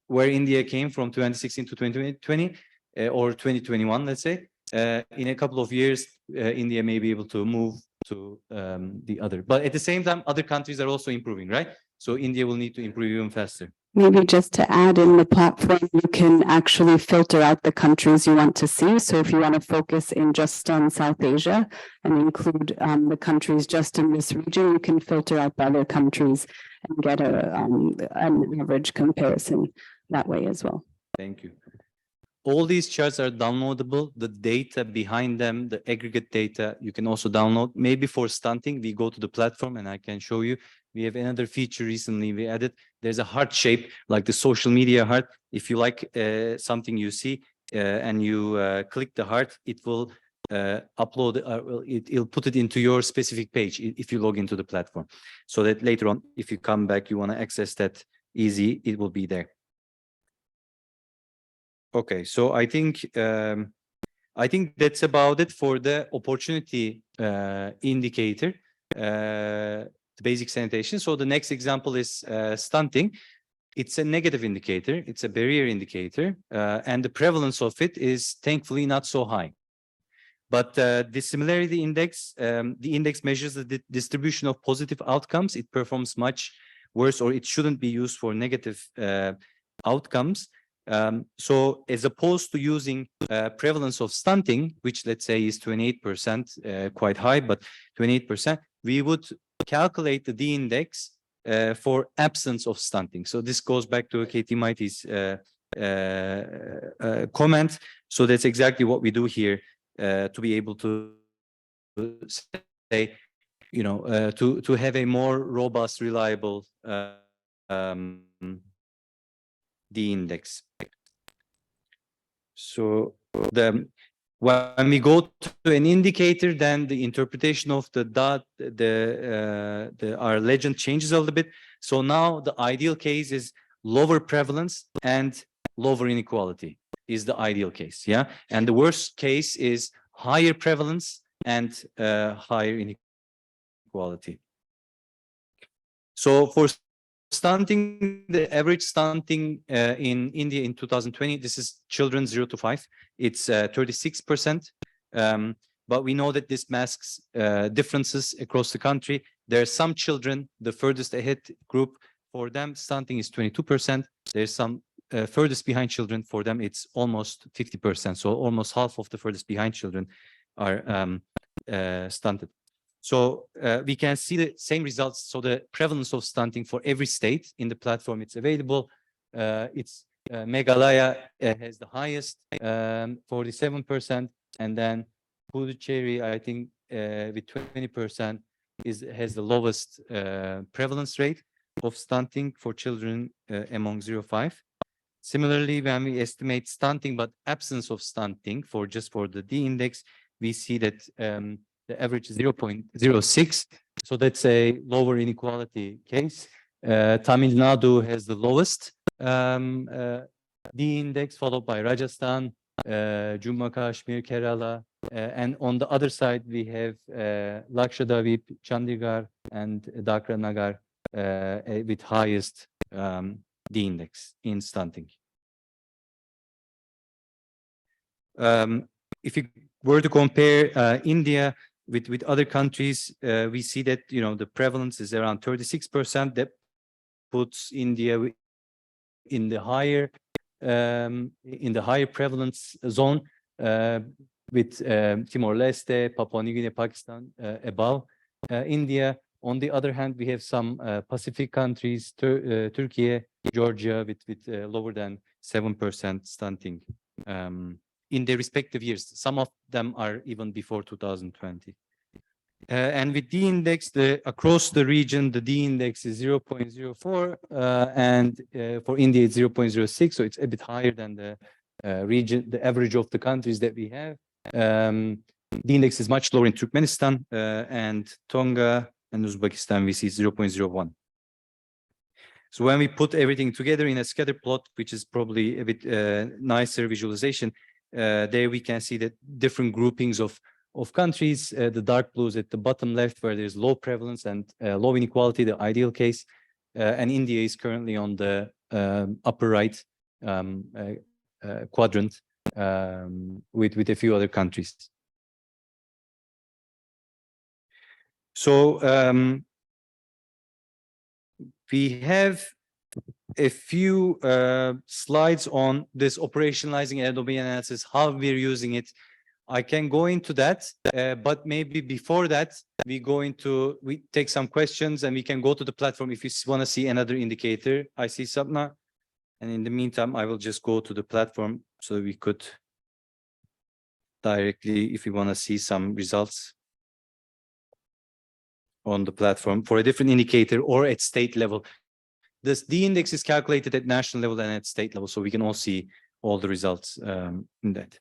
Speaker 2: where India came from 2016 to 2020 or 2021, let's say, in a couple of years, India may be able to move to the other. But at the same time, other countries are also improving, right? So India will need to improve even faster.
Speaker 4: Maybe just to add, in the platform, you can actually filter out the countries you want to see. So if you want to focus in just on South Asia and include the countries just in this region, you can filter out the other countries and get an average comparison that way as well.
Speaker 2: Thank you. All these charts are downloadable. The data behind them, the aggregate data, you can also download. Maybe for stunting, we go to the platform and I can show you. We have another feature recently we added. There's a heart shape, like the social media heart. If you like something you see and you click the heart, it will upload, it'll put it into your specific page if you log into the platform. So that later on, if you come back, you want to access that easy, it will be there. Okay, so I think that's about it for the opportunity indicator, the basic sanitation. So the next example is stunting. It's a negative indicator. It's a barrier indicator, and the prevalence of it is thankfully not so high. But the similarity index, the index measures the distribution of positive outcomes. It performs much worse, or it shouldn't be used for negative outcomes. So as opposed to using prevalence of stunting, which let's say is 28%, quite high, but 28%, we would calculate the D index for absence of stunting. So this goes back to Katie Mighty's comment. So that's exactly what we do here to be able to say, you know, to have a more robust, reliable D index. So When we go to an indicator, then the interpretation of the dot, our legend changes a little bit. So now the ideal case is lower prevalence and lower inequality is the ideal case, yeah? And the worst case is higher prevalence and higher inequality. So for stunting, the average stunting in India in 2020, this is children 0 to 5, it's 36%. But we know that this masks differences across the country. There are some children, the furthest ahead group, for them stunting is 22%. There's some furthest behind children, for them it's almost 50%. So almost half of the furthest behind children are stunted. So we can see the same results. So the prevalence of stunting for every state in the platform, it's available. It's Meghalaya has the highest, 47%, and then Puducherry, I think, with 20% has the lowest prevalence rate of stunting for children among 0-5. Similarly, when we estimate stunting but absence of stunting for just for the D index, we see that the average is 0.06. So that's a lower inequality case. Tamil Nadu has the lowest D index, followed by Rajasthan, Jammu Kashmir, Kerala. And on the other side, we have Lakshadweep, Chandigarh, and Dakra Nagar with highest D index in stunting. If you were to compare India with other countries, we see that, you know, the prevalence is around 36%. That puts India in the higher prevalence zone, with Timor-Leste, Papua New Guinea, Pakistan above India. On the other hand, we have some Pacific countries, Turkey, Georgia, with lower than 7% stunting in their respective years. Some of them are even before 2020. And with D index, across the region, the D index is 0.04, and for India it's 0.06, so it's a bit higher than the region, the average of the countries that we have. The index is much lower in Turkmenistan and Tonga and Uzbekistan. We see 0.01. So when we put everything together in a scatter plot, which is probably a bit nicer visualization, there we can see that different groupings of countries. The dark blues at the bottom left, where there's low prevalence and low inequality, the ideal case, and India is currently on the upper right quadrant with a few other countries. So we have a few slides on this operationalizing LNOB analysis, how we're using it. I can go into that, but maybe before that, we take some questions and we can go to the platform if you want to see another indicator. I see Sapna. And in the meantime, I will just go to the platform so we could directly, if you want to see some results on the platform for a different indicator or at state level. This D index is calculated at national level and at state level, so we can all see all the results in that.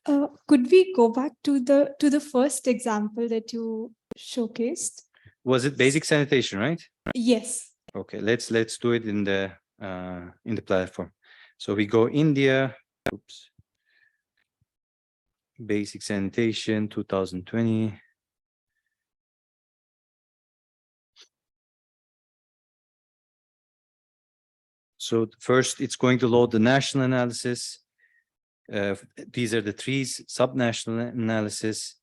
Speaker 9: Could we go back to the first example that you showcased?
Speaker 2: Was it basic sanitation, right?
Speaker 9: Yes.
Speaker 2: Okay, let's do it in the platform. So we go India, oops, basic sanitation 2020. So first, it's going to load the national analysis. These are the trees, subnational analysis,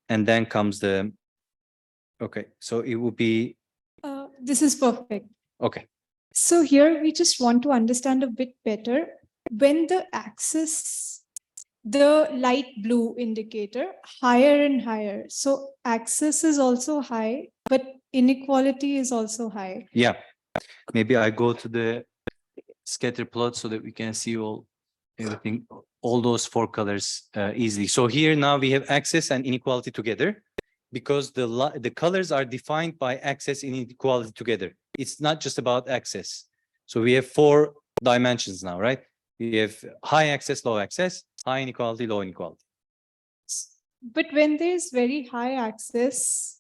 Speaker 2: and then comes the. Okay, so it will be.
Speaker 9: This is perfect.
Speaker 2: Okay.
Speaker 9: So here we just want to understand a bit better when the axis, the light blue indicator, higher and higher. So axis is also high, but inequality is also high.
Speaker 2: Yeah, maybe I go to the scatter plot so that we can see everything, all those four colors easily. So here now we have axis and inequality together, because the colors are defined by axis and inequality together. It's not just about axis. So we have 4 dimensions now, right? We have high axis, low axis, high inequality, low inequality.
Speaker 9: But when there's very high access,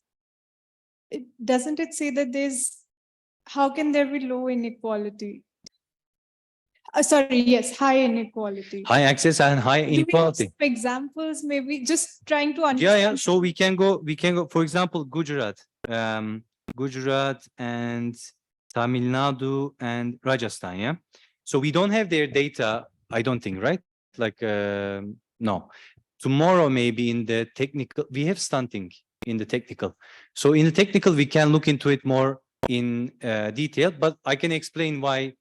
Speaker 9: doesn't it say that how can there be low inequality? Sorry, yes, high inequality.
Speaker 2: High access and high
Speaker 9: Do we have
Speaker 2: inequality.
Speaker 9: some examples, maybe just trying to
Speaker 2: Yeah,
Speaker 9: understand?
Speaker 2: yeah. So we can go, for example, Gujarat, Gujarat and Tamil Nadu and Rajasthan. Yeah. So we don't have their data, I don't think, right? Like, no. Tomorrow, maybe in the technical, we have stunting in the technical. So in the technical, we can look into it more in detail, but I can explain why,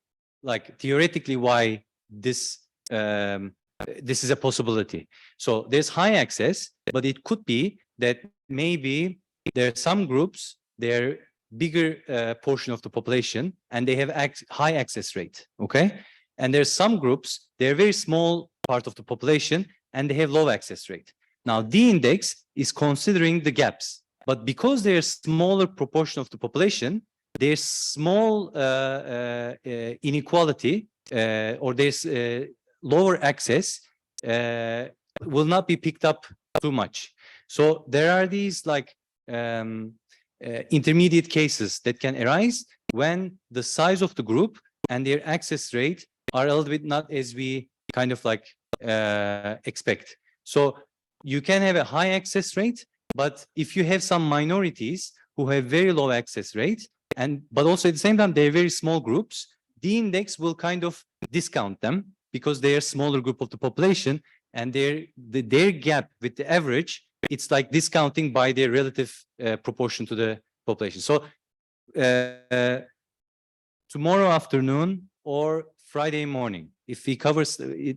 Speaker 2: like theoretically, why this this is a possibility. So there's high access, but it could be that maybe there are some groups, they're bigger portion of the population and they have high access rate, okay? And there's some groups, they're very small part of the population and they have low access rate. Now, the index is considering the gaps, but because there's smaller proportion of the population, there's small inequality or there's lower access will not be picked up too much. So there are these like intermediate cases that can arise when the size of the group and their access rate are a little bit not as we kind of like expect. So you can have a high access rate, but if you have some minorities who have very low access rate, but also at the same time, they're very small groups, the index will kind of discount them because they're a smaller group of the population and their gap with the average, it's like discounting by their relative proportion to the population. So tomorrow afternoon or Friday morning, if we cover,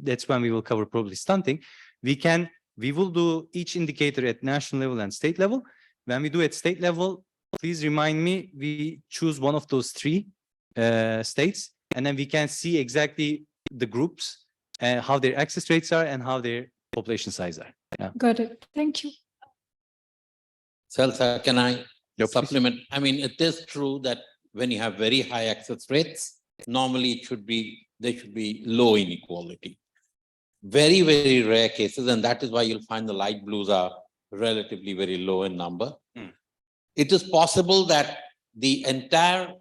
Speaker 2: that's when we will cover probably stunting, we will do each indicator at national level and state level. When we do at state level, please remind me, we choose one of those three states, and then we can see exactly the groups and how their access rates are and how their population size are. Yeah.
Speaker 9: Got it. Thank you.
Speaker 7: Salsa, can I supplement? I mean, it is true that when you have very high access rates, normally there should be low inequality. Very, very rare cases, and that is why you'll find the light blues are relatively very low in number. It is possible that the entire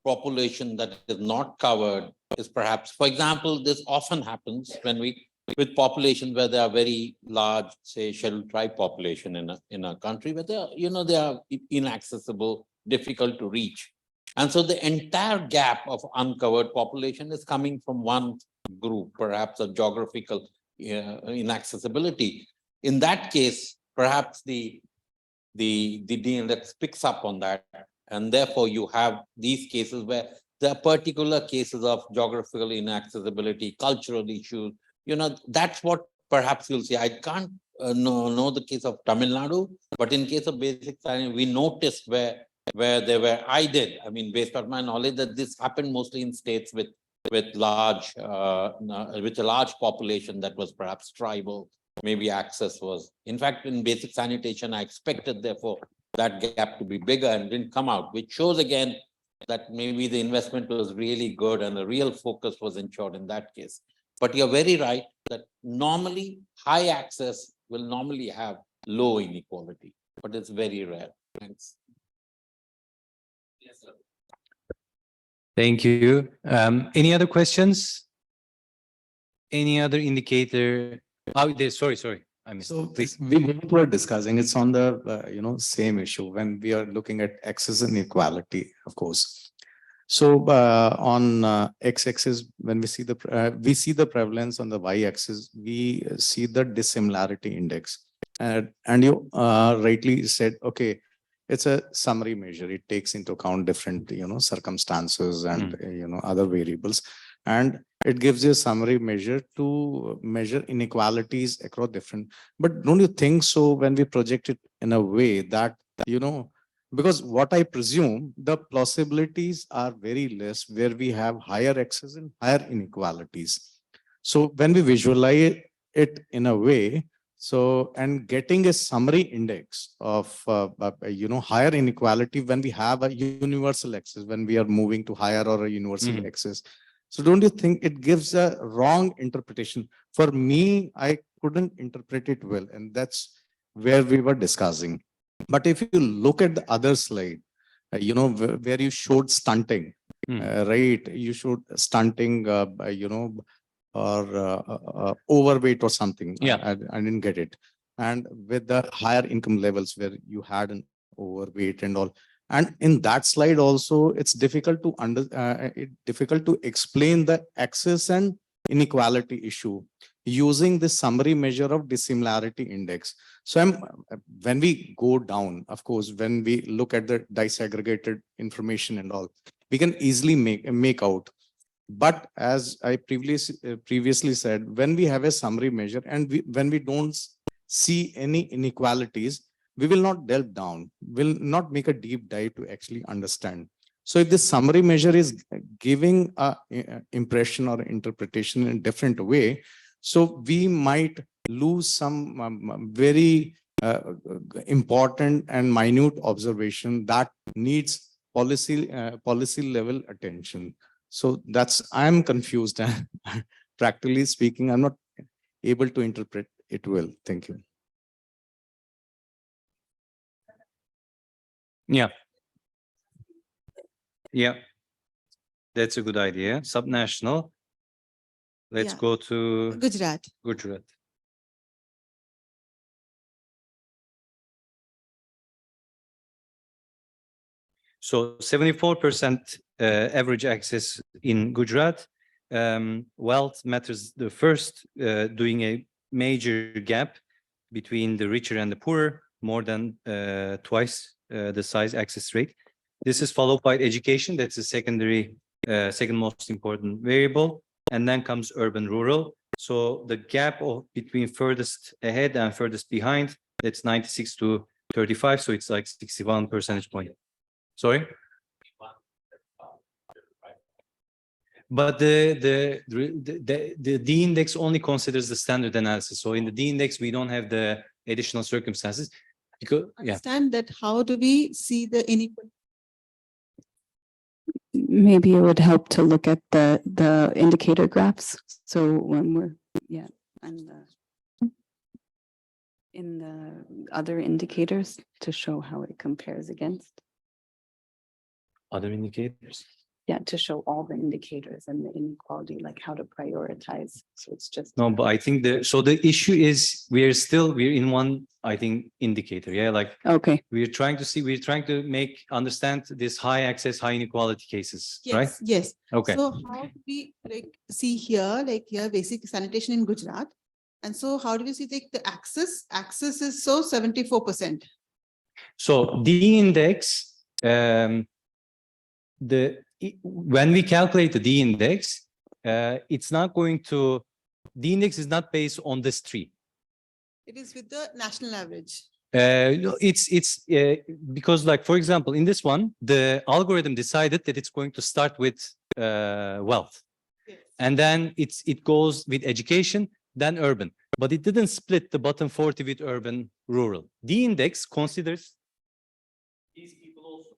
Speaker 7: population that is not covered is perhaps, for example, this often happens with populations where there are very large, say, scheduled tribe population in a country where they are inaccessible, difficult to reach. And so the entire gap of uncovered population is coming from one group, perhaps a geographical inaccessibility. In that case, perhaps the index picks up on that, and therefore you have these cases where there are particular cases of geographical inaccessibility, cultural issues. That's what perhaps you'll see. I can't know the case of Tamil Nadu, but in case of basic science, we noticed where I did. I mean, based on my knowledge, that this happened mostly in states with a large population that was perhaps tribal. Maybe access was, in fact, in basic sanitation, I expected, therefore, that gap to be bigger and didn't come out, which shows again that maybe the investment was really good and the real focus was ensured in that case. But you're very right that normally high access will normally have low inequality, but it's very rare. Thanks. Yes, sir.
Speaker 2: Thank you. Any other questions? Any other indicator? Oh, sorry. I missed.
Speaker 12: So
Speaker 2: Please.
Speaker 12: we were discussing, it's on the same issue when we are looking at access inequality, of course. So on x-axis, when we see the prevalence, on the y-axis, we see the dissimilarity index. And you rightly said, okay, it's a summary measure. It takes into account different circumstances and other variables, and it gives you a summary measure to measure inequalities across different. But don't you think so when we project it in a way that because what I presume the possibilities are very less where we have higher access and higher inequalities. So when we visualize it in a way, and getting a summary index of higher inequality when we have a universal access, when we are moving to higher or a universal access. So don't you think it gives a wrong interpretation? For me, I couldn't interpret it well, and that's where we were discussing. But if you look at the other slide, where you showed stunting, right? You showed stunting, or overweight or something.
Speaker 2: Yeah.
Speaker 12: I didn't get it. And with the higher income levels where you had an overweight and all. And in that slide also, it's difficult to difficult to explain the access and inequality issue using the summary measure of dissimilarity index. So when we go down, of course, when we look at the disaggregated information and all, we can easily make out. But as I previously said, when we have a summary measure and when we don't see any inequalities, we will not delve down, will not make a deep dive to actually understand. So if this summary measure is giving a impression or interpretation in a different way, so we might lose some very important and minute observation that needs policy level attention. So I'm confused. Practically speaking, I'm not able to interpret it well. Thank you.
Speaker 2: Yeah. Yeah. That's a good idea. Subnational. Let's
Speaker 8: Yeah.
Speaker 2: go to
Speaker 8: Gujarat.
Speaker 2: Gujarat. So 74% average access in Gujarat. Wealth matters the first, doing a major gap between the richer and the poorer, more than twice the size access rate. This is followed by education. That's the second most important variable. And then comes urban rural. So the gap between furthest ahead and furthest behind, that's 96 to 35. So it's like 61 percentage point. Sorry? But the D index only considers the standard analysis. So in the D index, we don't have the additional circumstances. Because
Speaker 8: Understand that how do we see the inequality?
Speaker 4: Maybe it would help to look at the indicator graphs. So when we're, and in the other indicators to show how it compares against.
Speaker 2: Other indicators?
Speaker 4: Yeah, to show all the indicators and the inequality, like how to prioritize. So it's just.
Speaker 2: No, but I think the issue is we're in one, I think, indicator. Yeah, like
Speaker 4: okay.
Speaker 2: We're trying to understand this high access, high inequality cases, right?
Speaker 8: Yes.
Speaker 2: Okay.
Speaker 8: So how do we see here, basic sanitation in Gujarat? And so how do we see the access? Access is so 74%.
Speaker 2: So D index, when we calculate the D index, it's not going to, D index is not based on this tree.
Speaker 8: It is with the national average.
Speaker 2: No, it's because, like, for example, in this one, the algorithm decided that it's going to start with wealth. Yes. And then it goes with education, then urban, but it didn't split the bottom 40 with urban, rural. The index considers these people also.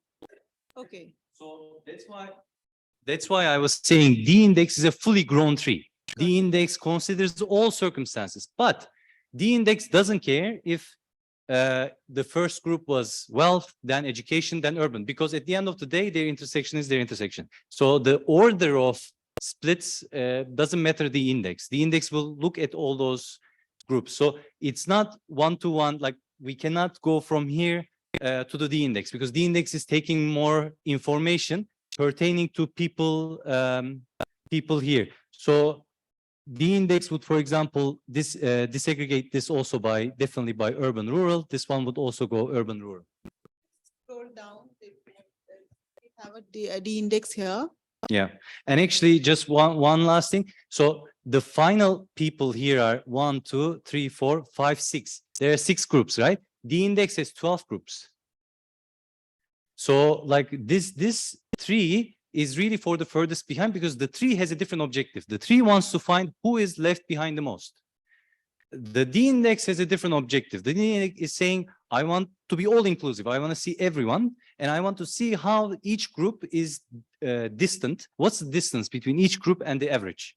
Speaker 8: Okay.
Speaker 2: So that's why I was saying the index is a fully grown tree. The index considers all circumstances, but the index doesn't care if the first group was wealth, then education, then urban, because at the end of the day, their intersection is their intersection. So the order of splits doesn't matter the index. The index will look at all those groups. So it's not one-to-one, like we cannot go from here to the D index, because the index is taking more information pertaining to people, people here. So the index would, for example, disaggregate this also definitely by urban rural. This one would also go urban rural.
Speaker 8: Scroll down, we have a D index here.
Speaker 2: Yeah, and actually just one last thing. So the final people here are 1, 2, 3, 4, 5, 6. There are 6 groups, right? The index has 12 groups. So like this tree is really for the furthest behind, because the tree has a different objective. The tree wants to find who is left behind the most. The D index has a different objective. The D index is saying, I want to be all inclusive. I want to see everyone, and I want to see how each group is distant. What's the distance between each group and the average?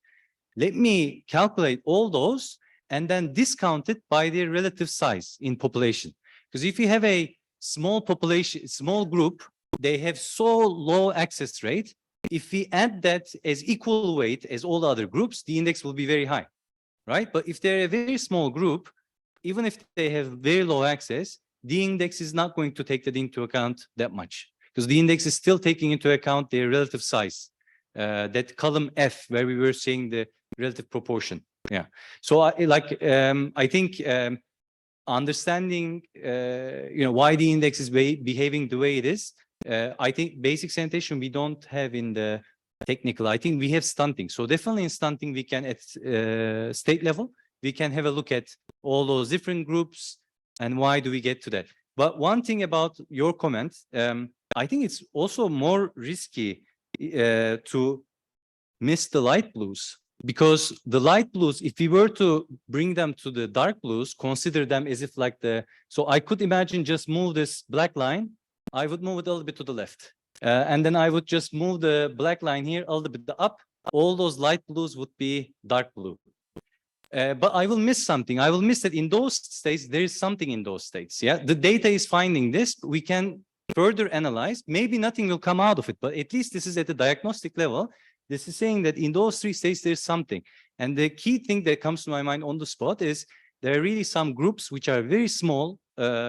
Speaker 2: Let me calculate all those, and then discounted by their relative size in population. Because if you have a small population, small group, they have so low access rate. If we add that as equal weight as all the other groups, the index will be very high, right? But if they're a very small group, even if they have very low access, the index is not going to take that into account that much, because the index is still taking into account their relative size. That column F, where we were saying the relative proportion. Yeah. So I think understanding why the index is behaving the way it is. I think basic sanitation we don't have in the technical. I think we have stunting. So definitely in stunting we can at state level we can have a look at all those different groups and why do we get to that. But one thing about your comment, I think it's also more risky to miss the light blues, because the light blues, if we were to bring them to the dark blues, consider them as if like so I could imagine just move this black line, I would move it a little bit to the left. And then I would just move the black line here a little bit up. All those light blues would be dark blue. But I will miss something. I will miss that in those states, there is something in those states. Yeah, the data is finding this. We can further analyze. Maybe nothing will come out of it, but at least this is at the diagnostic level. This is saying that in those 3 states, there's something. And the key thing that comes to my mind on the spot is there are really some groups which are very small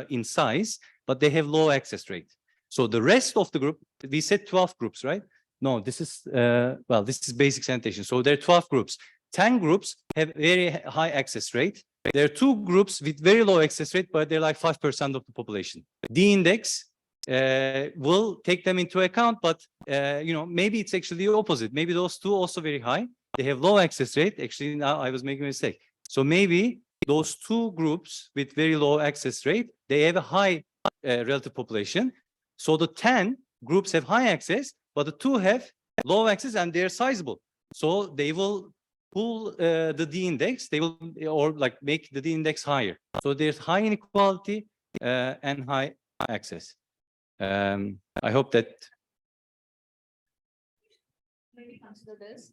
Speaker 2: in size, but they have low access rate. So the rest of the group, we said 12 groups, right? No, this is, well, this is basic sanitation. So there are 12 groups. 10 groups have very high access rate. There are 2 groups with very low access rate, but they're like 5% of the population. The index will take them into account, but maybe it's actually the opposite. Maybe those 2 also very high. They have low access rate. Actually, now I was making a mistake. So maybe those 2 groups with very low access rate, they have a high relative population. So the 10 groups have high access, but the 2 have low access and they're sizable. So they will pull the D index, they will, or like make the D index higher. So there's high inequality and high access. I hope that.
Speaker 22: Maybe consider this,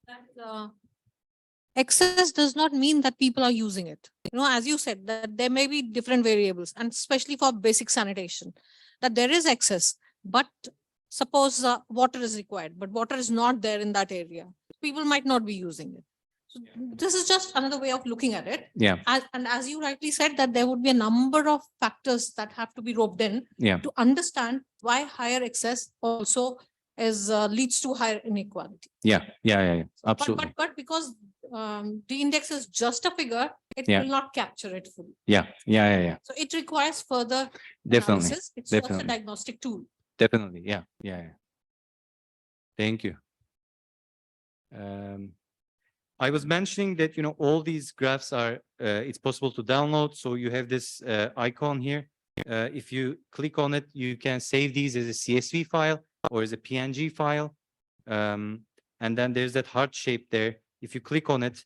Speaker 22: that excess does not mean that people are using it. As you said, that there may be different variables, and especially for basic sanitation, that there is excess, but suppose water is required, but water is not there in that area. People might not be using it. So this is just another way of looking at it.
Speaker 2: Yeah.
Speaker 22: And as you rightly said, that there would be a number of factors that have to be roped in to understand why higher excess also leads to higher inequality.
Speaker 2: Yeah, absolutely.
Speaker 22: But because the index is just a figure, it will not capture it fully.
Speaker 2: Yeah.
Speaker 22: So it requires further
Speaker 2: Definitely.
Speaker 22: analysis. It's just a
Speaker 2: Definitely.
Speaker 22: diagnostic tool.
Speaker 2: Definitely. Yeah. Thank you. I was mentioning that, all these graphs are, it's possible to download. So you have this icon here. If you click on it, you can save these as a CSV file or as a PNG file. And then there's that heart shape there. If you click on it,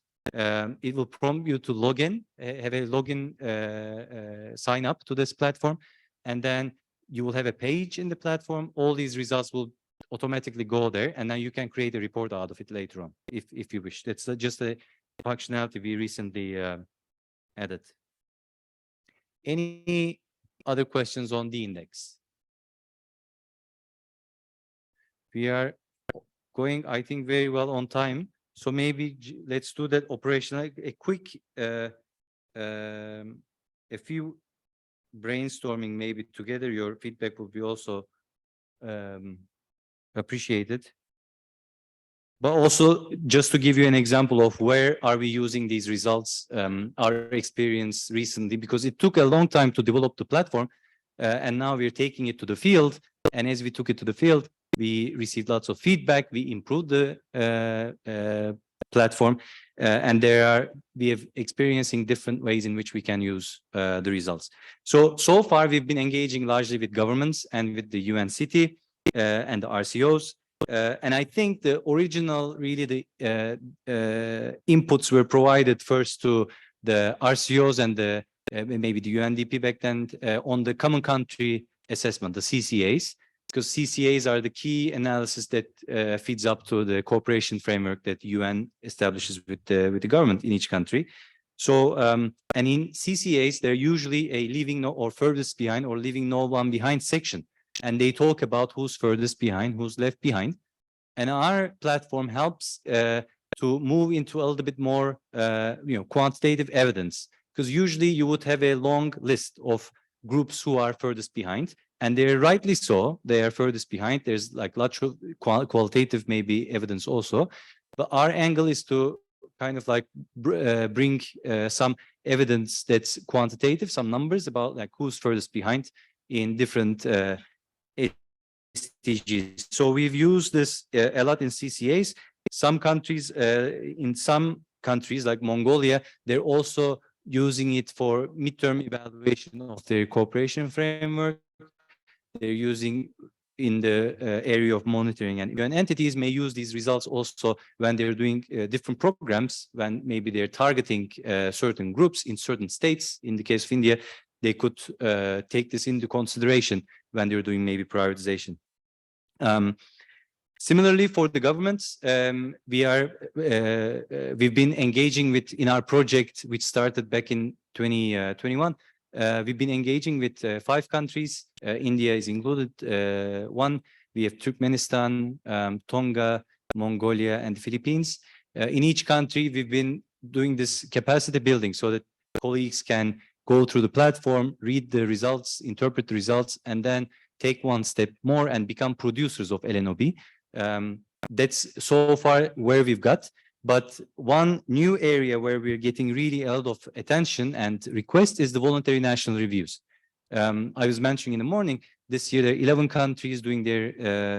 Speaker 2: it will prompt you to log in, have a login, sign up to this platform. And then you will have a page in the platform. All these results will automatically go there, and then you can create a report out of it later on if you wish. That's just a functionality we recently added. Any other questions on the index? We are going, I think, very well on time. So maybe let's do that operational, a quick, a few brainstorming maybe together. Your feedback will be also appreciated. But also just to give you an example of where are we using these results, our experience recently, because it took a long time to develop the platform, and now we're taking it to the field. And as we took it to the field, we received lots of feedback. We improved the platform, and we have experiencing different ways in which we can use the results. So far we've been engaging largely with governments and with the UN city and the RCOs. And I think the original, really the inputs were provided first to the RCOs and the maybe the UNDP back then on the common country assessment, the CCAs, because CCAs are the key analysis that feeds up to the cooperation framework that UN establishes with the government in each country. So, and in CCAs, they're usually a leaving no or furthest behind or leaving no one behind section. And they talk about who's furthest behind, who's left behind. And our platform helps to move into a little bit more, quantitative evidence. Because usually you would have a long list of groups who are furthest behind. And they're rightly so, they are furthest behind. There's like lots of qualitative maybe evidence also. But our angle is to kind of like bring some evidence that's quantitative, some numbers about like who's furthest behind in different SDGs. So we've used this a lot in CCAs. Some countries, in some countries like Mongolia, they're also using it for midterm evaluation of their cooperation framework. They're using in the area of monitoring, and UN entities may use these results also when they're doing different programs, when maybe they're targeting certain groups in certain states. In the case of India, they could take this into consideration when they're doing maybe prioritization. Similarly, for the governments, we've been engaging with in our project, which started back in 2021. We've been engaging with 5 countries. India is included. One, we have Turkmenistan, Tonga, Mongolia, and the Philippines. In each country, we've been doing this capacity building so that colleagues can go through the platform, read the results, interpret the results, and then take one step more and become producers of LNOB. That's so far where we've got. But one new area where we're getting really a lot of attention and request is the voluntary national reviews. I was mentioning in the morning, this year there are 11 countries doing their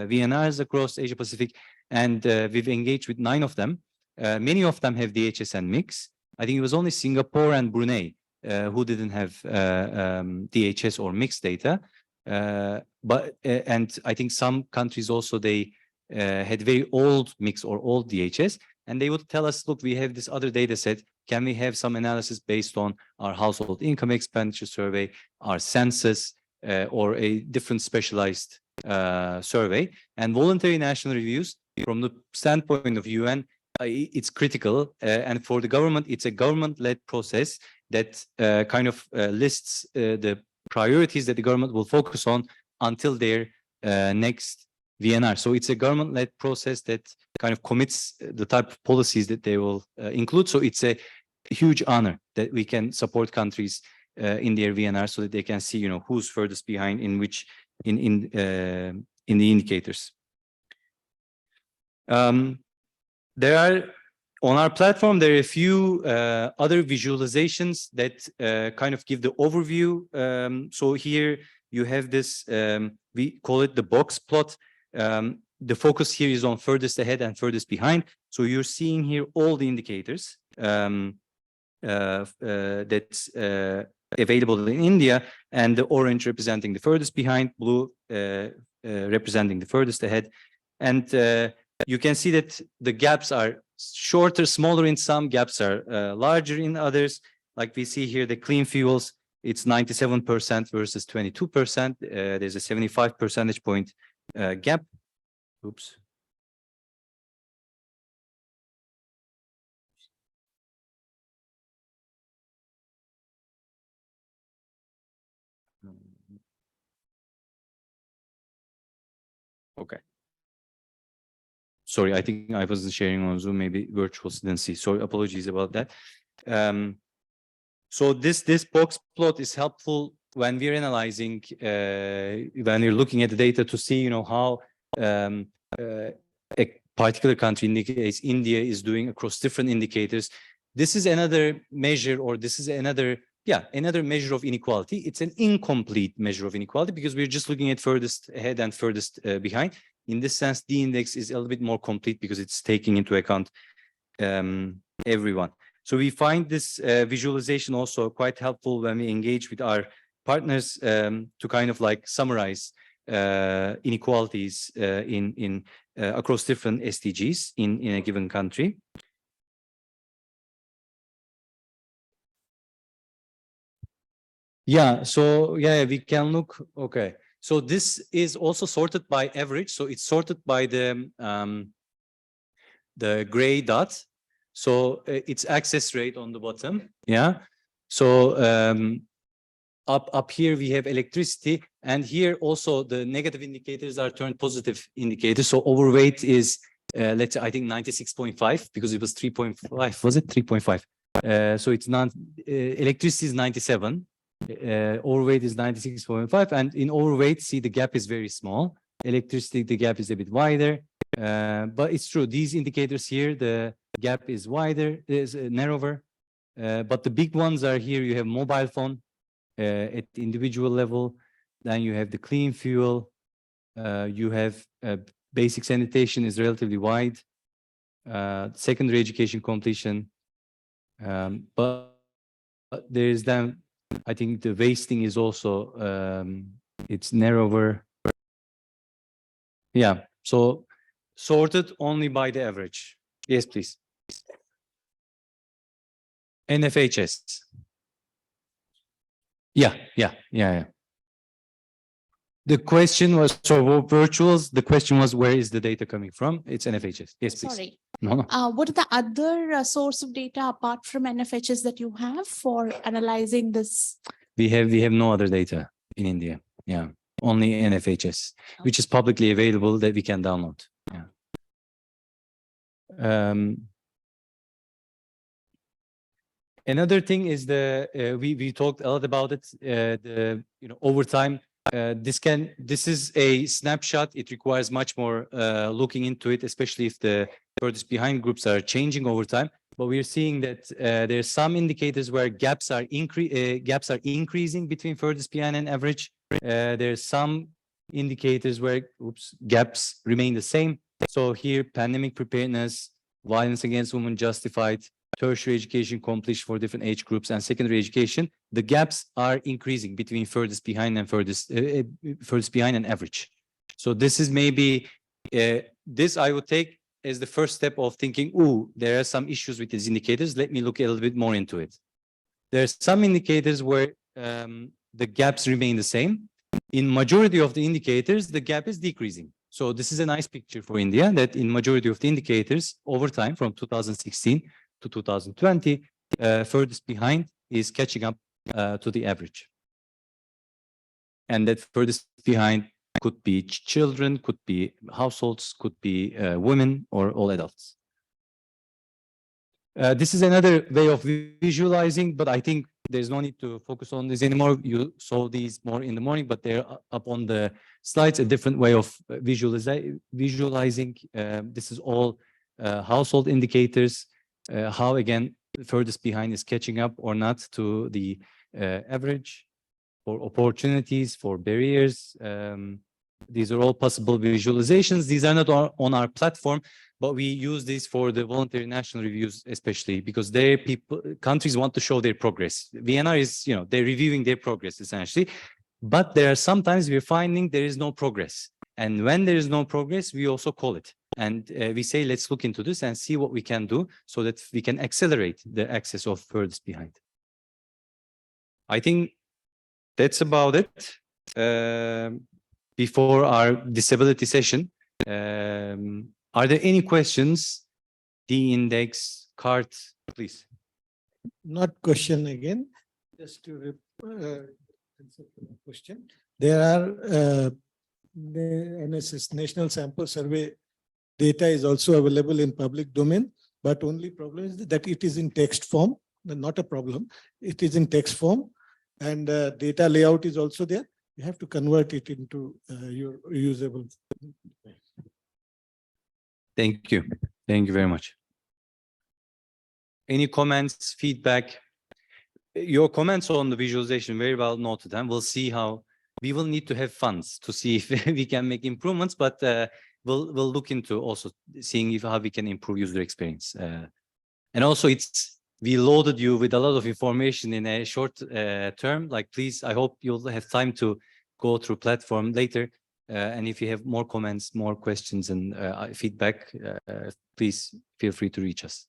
Speaker 2: VNRs across Asia Pacific, and we've engaged with 9 of them. Many of them have DHS and mix. I think it was only Singapore and Brunei who didn't have DHS or mixed data. And I think some countries also, they had very old mix or old DHS, and they would tell us, look, we have this other data set. Can we have some analysis based on our household income expenditure survey, our census, or a different specialized survey? And voluntary national reviews, from the standpoint of UN, it's critical. And for the government, it's a government-led process that kind of lists the priorities that the government will focus on until their next VNR. So it's a government-led process that kind of commits the type of policies that they will include. So it's a huge honor that we can support countries in their VNR so that they can see, who's furthest behind in which in the indicators. There are on our platform, there are a few other visualizations that kind of give the overview. So here you have this, we call it the box plot. The focus here is on furthest ahead and furthest behind. So you're seeing here all the indicators that's available in India, and the orange representing the furthest behind, blue representing the furthest ahead. And you can see that the gaps are shorter, smaller in some, gaps are larger in others. Like we see here, the clean fuels, it's 97% versus 22%. There's a 75 percentage point gap. Oops. Okay. Sorry, I think I wasn't sharing on Zoom, maybe virtual didn't see. Sorry, apologies about that. So this box plot is helpful when we're analyzing, when you're looking at the data to see, how a particular country, in the case India, is doing across different indicators. This is another measure, or this is another measure of inequality. It's an incomplete measure of inequality because we're just looking at furthest ahead and furthest behind. In this sense, the index is a little bit more complete because it's taking into account everyone. So we find this visualization also quite helpful when we engage with our partners to kind of like summarize inequalities in across different SDGs in a given country. Yeah, so we can look. Okay, so this is also sorted by average. So it's sorted by the gray dot. So it's access rate on the bottom. Yeah. So up here we have electricity, and here also the negative indicators are turned positive indicators. So overweight is let's say I think 96.5 because it was 3.5. Was it 3.5? So it's not electricity is 97. Overweight is 96.5, and in overweight, see the gap is very small. Electricity, the gap is a bit wider. But it's true, these indicators here, the gap is wider, is narrower. But the big ones are here. You have mobile phone at the individual level. Then you have the clean fuel. You have basic sanitation is relatively wide. Secondary education completion. But there is then, I think the wasting is also, it's narrower. Yeah, so sorted only by the average. Yes, please. NFHS. Yeah. The question was, so virtuals, the question was, where is the data coming from? It's NFHS. Yes, please.
Speaker 11: Sorry.
Speaker 2: No.
Speaker 11: What are the other source of data apart from NFHS that you have for analyzing this?
Speaker 2: We have no other data in India. Yeah, only NFHS, which is publicly available that we can download. Yeah. Another thing is we talked a lot about it. Over time, this is a snapshot. It requires much more looking into it, especially if the furthest behind groups are changing over time. But we're seeing that there's some indicators where gaps are increasing between furthest behind and average. There's some indicators where gaps remain the same. So here, pandemic preparedness, violence against women justified, tertiary education completion for different age groups, and secondary education, the gaps are increasing between furthest behind and furthest behind and average. So this is maybe this I would take as the first step of thinking, oh, there are some issues with these indicators. Let me look a little bit more into it. There are some indicators where the gaps remain the same. In majority of the indicators, the gap is decreasing. So this is a nice picture for India, that in majority of the indicators over time from 2016 to 2020, furthest behind is catching up to the average. And that furthest behind could be children, could be households, could be women, or all adults. This is another way of visualizing, but I think there's no need to focus on this anymore. You saw these more in the morning, but they're up on the slides, a different way of visualizing. This is all household indicators, how again, furthest behind is catching up or not to the average, for opportunities, for barriers. These are all possible visualizations. These are not on our platform, but we use these for the voluntary national reviews, especially because countries want to show their progress. VNR is, they're reviewing their progress essentially, but there are sometimes we're finding there is no progress. And when there is no progress, we also call it. And we say, let's look into this and see what we can do so that we can accelerate the access of furthest behind. I think that's about it. Before our disability session, are there any questions? D-index, CART, please.
Speaker 5: Not question again, just to answer the question. There are the NSS National Sample Survey data is also available in public domain, but only problem is that it is in text form. Not a problem. It is in text form, and data layout is also there. You have to convert it into your usable.
Speaker 2: Thank you. Thank you very much. Any comments, feedback? Your comments on the visualization, very well noted, and we'll see how we will need to have funds to see if we can make improvements, but we'll look into also seeing how we can improve user experience. And also we loaded you with a lot of information in a short term. Like, please, I hope you'll have time to go through platform later. And if you have more comments, more questions and feedback, please feel free to reach us.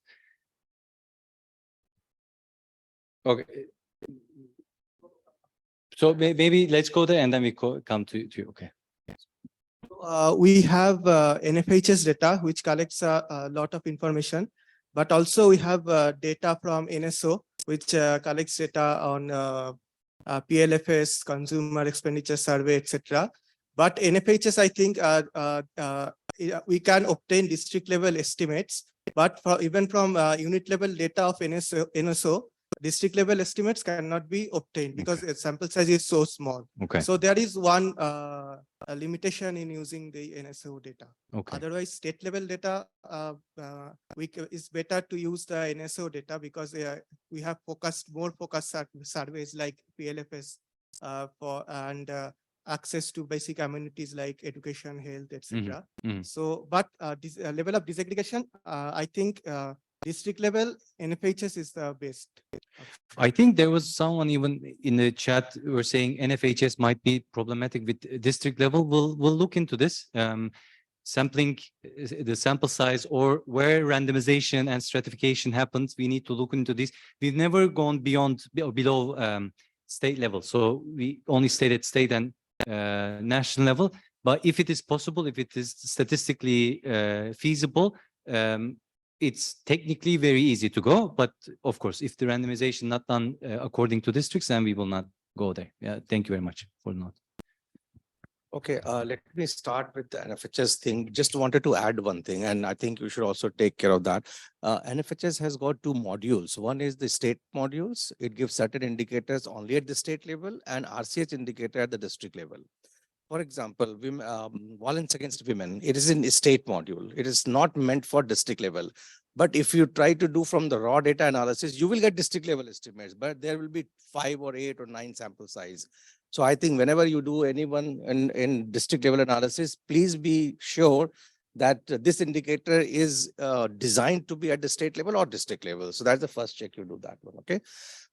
Speaker 2: Okay. So maybe let's go there and then we come to you. Okay.
Speaker 6: We have NFHS data, which collects a lot of information. but also we have data from NSO, which collects data on PLFS, consumer expenditure survey, etc. But NFHS, I think we can obtain district level estimates, but even from unit level data of NSO, district level estimates cannot be obtained because the sample size is so small.
Speaker 2: Okay.
Speaker 6: So there is one limitation in using the NSO data.
Speaker 2: Okay.
Speaker 6: Otherwise, state level data is better to use the NSO data because we have more focused surveys like PLFS and access to basic amenities like education, health, etc. So, but this level of disaggregation, I think district level NFHS is the best.
Speaker 2: I think there was someone even in the chat who were saying NFHS might be problematic with district level. We'll look into this. Sampling the sample size or where randomization and stratification happens, we need to look into this. We've never gone beyond or below state level. So we only stayed at state and national level. But if it is possible, if it is statistically feasible, it's technically very easy to go. But of course, if the randomization not done according to districts, then we will not go there. Yeah, thank you very much for the note.
Speaker 15: Okay, let me start with the NFHS thing. Just wanted to add one thing, and I think you should also take care of that. NFHS has got two modules. One is the state modules. It gives certain indicators only at the state level and RCH indicator at the district level. For example, violence against women, it is in a state module. It is not meant for district level. But if you try to do from the raw data analysis, you will get district level estimates, but there will be 5 or 8 or 9 sample size. So I think whenever you do anyone in district level analysis, please be sure that this indicator is designed to be at the state level or district level. So that's the first check you do that one. Okay.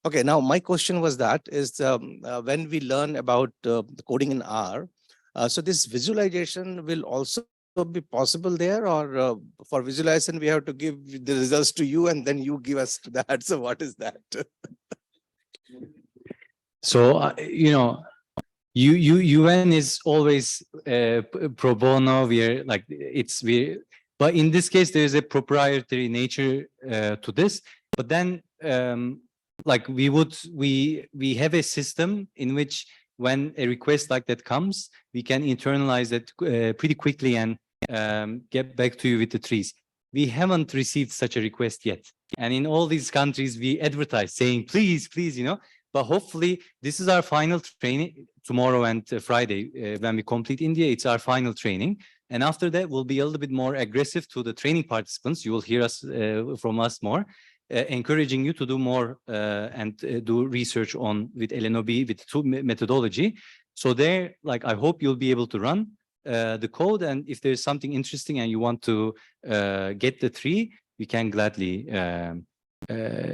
Speaker 15: Okay. Now my question was that is when we learn about the coding in R, so this visualization will also be possible there, or for visualization we have to give the results to you and then you give us that. So what is that?
Speaker 2: So, you know, UN is always pro bono. We're like, but in this case, there is a proprietary nature to this. But then, like we have a system in which when a request like that comes, we can internalize it pretty quickly and get back to you with the trees. We haven't received such a request yet. And in all these countries, we advertise saying, please, please, you know. But hopefully, this is our final training tomorrow and Friday. When we complete India, it's our final training. And after that, we'll be a little bit more aggressive to the training participants. You will hear us from us more, encouraging you to do more and do research on with LNOB, with tool methodology. So there, like, I hope you'll be able to run the code. And if there's something interesting and you want to get the tree, we can gladly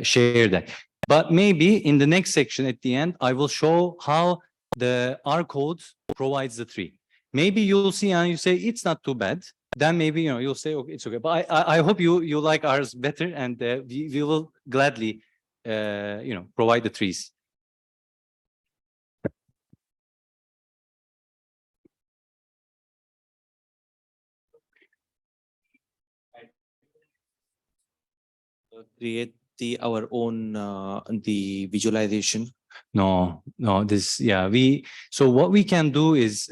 Speaker 2: share that. But maybe in the next section at the end, I will show how the R code provides the tree. Maybe you'll see and you say it's not too bad. Then maybe you'll say okay, it's okay. But I hope you like ours better, and we will gladly provide the trees.
Speaker 16: Create our own the visualization.
Speaker 2: No, so what we can do is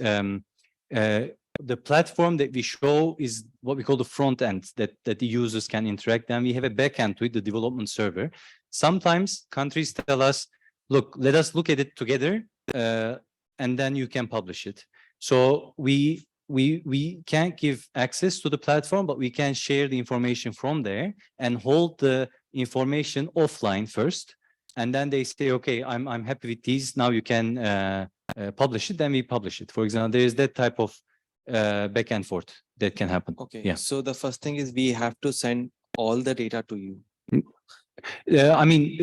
Speaker 2: the platform that we show is what we call the front end that the users can interact, and we have a back end with the development server. Sometimes countries tell us, look, let us look at it together and then you can publish it. So we can't give access to the platform, but we can share the information from there and hold the information offline first. And then they say, okay, I'm happy with these. Now you can publish it. Then we publish it. For example, there is that type of back and forth that can happen.
Speaker 16: Okay.
Speaker 2: Yeah.
Speaker 16: So the first thing is we have to send all the data to you.
Speaker 2: I mean,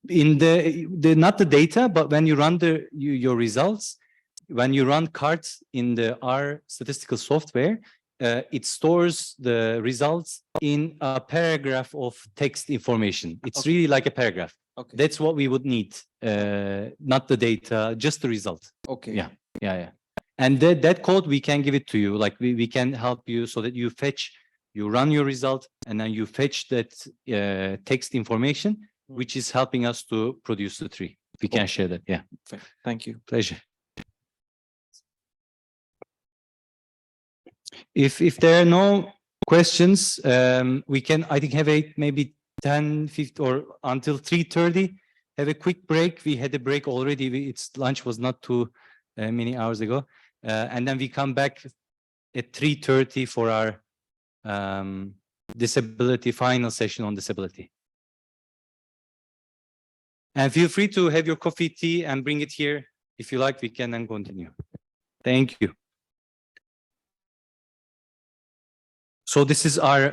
Speaker 2: in the not the data, but when you run your results, when you run cards in the R statistical software, it stores the results in a paragraph of text information. It's really like a paragraph.
Speaker 16: Okay.
Speaker 2: That's what we would need, not the data, just the result.
Speaker 16: Okay.
Speaker 2: Yeah. And that code, we can give it to you. Like we can help you so that you fetch You run your result and then you fetch that text information, which is helping us to produce the tree. We can share that. Yeah.
Speaker 13: Thank you.
Speaker 2: Pleasure. If there are no questions, we can, I think, have maybe 10, 15 or until 3:30. Have a quick break. We had a break already. Its lunch was not too many hours ago. And then we come back at 3:30 for our disability final session on disability. And feel free to have your coffee, tea, and bring it here. If you like, we can then continue. Thank you. So this is our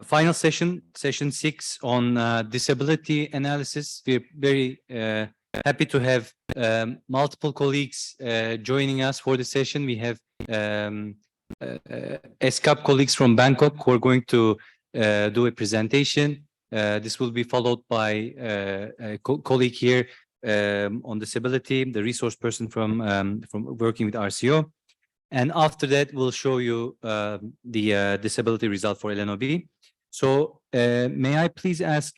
Speaker 2: final session, session 6 on disability analysis. We're very happy to have multiple colleagues joining us for the session. We have ESCAP colleagues from Bangkok who are going to do a presentation. This will be followed by a colleague here on disability, the resource person from working with RCO. And after that, we'll show you the disability result for LNOB. So may I please ask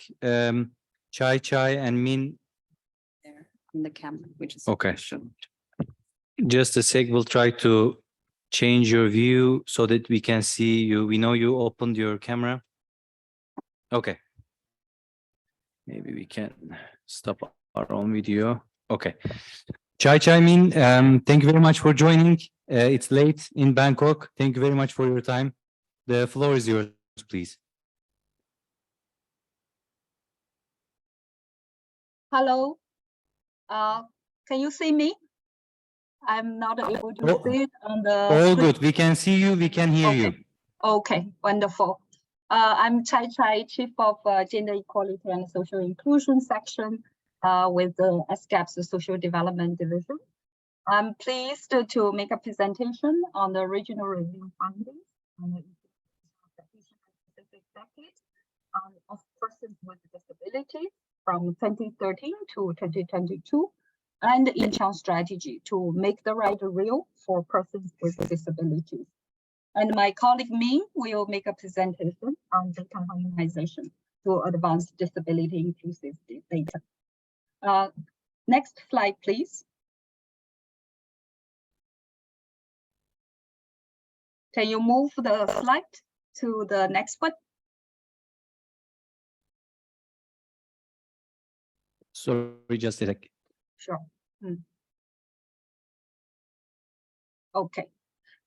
Speaker 2: Chai and Min?
Speaker 4: There on the camera, which is
Speaker 2: Okay. Just a sec, we'll try to change your view so that we can see you. We know you opened your camera. Okay. Maybe we can stop our own video. Okay. Chai Min, thank you very much for joining. It's late in Bangkok. Thank you very much for your time. The floor is yours, please.
Speaker 18: Hello. Can you see me? I'm not able to see it on the.
Speaker 2: All good. We can see you. We can hear you.
Speaker 18: Okay, wonderful. I'm Chai, Chief of Gender Equality and Social Inclusion section with the ESCAP's Social Development Division. I'm pleased to make a presentation on the regional review findings on the Pacific decade of persons with disabilities from 2013 to 2022, and the Incheon strategy to make the right real for persons with disabilities. And my colleague Min will make a presentation on data harmonization to advance disability inclusive data. Next slide, please. Can you move the slide to the next one?
Speaker 2: Sorry, just a sec.
Speaker 18: Sure. Okay.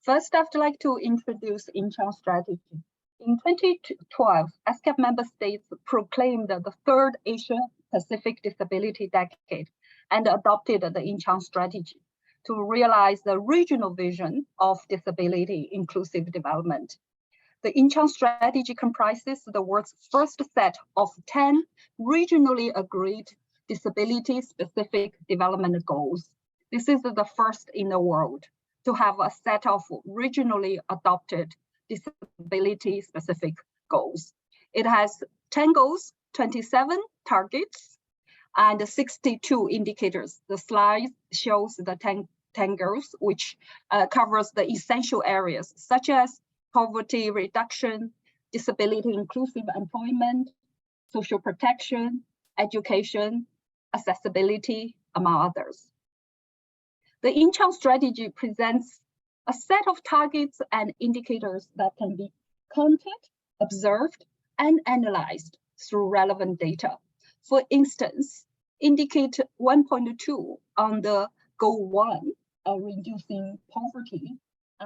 Speaker 18: First, I'd like to introduce Incheon strategy. In 2012, ESCAP member states proclaimed the third Asia-Pacific disability decade and adopted the Incheon strategy to realize the regional vision of disability inclusive development. The Incheon strategy comprises the world's first set of 10 regionally agreed disability-specific development goals. This is the first in the world to have a set of regionally adopted disability-specific goals. It has 10 goals, 27 targets, and 62 indicators. The slide shows the 10 goals, which covers the essential areas such as poverty reduction, disability inclusive employment, social protection, education, accessibility, among others. The Incheon strategy presents a set of targets and indicators that can be counted, observed, and analyzed through relevant data. For instance, indicator 1.2 on the goal 1, reducing poverty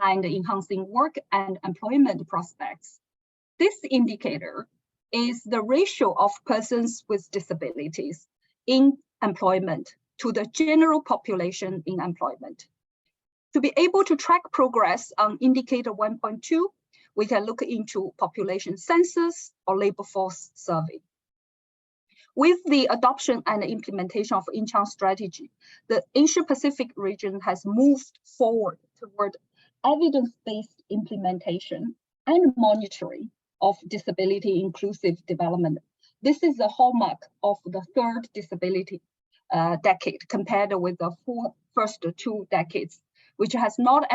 Speaker 18: and enhancing work and employment prospects. This indicator is the ratio of persons with disabilities in employment to the general population in employment. To be able to track progress on indicator 1.2, we can look into population census or labor force survey. With the adoption and implementation of Incheon strategy, the Asia-Pacific region has moved forward toward evidence-based implementation and monitoring of disability inclusive development. This is the hallmark of the third disability decade compared with the first 2 decades, which has not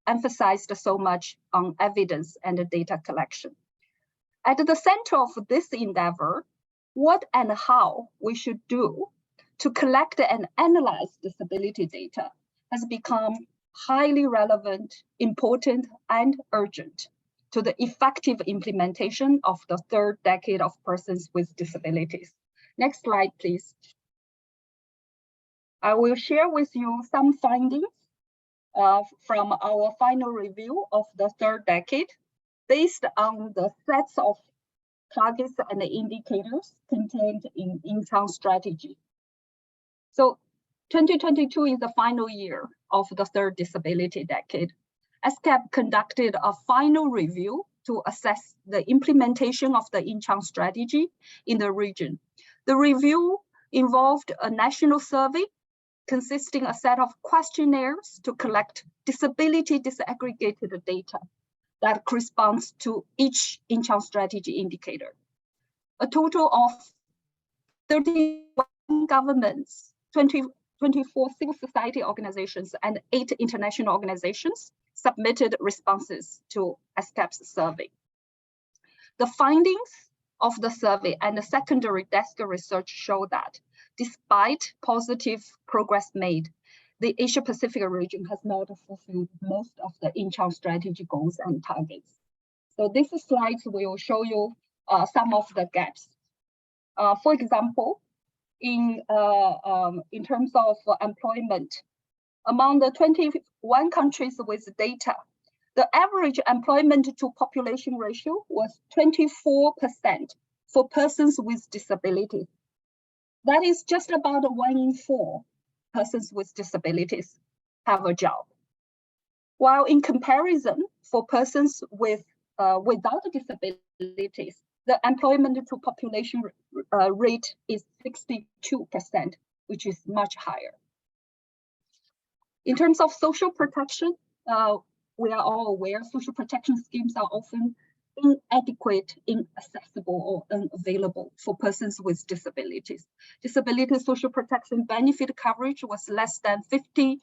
Speaker 18: emphasized so much on evidence and data collection. At the center of this endeavor, what and how we should do to collect and analyze disability data has become highly relevant, important, and urgent to the effective implementation of the third decade of persons with disabilities. Next slide, please. I will share with you some findings from our final review of the third decade based on the sets of targets and indicators contained in Incheon strategy. So 2022 is the final year of the third disability decade. ESCAP conducted a final review to assess the implementation of the Incheon strategy in the region. The review involved a national survey consisting a set of questionnaires to collect disability disaggregated data that corresponds to each Incheon strategy indicator. A total of 31 governments, 24 civil society organizations, and 8 international organizations submitted responses to ESCAP's survey. The findings of the survey and the secondary desk research show that despite positive progress made, the Asia-Pacific region has not fulfilled most of the Incheon strategy goals and targets. So this slide will show you some of the gaps. For example, in terms of employment, among the 21 countries with data, the average employment to population ratio was 24% for persons with disabilities. That is just about 1 in 4 persons with disabilities have a job. While in comparison, for persons with without disabilities, the employment to population rate is 62%, which is much higher. In terms of social protection, we are all aware social protection schemes are often inadequate, inaccessible, or unavailable for persons with disabilities. Disability social protection benefit coverage was less than 50%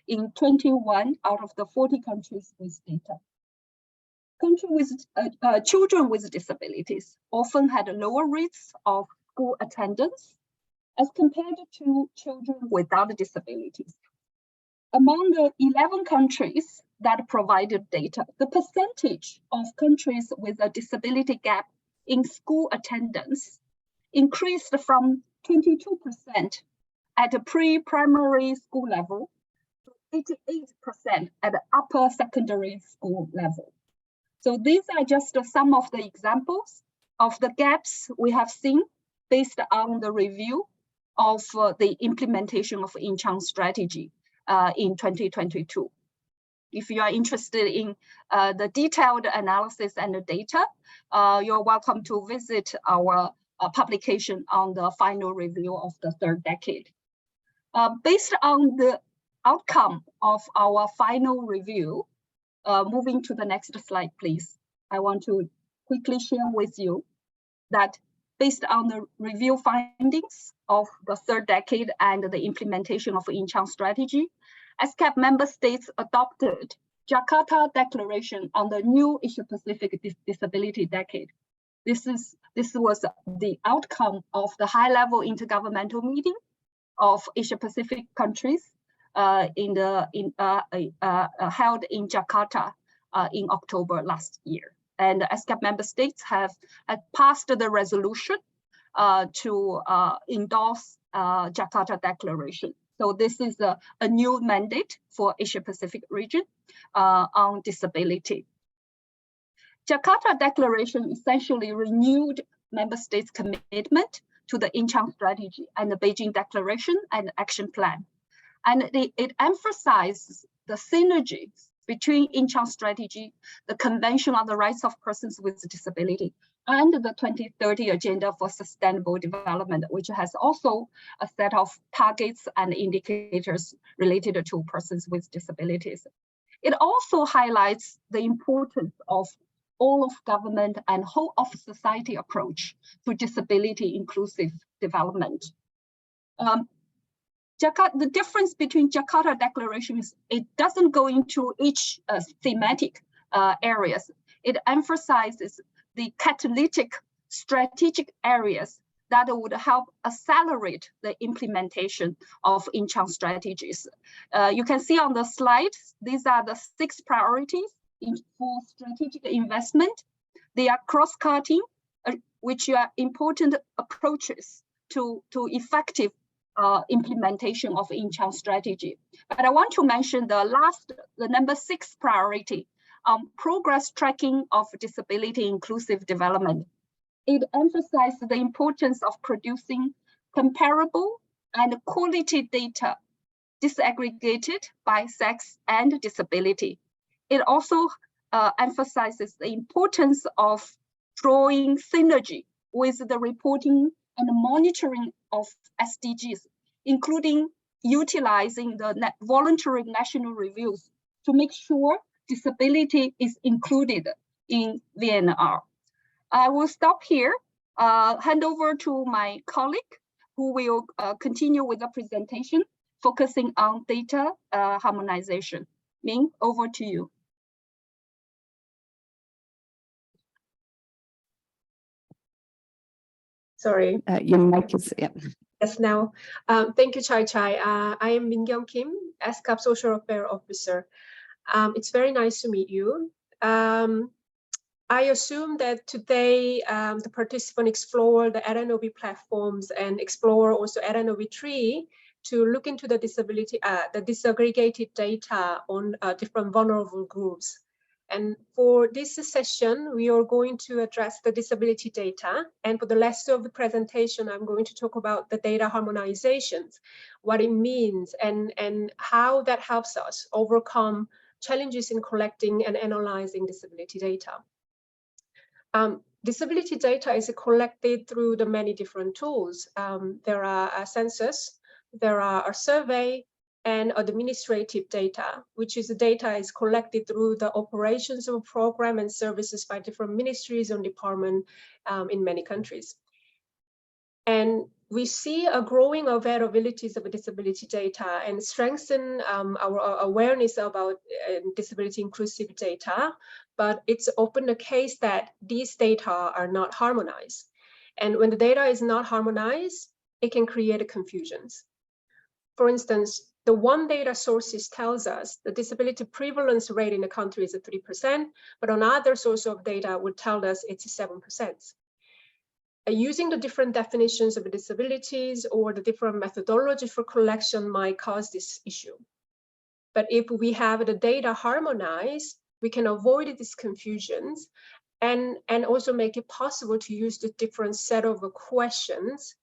Speaker 18: in 21 out of the 40 countries with data. Children with disabilities often had lower rates of school attendance as compared to children without disabilities. Among the 11 countries that provided data, the percentage of countries with a disability gap in school attendance increased from 22% at a pre-primary school level to 88% at the upper secondary school level. So these are just some of the examples of the gaps we have seen based on the review of the implementation of Incheon strategy in 2022. If you are interested in the detailed analysis and the data, you're welcome to visit our publication on the final review of the third decade. Based on the outcome of our final review, moving to the next slide, please. I want to quickly share with you that based on the review findings of the third decade and the implementation of Incheon strategy, ESCAP member states adopted Jakarta Declaration on the new Asia-Pacific Disability Decade. This was the outcome of the high-level intergovernmental meeting of Asia-Pacific countries held in Jakarta in October last year. And ESCAP member states have passed the resolution to endorse Jakarta Declaration. So this is a new mandate for Asia-Pacific region on disability. Jakarta Declaration essentially renewed member states' commitment to the Incheon strategy and the Beijing Declaration and Action Plan. And it emphasizes the synergies between Incheon strategy, the Convention on the Rights of Persons with Disability, and the 2030 Agenda for Sustainable Development, which has also a set of targets and indicators related to persons with disabilities. It also highlights the importance of all of government and whole of society approach to disability inclusive development. the difference between Jakarta Declaration is it doesn't go into each thematic areas. It emphasizes the catalytic strategic areas that would help accelerate the implementation of in-China strategies. You can see on the slide, these are the 6 priorities for strategic investment. They are cross-cutting, which are important approaches to effective implementation of in-China strategy. But I want to mention the number 6 priority, progress tracking of disability inclusive development. It emphasizes the importance of producing comparable and quality data disaggregated by sex and disability. It also emphasizes the importance of drawing synergy with the reporting and monitoring of SDGs, including utilizing the voluntary national reviews to make sure disability is included in VNR. I will stop here, hand over to my colleague who will continue with the presentation, focusing on data harmonization. Ming, over to you.
Speaker 17: Sorry.
Speaker 4: Your mic is, yeah.
Speaker 17: Yes, now. Thank you, Chai Chai. I am Min Kyung Kim, ESCAP Social Affairs Officer. It's very nice to meet you. I assume that today the participants explore the LNOB platforms and explore also LNOB tree to look into the disability, the disaggregated data on different vulnerable groups. And for this session, we are going to address the disability data. And for the rest of the presentation, I'm going to talk about the data harmonizations, what it means, and how that helps us overcome challenges in collecting and analyzing disability data. Disability data is collected through the many different tools. There are census, there are a survey, and administrative data, which is the data is collected through the operations of a program and services by different ministries and departments in many countries. And we see a growing availabilities of disability data and strengthen our awareness about disability inclusive data, but it's often the case that these data are not harmonized. And when the data is not harmonized, it can create confusions. For instance, the one data sources tells us the disability prevalence rate in the country is 3%, but another source of data would tell us it's 7%. Using the different definitions of disabilities or the different methodology for collection might cause this issue. But if we have the data harmonized, we can avoid these confusions and also make it possible to use the different set of questions,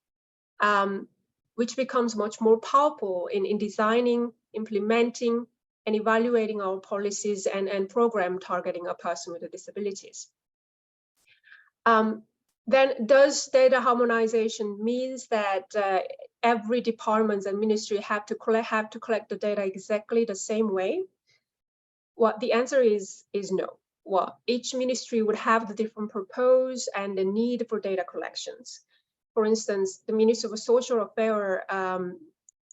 Speaker 17: which becomes much more powerful in designing, implementing, and evaluating our policies and program targeting a person with disabilities. Then does data harmonization means that every department and ministry have to collect the data exactly the same way? Well, the answer is no. Well, each ministry would have the different purpose and the need for data collections. For instance, the Ministry of Social Affairs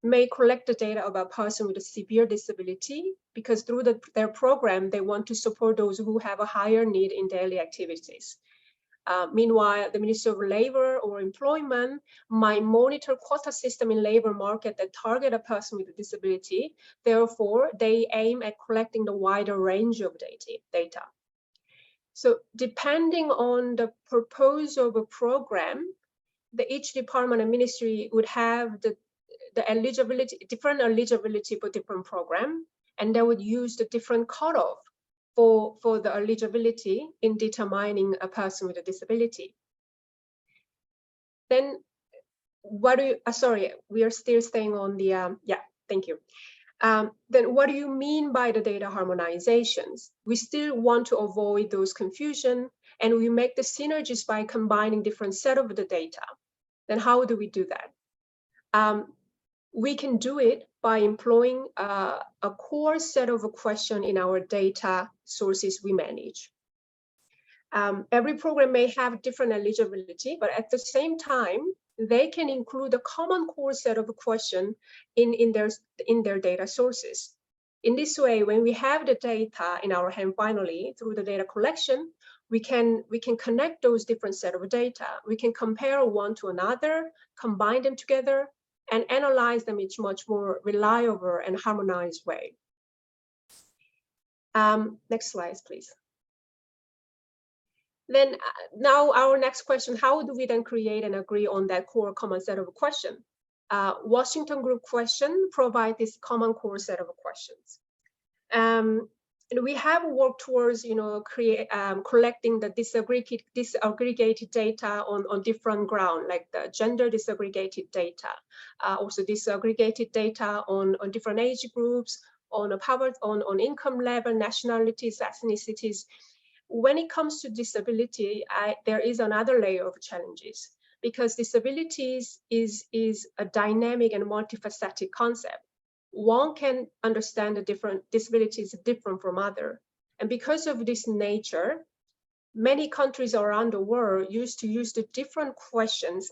Speaker 17: may collect the data about person with a severe disability because through their program, they want to support those who have a higher need in daily activities. Meanwhile, the Ministry of Labor or Employment might monitor quota system in labor market that target a person with a disability. Therefore, they aim at collecting the wider range of data. So depending on the purpose of a program, each department and ministry would have the eligibility, different eligibility for different program, and they would use the different cutoff for the eligibility in determining a person with a disability. Then what do you, sorry, we are still staying on the, yeah, thank you. Then what do you mean by the data harmonizations? We still want to avoid those confusion, and we make the synergies by combining different set of the data. Then how do we do that? We can do it by employing a core set of a question in our data sources we manage. Every program may have different eligibility, but at the same time, they can include a common core set of questions in their data sources. In this way, when we have the data in our hand finally through the data collection, we can connect those different set of data. We can compare one to another, combine them together, and analyze them in much more reliable and harmonized way. Next slide, please. Then now our next question, how do we then create and agree on that core common set of questions? Washington Group question provide this common core set of questions. And we have worked towards, collecting the disaggregated data on different ground, like the gender disaggregated data, also disaggregated data on different age groups, on income level, nationalities, ethnicities. When it comes to disability, there is another layer of challenges, because disabilities is a dynamic and multifaceted concept. One can understand the different disabilities different from other. And because of this nature, many countries around the world used to use the different questions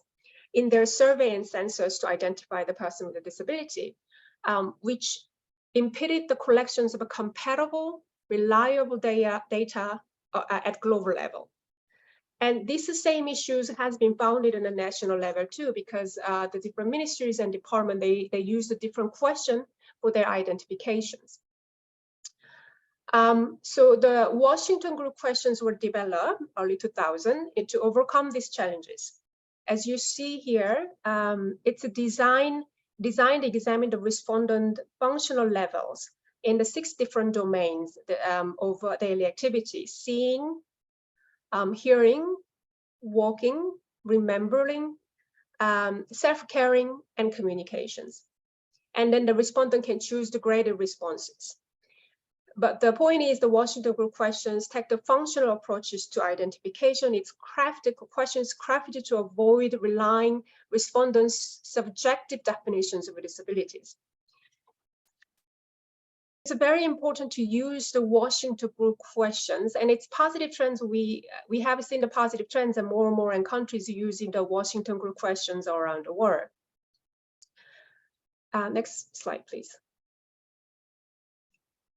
Speaker 17: in their survey and census to identify the person with a disability, which impeded the collections of a compatible, reliable data at global level. And these same issues has been found in the national level too, because the different ministries and departments, they use the different question for their identifications. So the Washington Group questions were developed early 2000 to overcome these challenges. As you see here, it's a designed to examine the respondent functional levels in the 6 different domains of daily activity: seeing, hearing, walking, remembering, self-caring, and communications. And then the respondent can choose the graded responses. But the point is, the Washington Group questions take the functional approaches to identification. It's questions crafted to avoid relying respondents' subjective definitions of disabilities. It's very important to use the Washington Group questions, and it's positive trends. We have seen the positive trends, and more in countries using the Washington Group questions around the world. Next slide, please.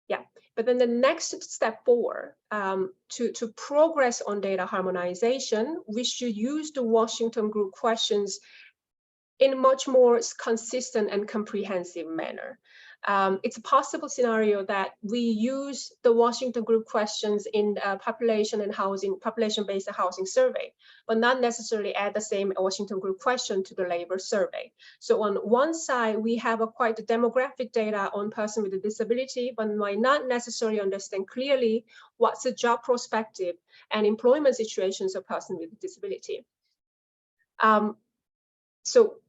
Speaker 17: Yeah, but then the next step forward to progress on data harmonization, we should use the Washington Group questions in a much more consistent and comprehensive manner. It's a possible scenario that we use the Washington Group questions in population-based housing survey, but not necessarily add the same Washington Group question to the labor survey. So on one side, we have quite demographic data on person with a disability, but might not necessarily understand clearly what's the job perspective and employment situations of person with a disability. So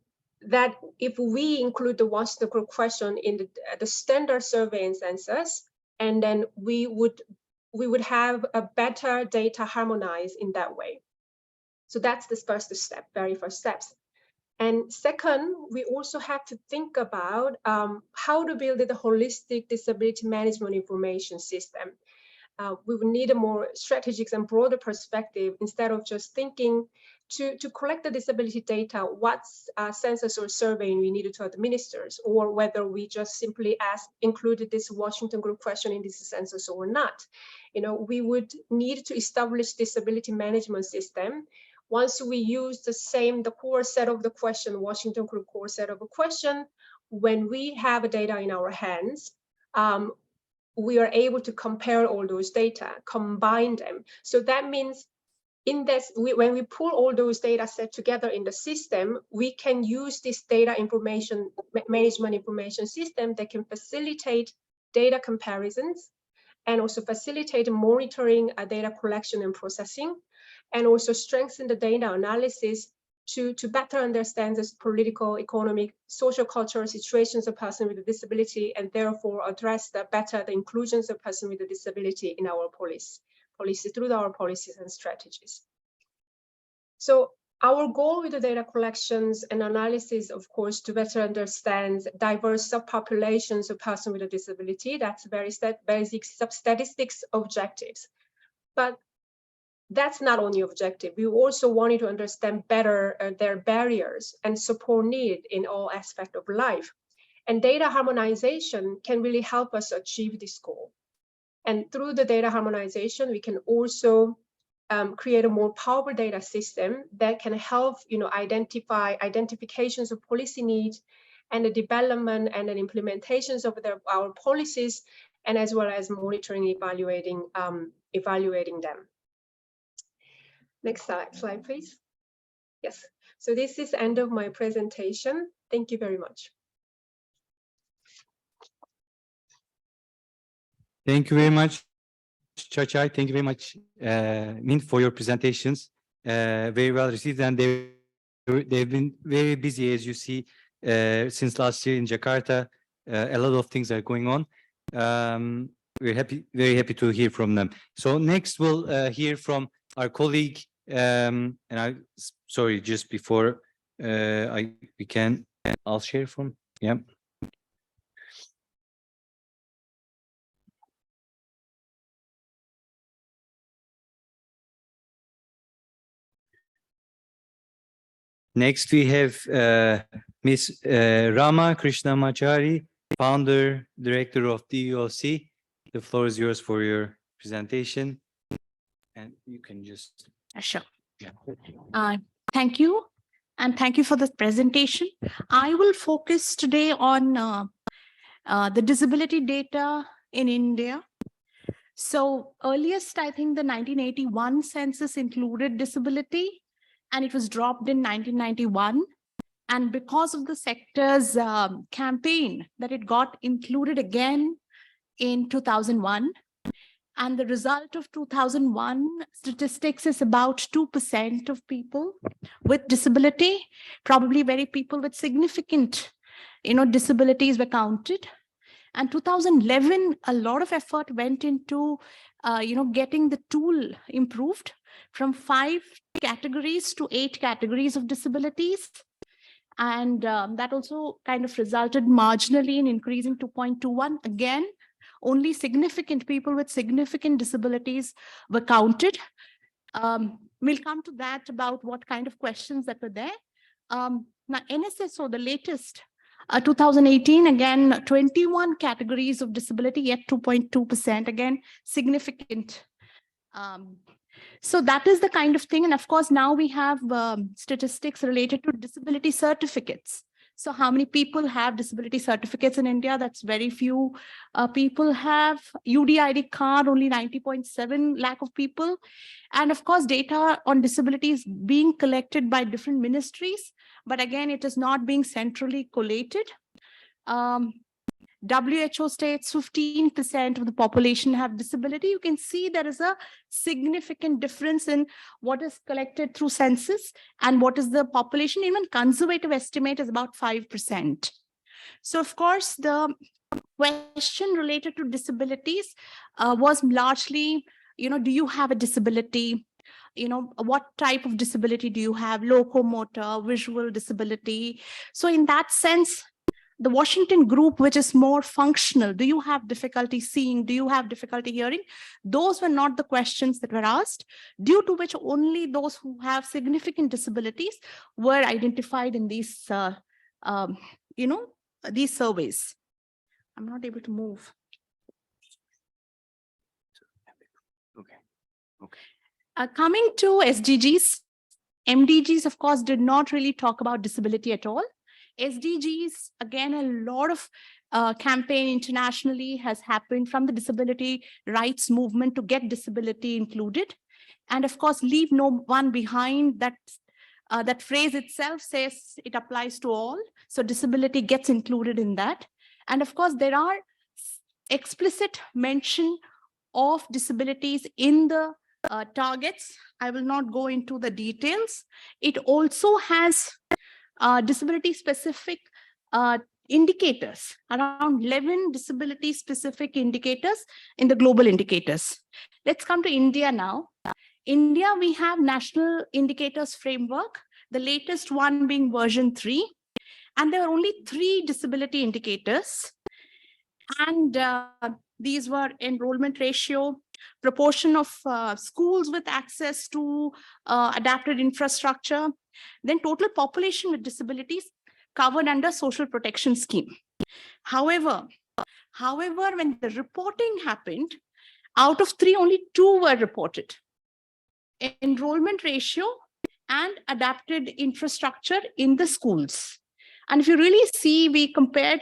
Speaker 17: that if we include the Washington Group question in the standard survey and census, and then we would have a better data harmonized in that way. So that's the first step, very first steps. And second, we also have to think about how to build the holistic disability management information system. We would need a more strategic and broader perspective instead of just thinking to collect the disability data, what census or survey we needed to administer, or whether we just simply included this Washington Group question in this census or not. We would need to establish disability management system. Once we use the core set of the question, Washington Group core set of a question, when we have data in our hands, we are able to compare all those data, combine them. So that means when we pull all those data set together in the system, we can use this data management information system that can facilitate data comparisons and also facilitate monitoring data collection and processing, and also strengthen the data analysis to better understand the political, economic, social, cultural situations of person with a disability, and therefore address better the inclusions of person with a disability in our policy through our policies and strategies. So our goal with the data collections and analysis, of course, to better understand diverse subpopulations of person with a disability. That's very basic statistics objectives. But that's not only objective. We also wanted to understand better their barriers and support need in all aspects of life. And data harmonization can really help us achieve this goal. And through the data harmonization, we can also create a more powerful data system that can help, identify identifications of policy needs and the development and the implementations of our policies, and as well as monitoring, evaluating them. Next slide, please. Yes. So this is the end of my presentation. Thank you very much.
Speaker 2: Thank you very much, Chachai. Thank you very much, Min, for your presentations. Very well received, and they've been very busy, as you see, since last year in Jakarta. A lot of things are going on. We're very happy to hear from them. So next, we'll hear from our colleague. And sorry, just before I'll share from. Yeah. Next, we have Ms. Rama Krishnamachari, founder, director of DOC. The floor is yours for your presentation. And you can just...
Speaker 11: Sure.
Speaker 2: Yeah.
Speaker 11: Thank you. And thank you for this presentation. I will focus today on the disability data in India. So earliest, I think the 1981 census included disability, and it was dropped in 1991. And because of the sector's campaign, that it got included again in 2001. And the result of 2001 statistics is about 2% of people with disability, probably very people with significant, disabilities were counted. And 2011, a lot of effort went into, getting the tool improved from 5 categories to 8 categories of disabilities. And that also kind of resulted marginally in increasing 2.21. Again, only significant people with significant disabilities were counted. We'll come to that about what kind of questions that were there. Now, NSSO, the latest, 2018, again, 21 categories of disability, yet 2.2%, again, significant. So that is the kind of thing. And of course, now we have statistics related to disability certificates. So how many people have disability certificates in India? That's very few. People have UDID card, only 90.7 lakh of people. And of course, data on disabilities being collected by different ministries. But again, it is not being centrally collated. WHO states 15% of the population have disability. You can see there is a significant difference in what is collected through census and what is the population. Even conservative estimate is about 5%. So of course, the question related to disabilities was largely, do you have a disability? What type of disability do you have? Locomotor, visual disability. So in that sense, the Washington group, which is more functional, do you have difficulty seeing? Do you have difficulty hearing? Those were not the questions that were asked, due to which only those who have significant disabilities were identified in these, these surveys. I'm not able to move. Okay. Coming to SDGs, MDGs, of course, did not really talk about disability at all. SDGs, again, a lot of campaign internationally has happened from the disability rights movement to get disability included. And of course, leave no one behind. That phrase itself says it applies to all. So disability gets included in that. And of course, there are explicit mention of disabilities in the targets. I will not go into the details. It also has disability specific indicators, around 11 disability specific indicators in the global indicators. Let's come to India now. India, we have national indicators framework, the latest one being version 3. And there are only 3 disability indicators. And these were enrollment ratio, proportion of schools with access to adapted infrastructure, then total population with disabilities covered under social protection scheme. However, when the reporting happened, out of 3, only 2 were reported. Enrollment ratio and adapted infrastructure in the schools. And if you really see, we compared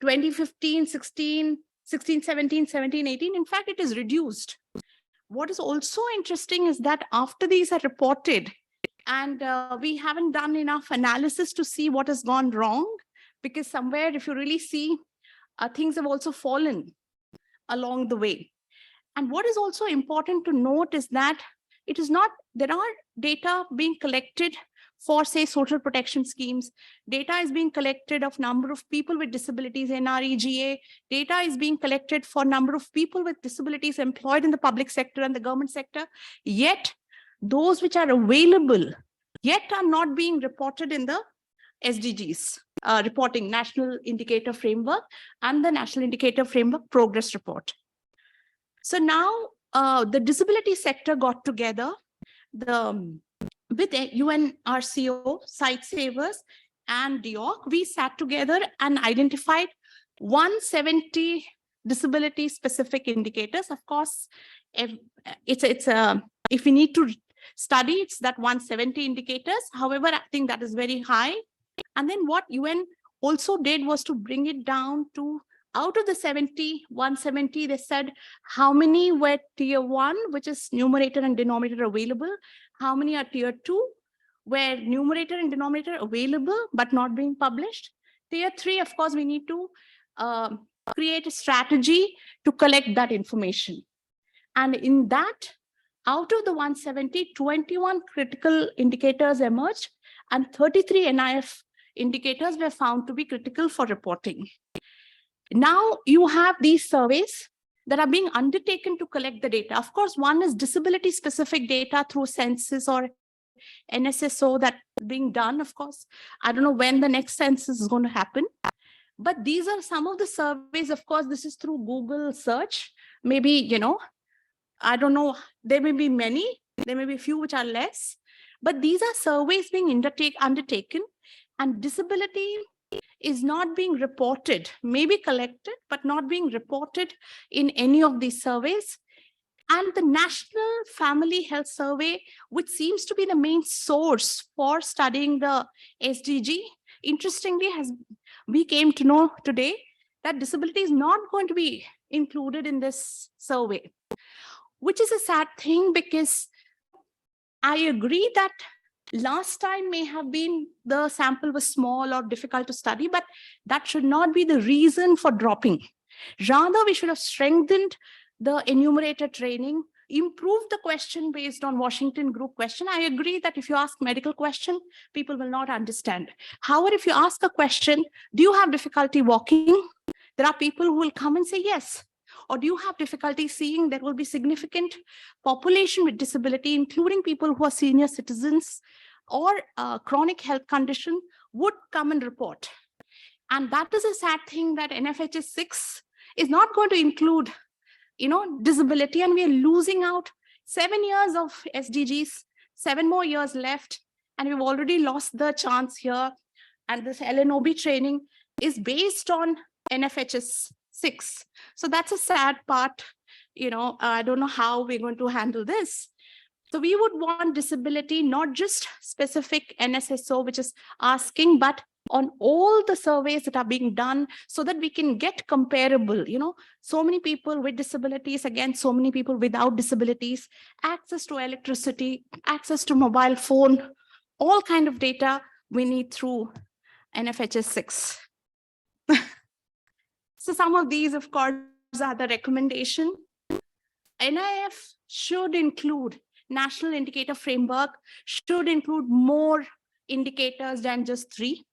Speaker 11: 2015, 16, 17, 17, 18, in fact, it is reduced. What is also interesting is that after these are reported, and we haven't done enough analysis to see what has gone wrong, because somewhere, if you really see, things have also fallen along the way. And what is also important to note is that it is not, there are data being collected for, say, social protection schemes. Data is being collected of number of people with disabilities, NREGA. Data is being collected for number of people with disabilities employed in the public sector and the government sector. Yet, those which are available yet are not being reported in the SDGs, reporting National Indicator Framework and the National Indicator Framework Progress Report. So now the disability sector got together with the UNRCO, Site Savers, and DIOC. We sat together and identified 170 disability specific indicators. Of course, if we need to study, it's that 170 indicators. However, I think that is very high. And then what UN also did was to bring it down to, out of the 170, they said how many were tier 1, which is numerator and denominator available, how many are tier 2, where numerator and denominator available but not being published. Tier 3, of course, we need to create a strategy to collect that information. And in that, out of the 170, 21 critical indicators emerged, and 33 NIF indicators were found to be critical for reporting. Now you have these surveys that are being undertaken to collect the data. Of course, one is disability specific data through census or NSSO that being done. Of course, I don't know when the next census is going to happen, but these are some of the surveys. Of course, this is through Google search. Maybe, I don't know, there may be many, there may be a few which are less, but these are surveys being undertaken, and disability is not being reported, maybe collected, but not being reported in any of these surveys. And the National Family Health Survey, which seems to be the main source for studying the SDG, interestingly, we came to know today that disability is not going to be included in this survey, which is a sad thing, because I agree that last time may have been the sample was small or difficult to study, but that should not be the reason for dropping. Rather, we should have strengthened the enumerator training, improved the question based on Washington group question. I agree that if you ask medical question, people will not understand. However, if you ask a question, do you have difficulty walking? There are people who will come and say yes. Or do you have difficulty seeing? There will be significant population with disability, including people who are senior citizens or chronic health condition, would come and report. And that is a sad thing, that NFHS 6 is not going to include, disability, and we are losing out 7 years of SDGs, 7 more years left, and we've already lost the chance here. And this LNOB training is based on NFHS 6. So that's a sad part. I don't know how we're going to handle this. So we would want disability, not just specific NSSO, which is asking, but on all the surveys that are being done, so that we can get comparable, so many people with disabilities against so many people without disabilities, access to electricity, access to mobile phone, all kind of data we need through NFHS 6. So some of these, of course, are the recommendation. NIF should include National Indicator Framework, should include more indicators than just 3.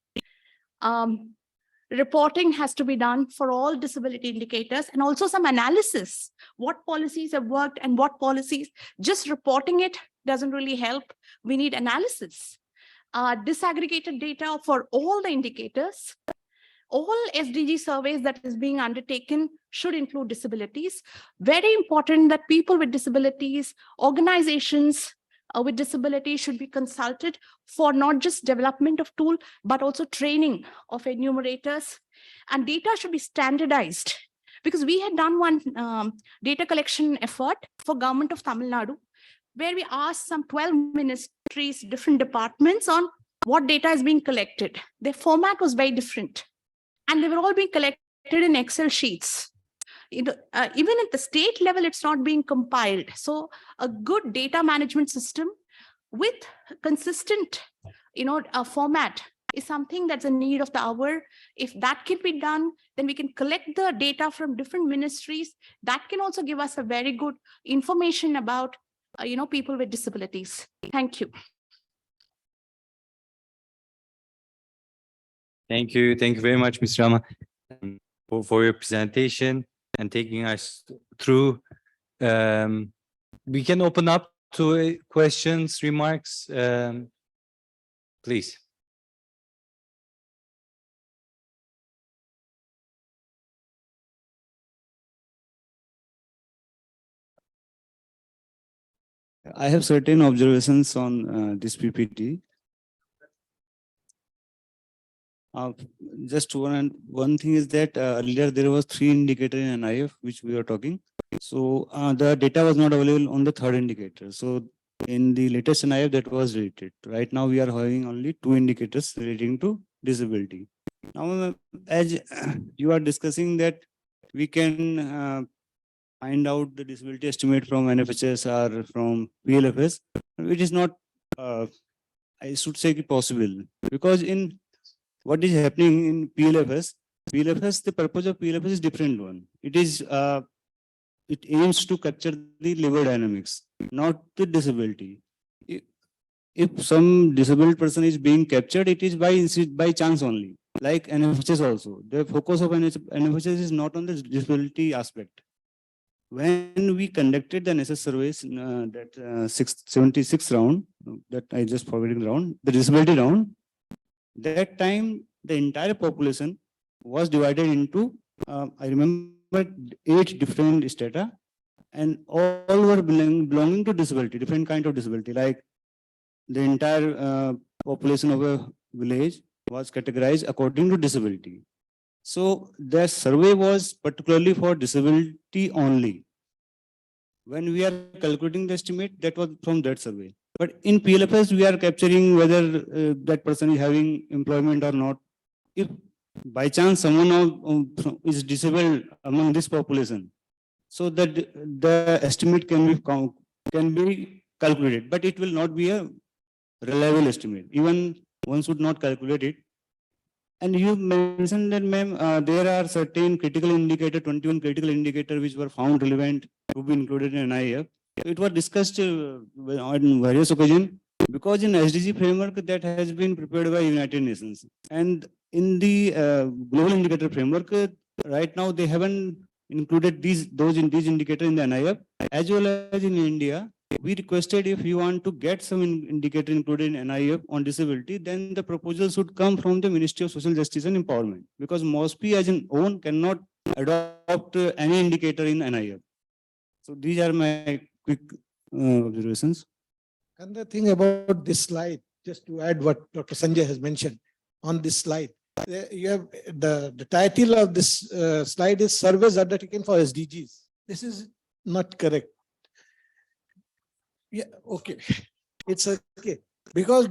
Speaker 11: Reporting has to be done for all disability indicators, and also some analysis. What policies have worked and what policies, just reporting it doesn't really help. We need analysis. Disaggregated data for all the indicators. all SDG surveys that is being undertaken should include disabilities. Very important that people with disabilities, organizations with disabilities should be consulted for not just development of tool, but also training of enumerators. And data should be standardized, because we had done one data collection effort for government of Tamil Nadu, where we asked some 12 ministries, different departments on what data is being collected. Their format was very different, and they were all being collected in Excel sheets. Even at the state level, it's not being compiled. So a good data management system with consistent, format is something that's a need of the hour. If that can be done, then we can collect the data from different ministries. That can also give us a very good information about, people with disabilities. Thank you.
Speaker 2: Thank you. Thank you very much, Ms. Rama, for your presentation and taking us through. We can open up to questions, remarks, please.
Speaker 10: I have certain observations on this PPT. Just one thing is that earlier there was 3 indicators in NIF which we were talking. So the data was not available on the 3rd indicator. So in the latest NIF that was deleted. Right now we are having only 2 indicators relating to disability. Now, as you are discussing that we can find out the disability estimate from NFHS or from PLFS, which is not, I should say, possible, because in what is happening in PLFS, the purpose of PLFS is different one. It is, it aims to capture the labor dynamics, not the disability. If some disabled person is being captured, it is by chance only, like NFHS also. The focus of NFHS is not on the disability aspect. When we conducted the NSS surveys, that 76 round, that I just forgetting round, the disability round, that time the entire population was divided into, I remember 8 different strata, and all were belonging to disability, different kind of disability. Like the entire population of a village was categorized according to disability. So the survey was particularly for disability only. When we are calculating the estimate, that was from that survey. But in PLFS, we are capturing whether that person is having employment or not. If by chance someone is disabled among this population, so that the estimate can be calculated, but it will not be a reliable estimate. Even one should not calculate it. And you mentioned that, ma'am, there are certain critical indicator, 21 critical indicator which were found relevant to be included in NIF. It was discussed on various occasions, because in SDG framework that has been prepared by United Nations. And in the global indicator framework, right now they haven't included these indicators in the NIF, as well as in India. We requested, if you want to get some indicator included in NIF on disability, then the proposal should come from the Ministry of Social Justice and Empowerment, because MOSPI as an own cannot adopt any indicator in NIF. So these are my quick observations.
Speaker 5: And the thing about this slide, just to add what Dr. Sanjay has mentioned on this slide, you have the title of this slide is Surveys Undertaken for SDGs. This is not correct. Yeah, okay. It's okay. Because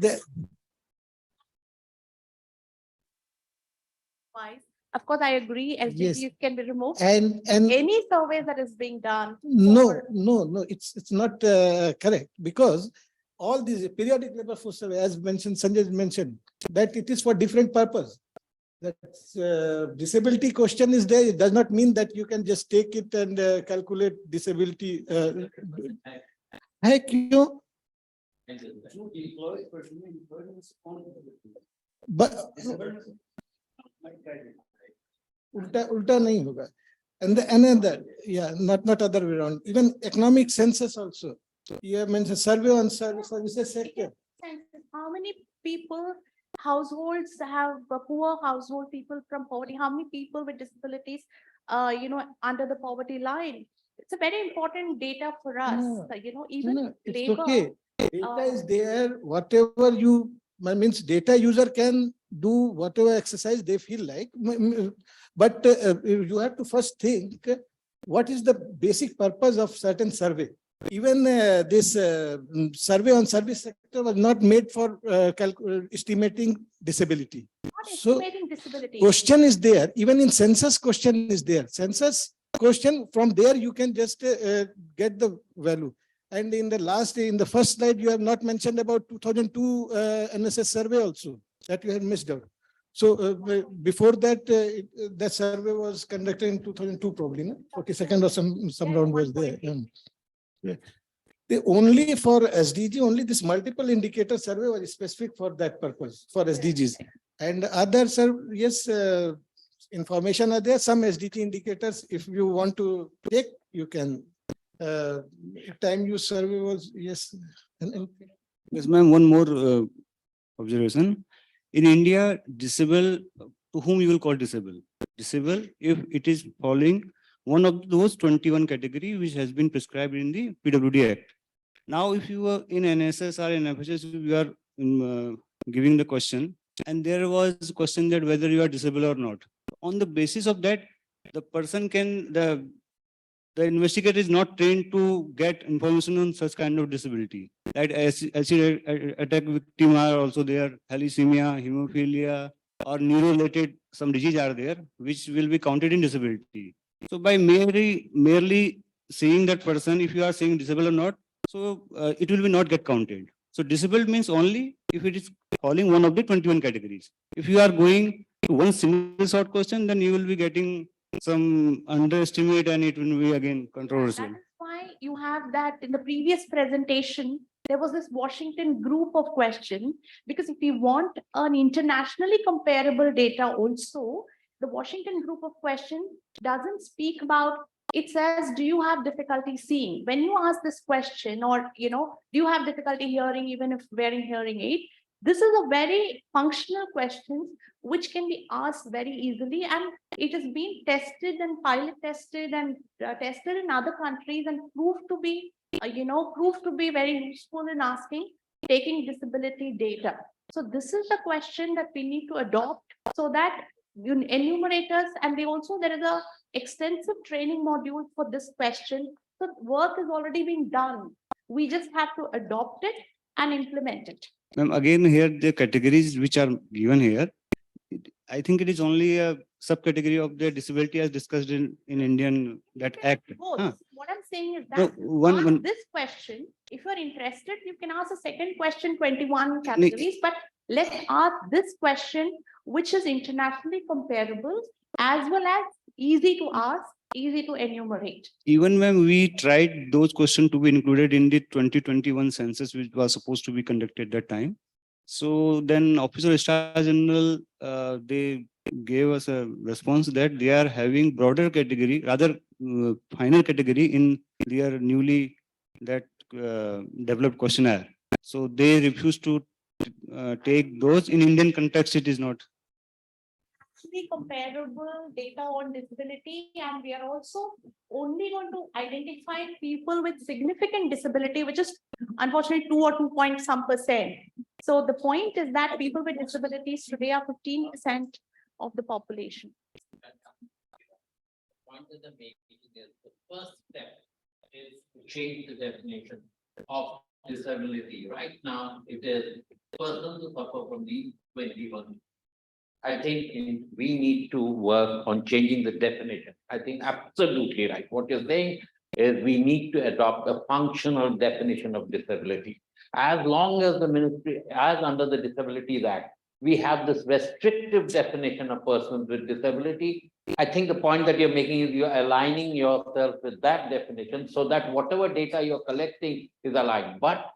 Speaker 11: Of course, I agree. SDGs
Speaker 5: Yes.
Speaker 11: can be removed.
Speaker 5: And
Speaker 11: Any survey that is being done.
Speaker 5: no, it's not correct, because all these periodic labor force survey, as mentioned, Sanjay mentioned, that it is for different purpose. That disability question is there. It does not mean that you can just take it and calculate disability. But ulta nahi hoga. And another, yeah, not other way around. Even economic census also. You have mentioned survey on services sector.
Speaker 11: How many people households have poor household people from poverty, how many people with disabilities, under the poverty line. It's a very important data for us, even
Speaker 5: No, it's
Speaker 11: labor.
Speaker 5: okay. Data is there, whatever you, means data user can do whatever exercise they feel like. But you have to first think, what is the basic purpose of certain survey? Even this survey on service sector was not made for estimating disability. So
Speaker 11: Estimating disability.
Speaker 5: question is there, even in census question is there. Census question, from there you can just get the value. And in the first slide, you have not mentioned about 2002 NSS survey also, that you had missed out. So before that, that survey was conducted in 2002 probably, no? 42nd or some round was there. Yeah. The only for SDG, only this multiple indicator survey was specific for that purpose, for SDGs. And others are, yes, information are there, some SDG indicators, if you want to take, you can. Time use survey was, yes.
Speaker 10: Yes, ma'am, one more observation. In India, disabled, to whom you will call disabled? Disabled if it is following one of those 21 category which has been prescribed in the PWD Act. Now, if you are in NSS or in FHS, you are giving the question, and there was a question that whether you are disabled or not. On the basis of that, the person can, the investigator is not trained to get information on such kind of disability. That acid attack victim are also there, thalassemia, hemophilia, or neuro-related some disease are there, which will be counted in disability. So by merely seeing that person, if you are saying disabled or not, so it will be not get counted. So disabled means only if it is falling one of the 21 categories. If you are going to one single short question, then you will be getting some underestimate and it will be again controversial.
Speaker 11: That is why you have that in the previous presentation, there was this Washington group of questions, because if you want an internationally comparable data also, the Washington group of questions doesn't speak about, it says, do you have difficulty seeing? When you ask this question, or, do you have difficulty hearing even if wearing hearing aid? This is a very functional question which can be asked very easily, and it has been tested and pilot tested and tested in other countries and proved to be, very useful in taking disability data. So this is the question that we need to adopt, so that enumerators, and there is a extensive training module for this question. So work is already being done. We just have to adopt it and implement it.
Speaker 10: Ma'am, again here the categories which are given here, I think it is only a subcategory of the disability as discussed in Indian that act.
Speaker 11: Huh. What I'm saying is that
Speaker 10: No,
Speaker 11: this question, if you're interested, you can ask a second question, 21 categories, but let's ask this question, which is internationally comparable, as well as easy to ask, easy to enumerate.
Speaker 10: Even when we tried those questions to be included in the 2021 census, which was supposed to be conducted that time. So then Office of Registrar General, they gave us a response that they are having broader category, rather final category in their newly developed questionnaire. So they refuse to take those. In Indian context, it is not.
Speaker 11: Comparable data on disability, and we are also only going to identify people with significant disability, which is unfortunately 2 or 2 point some%. So the point is that people with disabilities today are 15% of the population.
Speaker 7: Point that they're making is the first step is to change the definition of disability. Right now, it is persons who suffer from these 21. I think we need to work on changing the definition. I think absolutely right. What you're saying is we need to adopt a functional definition of disability. As long as the ministry, as under the Disabilities Act, we have this restrictive definition of persons with disability. I think the point that you're making is you're aligning yourself with that definition so that whatever data you're collecting is aligned. But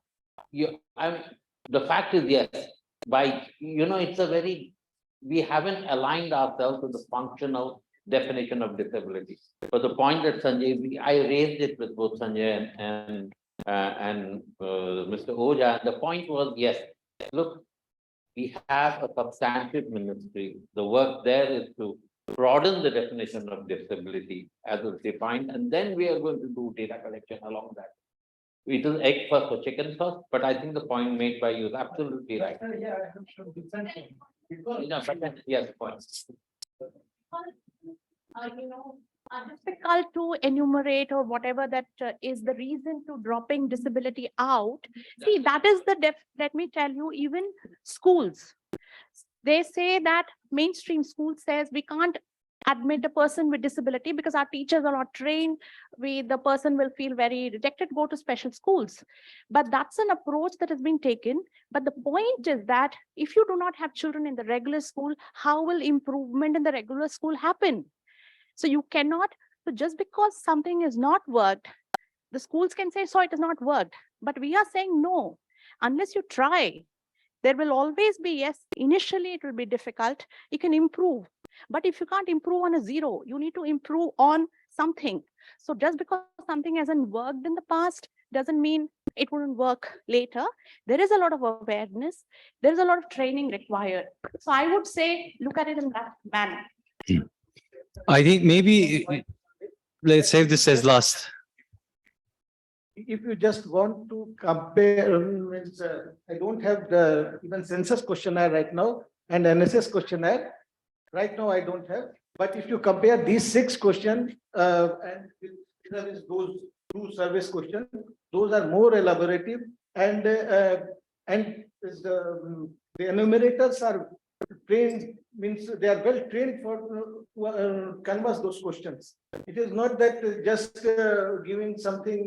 Speaker 7: the fact is, yes, it's a very, we haven't aligned ourselves with the functional definition of disability. But the point that Sanjay, I raised it with both Sanjay and Mr. Oja. The point was, yes, look, we have a substantive ministry. The work there is to broaden the definition of disability as it's defined, and then we are going to do data collection along that. It is egg first or chicken first, but I think the point made by you is absolutely right. Yes, point.
Speaker 11: Difficult to enumerate or whatever that is the reason to dropping disability out. See, that is let me tell you, even schools, they say that mainstream school says we can't admit a person with disability because our teachers are not trained. The person will feel very rejected, go to special schools. But that's an approach that has been taken. But the point is that if you do not have children in the regular school, how will improvement in the regular school happen? So you cannot, so just because something is not worked, the schools can say, so it has not worked. But we are saying no, unless you try, there will always be, yes, initially it will be difficult, you can improve. But if you can't improve on a zero, you need to improve on something. So just because something hasn't worked in the past doesn't mean it wouldn't work later. There is a lot of awareness. There is a lot of training required. So I would say, look at it in that manner.
Speaker 2: I think maybe let's save this as last.
Speaker 5: If you just want to compare, I don't have the even census questionnaire right now and NSS questionnaire. Right now, I don't have. But if you compare these 6 questions and with those 2 service questions, those are more elaborative, and the enumerators are trained, means they are well trained for canvas those questions. It is not that just giving something,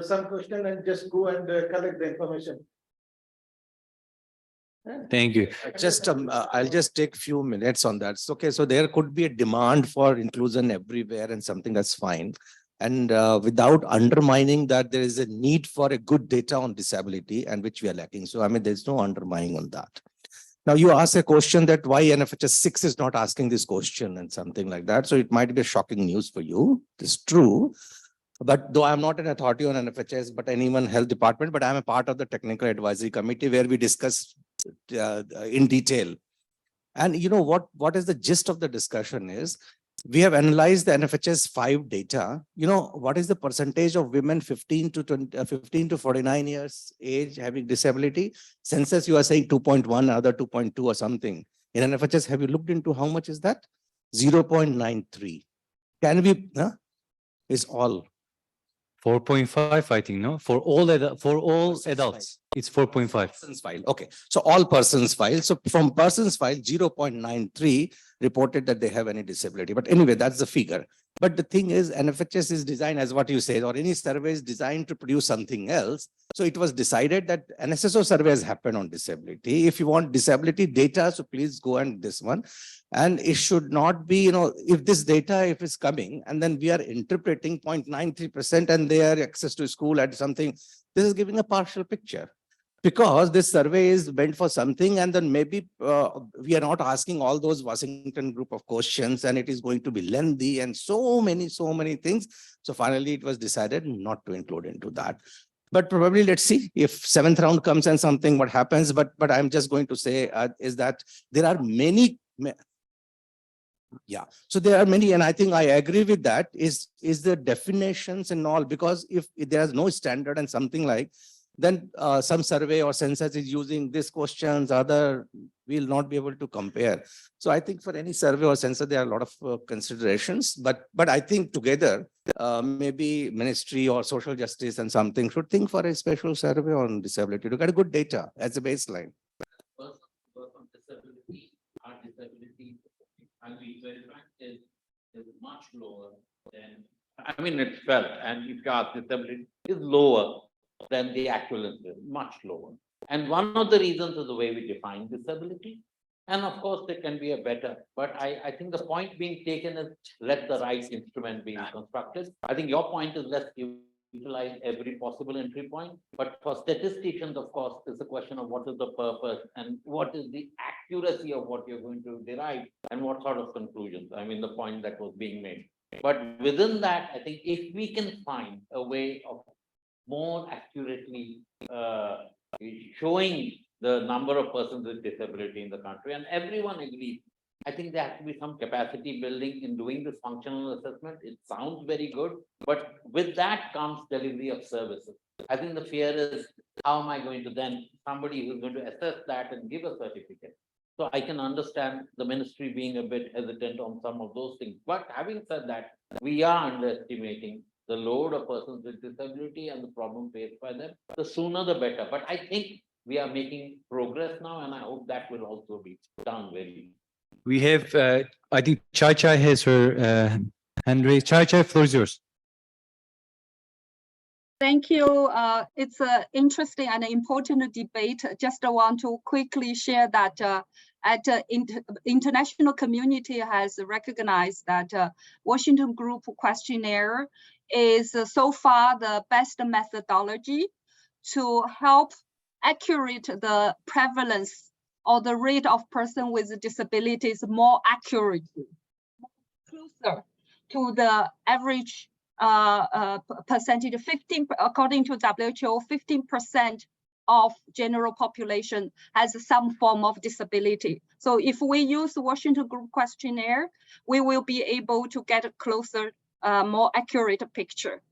Speaker 5: some question and just go and collect the information.
Speaker 2: Thank you.
Speaker 15: Just I'll just take few minutes on that. Okay, so there could be a demand for inclusion everywhere and something that's fine. And without undermining that, there is a need for a good data on disability and which we are lacking. So I mean, there's no undermining on that. Now you ask a question that why NFHS 6 is not asking this question and something like that. So it might be shocking news for you. It's true. But though I'm not an authority on NFHS, but anyone health department, but I'm a part of the technical advisory committee where we discuss in detail. And you know what is the gist of the discussion is, we have analyzed the NFHS 5 data. You know, what is the percentage of women 15 to 49 years age having disability? Census, you are saying 2.1, other 2.2 or something. In NFHS, have you looked into how much is that? 0.93. Can we, is all.
Speaker 2: 4.5, I think, no? For all adults, it's 4.5.
Speaker 15: Persons file. Okay. So all persons file. So from persons file, 0.93 reported that they have any disability. But anyway, that's the figure. But the thing is, NFHS is designed as what you said, or any survey is designed to produce something else. So it was decided that an SSO survey has happened on disability. If you want disability data, so please go and this one. And it should not be, you know, if this data, if it's coming, and then we are interpreting 0.93% and they are access to school at something, this is giving a partial picture. Because this survey is meant for something, and then maybe we are not asking all those Washington group of questions, and it is going to be lengthy and so many things. So finally, it was decided not to include into that. But probably let's see if 7th round comes and something what happens. But I'm just going to say is that there are many. Yeah, so there are many, and I think I agree with that. Is the definitions and all, because if there's no standard and something like, then some survey or census is using these questions, other will not be able to compare. So I think for any survey or census, there are a lot of considerations, but I think together, maybe ministry or social justice and something should think for a special survey on disability to get a good data as a baseline.
Speaker 7: Our disability, and we verified is much lower than, I mean, it's felt, and if your disability is lower than the actual incidence, much lower. And one of the reasons is the way we define disability. And of course, there can be a better, but I think the point being taken is let the right instrument be constructed. I think your point is let's utilize every possible entry point. But for statisticians, of course, it's a question of what is the purpose and what is the accuracy of what you're going to derive and what sort of conclusions. I mean, the point that was being made. But within that, I think if we can find a way of more accurately showing the number of persons with disability in the country, and everyone agrees. I think there has to be some capacity building in doing this functional assessment. It sounds very good, but with that comes delivery of services. I think the fear is, how am I going to then, somebody who's going to assess that and give a certificate? So I can understand the ministry being a bit hesitant on some of those things. But having said that, we are underestimating the load of persons with disability and the problem faced by them. The sooner the better. But I think we are making progress now, and I hope that will also be done very.
Speaker 2: We have, I think Chai Chai has her hand raised. Chai Chai, floor is yours.
Speaker 18: Thank you. It's an interesting and important debate. Just want to quickly share that international community has recognized that Washington Group questionnaire is so far the best methodology to help accurate the prevalence or the rate of person with disabilities more accurately, closer to the average percentage. 15, according to WHO, 15% of general population has some form of disability. So if we use the Washington Group questionnaire, we will be able to get a closer, more accurate picture.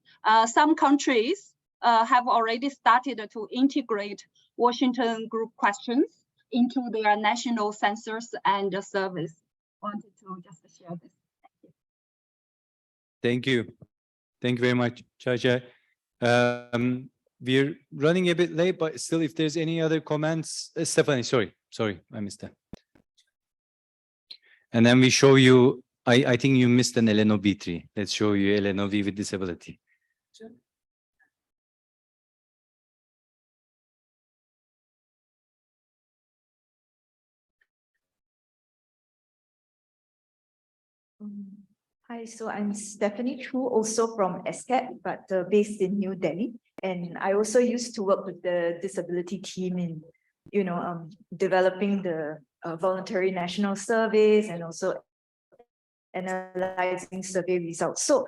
Speaker 18: Some countries have already started to integrate Washington Group questions into their national census and service. Wanted to just share this.
Speaker 2: Thank you. Thank you very much, Chai Chai. We're running a bit late, but still, if there's any other comments, Stephanie, sorry, I missed that. And then we show you, I think you missed an LNOB tree. Let's show you LNOB with disability.
Speaker 18: Sure.
Speaker 3: Hi, so I'm Stephanie Chu, also from ESCAP, but based in New Delhi. And I also used to work with the disability team in, developing the voluntary national surveys and also analyzing survey results. So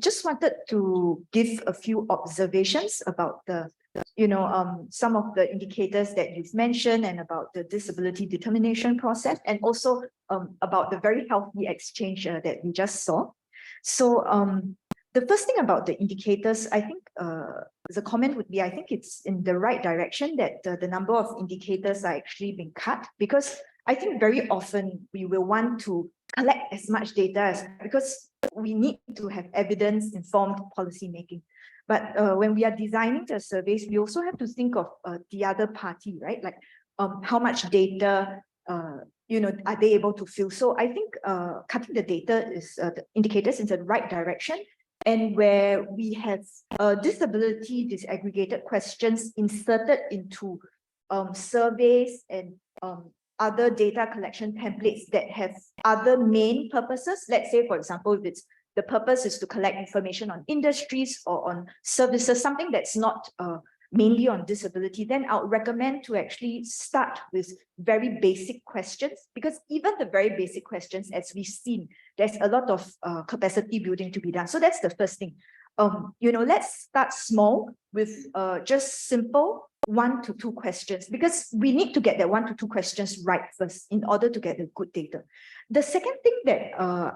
Speaker 3: just wanted to give a few observations about the, some of the indicators that you've mentioned and about the disability determination process, and also about the very healthy exchange that we just saw. So the first thing about the indicators, I think the comment would be, I think it's in the right direction that the number of indicators are actually being cut, because I think very often we will want to collect as much data as, because we need to have evidence-informed policy making. But when we are designing the surveys, we also have to think of the other party, right? Like how much data, are they able to fill? So I think cutting the data is the indicators in the right direction. And where we have disability disaggregated questions inserted into surveys and other data collection templates that have other main purposes. Let's say, for example, if it's the purpose is to collect information on industries or on services, something that's not mainly on disability, then I would recommend to actually start with very basic questions, because even the very basic questions, as we've seen, there's a lot of capacity building to be done. So that's the first thing. Let's start small with just simple 1 to 2 questions, because we need to get that 1 to 2 questions right first in order to get the good data. The second thing that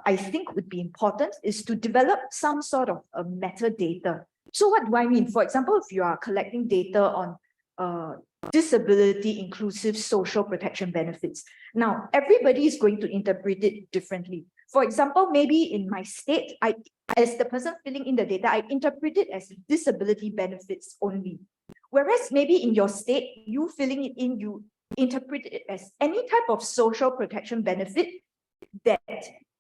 Speaker 3: I think would be important is to develop some sort of metadata. So what do I mean? For example, if you are collecting data on disability inclusive social protection benefits, now everybody is going to interpret it differently. For example, maybe in my state, as the person filling in the data, I interpret it as disability benefits only. Whereas maybe in your state, you filling it in, you interpret it as any type of social protection benefit that,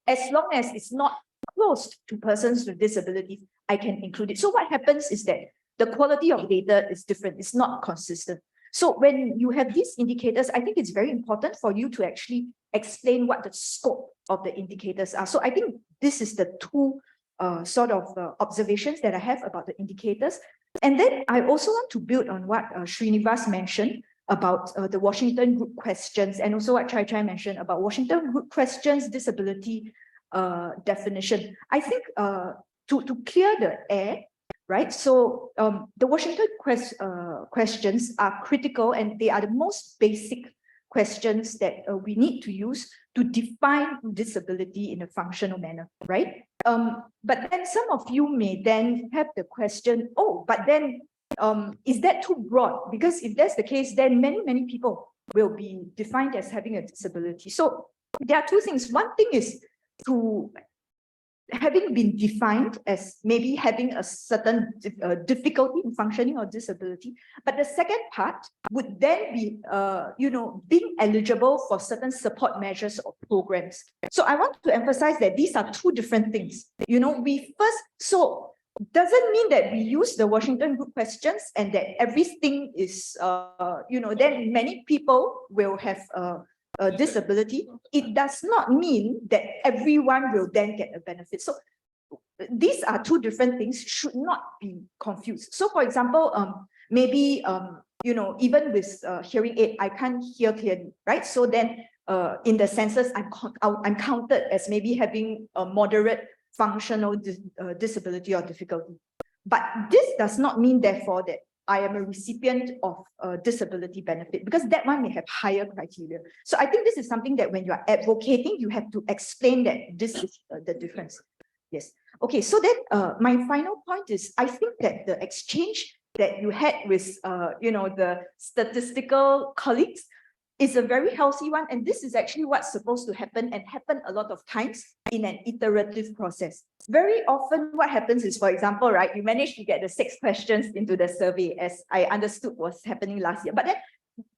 Speaker 3: as long as it's not close to persons with disabilities, I can include it. So what happens is that the quality of data is different. It's not consistent. So when you have these indicators, I think it's very important for you to actually explain what the scope of the indicators are. So I think this is the two sort of observations that I have about the indicators. And then I also want to build on what Srinivas mentioned about the Washington Group questions, and also what Chai Chai mentioned about Washington Group questions, disability definition. I think to clear the air, right? So the Washington questions are critical, and they are the most basic questions that we need to use to define disability in a functional manner, right? But then some of you may then have the question, oh, but then is that too broad? Because if that's the case, then many people will be defined as having a disability. So there are two things. One thing is to having been defined as maybe having a certain difficulty in functioning or disability. But the second part would then be, being eligible for certain support measures or programs. So I want to emphasize that these are two different things. So doesn't mean that we use the Washington Group questions and that everything is, then many people will have a disability. It does not mean that everyone will then get a benefit. So these are two different things, should not be confused. So for example, maybe, even with hearing aid, I can't hear clearly, right? So then in the census, I'm counted as maybe having a moderate functional disability or difficulty. But this does not mean, therefore, that I am a recipient of a disability benefit, because that one may have higher criteria. So I think this is something that when you are advocating, you have to explain that this is the difference. Yes. Okay. So then my final point is, I think that the exchange that you had with, the statistical colleagues is a very healthy one. And this is actually what's supposed to happen, and happen a lot of times in an iterative process. Very often what happens is, for example, right, you manage to get the 6 questions into the survey, as I understood was happening last year. But then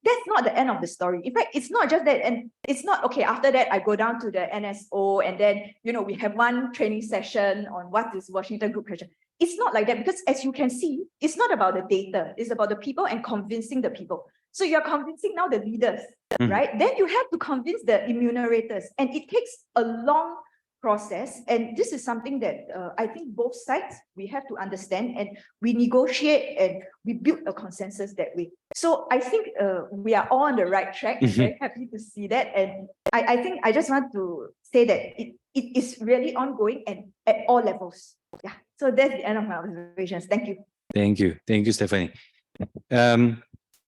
Speaker 3: that's not the end of the story. In fact, it's not just that, and it's not, okay, after that, I go down to the NSO, and then, we have one training session on what is Washington Group question. It's not like that, because as you can see, it's not about the data, it's about the people and convincing the people. So you're convincing now the leaders, right? Then you have to convince the enumerators, and it takes a long process. And this is something that I think both sides, we have to understand, and we negotiate and we build a consensus that way. So I think we are all on the right track. Very happy to see that. And I think I just want to say that it is really ongoing and at all levels. Yeah. So that's the end of my observations. Thank you.
Speaker 2: Thank you. Thank you, Stephanie.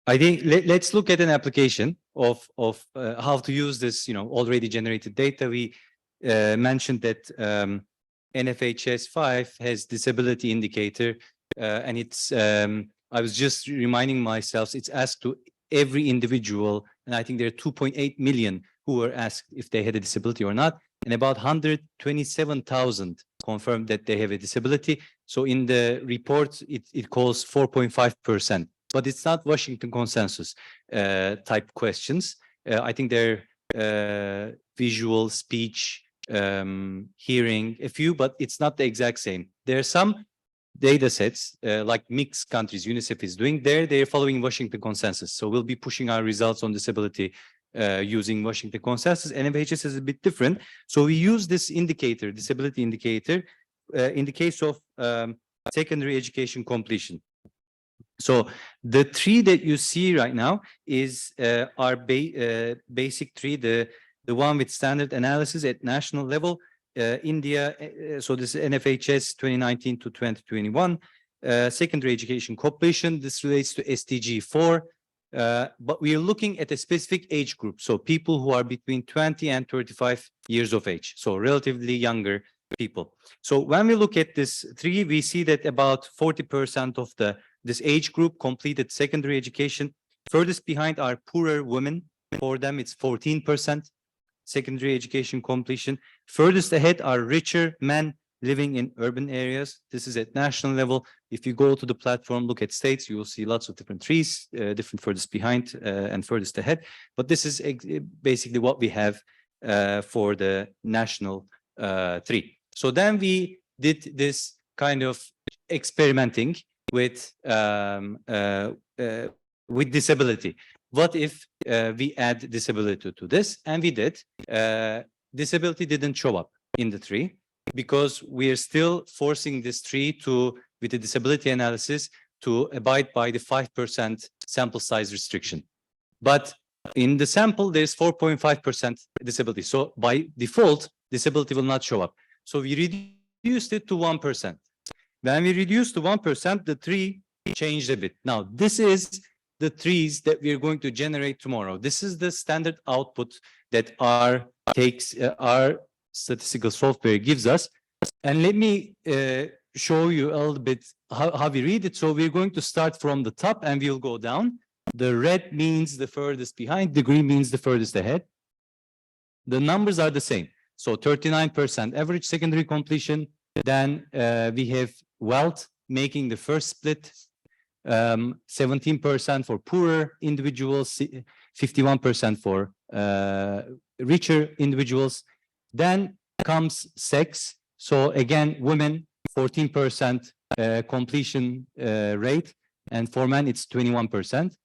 Speaker 2: I think let's look at an application of how to use this, already generated data. We mentioned that NFHS 5 has disability indicator, and it's, I was just reminding myself, it's asked to every individual, and I think there are 2.8 million who were asked if they had a disability or not, and about 127,000 confirmed that they have a disability. So in the report, it calls 4.5%. But it's not Washington consensus type questions. I think they're visual, speech, hearing, a few, but it's not the exact same. There are some data sets like mixed countries UNICEF is doing there. They're following Washington consensus. So we'll be pushing our results on disability using Washington consensus. NFHS is a bit different. So we use this indicator, disability indicator, in the case of secondary education completion. So the 3 that you see right now is our basic 3, the one with standard analysis at national level, India. So this is NFHS 2019 to 2021, secondary education completion. This relates to SDG 4, but we are looking at a specific age group. So people who are between 20 and 35 years of age. So relatively younger people. So when we look at this 3, we see that about 40% of this age group completed secondary education. Furthest behind are poorer women. For them, it's 14% secondary education completion. Furthest ahead are richer men living in urban areas. This is at national level. If you go to the platform, look at states, you will see lots of different trees, different furthest behind and furthest ahead. But this is basically what we have for the national 3. So then we did this kind of experimenting with disability. What if we add disability to this? And we did. Disability didn't show up in the 3 because we are still forcing this 3 to, with the disability analysis, to abide by the 5% sample size restriction. But in the sample, there's 4.5% disability. So by default, disability will not show up. So we reduced it to 1%. When we reduce to 1%, the tree changed a bit. Now, this is the trees that we are going to generate tomorrow. This is the standard output that our statistical software gives us. And let me show you a little bit how we read it. So we're going to start from the top and we'll go down. The red means the furthest behind, the green means the furthest ahead. The numbers are the same. So 39% average secondary completion. Then we have wealth making the first split, 17% for poorer individuals, 51% for richer individuals. Then comes sex. So again, women, 14% completion rate, and for men, it's 21%.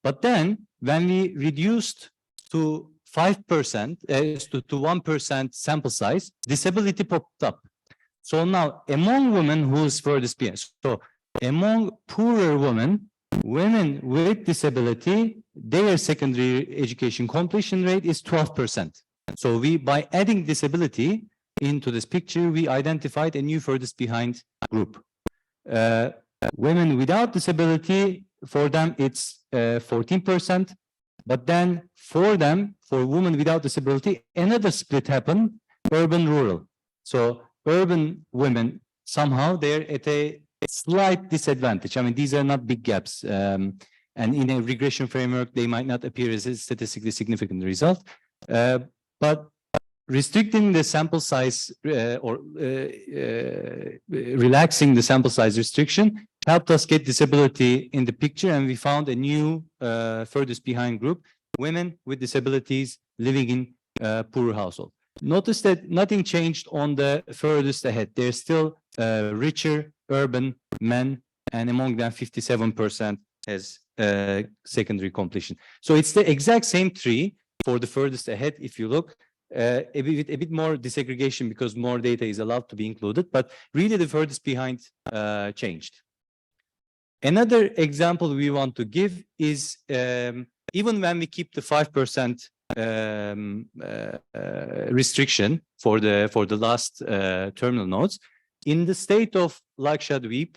Speaker 2: But then when we reduced to 5%, to 1% sample size, disability popped up. So now among women who's furthest behind, so among poorer women, women with disability, their secondary education completion rate is 12%. So we, by adding disability into this picture, we identified a new furthest behind group. Women without disability, for them, it's 14%. But then for them, for women without disability, another split happened, urban-rural. So urban women, somehow they're at a slight disadvantage. I mean, these are not big gaps. And in a regression framework, they might not appear as a statistically significant result. But restricting the sample size relaxing the sample size restriction helped us get disability in the picture, and we found a new furthest behind group, women with disabilities living in poorer household. Notice that nothing changed on the furthest ahead. There's still richer urban men, and among them 57% has secondary completion. So it's the exact same tree for the furthest ahead if you look. A bit more disaggregation because more data is allowed to be included, but really the furthest behind changed. Another example we want to give is even when we keep the 5% restriction for the last terminal nodes, in the state of Lakshadweep,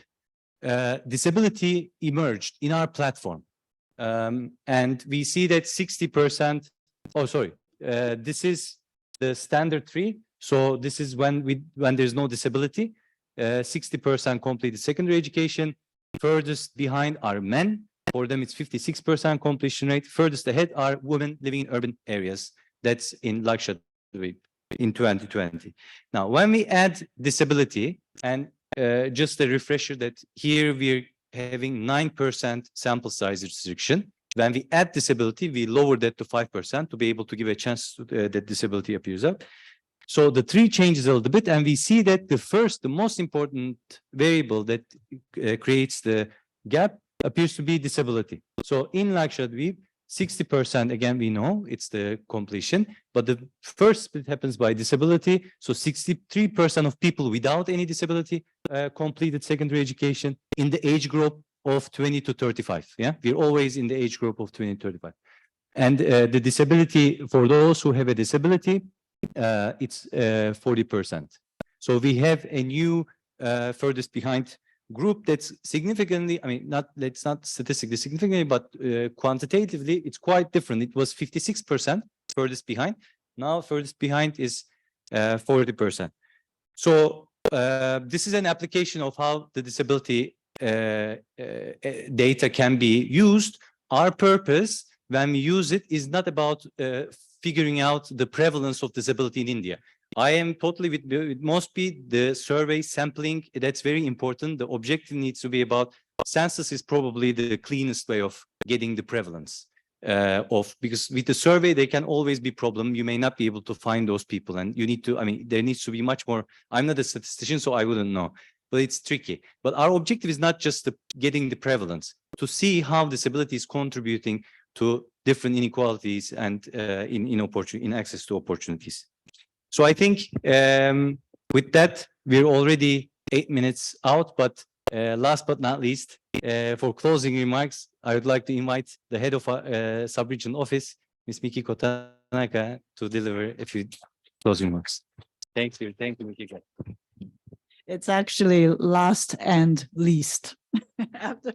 Speaker 2: disability emerged in our platform, and we see that 60%. Oh, sorry. This is the standard tree. So this is when there's no disability. 60% completed secondary education. Furthest behind are men. For them, it's 56% completion rate. Furthest ahead are women living in urban areas. That's in Lakshadweep in 2020. Now, when we add disability, and just a refresher that here we're having 9% sample size restriction. When we add disability, we lower that to 5% to be able to give a chance that disability appears up. So the tree changes a little bit, and we see that the most important variable that creates the gap appears to be disability. So in Lakshadweep, 60%, again, we know it's the completion, but the first split happens by disability. So 63% of people without any disability completed secondary education in the age group of 20 to 35. Yeah, we're always in the age group of 20 to 35. And the disability for those who have a disability, it's 40%. So we have a new furthest behind group that's significantly, I mean, it's not statistically significantly, but quantitatively, it's quite different. It was 56% furthest behind. Now furthest behind is 40%. So this is an application of how the disability data can be used. Our purpose when we use it is not about figuring out the prevalence of disability in India. I am totally with Mosby, the survey sampling, that's very important. The objective needs to be about census is probably the cleanest way of getting the prevalence because with the survey, there can always be problem. You may not be able to find those people, and you need to, I mean, there needs to be much more. I'm not a statistician, so I wouldn't know, but it's tricky. But our objective is not just getting the prevalence, to see how disability is contributing to different inequalities and in access to opportunities. So I think with that, we're already 8 minutes out, but last but not least, for closing remarks, I would like to invite the head of our sub-region office, Ms. Mikiko Tanaka, to deliver a few closing remarks. Thank you, Mikiko.
Speaker 19: It's actually last and least. After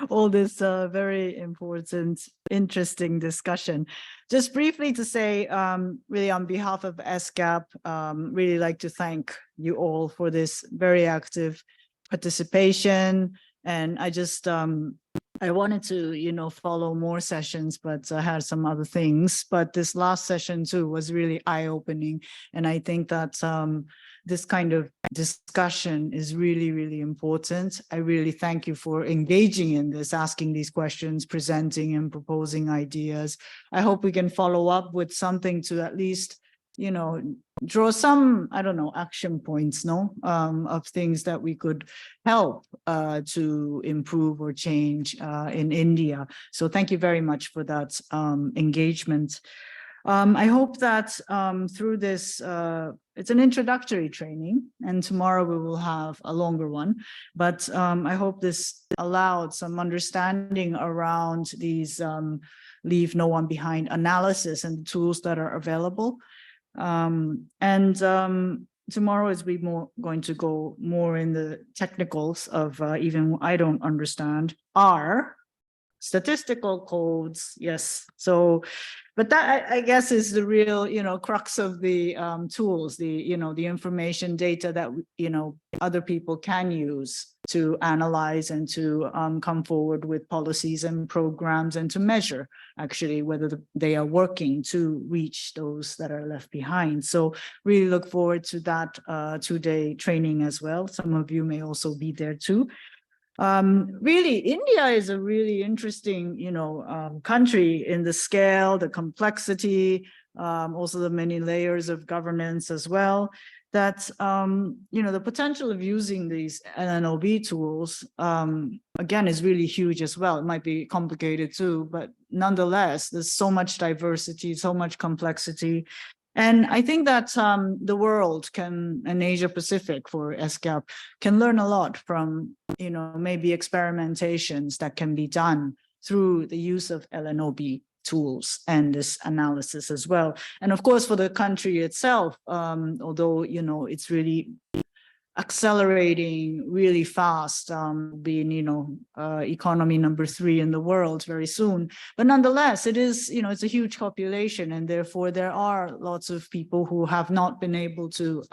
Speaker 19: all this very important, interesting discussion. Just briefly to say, really on behalf of ESCAP, really like to thank you all for this very active participation. And I just, I wanted to, follow more sessions, but I had some other things. But this last session too was really eye-opening. And I think that this kind of discussion is really, really important. I really thank you for engaging in this, asking these questions, presenting and proposing ideas. I hope we can follow up with something to at least, draw some, I don't know, action points, of things that we could help to improve or change in India. So thank you very much for that engagement. I hope that through this, it's an introductory training, and tomorrow we will have a longer one. But I hope this allowed some understanding around these leave no one behind analysis and the tools that are available. Tomorrow is going to go more in the technicals of even I don't understand R. Statistical codes, yes. So, but that I guess is the real, crux of the tools, the information data that, other people can use to analyze and to come forward with policies and programs and to measure actually whether they are working to reach those that are left behind. So really look forward to that 2-day training as well. Some of you may also be there too. Really, India is a really interesting, country in the scale, the complexity, also the many layers of governance as well. That, the potential of using these LNOB tools, again, is really huge as well. It might be complicated too, but nonetheless, there's so much diversity, so much complexity. And I think that the world can, and Asia Pacific for ESCAP, can learn a lot from, maybe experimentations that can be done through the use of LNOB tools and this analysis as well. And of course, for the country itself, although, it's really accelerating really fast, being, economy number 3 in the world very soon. But nonetheless, it is, it's a huge population, and therefore there are lots of people who have not been able to,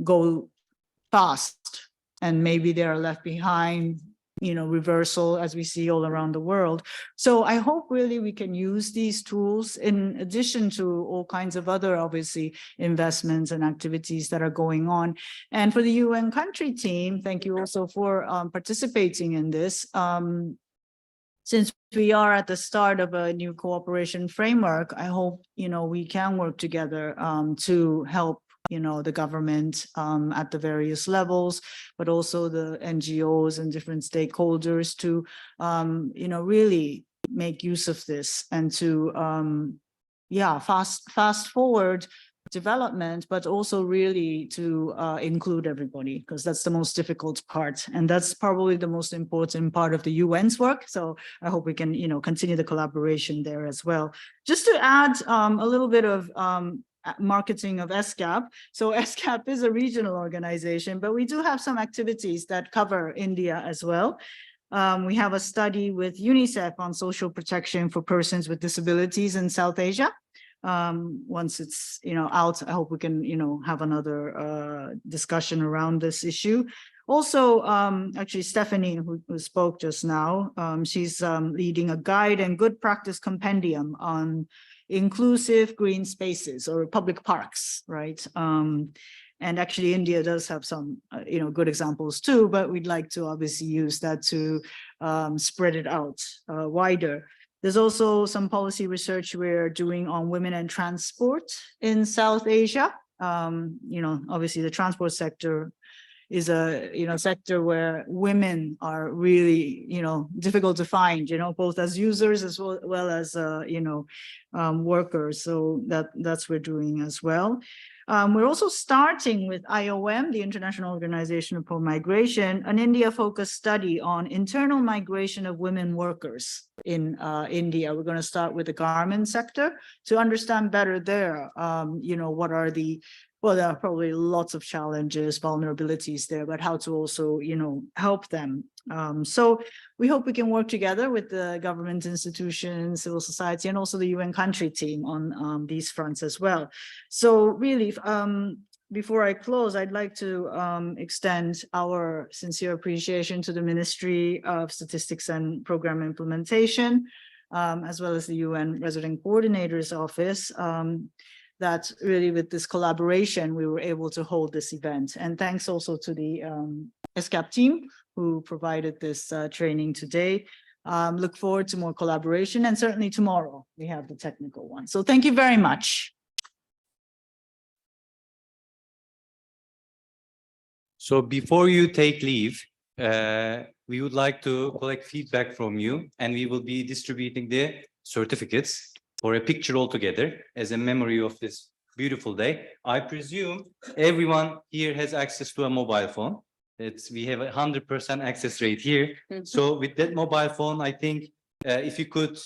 Speaker 19: go fast, and maybe they are left behind, reversal as we see all around the world. So I hope really we can use these tools in addition to all kinds of other, obviously, investments and activities that are going on. And for the UN country team, thank you also for participating in this. Since we are at the start of a new cooperation framework, I hope, we can work together to help the government at the various levels, but also the NGOs and different stakeholders to, really make use of this and to, fast forward development, but also really to include everybody, because that's the most difficult part. And that's probably the most important part of the UN's work. So I hope we can, continue the collaboration there as well. Just to add a little bit of marketing of ESCAP. So ESCAP is a regional organization, but we do have some activities that cover India as well. We have a study with UNICEF on social protection for persons with disabilities in South Asia. Once it's, out, I hope we can, have another discussion around this issue. Also, actually, Stephanie, who spoke just now, she's leading a guide and good practice compendium on inclusive green spaces or public parks, right? And actually, India does have some, good examples too, but we'd like to obviously use that to spread it out wider. There's also some policy research we're doing on women and transport in South Asia. Obviously, the transport sector is a sector where women are really difficult to find, both as users as well as workers. So that's we're doing as well. We're also starting with IOM, the International Organization for Migration, an India-focused study on internal migration of women workers in India. We're going to start with the garment sector to understand better there, what are the well, there are probably lots of challenges, vulnerabilities there, but how to also, help them. So we hope we can work together with the government institutions, civil society, and also the UN country team on these fronts as well. So really, before I close, I'd like to extend our sincere appreciation to the Ministry of Statistics and Program Implementation, as well as the UN Resident Coordinator's Office, that really with this collaboration, we were able to hold this event. And thanks also to the ESCAP team who provided this training today. Look forward to more collaboration, and certainly tomorrow we have the technical one. So thank you very much.
Speaker 2: So before you take leave, we would like to collect feedback from you, and we will be distributing the certificates for a picture altogether as a memory of this beautiful day. I presume everyone here has access to a mobile phone. We have 100% access rate here. So with that mobile phone, I think if you could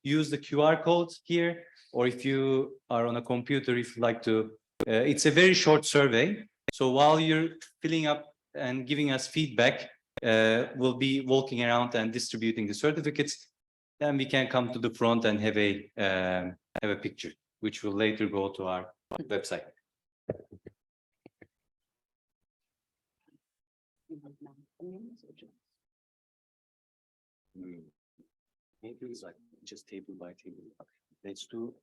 Speaker 2: use the QR code here, or if you are on a computer, if you'd like to, it's a very short survey. So while you're filling up and giving us feedback, we'll be walking around and distributing the certificates. Then we can come to the front and have a picture, which will later go to our website. Maybe it's like just table by table. Let's do.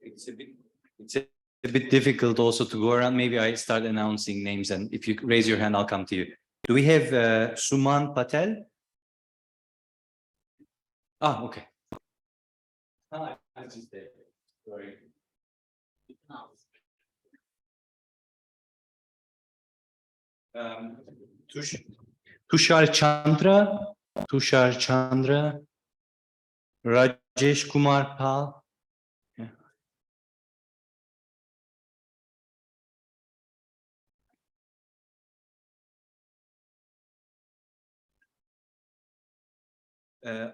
Speaker 2: It's a bit difficult also to go around. Maybe I start announcing names, and if you raise your hand, I'll come to you. Do we have Suman Patel? Ah, okay. Hi, I'm just there. Sorry. Tushar Chandra, Rajesh Kumar Pal. Yeah.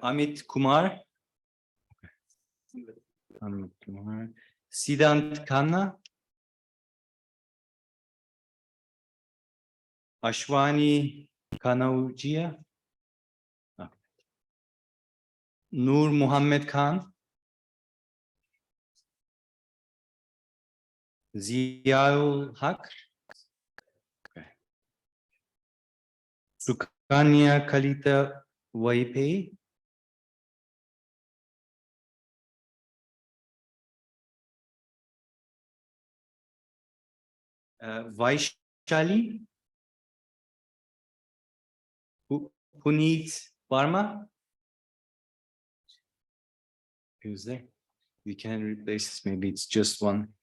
Speaker 2: Amit Kumar. Amit Kumar. Sidant Khanna. Ashwani Kanaujia. Nur Muhammad Khan. Ziaul Haq. Sukanya Kalita Waipe. Vaishali. Puneet Varma. Who's there? We can replace this. Maybe it's just one.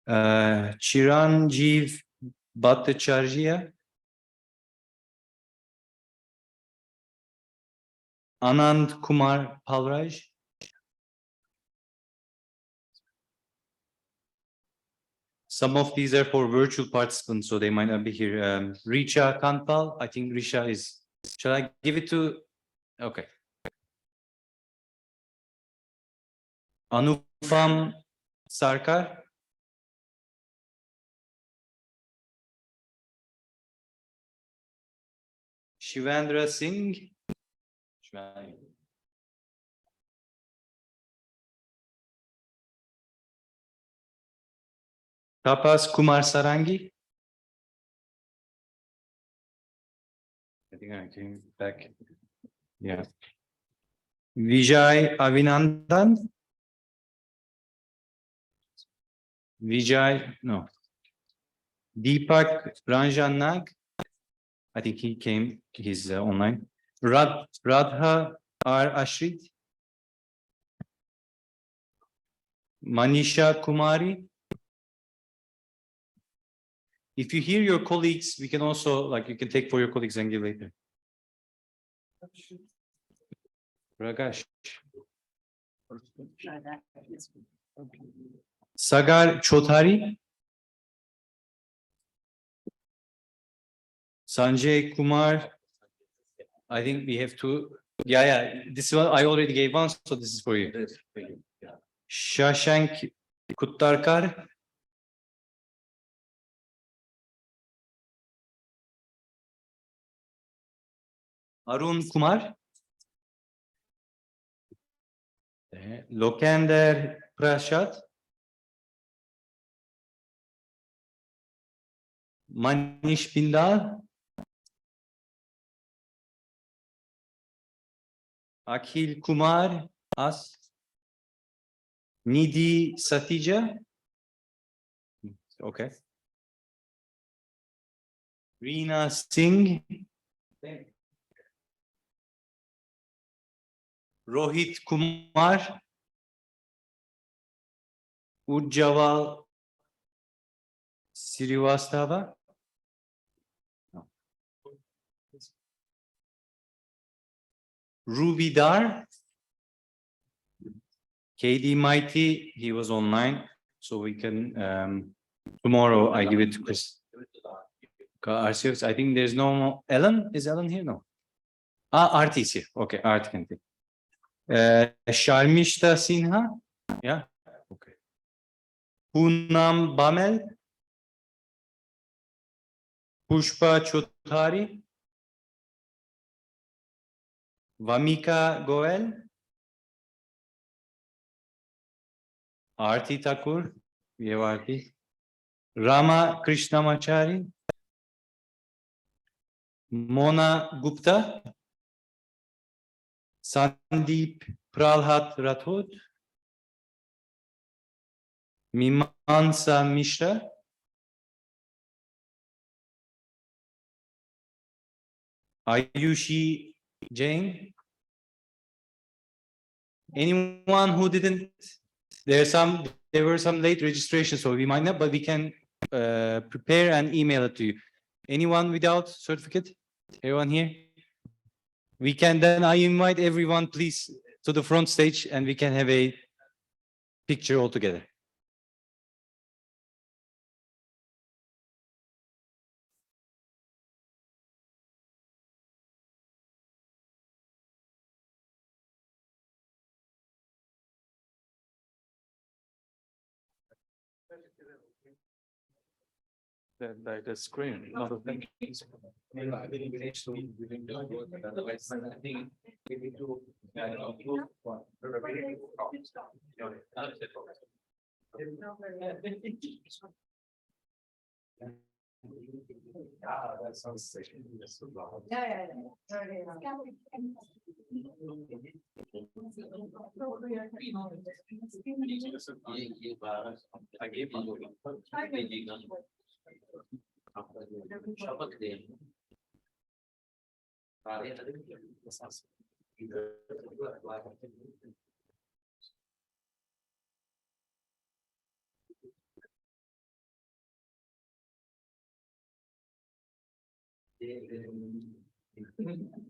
Speaker 2: Chiranjeev Bhattacharya. Anand Kumar Palraj. Some of these are for virtual participants, so they might not be here. Richa Kanpal, I think Risha is, shall I give it to, okay. Anupam Sarkar. Shivendra Singh. Tapas Kumar Sarangi. I think I came back. Yeah. Vijay Avinandan. Vijay, no. Deepak Ranjan Nag. I think he came, he's online. Radha R. Ashrit. Manisha Kumari. If you hear your colleagues, we can also, like, you can take for your colleagues and give later. Ragash. Sagar Chothari. Sanjay Kumar. I think we have to, yeah, this one I already gave one, so this is for you. Shashank Kuttarkar. Arun Kumar. Lokender Prasad. Manish Bindal. Akhil Kumar As. Nidhi Satija. Okay. Reena Singh. Rohit Kumar. Ujjaval Srivastava. Ruby Dar. KD Mighty, he was online, so we can, tomorrow I give it to Chris. Arceus, I think there's no more. Ellen, is Ellen here? No. Arti is here. Okay, Arti can take. Sharmishta Sinha. Yeah. Okay. Poonam Bamel. Pushpa Choudhary. Vamika Goel. Arti Thakur. We have Arti. Rama Krishnamachari. Mona Gupta. Sandeep Pralhat Rathod. Mimansa Mishra. Ayushi Jain. Anyone who didn't, there were some late registrations, so we might not, but we can prepare and email it to you. Anyone without certificate? Everyone here? We can then, I invite everyone please to the front stage and we can have a picture all together. The screen.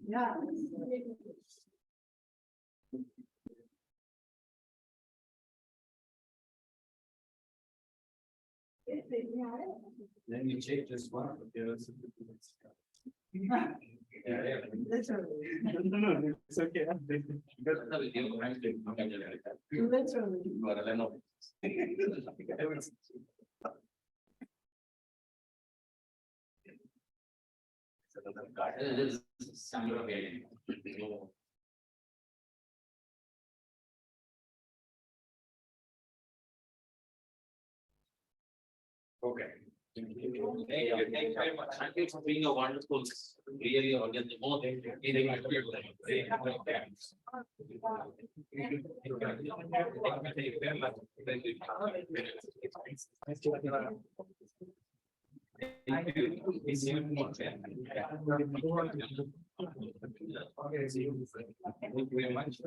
Speaker 3: Yeah.
Speaker 2: Then you check just one. No, it's okay. Okay. Thank you very much. Thank you for being a wonderful, really audience. The more Thank you very much.